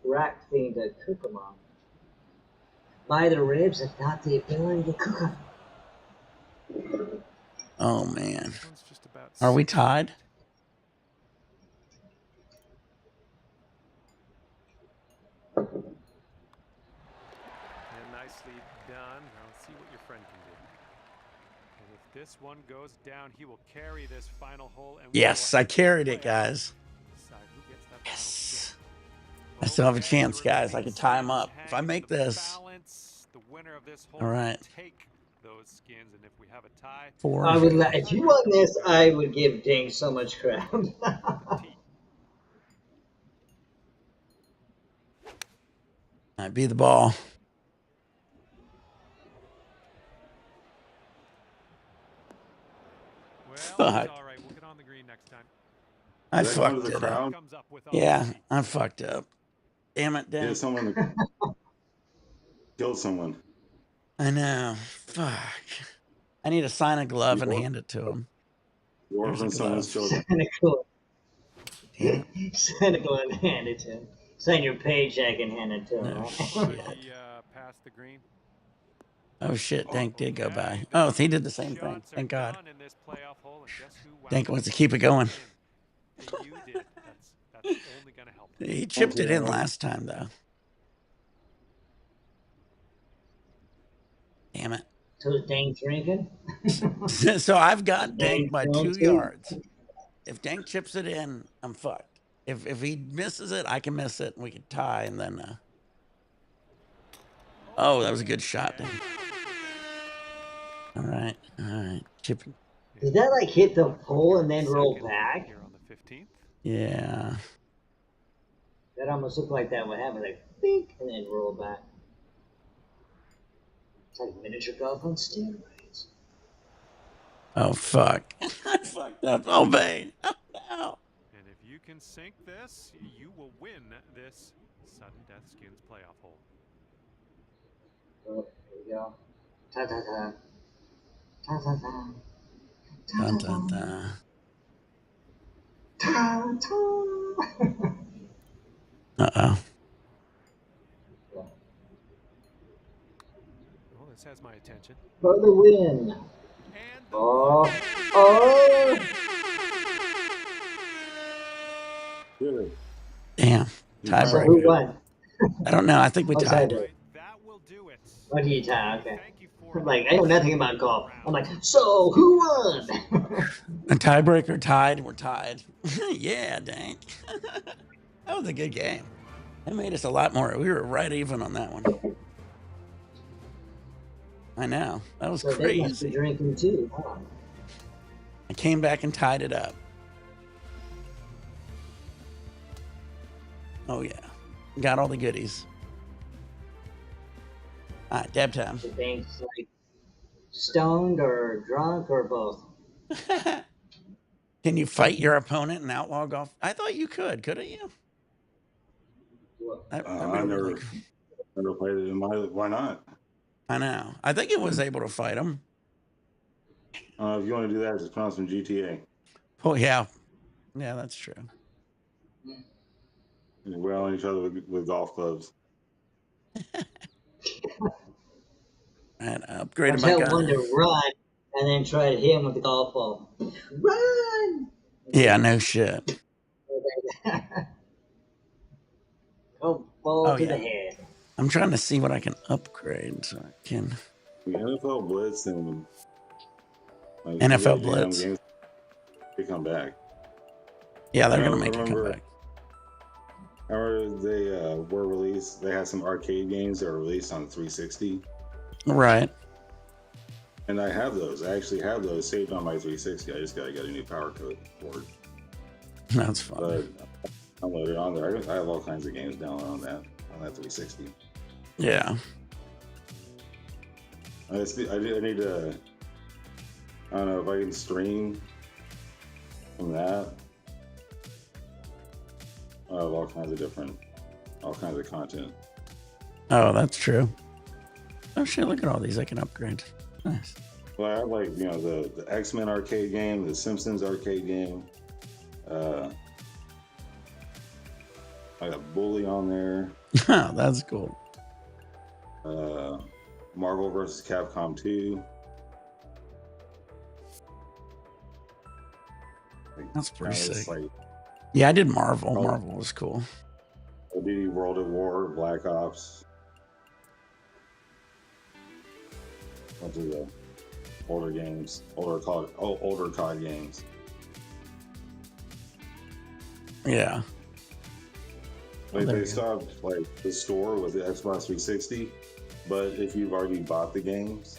rack thing to cook them on. Buy the ribs and not the ability to cook them. Oh, man. Are we tied? And nicely done. Now let's see what your friend can do. And if this one goes down, he will carry this final hole. And Yes, I carried it, guys. Yes. I still have a chance, guys. I can tie him up. If I make this. All right. Those skins, and if we have a tie, 4. I would if you won this, I would give Ding so much crap. I beat the ball. Fuck. all right. We'll get on the green next time. I Did that come fucked to the it up. crowd? Yeah, I fucked up. Damn it, Yeah, Dan. someone killed someone. I know. Fuck. I need to sign a glove and hand it to him. You There's a orphaned someone's glove. children. Cynical and hand it to him. Sign your paycheck and hand it to him. Oh, Right? shit. Past the green. Oh, shit. Dank did go by. Oh, he did the same thing. Thank God. Dank wants to keep it going. You did. That's only gonna help. He chipped it in last time, though. Damn it. So is Dang drinking? So I've got Dank by 2 Dang, yards. If Dank chips it in, I'm fucked. If he misses it, I can miss it, and we can tie, and then... Oh, that was a good shot, Dank. All right. Chipping. Did that like hit the pole and then roll back? Here on the 15th. Yeah. That almost looked like that would happen, like bink, and then roll back. It's like miniature golf on steroids. Oh, fuck. I fucked up. Oh, Bane. Oh, no. And if you can sink this, you will win this Sudden Death Skins playoff hole. Oh, here we go. Ta ta ta. Ta ta ta. Dun, dun, dun. Ta ta. Uh-oh. Well, this has my attention. For the win. Oh. Really? Damn. So Tiebreaker. who won? I don't know. I think we What's tied. that? That will do it. What do you tie? Okay. Thank you for Like, I know nothing about golf. I'm like, so who won? A tiebreaker tied. We're tied. Yeah, dang. That was a good game. That made us a lot more. We were right even on that one. I know. That was So they must be crazy. drinking too, huh? I came back and tied it up. Oh, yeah. Got all the goodies. All right, dab time. The bank's like stoned or drunk or both. Can you fight your opponent in outlaw golf? I thought you could. Couldn't you? That'd be I really never played it in my. Why not? I know. I think it was able to fight him. If you want to do that, just put on some GTA. Oh, yeah. Yeah, that's true. We're on each other with golf clubs. And upgraded I my tell one gun. to run and then try to hit him with the golf ball. Run! Yeah, no shit. Go ball Oh, to yeah. the head. I'm trying to see what I can upgrade so I can. The NFL Blitz and like, NFL NBA Blitz. Jam games, they come back. Yeah, they're gonna make it come back. I remember they were released. They had some arcade games that were released on 360. Right. And I have those. I actually have those saved on my 360. I just gotta get a new power code for it. That's fun. But I downloaded it on there. I have all kinds of games downloaded on that 360. Yeah. I need to. I don't know if I can stream from that. I have all kinds of content. Oh, that's true. Oh shit! Look at all these I can upgrade. Nice. Well, I have the X-Men arcade game, the Simpsons arcade game. I got Bully on there. Oh, that's cool. Marvel vs. Capcom 2. That's pretty sick. Like, Yeah, I did Marvel. Marvel was cool. Call of Duty World at War, Black Ops. Bunch of the older games, older COD games. Yeah. They stopped the store with the Xbox 360, but if you've already bought the games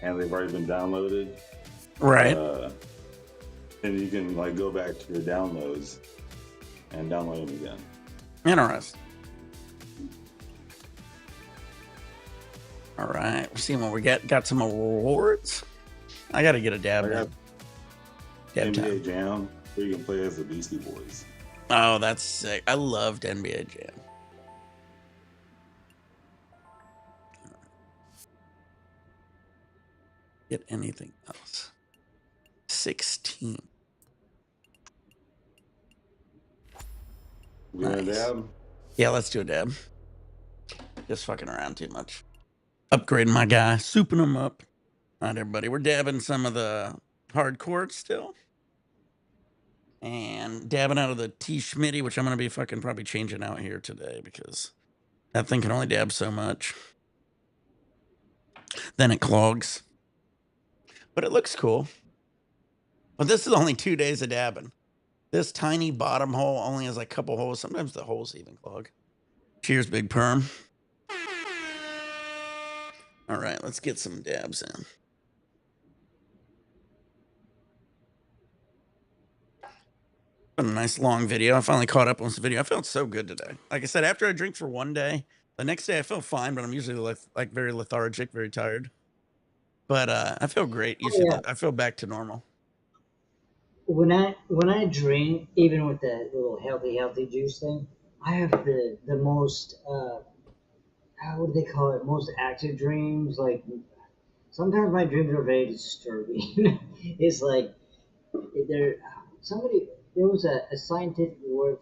and they've already been downloaded, right? Then you can go back to your downloads and download them again. Interesting. All right, we're seeing what we got some awards. I got to get a dab. NBA time. Jam, where you can play as the Beastie Boys. Oh, that's sick. I loved NBA Jam. Get anything else? 16. You want a dab? Yeah, let's do a dab. Just fucking around too much. Upgrading my guy, souping him up. All right, everybody. We're dabbing some of the hardcore still. And dabbing out of the T Schmitty, which I'm going to be fucking probably changing out here today because that thing can only dab so much. Then it clogs. But it looks cool. But this is only 2 days of dabbing. This tiny bottom hole only has a couple holes. Sometimes the holes even clog. Cheers, Big Perm. All right, let's get some dabs in. A nice long video. I finally caught up on this video. I felt so good today. Like I said, after I drink for one day, the next day I feel fine, but I'm usually like very lethargic, very tired. But I feel great. Usually, I feel back to normal. When I drink, even with the little healthy juice thing, I have the most what do they call it? Most active dreams. Like sometimes my dreams are very disturbing. It's like there was a scientific word,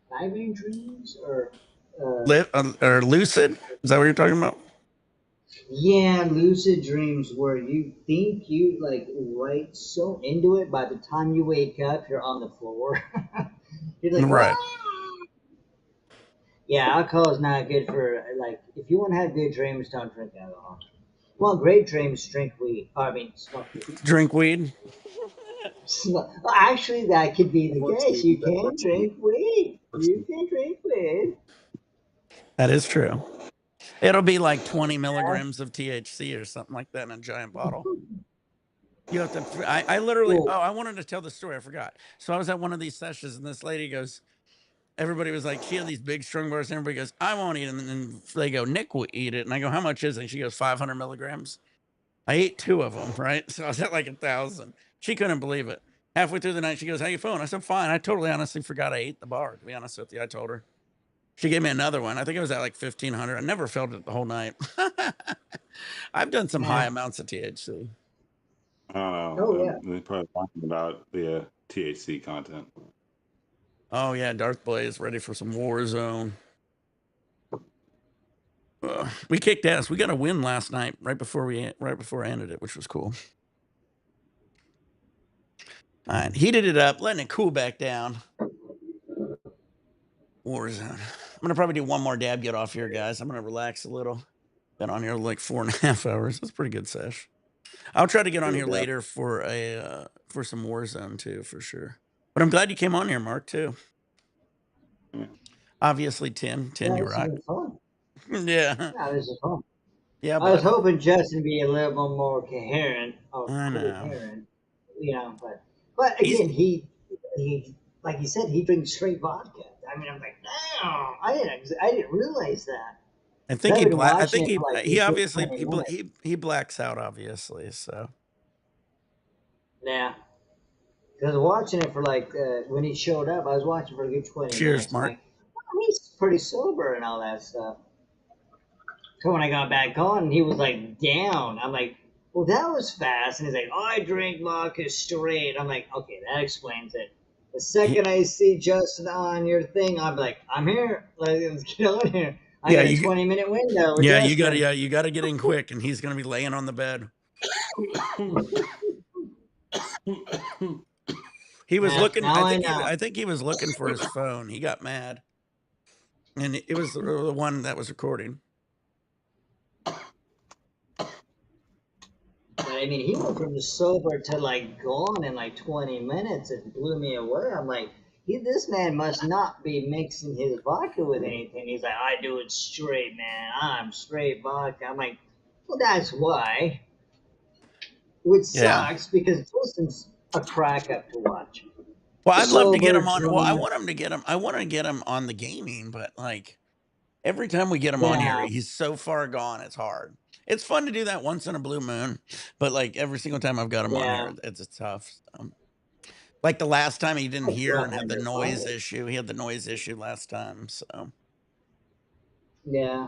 diving dreams or lucid. Is that what you're talking about? Yeah, lucid dreams where you think you right so into it, by the time you wake up, you're on the floor. You're like, right. "Ah!" Yeah, alcohol is not good for, like, if you want to have good dreams, don't drink alcohol. Well, great dreams, drink weed. I mean, smoke weed. Drink weed. Well, actually, that could be the case. You That can works for me. drink weed. You can drink weed. That is true. It'll be like 20 milligrams of THC or something like that in a giant bottle. You have to. I literally. Well, Oh, I wanted to tell the story. I forgot. So I was at one of these sessions, and this lady goes. Everybody was like, she had these big strong bars, and everybody goes, "I won't eat them." And then they go, "Nick will eat it." And I go, "How much is it?" And she goes, 500 milligrams. I ate 2 of them, right? So I was at like 1,000. She couldn't believe it. Halfway through the night, she goes, "How you feeling?" I said, "Fine." I totally honestly forgot I ate the bar, to be honest with you. I told her. She gave me another one. I think it was at like 1,500. I never felt it the whole night. I've done some high yeah. amounts of THC. I don't know. Oh, yeah. They're probably talking about the THC content. Oh yeah, Darth Blaze ready for some Warzone. We kicked ass. We got a win last night, right before I ended it, which was cool. All right, heated it up, letting it cool back down. Warzone. I'm gonna probably do one more dab, get off here, guys. I'm gonna relax a little. Been on here like 4.5 hours. That's a pretty good sesh. I'll try to get on here later for for some Warzone too, for sure. But I'm glad you came on here, Mark, too. Obviously, Tim, Yeah, you this has rock. been fun. Yeah. Yeah, this is fun. Yeah, I was buddy. hoping Justin be a little bit more coherent or I know. coherent, but again, he like you said, he drinks straight vodka. I mean, I'm like, damn, I didn't realize that. I think I've been I watching think it for like he a good obviously 20 minutes. he blacks out, obviously. So Yeah, because watching it for like when he showed up, I was watching for a good 20 cheers, minutes. I'm Mark. like, oh, he's pretty sober and all that stuff. So when I got back on, he was like down. I'm like, well, that was fast. And he's like, oh, I drink vodka straight. I'm like, okay, that explains it. The second I see Justin on your thing, I'm like, I'm here. Let's get on here. I Yeah, got a 20-minute window with you Justin. gotta get in quick, and he's gonna be laying on the bed. He was looking. Now I know. I think he was looking for his phone. He got mad, and it was the one that was recording. But I mean, he went from sober to like gone in like 20 minutes. It blew me away. I'm like, this man must not be mixing his vodka with anything. He's like, I do it straight, man. I'm straight vodka. I'm like, well, that's why. Which sucks because Justin's a crack up to watch. Well, I'd love to get Sober, him on. Well, I drunk. want him to get him. I want to get him on the gaming, but like every time we get him on here, Yeah. he's so far gone. It's hard. It's fun to do that once in a blue moon, but like every single time I've got him on here, it's tough. Like the last time he didn't hear and had the noise issue. He had the noise issue last time. So Yeah.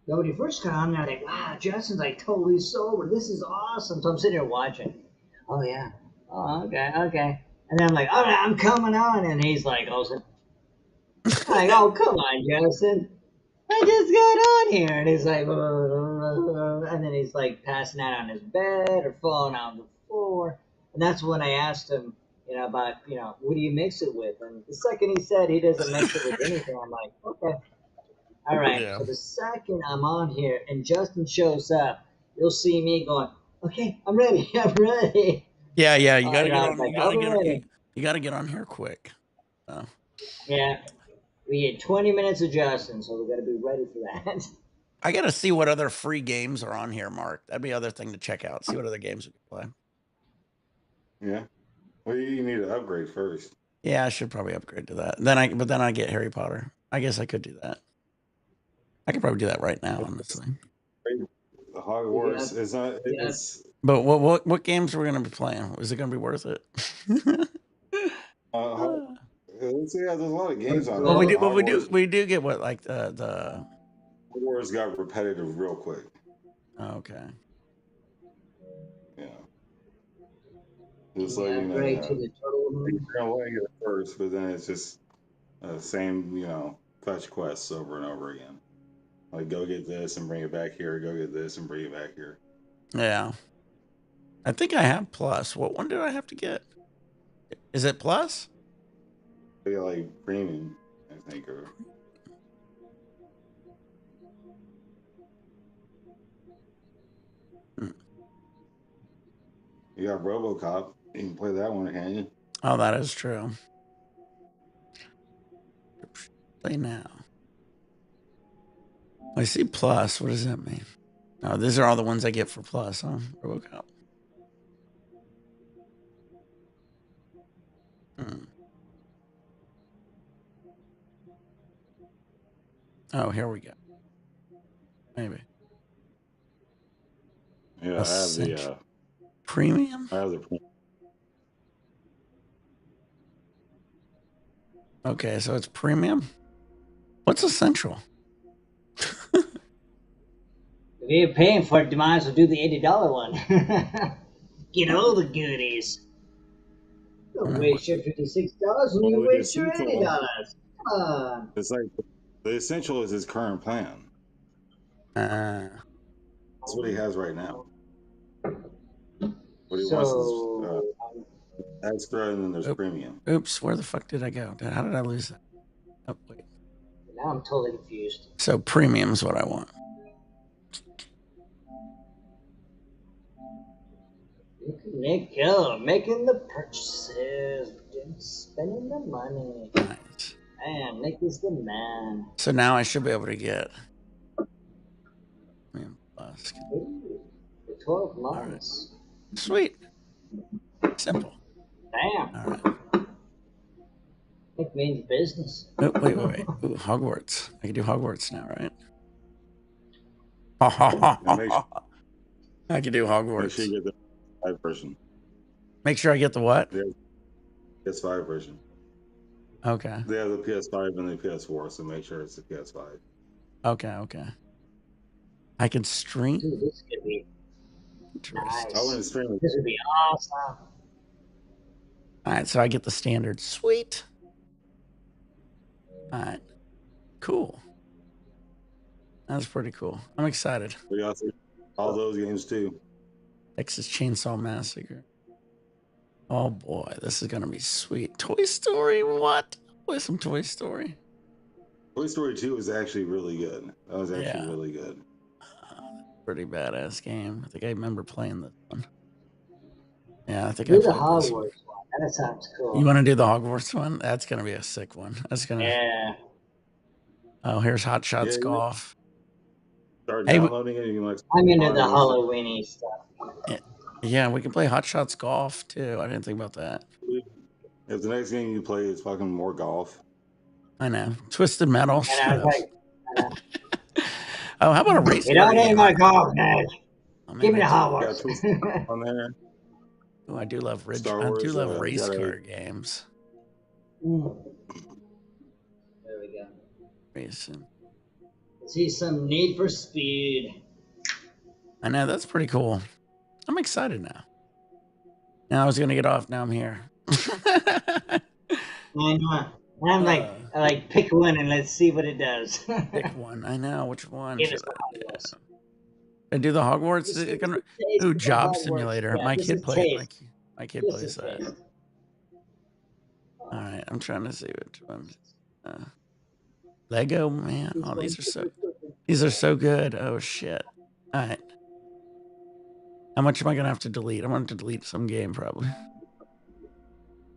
But when he first got on there, like, wow, Justin's like totally sober. This is awesome. So I'm sitting here watching. Oh yeah. Oh, okay. And then I'm like, all right, I'm coming on. And he's like, I'm like, oh, come on, Justin. I just got on here. And he's like, and then he's like passing out on his bed or falling on the floor. And that's when I asked him, about, what do you mix it with? And the second he said he doesn't mix it with anything, I'm like, okay. All right. Yeah. So the second I'm on here and Justin shows up, you'll see me going, okay, I'm ready. I'm ready. Yeah. You gotta And get I was on. like, You gotta get on here quick. Yeah. We had 20 minutes of Justin, so we got to be ready for that. I gotta see what other free games are on here, Mark. That'd be the other thing to check out. See what other games we can play. Yeah. Well, you need to upgrade first. Yeah, I should probably upgrade to that. Then I get Harry Potter. I guess I could do that. I could probably do that right now, honestly. The Hogwarts is not. It's. But what games are we gonna be playing? Is it gonna be worth it? Let's see. There's a lot of games on Well, there. we do get what like the Hogwarts got repetitive real quick. Okay. Yeah. Just like you're gonna like it at first, but then it's just the same, fetch quests over and over again. Like go get this and bring it back here. Go get this and bring it back here. Yeah. I think I have Plus. What one did I have to get? Is it Plus? Yeah, like premium, I maker. You got RoboCop. You can play that one, can you? Oh, that is true. Play now. I see plus. What does that mean? Oh, these are all the ones I get for plus, huh? RoboCop. Oh, here we go. Maybe. Yeah, I have the premium. I have the premium. Okay, so it's premium. What's essential? If you're paying for it, you might as well do the $80 one. Get all the goodies. Don't waste your $56 when you waste your $80. Come on. It's like the essential is his current plan. That's what he has right now. What he wants is extra, and then there's premium. Oops, where the fuck did I go? How did I lose that? Oh, wait. Now I'm totally confused. So premium's what I want. Making the purchases, spending the money. Nice. Man, Nick is the man. So now I should be able to get plus. Ooh, for 12 months. Right. Sweet. Simple. Damn. All right. Nick means business. Oh, wait. Ooh, Hogwarts. I can do Hogwarts now, right? I can do Hogwarts. Make sure you get the PS5 version. Make sure I get the what? The PS5 version. Okay. They have the PS5 and the PS4, so make sure it's the PS5. Okay. I can stream. Dude, this could be nice. I want to stream it. This would be awesome. All right, so I get the standard. Sweet. All right. Cool. That's pretty cool. I'm excited. We got all those games too. Texas Chainsaw Massacre. Oh boy, this is gonna be sweet. Toy Story, what? Play some Toy Story. Toy Story 2 was actually really good. That was actually really good. Pretty badass game. I think I remember playing this one. Yeah, I think do I the played Hogwarts this one. That sounds cool. You want to do the Hogwarts one? That's gonna be a sick one. That's gonna. Yeah. Oh, here's Hot Shots Golf. Start downloading it. You like I'm into the Halloweeny stuff. Yeah, we can play Hot Shots Golf too. I didn't think about that. If the next game you play is fucking more golf. I know. Twisted Metal. And I was like, oh, how about a race? It don't ain't my golf, man. Give me the Hogwarts. On there. Oh, I do love race Wars, car games. There we go. Racing. See some Need for Speed. I know, that's pretty cool. I'm excited now. Now I was gonna get off. Now I'm here. I know. And I'm like, pick one and let's see what it does. Pick one. I know. Which one? Give us the Hogwarts. I do the Hogwarts. Ooh, Job Simulator. Yeah, my kid plays. My kid Just plays a that. taste. All right, I'm trying to see which one. Lego, man. Oh, these are so good. Oh shit. All right. How much am I gonna have to delete? I'm gonna have to delete some game probably.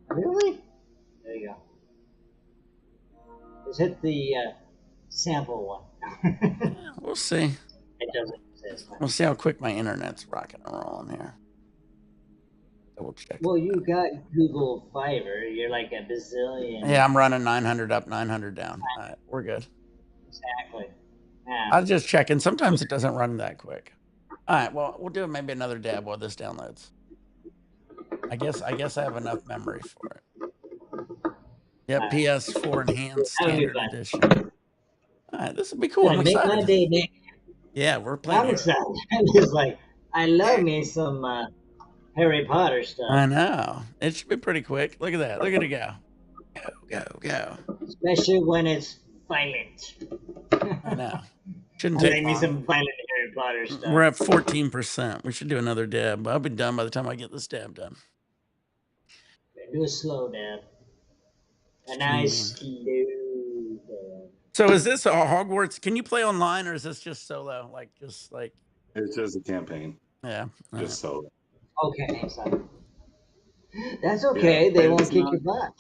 Really? There you go. Just hit the sample one. We'll see. It doesn't exist. We'll see how quick my internet's rocking and rolling here. Double check. Well, you got Google Fiber. You're like a bazillion. Yeah, I'm running 900 up, 900 down. All right, we're good. Exactly. Yeah. I was just checking. Sometimes it doesn't run that quick. All right, well, we'll do maybe another dab while this downloads. I guess I have enough memory for it. Yep, PS4 Enhanced Standard Edition. All right, this will be cool. I'm excited. Make my day, Nick. Yeah, we're playing. I'm excited. I'm just like, I love me some Harry Potter stuff. I know. It should be pretty quick. Look at that. Look at it go. Go. Especially when it's violent. I know. Shouldn't I take like me long. some violent Harry Potter stuff. We're at 14%. We should do another dab. I'll be done by the time I get this dab done. Do a slow dab. A nice slow So is this a Hogwarts? Can you play online, or is this just solo? Like just like It's just a campaign, yeah. just solo. Okay, so that's okay. They won't kick your butt.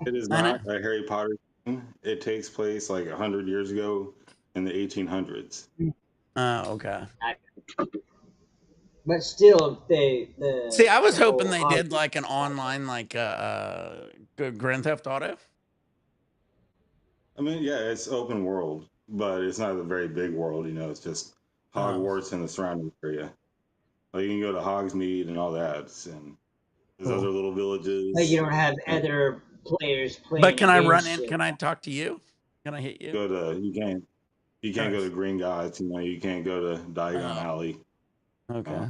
It is I know. not a Harry Potter game. It takes place like 100 years ago in the 1800s. Okay. But still, See, I was the hoping whole they did Hogwarts like an online like Grand Theft Auto. I mean, yeah, it's open world, but it's not a very big world. You know, it's just Hogwarts and the surrounding area. Like you can go to Hogsmeade and all that, and there's other little villages. But you don't have other players playing. But can I run against in? you. Can I talk to you? Can I hit you? You can't go to Green Gods. You know, you can't go to Diagon Alley. Okay.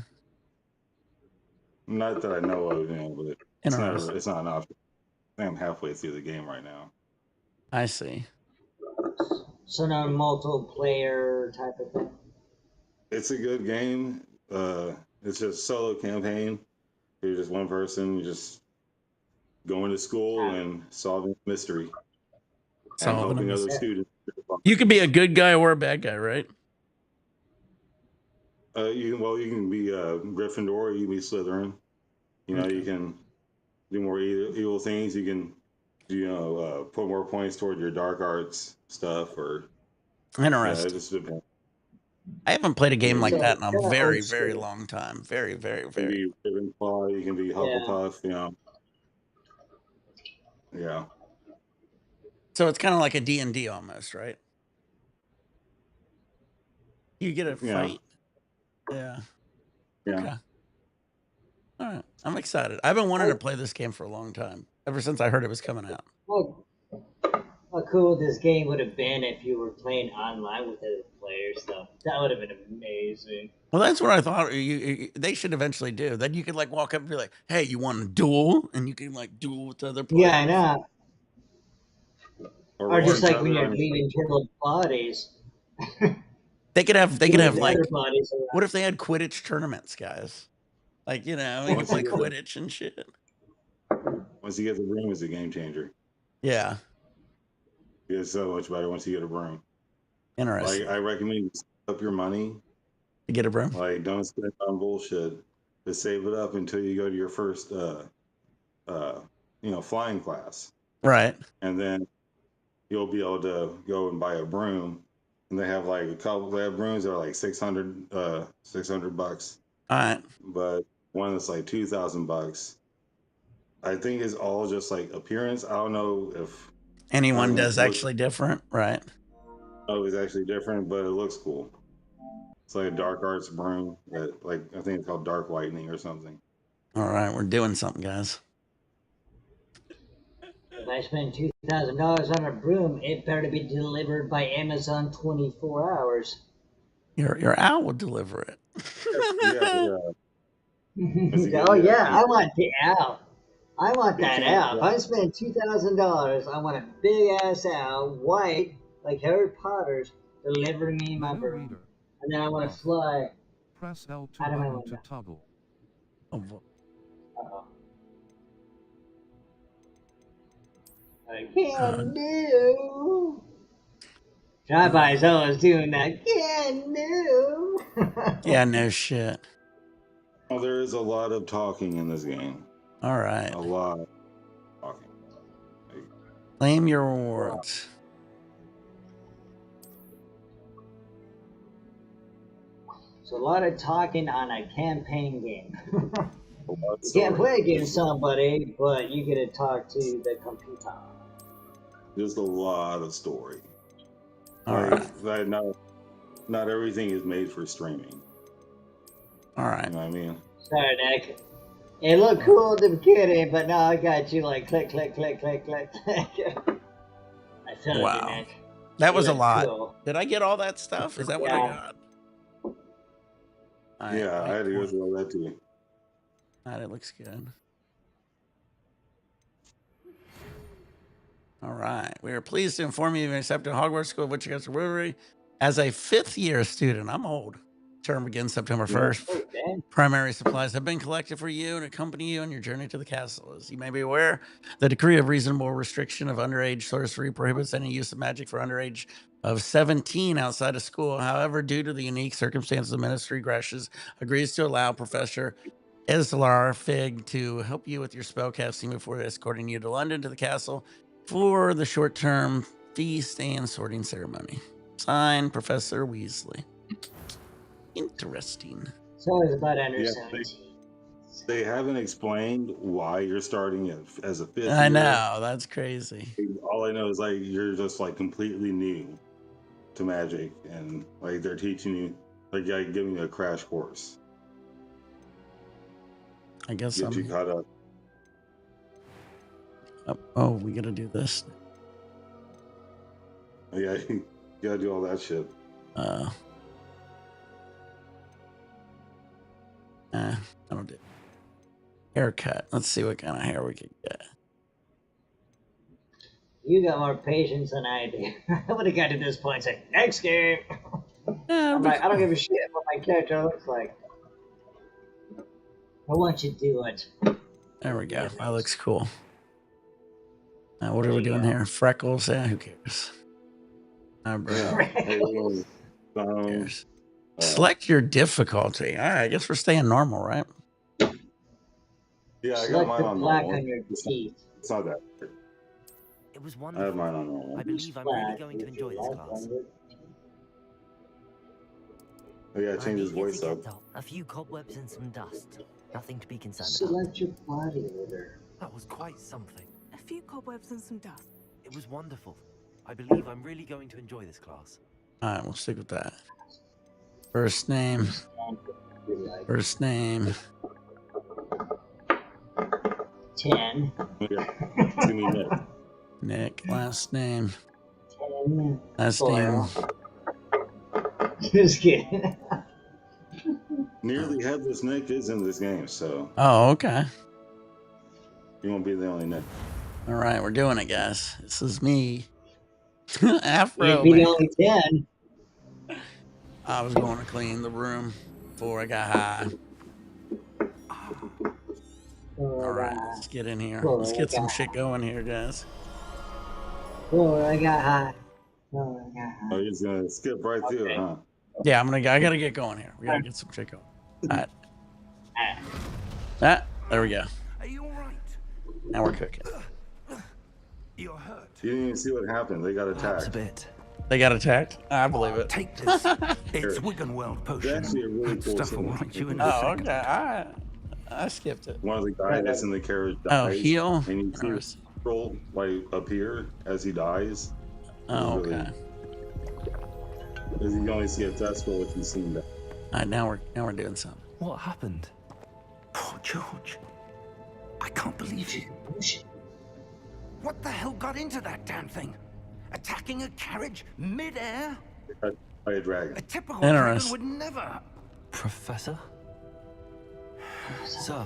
Not that I know of, you know, but it's not an option. I think I'm halfway through the game right now. I see. So not a multiplayer type of thing. It's a good game. It's just solo campaign. You're just one person. You're just going to school and solving a mystery and helping other students. You could be a good guy or a bad guy, right? You can be Gryffindor, or you can be Slytherin. You know, you can do more evil things. You can, put more points toward your dark arts stuff, or Interesting. it just depends. I haven't played a game like that in a kinda very, old very school. long time. Very, very, You can very. be Ravenclaw. You can be Hufflepuff. You know. Yeah. So it's kind of like a D&D almost, right? You get a fight. Yeah. Okay. All right. I'm excited. I've been wanting to play this game for a long time, ever since I heard it was coming out. How cool this game would have been if you were playing online with other players, though. That would have been amazing. Well, that's what I thought they should eventually do. Then you could like walk up and be like, "Hey, you want to duel?" And you can like duel with other players. Yeah, I know. Or just like when you're leaving turtle bodies. They could have like other bodies around. what if they had Quidditch tournaments, guys? Like, you know, you could play Quidditch and shit. Once you get the broom, it's a game changer. Yeah. It's so much better once you get a broom. Interesting. Like I recommend you save up your money to get a broom. Like don't spend on bullshit. Just save it up until you go to your first flying class. Right. And then you'll be able to go and buy a broom. And they have like they have brooms that are like $600. All right. But one that's like $2,000. I think it's all just like appearance. I don't know if anyone does actually different, right? Oh, it's actually different, but it looks cool. It's like a dark arts broom that, like, I think it's called dark lightning or something. All right, we're doing something, guys. If I spend $2,000 on a broom, it better be delivered by Amazon 24 hours. Your owl will deliver it. Oh yeah, I want the owl. I want that owl. If I spend $2,000, I want a big ass owl, white, like Harry Potter's, delivering me my broom. And then I want to fly. Press L2 button to toggle. I can do. Drive-by's always doing that. Can do. Yeah, no shit. Well, there is a lot of talking in this game. All right. A lot of talking. Claim your rewards. So a lot of talking on a campaign game. You can't play against somebody, but you get to talk to the computer. There's a lot of story. All right. Not everything is made for streaming. All right. You know what I mean? Sorry, Nick. It looked cool at the beginning, but now I got you like click, click, click, click, click, click. I felt wow. it, Nick. That was a lot. Cool. Did I get all that stuff? Is that what I got? I had to go through all that too. It looks good. All right. We are pleased to inform you you've accepted Hogwarts School of Witchcraft Brewery as a 5th-year student. I'm old. Term begins September 1st. Primary supplies have been collected for you and accompany you on your journey to the castle. As you may be aware, the decree of reasonable restriction of underage sorcery prohibits any use of magic for underage of 17 outside of school. However, due to the unique circumstances, the Ministry Grashes agrees to allow Professor Eslar Fig to help you with your spellcasting before escorting you to London to the castle for the short-term feast and sorting ceremony. Signed, Professor Weasley. Interesting. It's always about under Yeah, 17. They haven't explained why you're starting as a fifth I year. know, that's crazy. All I know is like you're just like completely new to magic, and like they're teaching you, like giving you a crash course. I guess Get you caught up. Oh, we gotta do this. Yeah, you gotta do all that shit. I don't do haircut. Let's see what kind of hair we can get. You got more patience than I do. I would have got to this point and said, next game. I'm like, I don't give a shit what my character looks like. I want you to do it. There we go. That looks cool. What are we doing here? Freckles? Yeah, who cares? Eyebrow. Who cares? Select your difficulty. All right, I guess we're staying normal, right? Yeah, I got Select mine the on black normal. on your teeth. It's not that. It was I wonderful. have mine on normal. I believe I'm really going to enjoy this class. Oh, yeah, change his voice up. A few cobwebs and some dust. Nothing to be concerned Select your body odor. about. That was quite something. A few cobwebs and some dust. It was wonderful. I believe I'm really going to enjoy this class. All right, we'll stick with that. First name. First name. 10. It's gonna be Nick. Nick. Last name. 10. Last name. Just kidding. Nearly headless Nick is in this game, so Oh, okay. you won't be the only Nick. All right, we're doing it, guys. This is me. Afro. You'd be the Man. only 10. I was going to clean the room before I got high. All right, let's get in here. Let's get some shit going here, guys. I got high. Oh, you're just gonna skip right through it, huh? Yeah, I gotta get going here. We gotta get some shit going. All right. There we go. Are you all right? Now we're cooking. You're hurt. You didn't even see what happened. They got attacked. A bit. They got attacked? I believe it. Take this. It's Wiggenweld potion. It's actually a really cool Stuff will scene. right you in a Oh, second. okay. I skipped it. One of the guys that's in the carriage Oh, dies. heal? And you see his scroll like appear as he dies. Oh, It's really- okay. Because you can only see a death scroll if you've seen that. All right, now we're doing something. What happened? Poor George. I can't believe you. What the hell got into that damn thing? Attacking a carriage mid-air? By a dragon. A typical dragon Interesting. would never. Professor? Sir,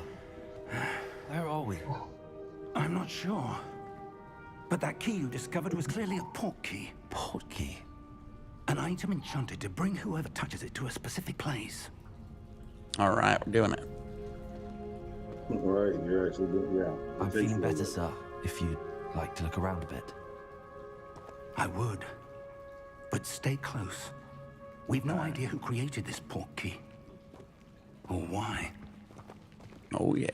where are we? I'm not sure. But that key you discovered was clearly a port key. Port key? An item enchanted to bring whoever touches it to a specific place. All right, we're doing it. Right, you're actually doing, yeah. I'm feeling better, sir, if you'd like to look around a bit. I would. But stay close. We've no idea who created this port key. Or why. Oh, yeah.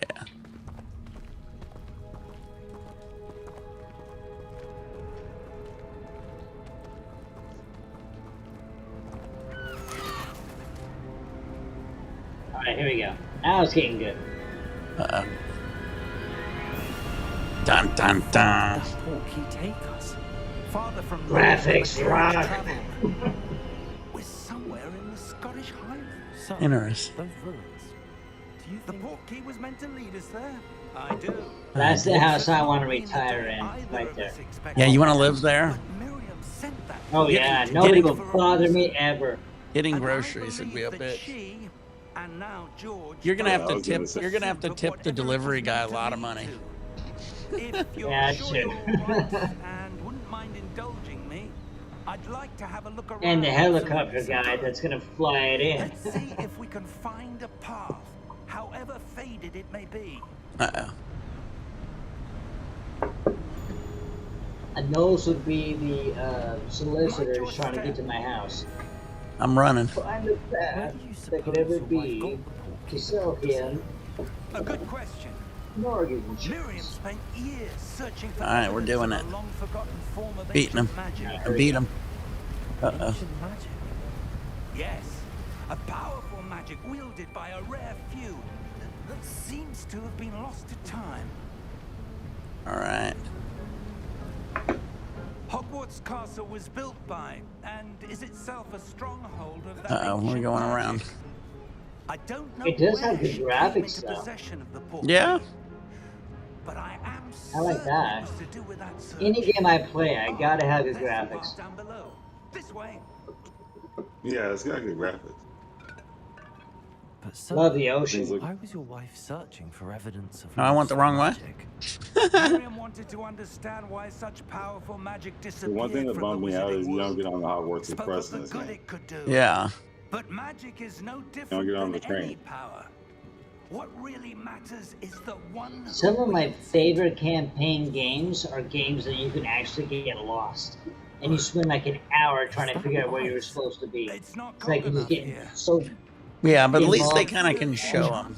Alright, here we go. Now it's getting good. Uh-oh. Dun, dun, dun. Where did port key take us? Farther from Graphics rock. We're somewhere in the Scottish Highlands. Sir, Interesting. those ruins. Do you The think... port key was meant to lead us there. I do. That's the house I want to retire in, right there. Yeah, you want to live there? Miriam sent that. Oh yeah, nobody will bother me ever. Getting groceries would be a bitch. And now George. You're gonna have I to was gonna tip. say- You're gonna have to tip the delivery guy a lot of money. If you're Yeah, sure shit. you're all right and wouldn't mind indulging me, I'd like to have a look around. And the for helicopter some guy good. that's gonna fly it in. Let's see if we can find a path, however faded it may be. Uh-oh. And those would be the solicitors trying to get to my house. I'm running. Find a path that could ever be to sell him A good question. mortgage Miriam insurance. spent years searching for All right, we're evidence doing of it. a long-forgotten form of Beating him. ancient magic. I beat him. Uh-oh. Ancient magic. Yes, a powerful magic wielded by a rare few that seems to have been lost to time. All right. Hogwarts Castle was built by, and is itself a stronghold of that Uh-oh, we're ancient going magic. around. I don't know It does where have good she came graphics, into though. possession of the book, Yeah? but I am I like certain that. it was to do with that search. Any game I play, I gotta have good There's the path graphics. down below. This way. Yeah, it's got good graphics. But sir, Love the ocean. Things why was your wife searching for evidence of No, I went the lost wrong way. magic? Miriam wanted to understand why such powerful magic The disappeared one thing that from bummed the me out wizarding is you don't world. get on the Hogwarts Spoke Express of in the this good game. it could do. Yeah. But magic is no You don't different get on than the train. any power. What really matters is the one Some who of my wields it. favorite campaign games are games that you can actually get lost. And you spend like an hour trying to figure out where you were supposed to be. It's not It's like cold you just enough get here. so Yeah, but at least they involved. kind of can show them.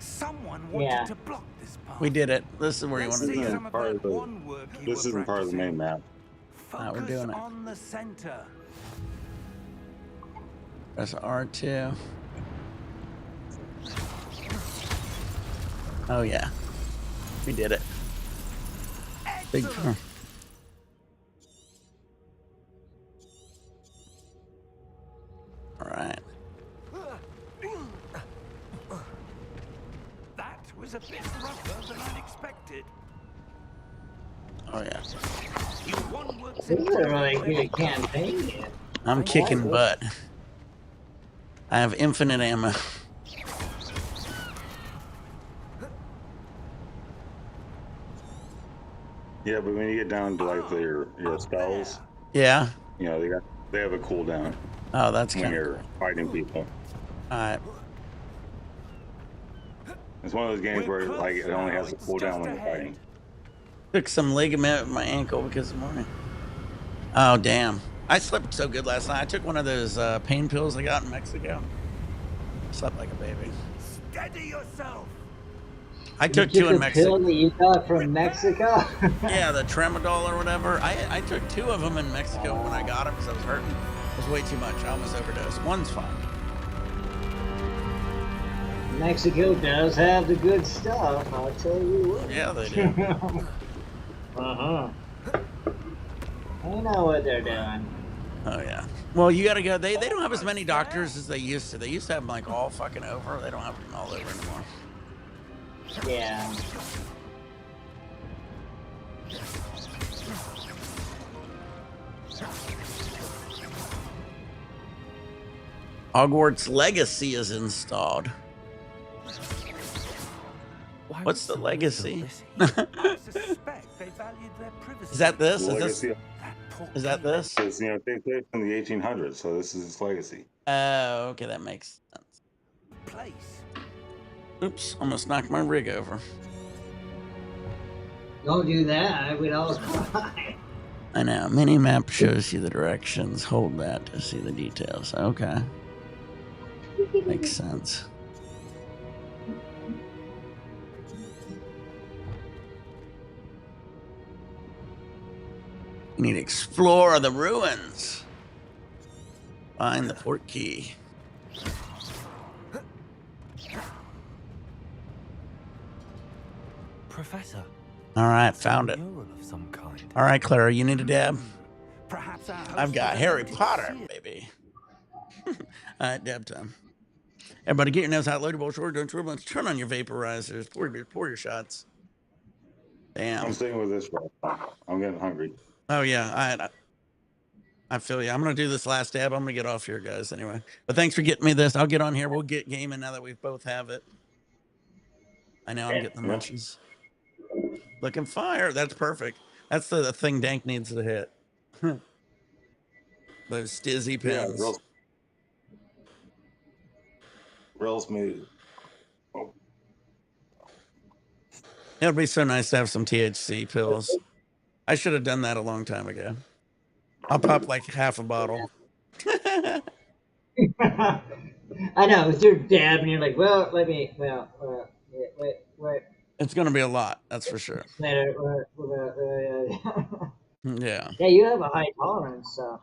Someone wanted Yeah. to block this path. We did it. This is where you Let's want to see be at. some of part that of the- one work you This were isn't part of the main practicing. map. No, we're Focus doing it. on the center. Press R2. Oh, yeah. We did it. Big Excellent. All right. That was a bit rougher than I'd expected. Oh, yeah. You won works This in is a really progress. good campaign game. I'm kicking butt. I have infinite ammo. Yeah, but when you get down to like your spells, Yeah. you know they have a cooldown Oh, that's when kind of you're cool. fighting people. All right. It's one of those games where like it only has a cooldown when you're fighting. Took some ligament in my ankle because of morning. Oh, damn. I slept so good last night. I took one of those pain pills I got in Mexico. Slept like a baby. Steady yourself. I took You two in a Mexico. pill that you got from Mexico? Yeah, the tramadol or whatever. I took two of them in Mexico when I got them because I was hurting. It was way too much. I almost overdosed. One's fine. Mexico does have the good stuff, I'll tell you what. Yeah, they do. Uh-huh. They know what they're doing. Oh, yeah. Well, you got to go. They don't have as many doctors as they used to. They used to have them like all fucking over. They don't have them all over anymore. Yeah. Hogwarts Legacy is installed. What's the legacy? I suspect they valued their privacy. Is that this? The Is this? legacy Is that this? is, you know, takes place in the 1800s, so this is its legacy. Oh, okay, that makes sense. Place. Oops, almost knocked my rig over. Don't do that, we'd all cry. I know. Mini map shows you the directions. Hold that to see the details. Okay. Makes sense. You need to explore the ruins. Find the port key. Professor. All right, found it. Mural of some kind. All right, Clara, you need a dab? Perhaps our I've host got was Harry unable to Potter, see it. baby. All right, dab time. Everybody get your nose out, loadable short, don't turbulence. Turn on your vaporizers. Pour your shots. Damn. I'm sticking with this right now. I'm getting hungry. Oh yeah, I feel you. I'm gonna do this last dab. I'm gonna get off here, guys. Anyway, but thanks for getting me this. I'll get on here. We'll get gaming now that we both have it. I know I'm getting the Yeah. munchies. Looking fire. That's perfect. That's the thing Dank needs to hit. Those stizzy Yeah, pins. real smooth. It would be so nice to have some THC pills. I should have done that a long time ago. I'll pop like half a bottle. I know, with your dab, and you're like, well, let me, wait. It's going to be a lot, that's for sure. Yeah. Yeah, you have a high tolerance, so.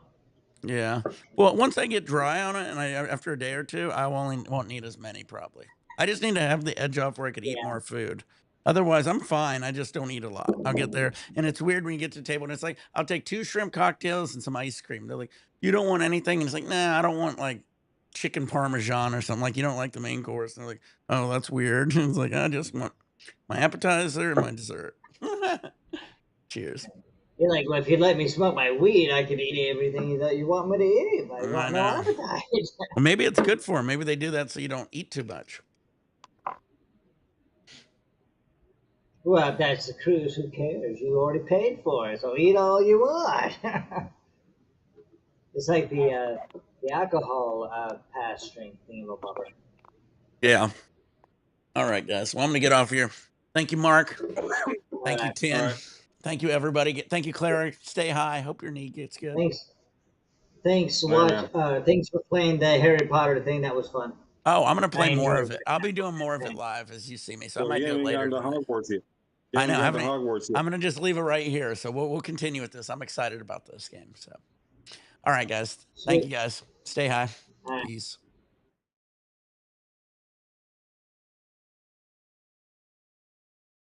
Yeah. Well, once I get dry on it, and after a day or two, I won't need as many probably. I just need to have the edge off where I could eat more food. Otherwise, I'm fine. I just don't eat a lot. I'll get there, and it's weird when you get to the table and it's like, I'll take 2 shrimp cocktails and some ice cream. They're like, you don't want anything, and it's like, nah, I don't want like chicken parmesan or something. Like, you don't like the main course. And they're like, oh, that's weird. It's like, I just want my appetizer and my dessert. Cheers. You're like, well, if you let me smoke my weed, I could eat everything that you want me to eat. But I I got no know. appetite. Well, maybe it's good for them. Maybe they do that so you don't eat too much. Well, if that's the cruise, who cares? You already paid for it, so eat all you want. It's like the alcohol pass drink thingamabobber. Yeah. All right, guys. Well, I'm going to get off here. Thank you, Mark. Thank you, Tim. Thank you, everybody. Thank you, Clara. Stay high. Hope your knee gets good. Thanks for playing the Harry Potter thing. That was fun. Oh, I'm going to play I more enjoyed of it. I'll be doing more of it live as you see me. So I Well, might you do it haven't later. gotten to Hogwarts yet. You I know. haven't gotten to Hogwarts yet. I'm going to just leave it right here. So we'll continue with this. I'm excited about this game. So, all right, guys. Thank you, guys. Stay high. Peace.